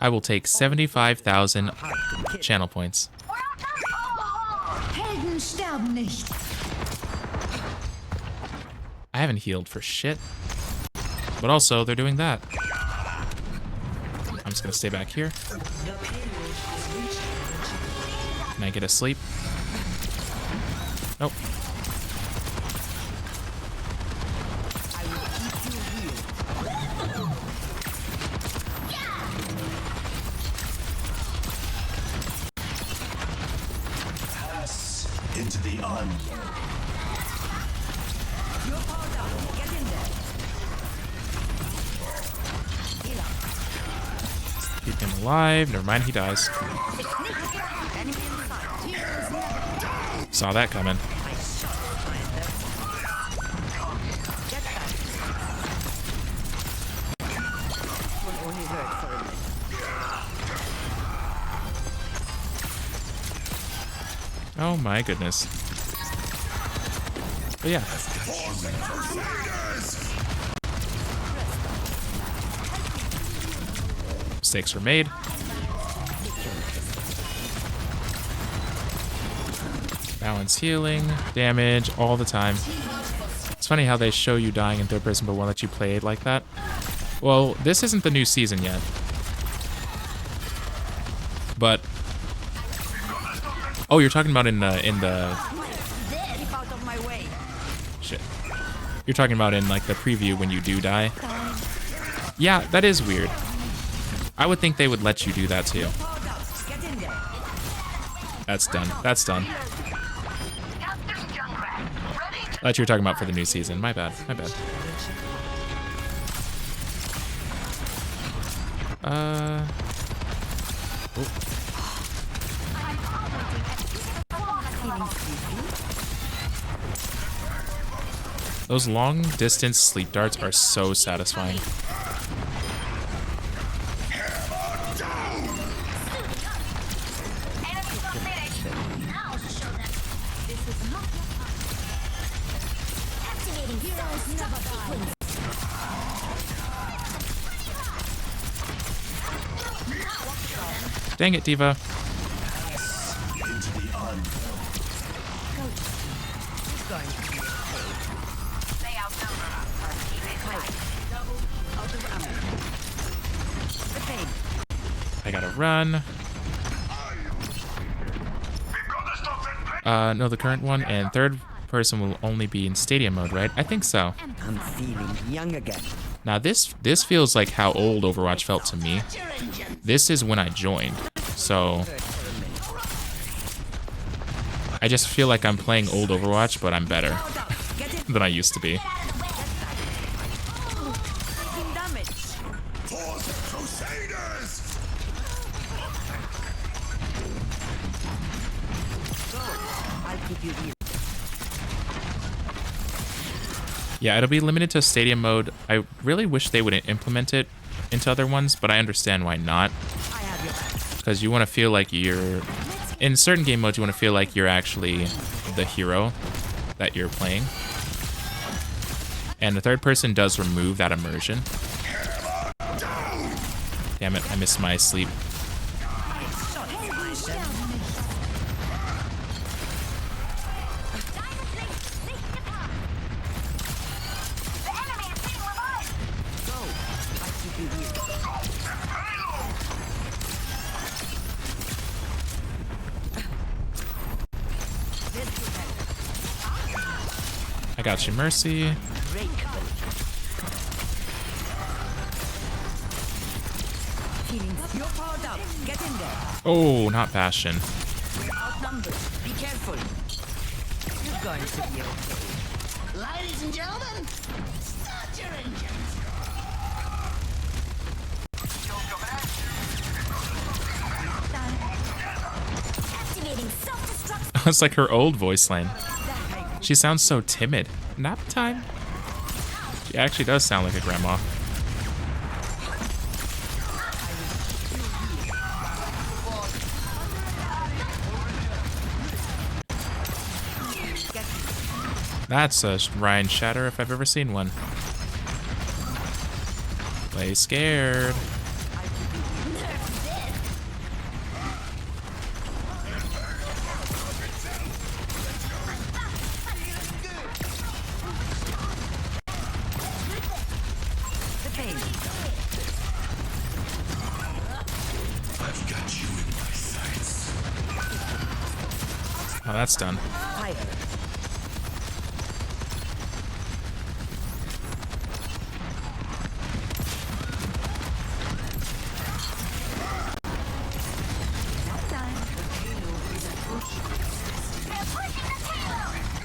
I will take 75,000 channel points. Helden sterben nicht. I haven't healed for shit. But also, they're doing that. I'm just gonna stay back here. Can I get a sleep? Nope. Into the unknown. Keep him alive. Never mind, he dies. Saw that coming. Oh my goodness. But yeah. Mistakes were made. Balance healing, damage, all the time. It's funny how they show you dying in third person but won't let you play it like that. Well, this isn't the new season yet. But oh, you're talking about in the shit. You're talking about in like the preview when you do die. Yeah, that is weird. I would think they would let you do that too. That's done. That's done. I thought you were talking about for the new season. My bad. My bad. Oh. Those long distance sleep darts are so satisfying. Activating Dang it, Diva. I gotta run. No, the current one and third person will only be in stadium mode, right? I think so. I'm feeling young again. Now this feels like how old Overwatch felt to me. This is when I joined, so I just feel like I'm playing old Overwatch, but I'm better than I used to be. Yeah, it'll be limited to stadium mode. I really wish they would implement it into other ones, but I understand why not. Because you want to feel like you're... In certain game modes, you want to feel like you're actually the hero that you're playing. And the third person does remove that immersion. Damn it, I missed my sleep. I got you, Mercy. Oh, not Bastion. Be careful. You're going to be okay. Ladies and gentlemen, start your engines. Activating self-destruct. It's like her old voice line. She sounds so timid. Nap time? She actually does sound like a grandma. That's a Ryan Shatter if I've ever seen one. Play scared. Oh, that's done.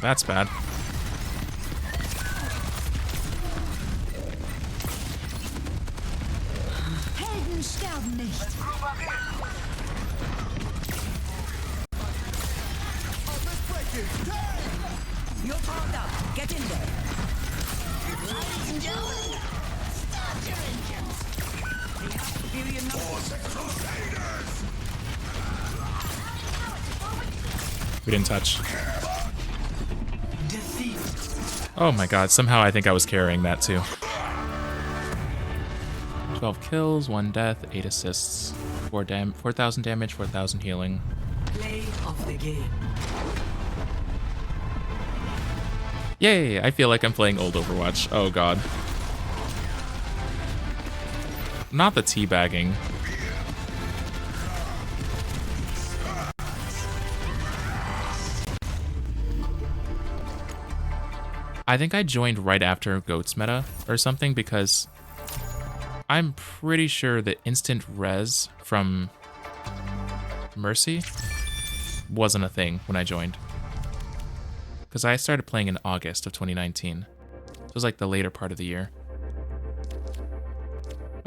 That's bad. Helden sterben nicht. You're powered up. Get in there. Ladies and gentlemen, start your engines. We didn't touch. Oh my god, somehow I think I was carrying that too. 12 kills, 1 death, 8 assists, 4,000 damage, 4,000 healing. Play of the game. Yay, I feel like I'm playing old Overwatch. Oh god. Not the teabagging. I think I joined right after Goats meta or something because I'm pretty sure that instant res from Mercy wasn't a thing when I joined. Because I started playing in August of 2019. So it was like the later part of the year.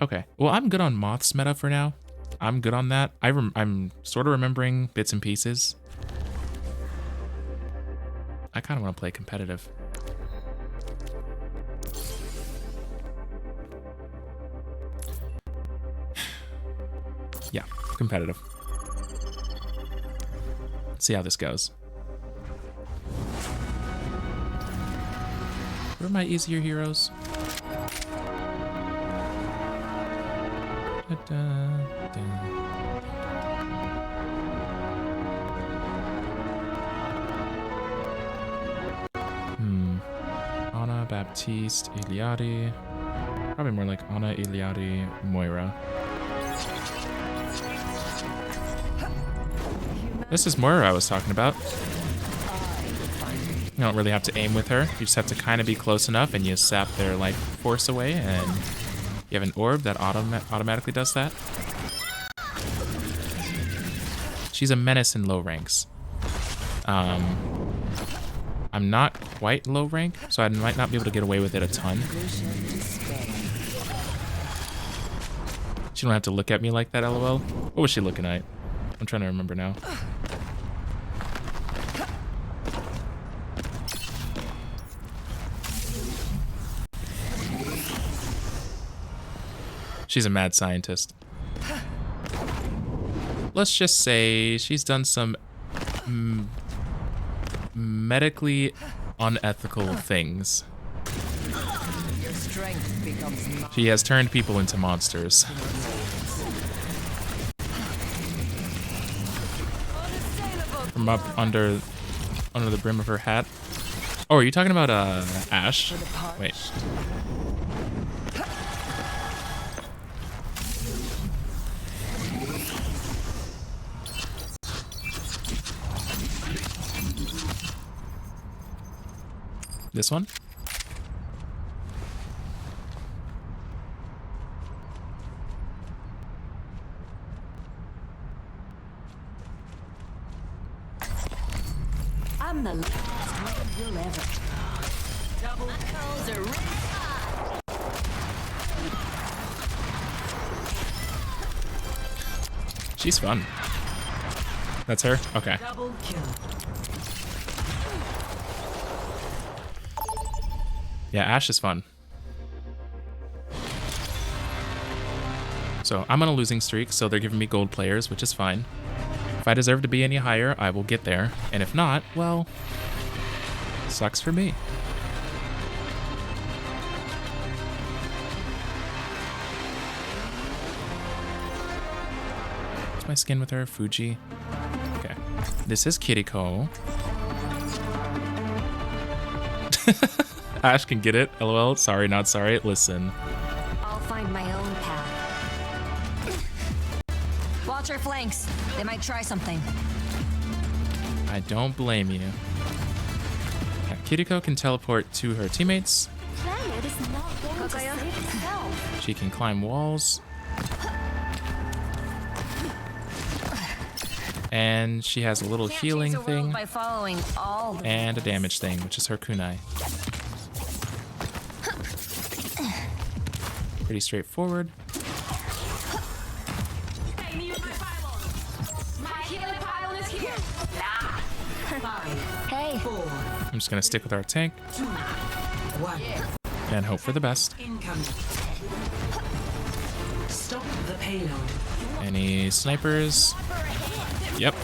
Okay, well I'm good on Moth's meta for now. I'm good on that. I'm sort of remembering bits and pieces. I kind of want to play competitive. Yeah, competitive. Let's see how this goes. What are my easier heroes? Ana, Baptiste, Iliadi. Probably more like Ana, Iliadi, Moira. This is Moira I was talking about. You don't really have to aim with her. You just have to kind of be close enough and you sap their life force away, and you have an orb that automatically does that. She's a menace in low ranks. I'm not quite low rank, so I might not be able to get away with it a ton. She don't have to look at me like that, lol. What was she looking at? I'm trying to remember now. She's a mad scientist. Let's just say she's done some medically unethical things. Your strength becomes She has turned people into monsters. From up under the brim of her hat. Oh, are you talking about Ash? Wait. This one? I'm the last one you'll ever. Double kills are She's fun. That's her? Okay. double kill. Yeah, Ash is fun. So I'm on a losing streak, so they're giving me gold players, which is fine. If I deserve to be any higher, I will get there. And if not, well, sucks for me. What's my skin with her? Fuji. Okay. This is Kiriko. Ash can get it. LOL. Sorry, not sorry. Listen. I'll find my own path. Watch our flanks. They might try something. I don't blame you. Yeah, Kiriko can teleport to her teammates. Planet is not going to save itself. She can climb walls. And she has a little healing thing. By following all the And a damage thing, which is her kunai. Pretty straightforward. Hey, me with my pylon. My healing pylon is here. Hey. I'm just gonna stick with our tank and hope for the best. Incoming. Stop the payload. Any snipers? Yep.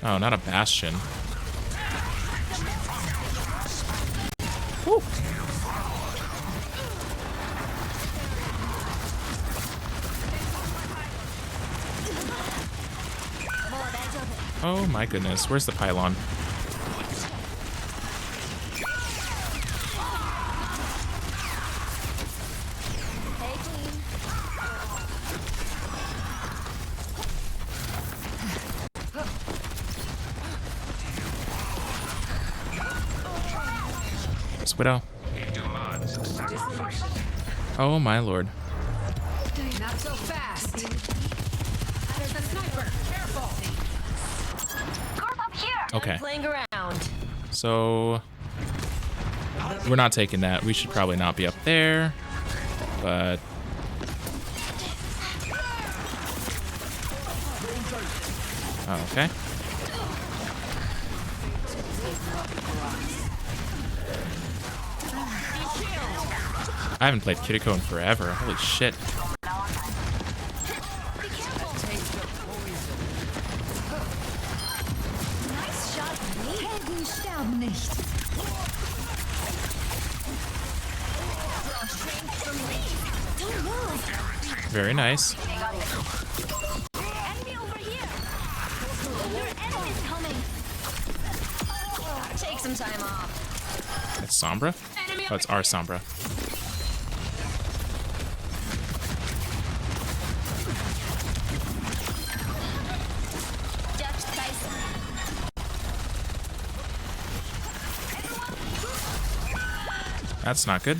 Oh, not a bastion. Woo. Oh my goodness, where's the pylon? Widow. Oh my lord. Not so fast. There's a sniper. Careful. Up here. Okay. Playing around. So we're not taking that. We should probably not be up there. But oh, okay. I haven't played Kiriko in forever. Holy shit. Nice shot. Helden sterben nicht. Very nice. Enemy over here. Your enemy's coming. Take some time off. That's Sombra? Oh, it's our Sombra. That's not good.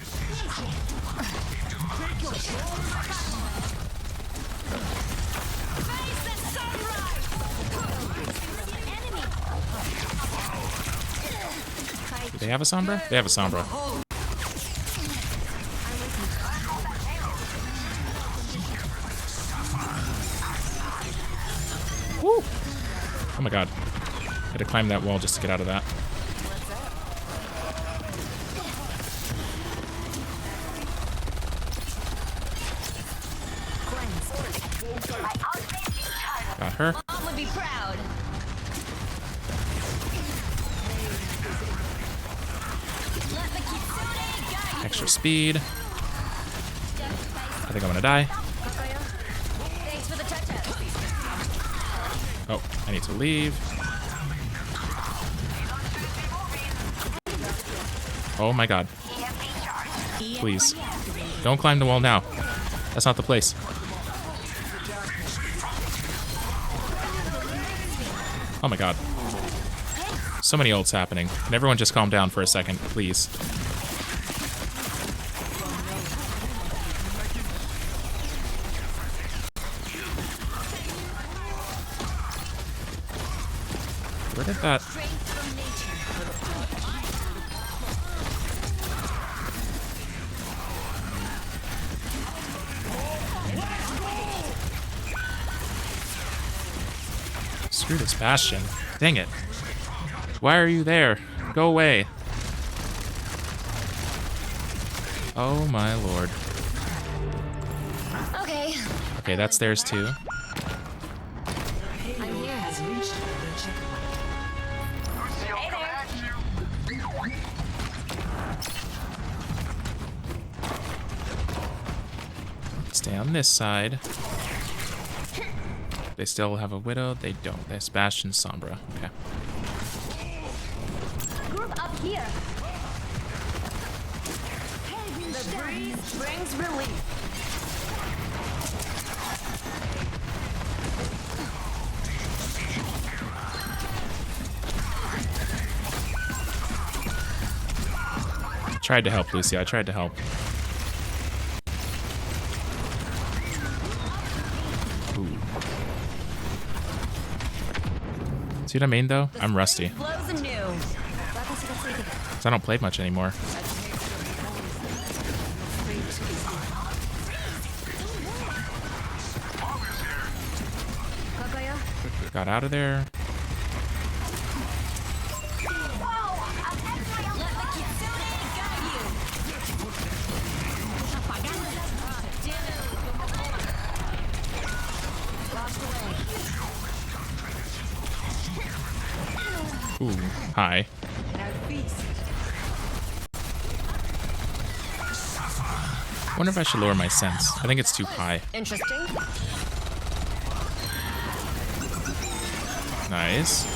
Do they have a Sombra? They have a Sombra. Woo! Oh my god. I had to climb that wall just to get out of that. Got her. Mom would be proud. Extra speed. I think I'm gonna die. Thanks for the touch-up. Oh, I need to leave. Oh my god. Please. Don't climb the wall now. That's not the place. Oh my god. So many ults happening. Can everyone just calm down for a second, please? Where did that... Screw this Bastion. Dang it. Why are you there? Go away. Oh my lord. Okay. Okay, that's theirs too. I'm here. Has reached the checkpoint. Stay on this side. They still have a Widow? They don't. They have Bastion, Sombra. Okay. Group up here. The breeze brings relief. Tried to help, Lucy. I tried to help. See what I mean, though? I'm rusty. 'Cause I don't play much anymore. Got out of there. Ooh, hi. Wonder if I should lower my sense. I think it's too high. Interesting. Nice.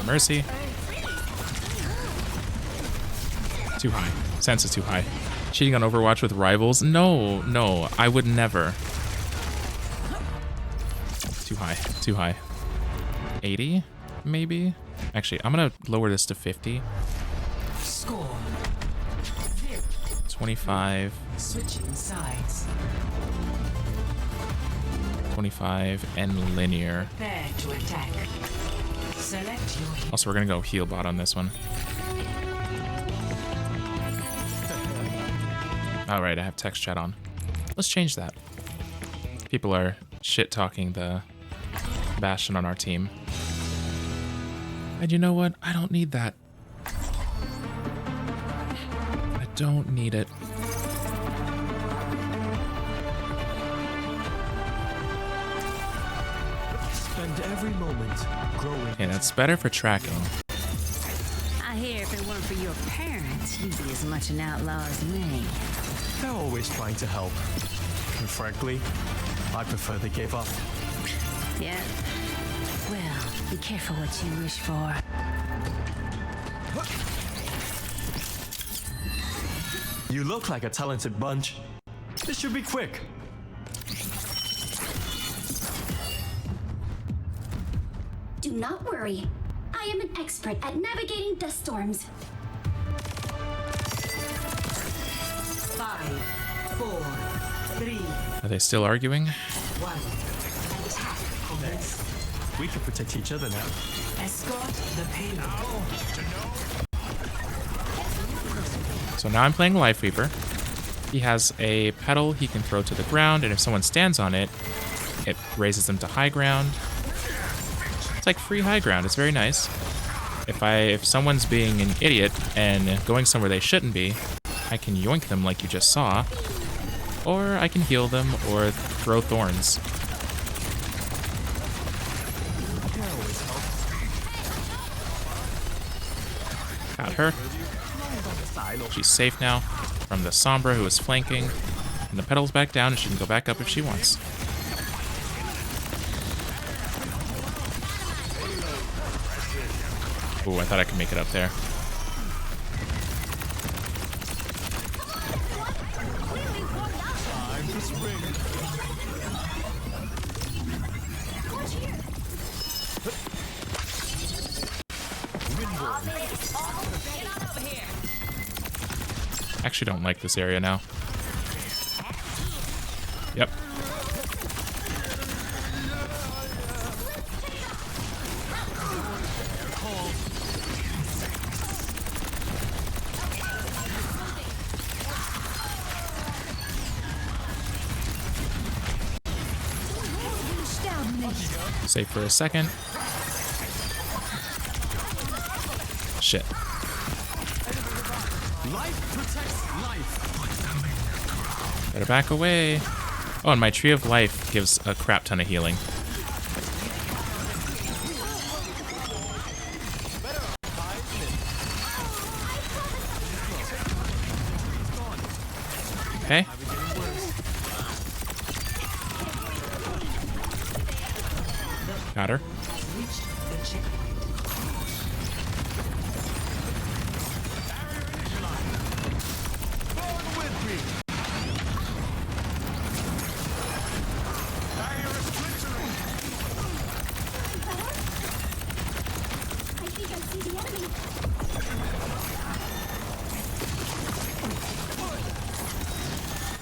Mercy. Too high. Sense is too high. Cheating on Overwatch with rivals? No, no, I would never. Too high. Too high. 80? Maybe? Actually, I'm gonna lower this to 50. Score. 25. Switching sides. 25 and linear. Prepare to attack. Select your hero. Also, we're gonna go heal bot on this one. Alright, I have text chat on. Let's change that. People are shit-talking the Bastion on our team. And you know what? I don't need that. I don't need it. spend every moment growing. Okay, that's better for tracking. I hear if it weren't for your parents, you'd be as much an outlaw as me. They're always trying to help. And frankly, I prefer they gave up. Yeah? Well, be careful what you wish for. You look like a talented bunch. This should be quick. Do not worry. I am an expert at navigating dust storms. 5, 4, 3, Are they still arguing? 1. Attack commence. We can protect each other now. Escort the payload. So now I'm playing Life Weaver. He has a pedal he can throw to the ground, and if someone stands on it, it raises them to high ground. It's like free high ground. It's very nice. If someone's being an idiot and going somewhere they shouldn't be, I can yoink them like you just saw, or I can heal them or throw thorns. Got her. She's safe now from the Sombra who is flanking. And the pedal's back down and she can go back up if she wants. Ooh, I thought I could make it up there. I actually don't like this area now. Yep. Save for a second. Shit. Life protects life. Better back away. Oh, and my Tree of Life gives a crap ton of healing. Okay. Got her.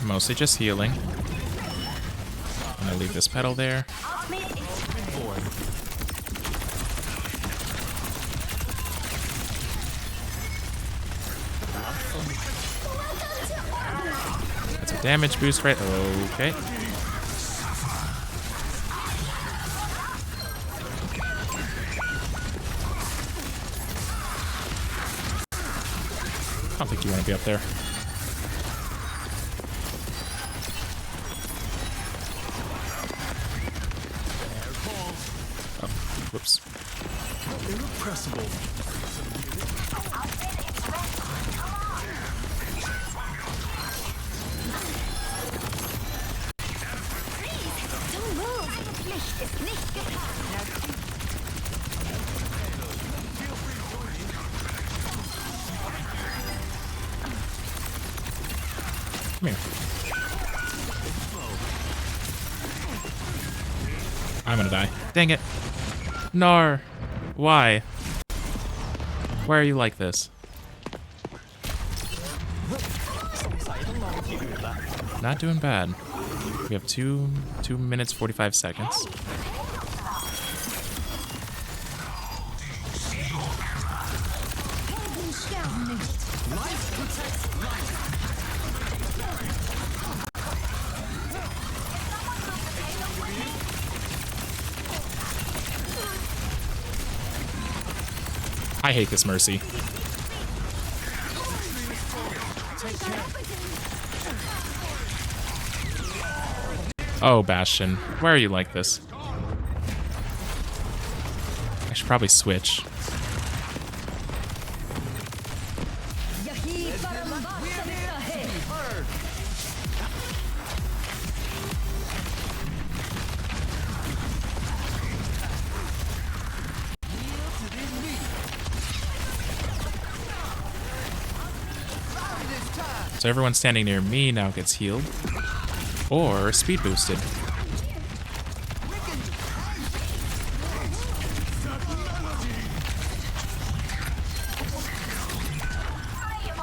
Mostly just healing. I'm gonna leave this pedal there. That's a damage boost, right? Okay. I don't think you want to be up there. Oh, whoops. Irrepressible. Come here. I'm gonna die. Dang it. Nar. Why? Why are you like this? Not doing bad. We have 2 minutes 45 seconds. I hate this Mercy. Oh, Bastion. Why are you like this? should probably switch. So everyone standing near me now gets healed or speed boosted.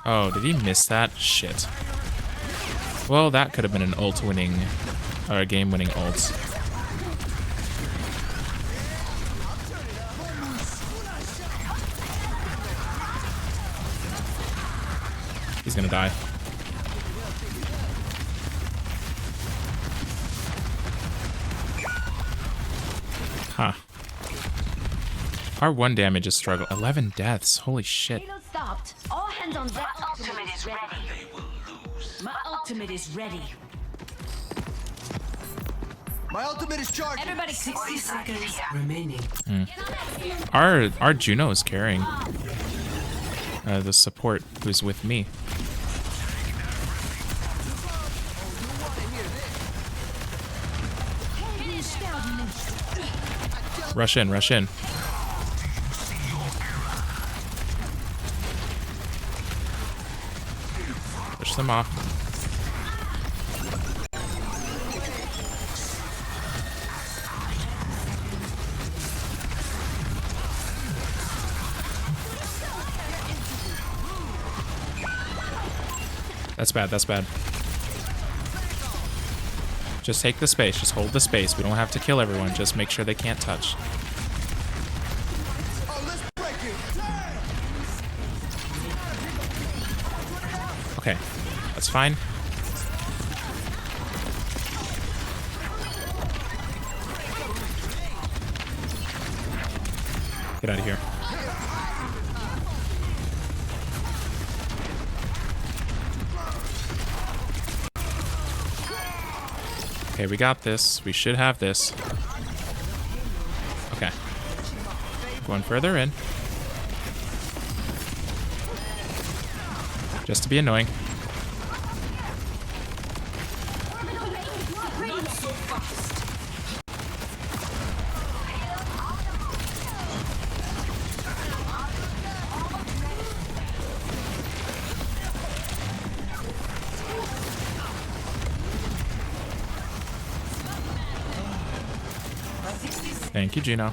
Oh, did he miss that? Shit. Well, that could have been an ult winning, or a game winning ult. He's gonna die. Huh. Our 1 damage is struggle. 11 deaths. Holy shit. Stopped. All hands on deck. My ultimate is ready. My ultimate is ready. My ultimate is charging. Everybody, 60 seconds remaining. Our Juno is carrying. The support who's with me. Rush in, rush in. Push them off. That's bad, that's bad. Just take the space, just hold the space. We don't have to kill everyone, just make sure they can't touch. Okay, that's fine. Get out of here. Okay, we got this. We should have this. Okay. Going further in. Just to be annoying. Thank you, Gino.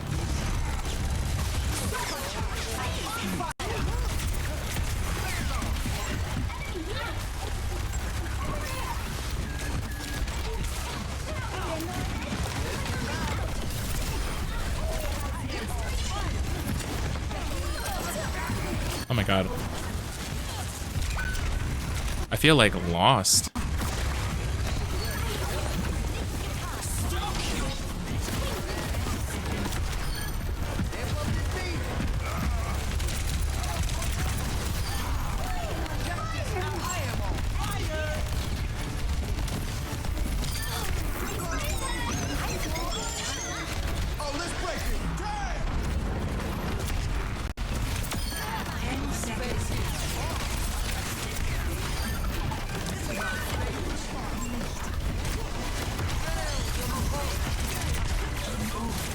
Oh my god. I feel like lost.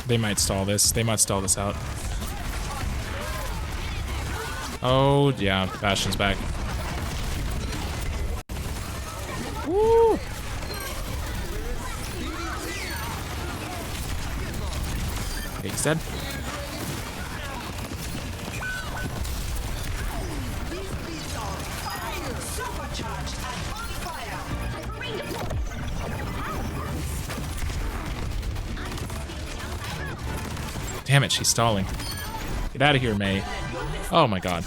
They might stall this. They might stall this out. Oh, yeah. Bastion's back. Woo! Okay, he's dead. Damn it, she's stalling. Get out of here, May. Oh my god.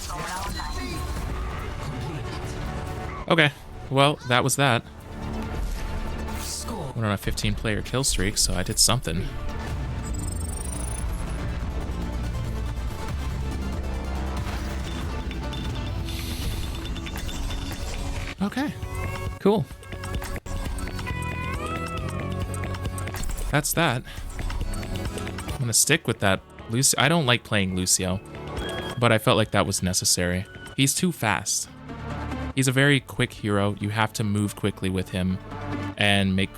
Okay, well, that was that. Went on a 15-player kill streak, so I did something. Okay, cool. That's that. I'm gonna stick with that I don't like playing Lucio, but I felt like that was necessary. He's too fast. He's a very quick hero. You have to move quickly with him and make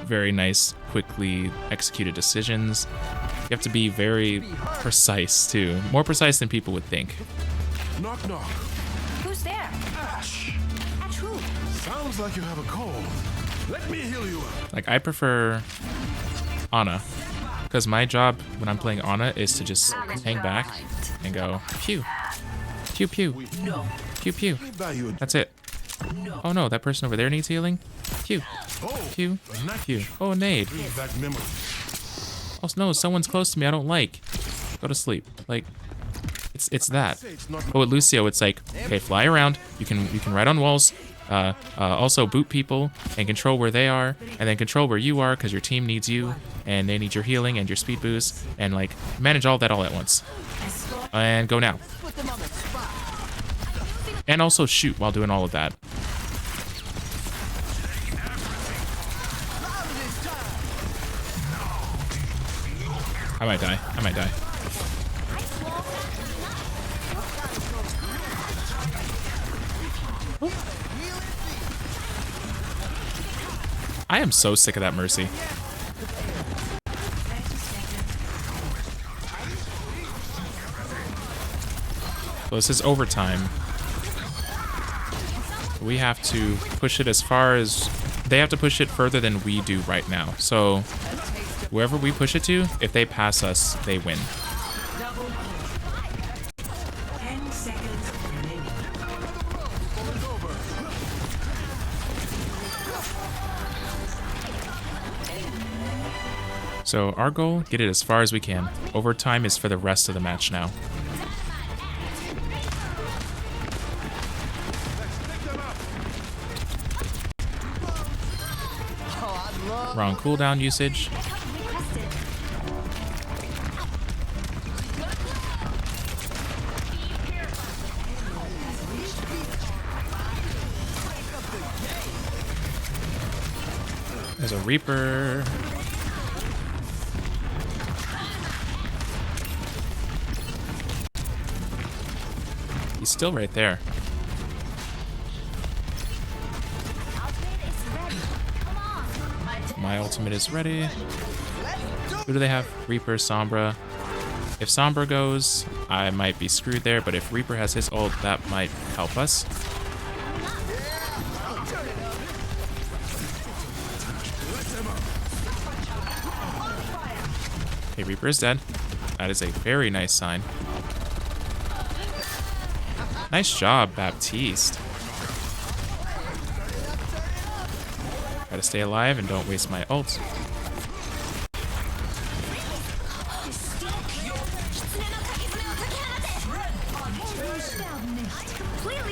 very nice, quickly executed decisions. You have to be very precise too. More precise than people would think. Knock, knock. Who's there? Ash. Ash who? Sounds like you have a cold. Let me heal you up. Like, I prefer Ana, because my job when I'm playing Ana is to just hang back and go pew, pew, pew, pew, pew. That's it. Oh no, that person over there needs healing. Pew, pew, pew. Oh, nade. Oh no, someone's close to me I don't like. Go to sleep. Like, it's that. But with Lucio, it's like, okay, fly around. You can ride on walls. Also boot people and control where they are, and then control where you are because your team needs you and they need your healing and your speed boost, and like manage all that all at once. And go now. And also shoot while doing all of that. I might die. I might die. I am so sick of that Mercy. So this is overtime. We have to push it as far as... They have to push it further than we do right now. So wherever we push it to, if they pass us, they win. So our goal, get it as far as we can. Overtime is for the rest of the match now. Wrong cooldown usage. There's a Reaper. He's still right there. My ultimate is ready. Who do they have? Reaper, Sombra. If Sombra goes, I might be screwed there, but if Reaper has his ult, that might help us. Okay, Reaper is dead. That is a very nice sign. Nice job, Baptiste. Gotta stay alive and don't waste my ult.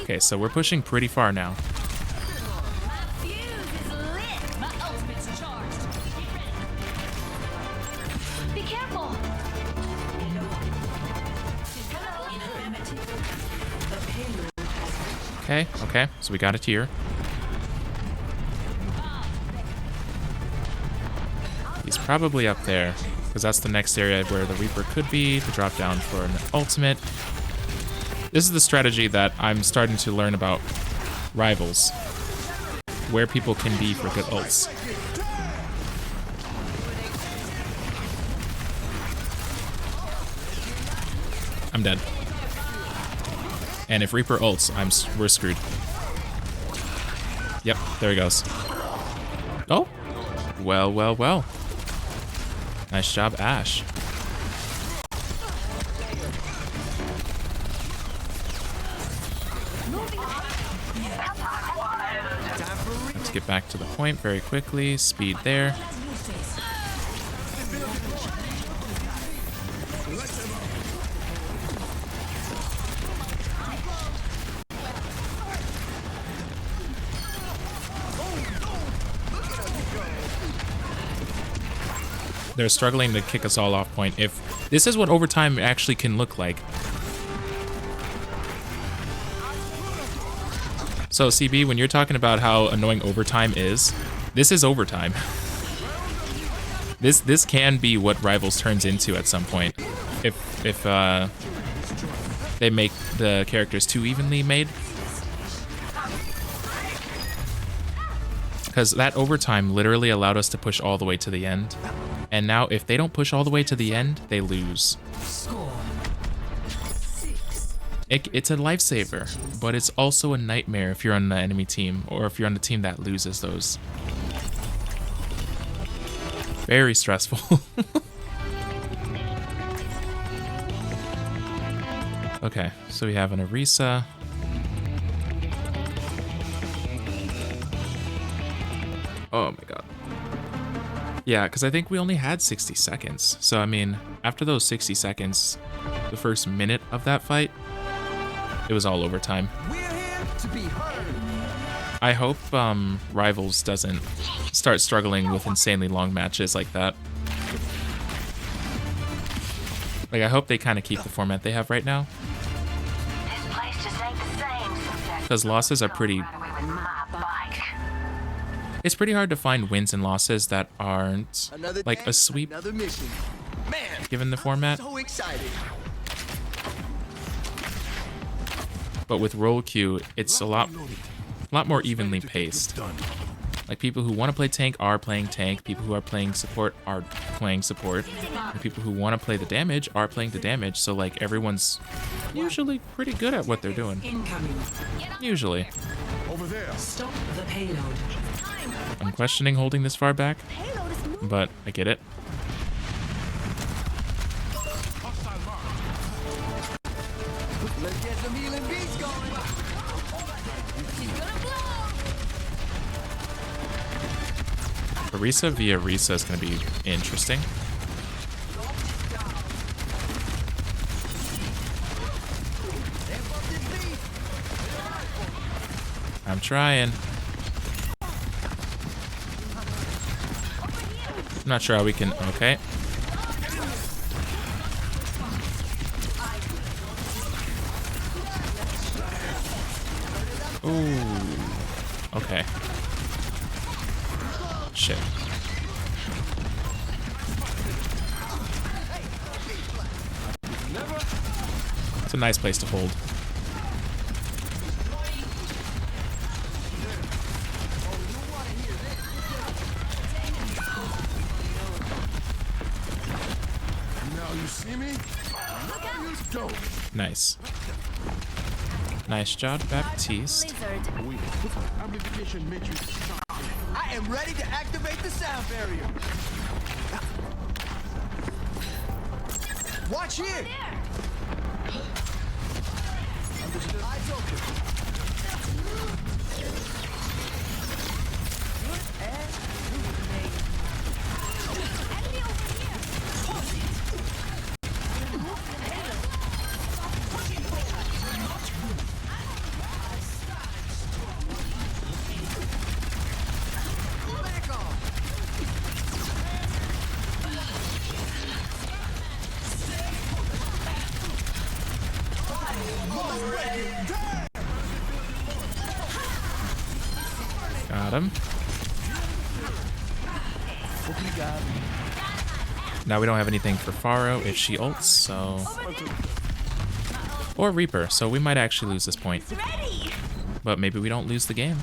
Okay, so we're pushing pretty far now. Be careful. Okay, so we got a tier. He's probably up there, because that's the next area where the Reaper could be to drop down for an ultimate. This is the strategy that I'm starting to learn about Rivals, where people can be for good ults. I'm dead. And if Reaper ults, we're screwed. Yep, there he goes. Oh, well, well, well. Nice job, Ash. Let's get back to the point very quickly. Speed there. They're struggling to kick us all off point. If this is what overtime actually can look like. So CB, when you're talking about how annoying overtime is, this is overtime. This can be what Rivals turns into at some point. if they make the characters too evenly made. Because that overtime literally allowed us to push all the way to the end. And now if they don't push all the way to the end, they lose. It's a lifesaver, but it's also a nightmare if you're on the enemy team or if you're on the team that loses those. Very stressful. Okay, so we have an Orisa. Oh my god. Yeah, because I think we only had 60 seconds. So, I mean, after those 60 seconds, the first minute of that fight, it was all overtime. I hope Rivals doesn't start struggling with insanely long matches like that. Like, I hope they kind of keep the format they have right now. Because losses are pretty... It's pretty hard to find wins and losses that aren't like a sweep, given the format. But with roll queue, it's a lot more evenly paced. Like, people who want to play tank are playing tank, people who are playing support are playing support, and people who want to play the damage are playing the damage, so like everyone's usually pretty good at what they're doing. Usually. Over there. Stop the payload. I'm questioning holding this far back, but I get it. Let's get some healing beats going. Orisa via Risa is going to be interesting. I'm trying. I'm not sure how we can... Okay. Ooh. Okay. Shit. It's a nice place to hold. Now you see me? Go. Nice. Nice job, Baptiste. Amplification matrix. I am ready to activate the sound barrier. Watch here. Eyes open. Got him. Now we don't have anything for Pharaoh if she ults, so... Or Reaper, so we might actually lose this point. But maybe we don't lose the game.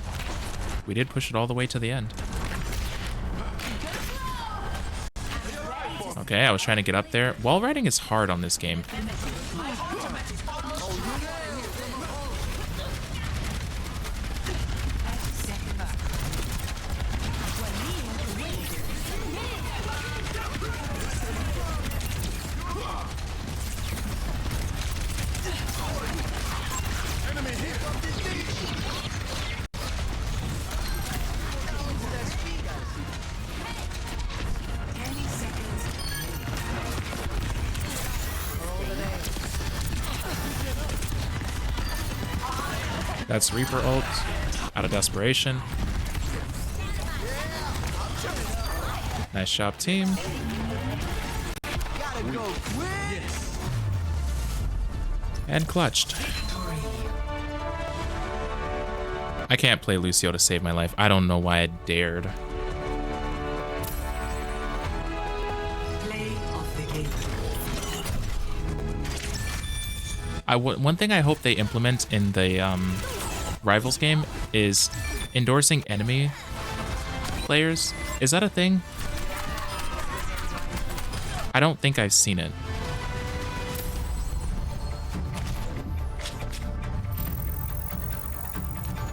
We did push it all the way to the end. Okay, I was trying to get up there. Wall riding is hard on this game. That's Reaper ult out of desperation. Nice job, team. And clutched. I can't play Lucio to save my life. I don't know why I dared. Play of the game. one thing I hope they implement in the Rivals game is endorsing enemy players. Is that a thing? I don't think I've seen it.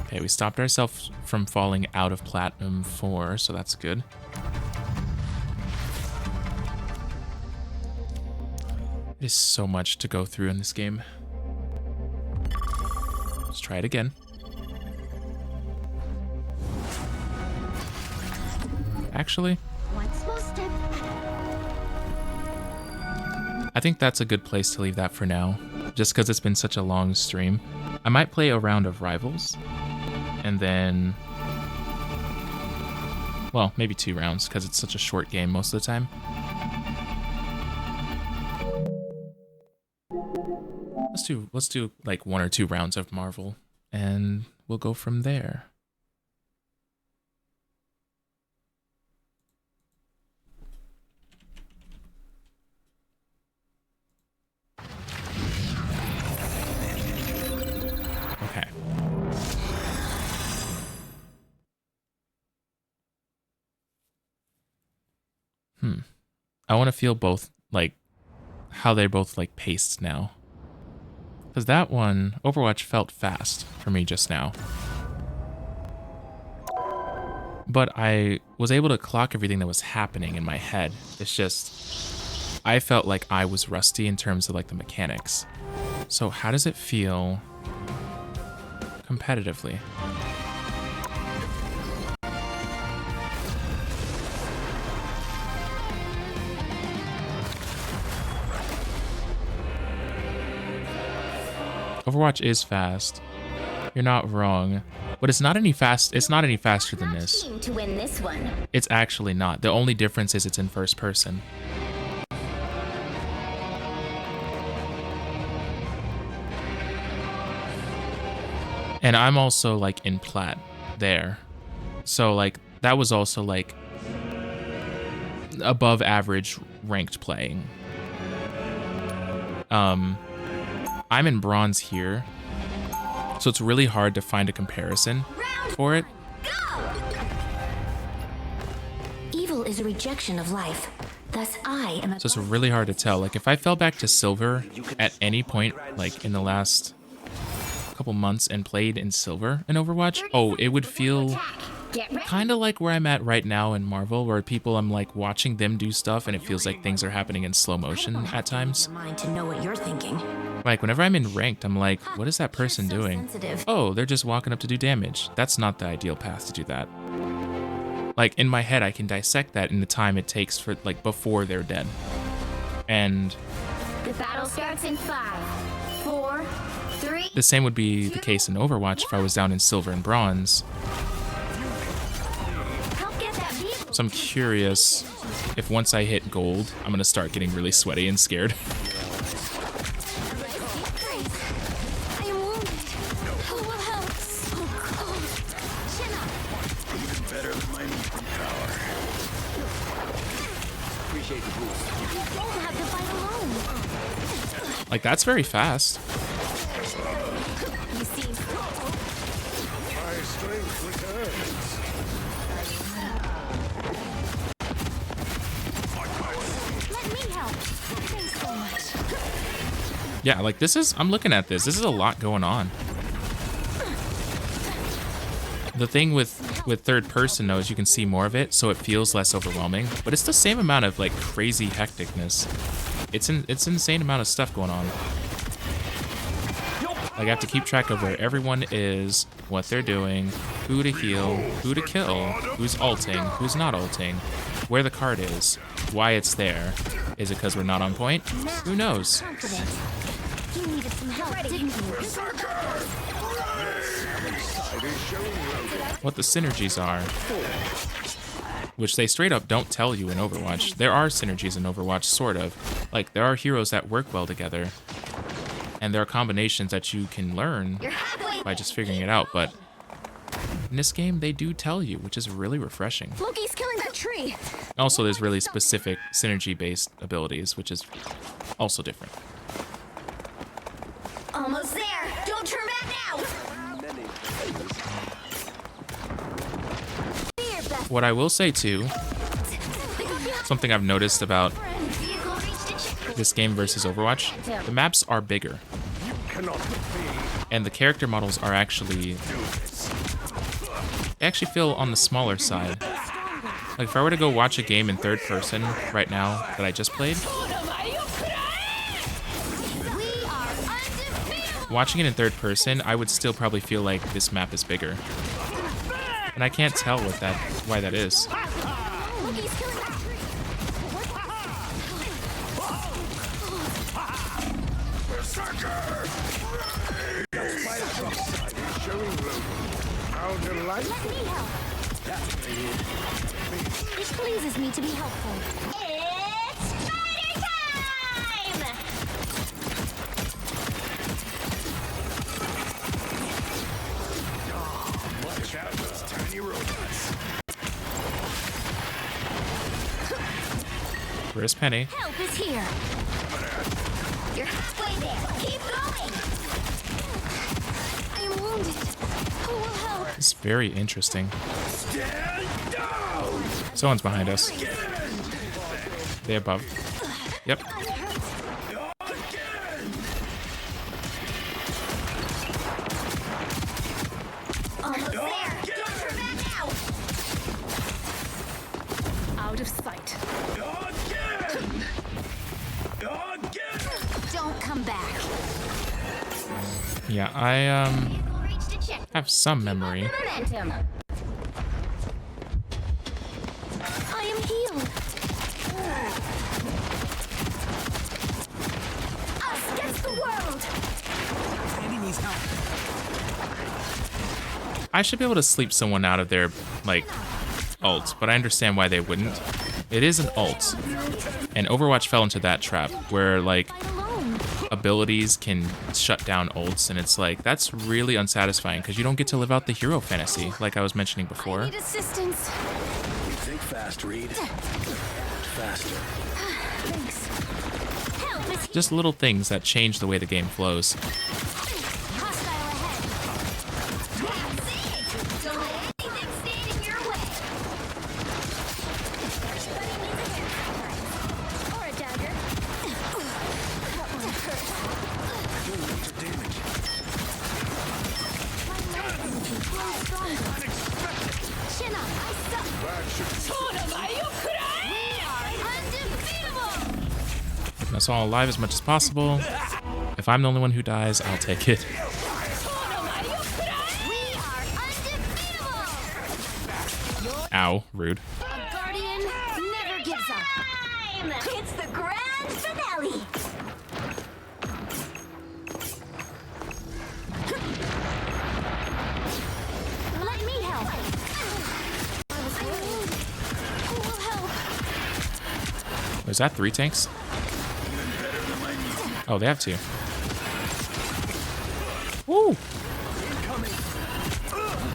Okay, we stopped ourselves from falling out of Platinum 4, so that's good. There's so much to go through in this game. Let's try it again. Actually, I think that's a good place to leave that for now, just because it's been such a long stream. I might play a round of Rivals, and then, well, maybe 2 rounds, because it's such a short game most of the time. Let's do like 1 or 2 rounds of Marvel, and we'll go from there. Okay. I want to feel both, like, how they're both, like, paced now. Because that one, Overwatch, felt fast for me just now. But I was able to clock everything that was happening in my head. It's just, I felt like I was rusty in terms of, like, the mechanics. So how does it feel competitively? Overwatch is fast. You're not wrong, but it's not any faster than this. To win this one. It's actually not. The only difference is it's in first person. And I'm also like in plat there. So like that was also like above average ranked playing. I'm in bronze here, so it's really hard to find a comparison for it. Evil is a rejection of life. Thus I am a So it's really hard to tell. Like if I fell back to silver at any point, like in the last couple months and played in silver in Overwatch, oh, it would feel kind of like where I'm at right now in Marvel, where I'm like watching them do stuff and it feels like things are happening in slow motion at times. mind to know what you're thinking. Like whenever I'm in ranked, I'm like, what is that person doing? Oh, they're just walking up to do damage. That's not the ideal path to do that. Like in my head, I can dissect that in the time it takes for like before they're dead. And The battle starts in 5, 4, 3. the same would be the case in Overwatch if I was down in silver and bronze. So I'm curious if once I hit gold, I'm gonna start getting really sweaty and scared. I am wounded. Who will help? So cold. Chin up. Even better than my mutant power. Appreciate the boost. You don't have to fight alone. Like that's very fast. You see, My strength returns. let me help. Thanks so much. Yeah, like I'm looking at this. This is a lot going on. The thing with third person though is you can see more of it, so it feels less overwhelming. But it's the same amount of like crazy hecticness. It's an insane amount of stuff going on. Like I have to keep track of where everyone is, what they're doing, who to heal, who to kill, who's ulting, who's not ulting, where the card is, why it's there. Is it because we're not on point? Who knows? You needed some help, didn't you? What the synergies are, which they straight up don't tell you in Overwatch. There are synergies in Overwatch, sort of. Like, there are heroes that work well together, and there are combinations that you can learn by just figuring it out, but in this game, they do tell you, which is really refreshing. Loki's killing that tree. Also, there's really specific synergy-based abilities, which is also different. What I will say too, something I've noticed about this game versus Overwatch, the maps are bigger. And the character models are actually, they actually feel on the smaller side. Like if I were to go watch a game in third person right now that I just played, watching it in third person, I would still probably feel like this map is bigger. And I can't tell why that is. It pleases me to be helpful. It's spider time! Watch out, those tiny robots. Where's Penny? Help is here. You're halfway there. Keep going. I am wounded. Who will help? It's very interesting. Stand down! Someone's behind us. They above. Yep. Almost there. Get her back out. Out of sight. Don't come back. Yeah, I have some memory. Momentum. I am healed. Us against the world. Andy needs help. I should be able to sleep someone out of their, like, ult, but I understand why they wouldn't. It is an ult, and Overwatch fell into that trap, where, like, abilities can shut down ults, and it's like, that's really unsatisfying, because you don't get to live out the hero fantasy, like I was mentioning before. Need assistance. You think fast, Reed. Faster. Thanks. Help is Just little things that change the way the game flows. hostile ahead. That's it. Don't let anything stand in your way. Everybody needs a haircut. Or a dagger. That one hurt. Doing major damage. My life energy grows stronger. Chin up, I suck. We are undefeatable. That's all alive as much as possible. If I'm the only one who dies, I'll take it. We are undefeatable. Ow, rude. A guardian never gives up. It's the grand finale. Let me help. I was worried. Who will help? Was that 3 tanks? Oh, they have 2. Woo!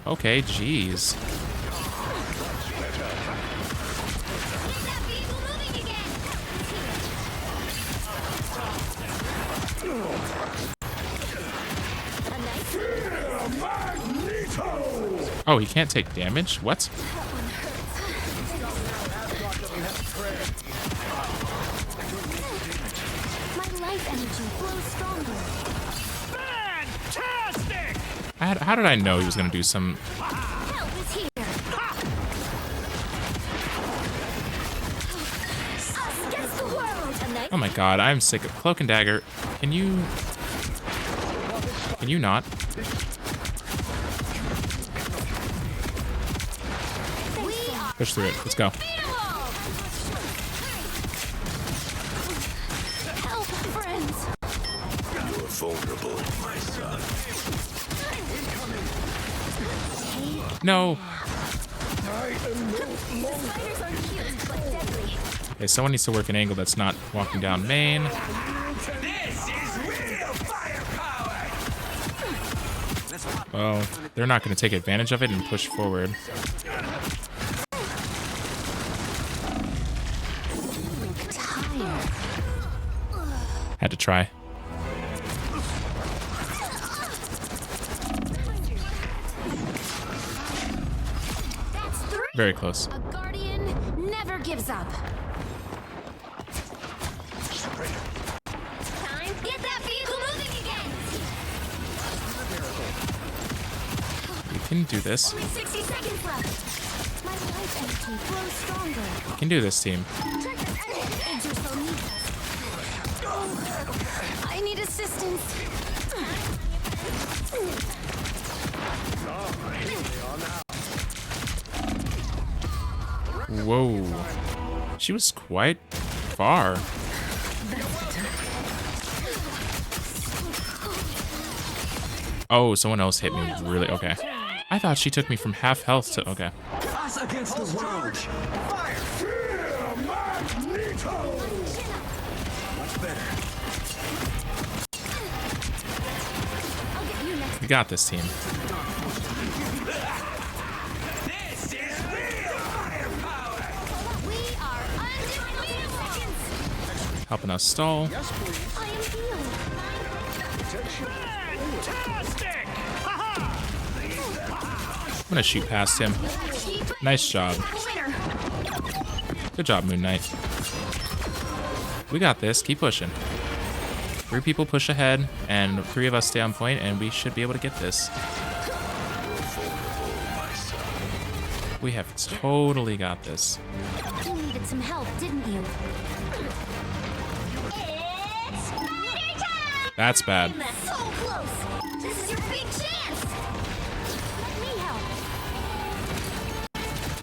Okay, jeez. Oh, he can't take damage? What? My life energy flows stronger. Fantastic! How did I know he was going to do some... Help is here. Us against the world. A nice Oh my god, I'm sick of Cloak and Dagger. Can you... Can you not? Push through it. Let's go. help, friends. You're vulnerable, my son. No. Spiders are cute, but deadly. Okay, someone needs to work an angle that's not walking down main. This is real firepower. Well, they're not going to take advantage of it and push forward. Had to try. Very close. A guardian never gives up. Time, get that vehicle moving again. We can do this. Only 60 seconds left. My life energy grows stronger. We can do this, team. Eggs are so neat. I need assistance. Whoa. She was quite far. Oh, someone else hit me really. Okay. I thought she took me from half health to. Okay. Us against the world. Fire! Much better. We got this, team. This is real firepower. We are undefeated. Helping us stall. Yes, please. I am healed. Fantastic! I'm gonna shoot past him. Nice job. Good job, Moon Knight. We got this. Keep pushing. 3 people push ahead, and 3 of us stay on point, and we should be able to get this. We have totally got this. You needed some help, didn't you? That's bad. So close. This is your big chance. Let me help.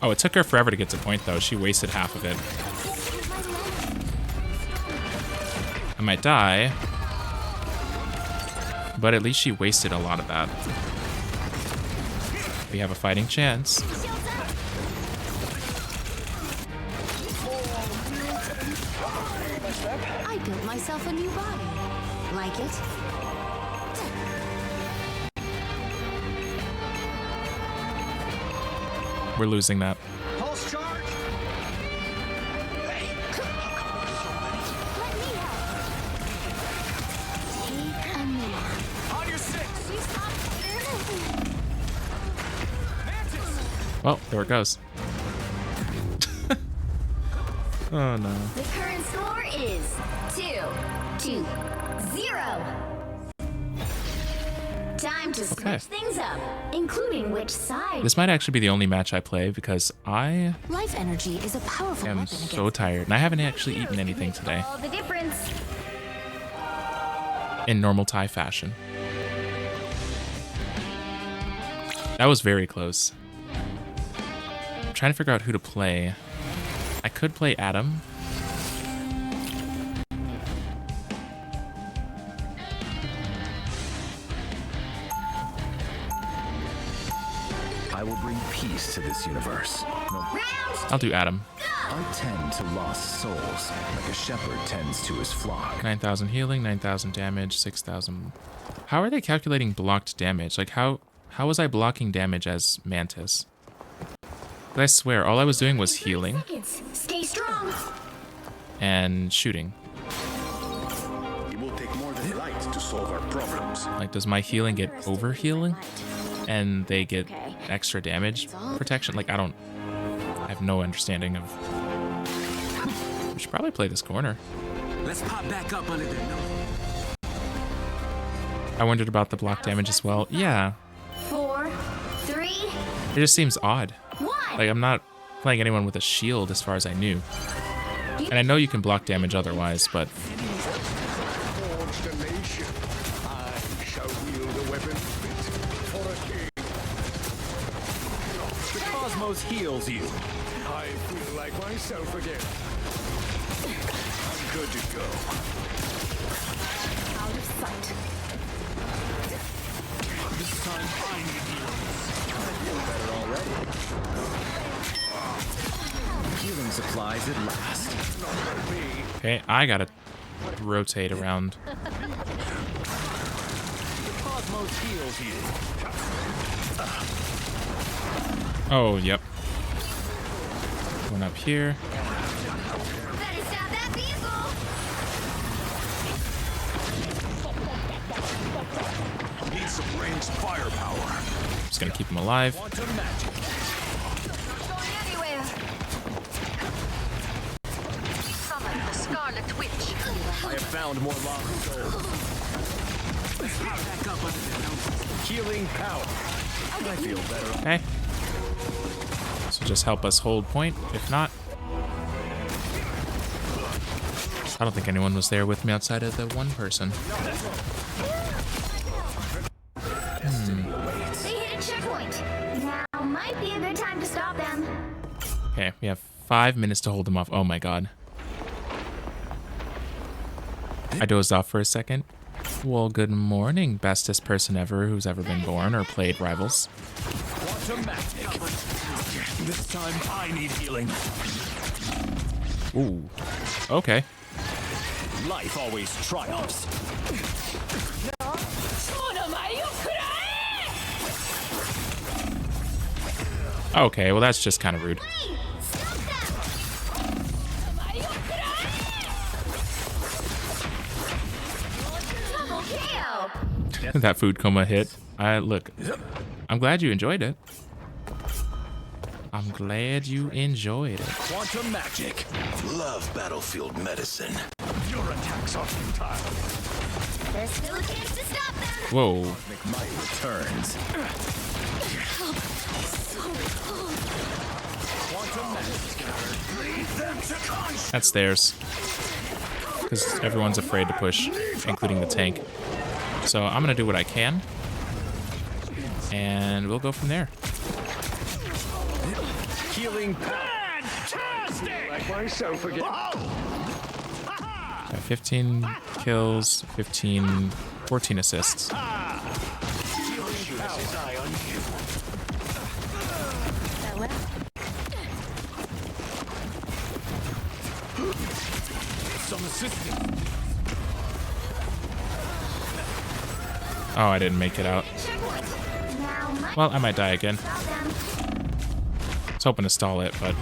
Oh, it took her forever to get to point, though. She wasted half of it. I might die, but at least she wasted a lot of that. We have a fighting chance. I built myself a new body. Like it? We're losing that. Pulse charge. Take a nap. On your 6. Well, there it goes. Oh no. The current score is 2-0. Time to switch Okay. things up, including which side. This might actually be the only match I play because I Life energy is a powerful am weapon so tired, and I haven't actually eaten anything today all the difference. in normal Thai fashion. That was very close. I'm trying to figure out who to play. I could play Adam. I will bring peace to this universe. No, I'll do Adam. I tend to lost souls, like a shepherd tends to his flock. 9,000 healing, 9,000 damage, 6,000. How are they calculating blocked damage? Like how was I blocking damage as Mantis? But I swear, all I was doing was healing Stay strong. and shooting. It will take more than light to solve our problems. Like, does my healing get over healing? And they get extra damage protection? Like, I have no understanding of... We should probably play this corner. Let's pop back up under the I wondered about the block damage as well. Yeah, 4, 3, it just seems odd. 1. Like, I'm not playing anyone with a shield as far as I knew. And I know you can block damage otherwise, but... Forged a nation. I shall wield a weapon fit for a king. The cosmos heals you. I feel like myself again. I'm good to go. Out of sight. This time I need heals. I feel better already. Healing supplies at last. Okay, I gotta rotate around. The cosmos heals you. Oh, yep. One up here. Better stop that vehicle. Need some ranged firepower. Just gonna keep him alive. Quantum magic. Scarlet Witch. I have found more lost souls. Back up under the healing power. I feel better. Okay. This will just help us hold point. If not, I don't think anyone was there with me outside of the one person. They hit a checkpoint. Now might be a good time to stop them. Okay, we have 5 minutes to hold them off. Oh my god. I dozed off for a second. Well, good morning, bestest person ever who's ever been born or played Rivals. Quantum magic. This time I need healing. Ooh. Okay. Life always triumphs. Okay, well that's just kind of rude. That food coma hit. Look, I'm glad you enjoyed it. I'm glad you enjoyed it. Quantum magic. Love battlefield medicine. Your attacks are futile. There's still a chance to stop them. Whoa. Make my returns. Quantum magic. That's theirs. Because everyone's afraid to push, including the tank. So I'm going to do what I can. And we'll go from there. Healing power. Fantastic! Like myself again. Got 15 kills, 14 assists. Some assistance. Oh, I didn't make it out. Well, I might die again. I was hoping to stall it, but...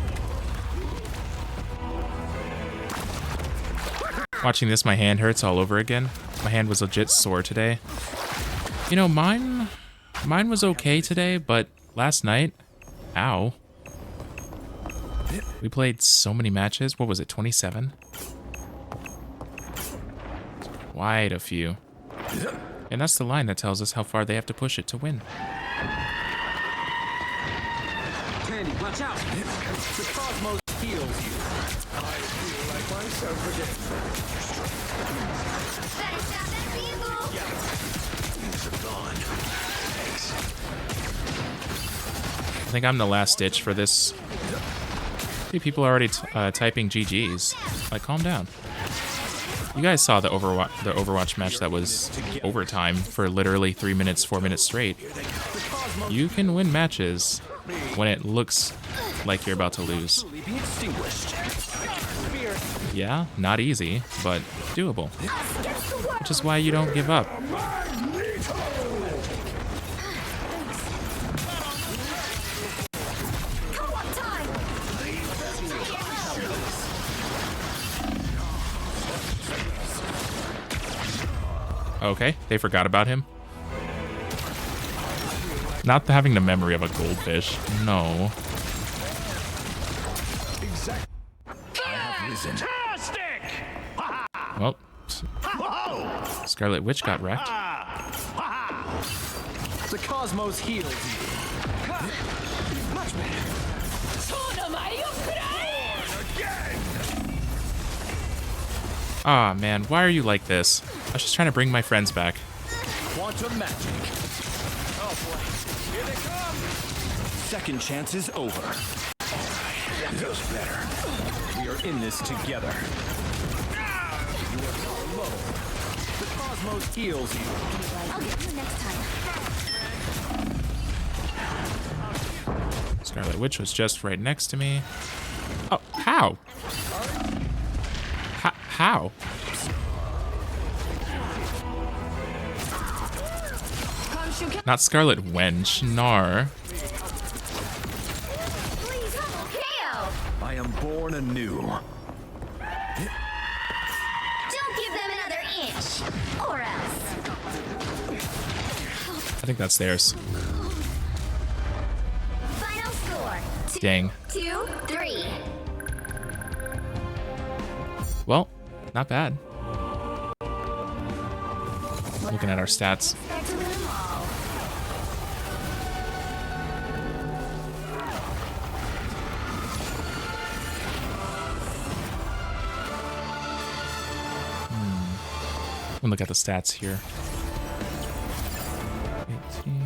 Watching this, my hand hurts all over again. My hand was legit sore today. You know, mine was okay today, but last night... Ow. We played so many matches. What was it, 27? Quite a few. And that's the line that tells us how far they have to push it to win. Candy, watch out! The cosmos heals you. I feel like myself again. Better stop that vehicle. Things are gone. I think I'm the last ditch for this. See, people are already typing GGs. Like, calm down. You guys saw the Overwatch match that was overtime for literally 3 minutes, 4 minutes straight. You can win matches when it looks like you're about to lose. Yeah, not easy, but doable. Which is why you don't give up. Okay, they forgot about him. Not having the memory of a goldfish. No. Well, Scarlet Witch got wrecked. The cosmos heals you. Much better. Ah, man, why are you like this? I was just trying to bring my friends back. Quantum magic. Oh boy, here they come. Second chance is over. That feels better. We are in this together. You are not alone. The cosmos heals you. I'll get you next time. Scarlet Witch was just right next to me. Oh, how? How? Not Scarlet Wench, Nar. I am born anew. Don't give them another inch, or else. I think that's theirs. Final score. Dang. 2-3. Well, Not bad. Looking at our stats. We'll look at the stats here. 18.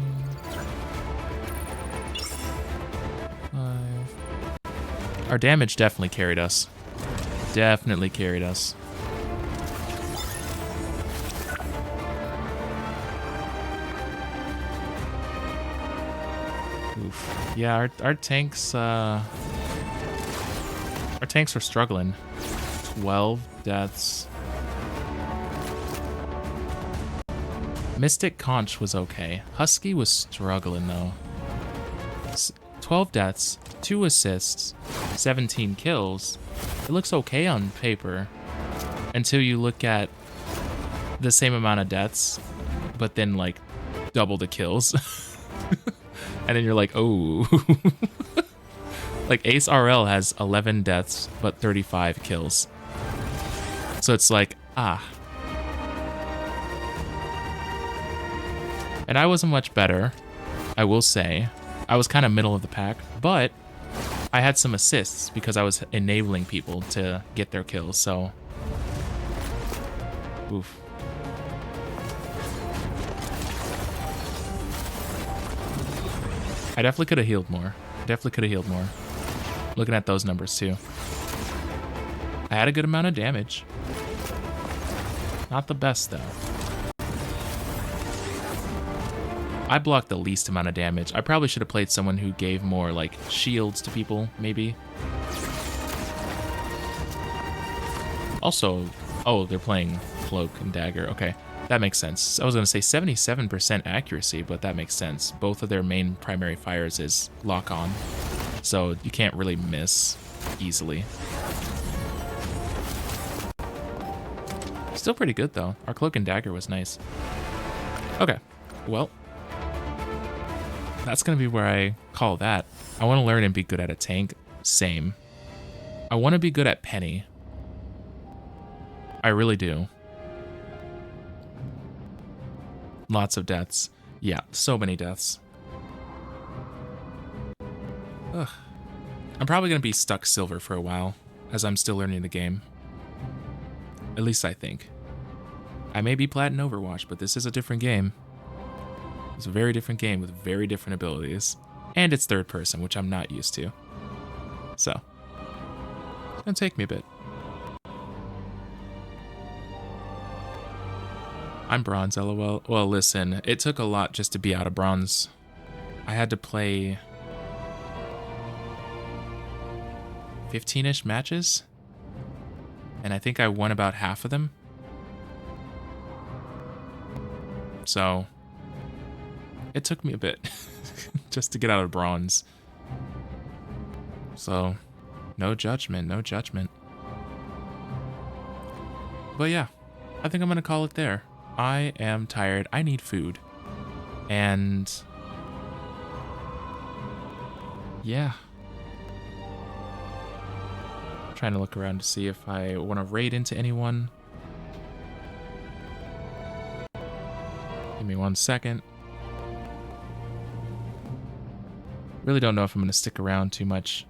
5. Our damage definitely carried us. Definitely carried us. Oof. Yeah, our tanks were struggling. 12 deaths. Mystic Conch was okay. Husky was struggling though. 12 deaths, 2 assists, 17 kills. It looks okay on paper until you look at the same amount of deaths, but then like double the kills. And then you're like, oh. Like Ace RL has 11 deaths, but 35 kills. So it's like, ah. And I wasn't much better, I will say. I was kind of middle of the pack, but I had some assists because I was enabling people to get their kills, so. Oof. I definitely could have healed more. Looking at those numbers too. I had a good amount of damage. Not the best though. I blocked the least amount of damage. I probably should have played someone who gave more like shields to people, maybe. Also, oh, they're playing Cloak and Dagger. Okay, that makes sense. I was gonna say 77% accuracy, but that makes sense. Both of their main primary fires is lock on, so you can't really miss easily. Still pretty good though. Our Cloak and Dagger was nice. Okay, well. That's going to be where I call that. I want to learn and be good at a tank. Same. I want to be good at Penny. I really do. Lots of deaths. Yeah, so many deaths. Ugh. I'm probably going to be stuck silver for a while, as I'm still learning the game. At least I think. I may be plat in Overwatch, but this is a different game. It's a very different game with very different abilities. And it's third person, which I'm not used to. So, it's gonna take me a bit. I'm bronze, lol. Well, listen, it took a lot just to be out of bronze. I had to play 15-ish matches. And I think I won about half of them. So, it took me a bit just to get out of bronze. So, no judgment, no judgment. But yeah, I think I'm gonna call it there. I am tired. I need food. And yeah. I'm trying to look around to see if I want to raid into anyone. Give me 1 second. Really don't know if I'm going to stick around too much.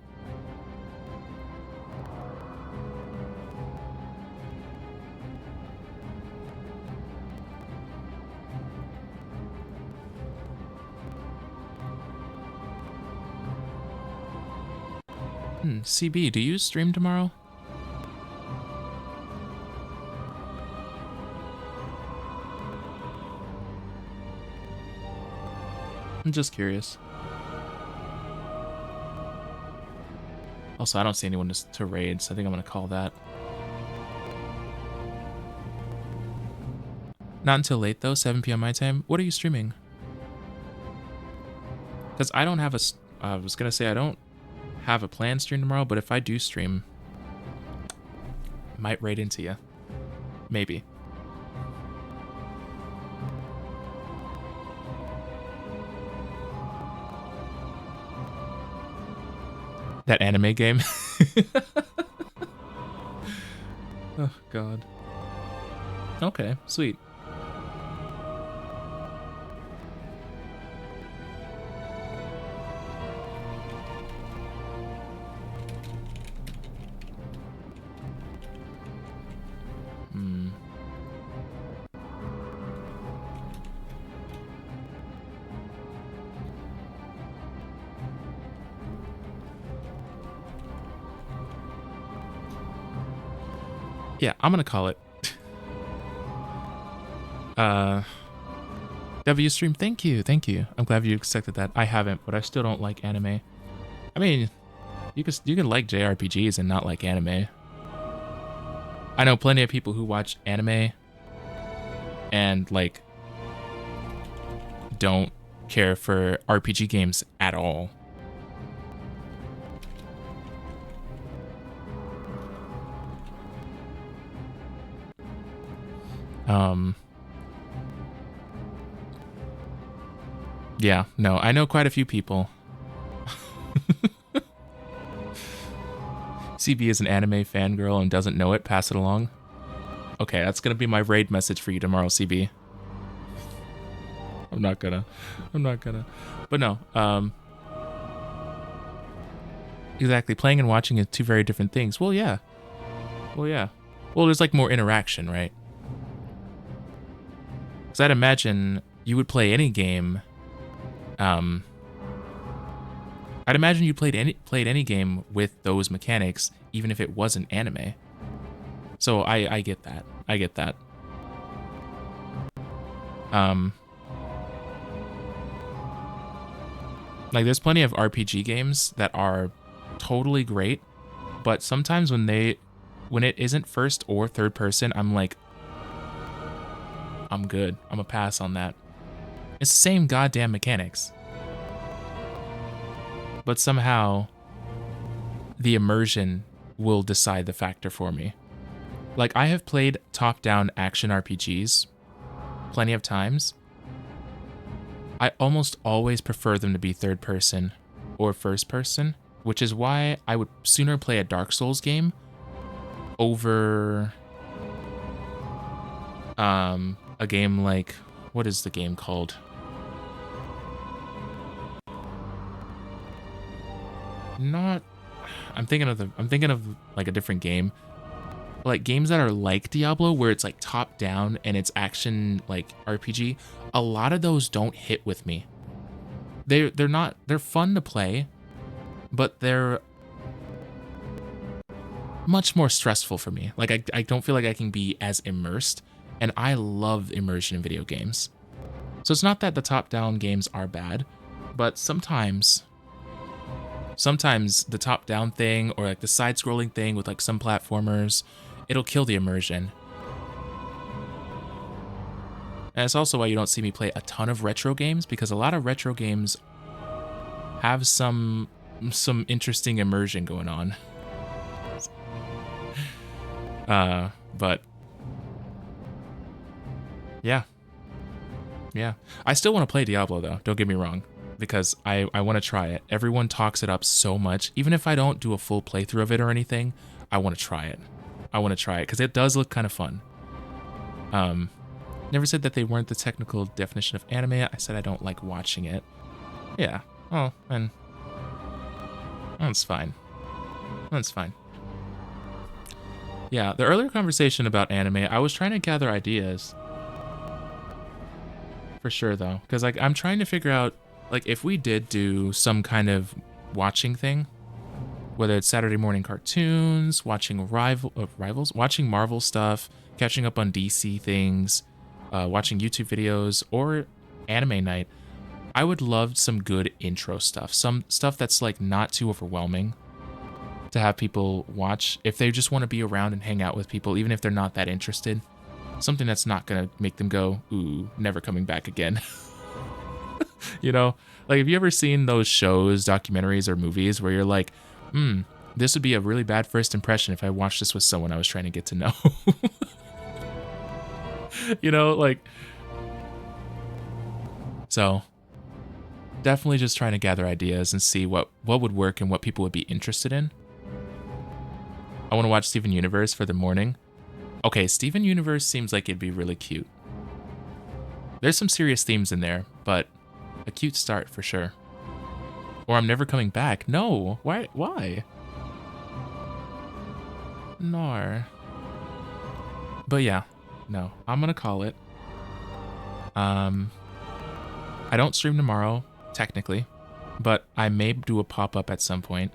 CB, do you stream tomorrow? I'm just curious. Also, I don't see anyone to raid, so I think I'm going to call that. Not until late, though, 7 p.m. my time. What are you streaming? Because I don't have a... I was going to say I don't have a planned stream tomorrow, but if I do stream, might raid into you. Maybe. That anime game. Oh, God. God. Okay, sweet. Yeah, I'm gonna call it. W stream, thank you. I'm glad you accepted that. I haven't, but I still don't like anime. I mean, you can like JRPGs and not like anime. I know plenty of people who watch anime and like don't care for RPG games at all. Yeah, no, I know quite a few people. CB is an anime fangirl and doesn't know it. Pass it along. Okay, that's gonna be my raid message for you tomorrow, CB. I'm not gonna. But no, exactly. Playing and watching is two very different things. Well, yeah. Well, there's like more interaction, right? Because I'd imagine you would play any game. I'd imagine you played any game with those mechanics, even if it wasn't anime. So I get that. Like there's plenty of RPG games that are totally great, but sometimes when it isn't first or third person, I'm like, I'm good. I'm a pass on that. It's the same goddamn mechanics. But somehow, the immersion will decide the factor for me. Like, I have played top-down action RPGs plenty of times. I almost always prefer them to be third person or first person, which is why I would sooner play a Dark Souls game over a game like, what is the game called? I'm thinking of like a different game. Like games that are like Diablo where it's like top down and it's action like RPG. A lot of those don't hit with me. They're fun to play, but they're much more stressful for me. Like I don't feel like I can be as immersed, and I love immersion in video games. So it's not that the top down games are bad, but sometimes the top-down thing or like the side-scrolling thing with like some platformers, it'll kill the immersion. And it's also why you don't see me play a ton of retro games, because a lot of retro games have some interesting immersion going on. But yeah. I still want to play Diablo though, don't get me wrong. Because I want to try it. Everyone talks it up so much. Even if I don't do a full playthrough of it or anything, I want to try it. Because it does look kind of fun. Never said that they weren't the technical definition of anime. I said I don't like watching it. Yeah. Oh, and that's fine. Yeah, the earlier conversation about anime, I was trying to gather ideas. For sure, though. Because like, I'm trying to figure out, like, if we did do some kind of watching thing, whether it's Saturday morning cartoons, watching watching Marvel stuff, catching up on DC things, watching YouTube videos, or anime night, I would love some good intro stuff. Some stuff that's, like, not too overwhelming to have people watch. If they just want to be around and hang out with people, even if they're not that interested. Something that's not going to make them go, ooh, never coming back again. You know, like, have you ever seen those shows, documentaries, or movies where you're like, this would be a really bad first impression if I watched this with someone I was trying to get to know? You know, like, so definitely just trying to gather ideas and see what would work and what people would be interested in. I want to watch Steven Universe for the morning. Okay, Steven Universe seems like it'd be really cute. There's some serious themes in there, but a cute start for sure. Or I'm never coming back. No, why? Why? No. But yeah, no, I'm gonna call it. I don't stream tomorrow, technically, but I may do a pop-up at some point.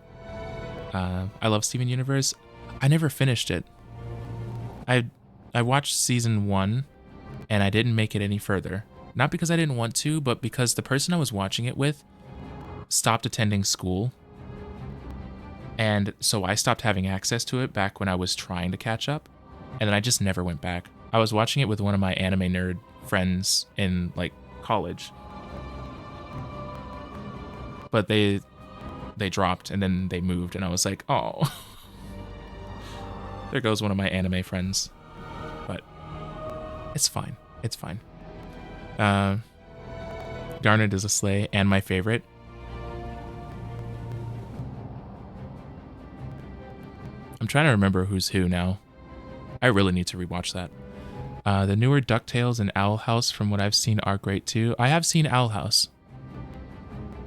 I love Steven Universe. I never finished it. I watched season 1, and I didn't make it any further. Not because I didn't want to, but because the person I was watching it with stopped attending school. And so I stopped having access to it back when I was trying to catch up. And then I just never went back. I was watching it with one of my anime nerd friends in, like, college. But they dropped, and then they moved, and I was like, oh. There goes one of my anime friends. But it's fine. It's fine. Garnet is a slay, and my favorite. I'm trying to remember who's who now. I really need to rewatch that. The newer DuckTales and Owl House, from what I've seen, are great too. I have seen Owl House.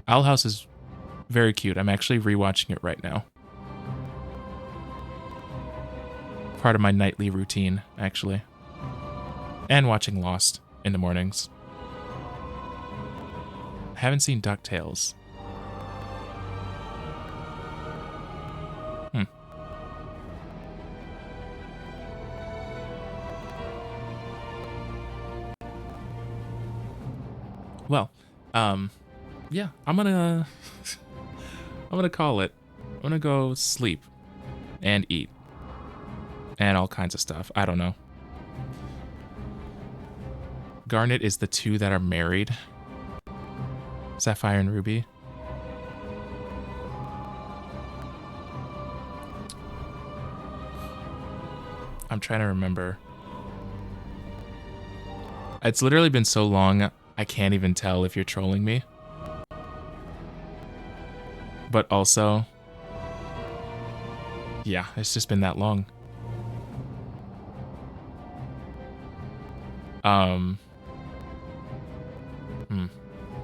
Owl House is very cute. I'm actually rewatching it right now. Part of my nightly routine, actually. And watching Lost in the mornings. I haven't seen DuckTales. Well, yeah, I'm gonna call it. I'm gonna go sleep and eat and all kinds of stuff. I don't know. Garnet is the two that are married. Sapphire and Ruby. I'm trying to remember. It's literally been so long, I can't even tell if you're trolling me. But also, yeah, it's just been that long.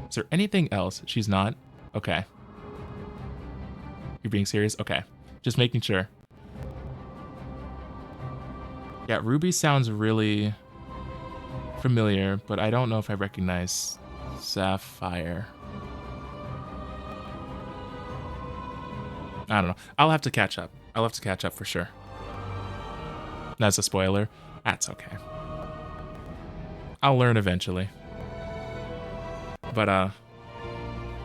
Is there anything else? She's not? Okay. You're being serious? Okay. Just making sure. Yeah, Ruby sounds really familiar, but I don't know if I recognize Sapphire. I don't know. I'll have to catch up. I'll have to catch up for sure. That's a spoiler. That's okay. I'll learn eventually. But,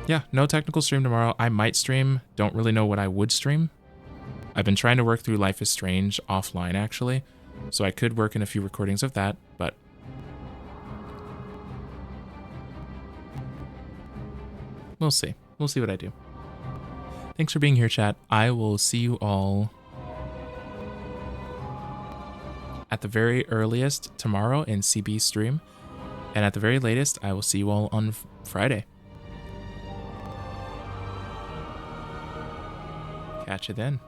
yeah, no technical stream tomorrow. I might stream. Don't really know what I would stream. I've been trying to work through Life is Strange offline, actually. So I could work in a few recordings of that, but we'll see. We'll see what I do. Thanks for being here, chat. I will see you all at the very earliest tomorrow in CB stream. And at the very latest, I will see you all on Friday. Catch you then.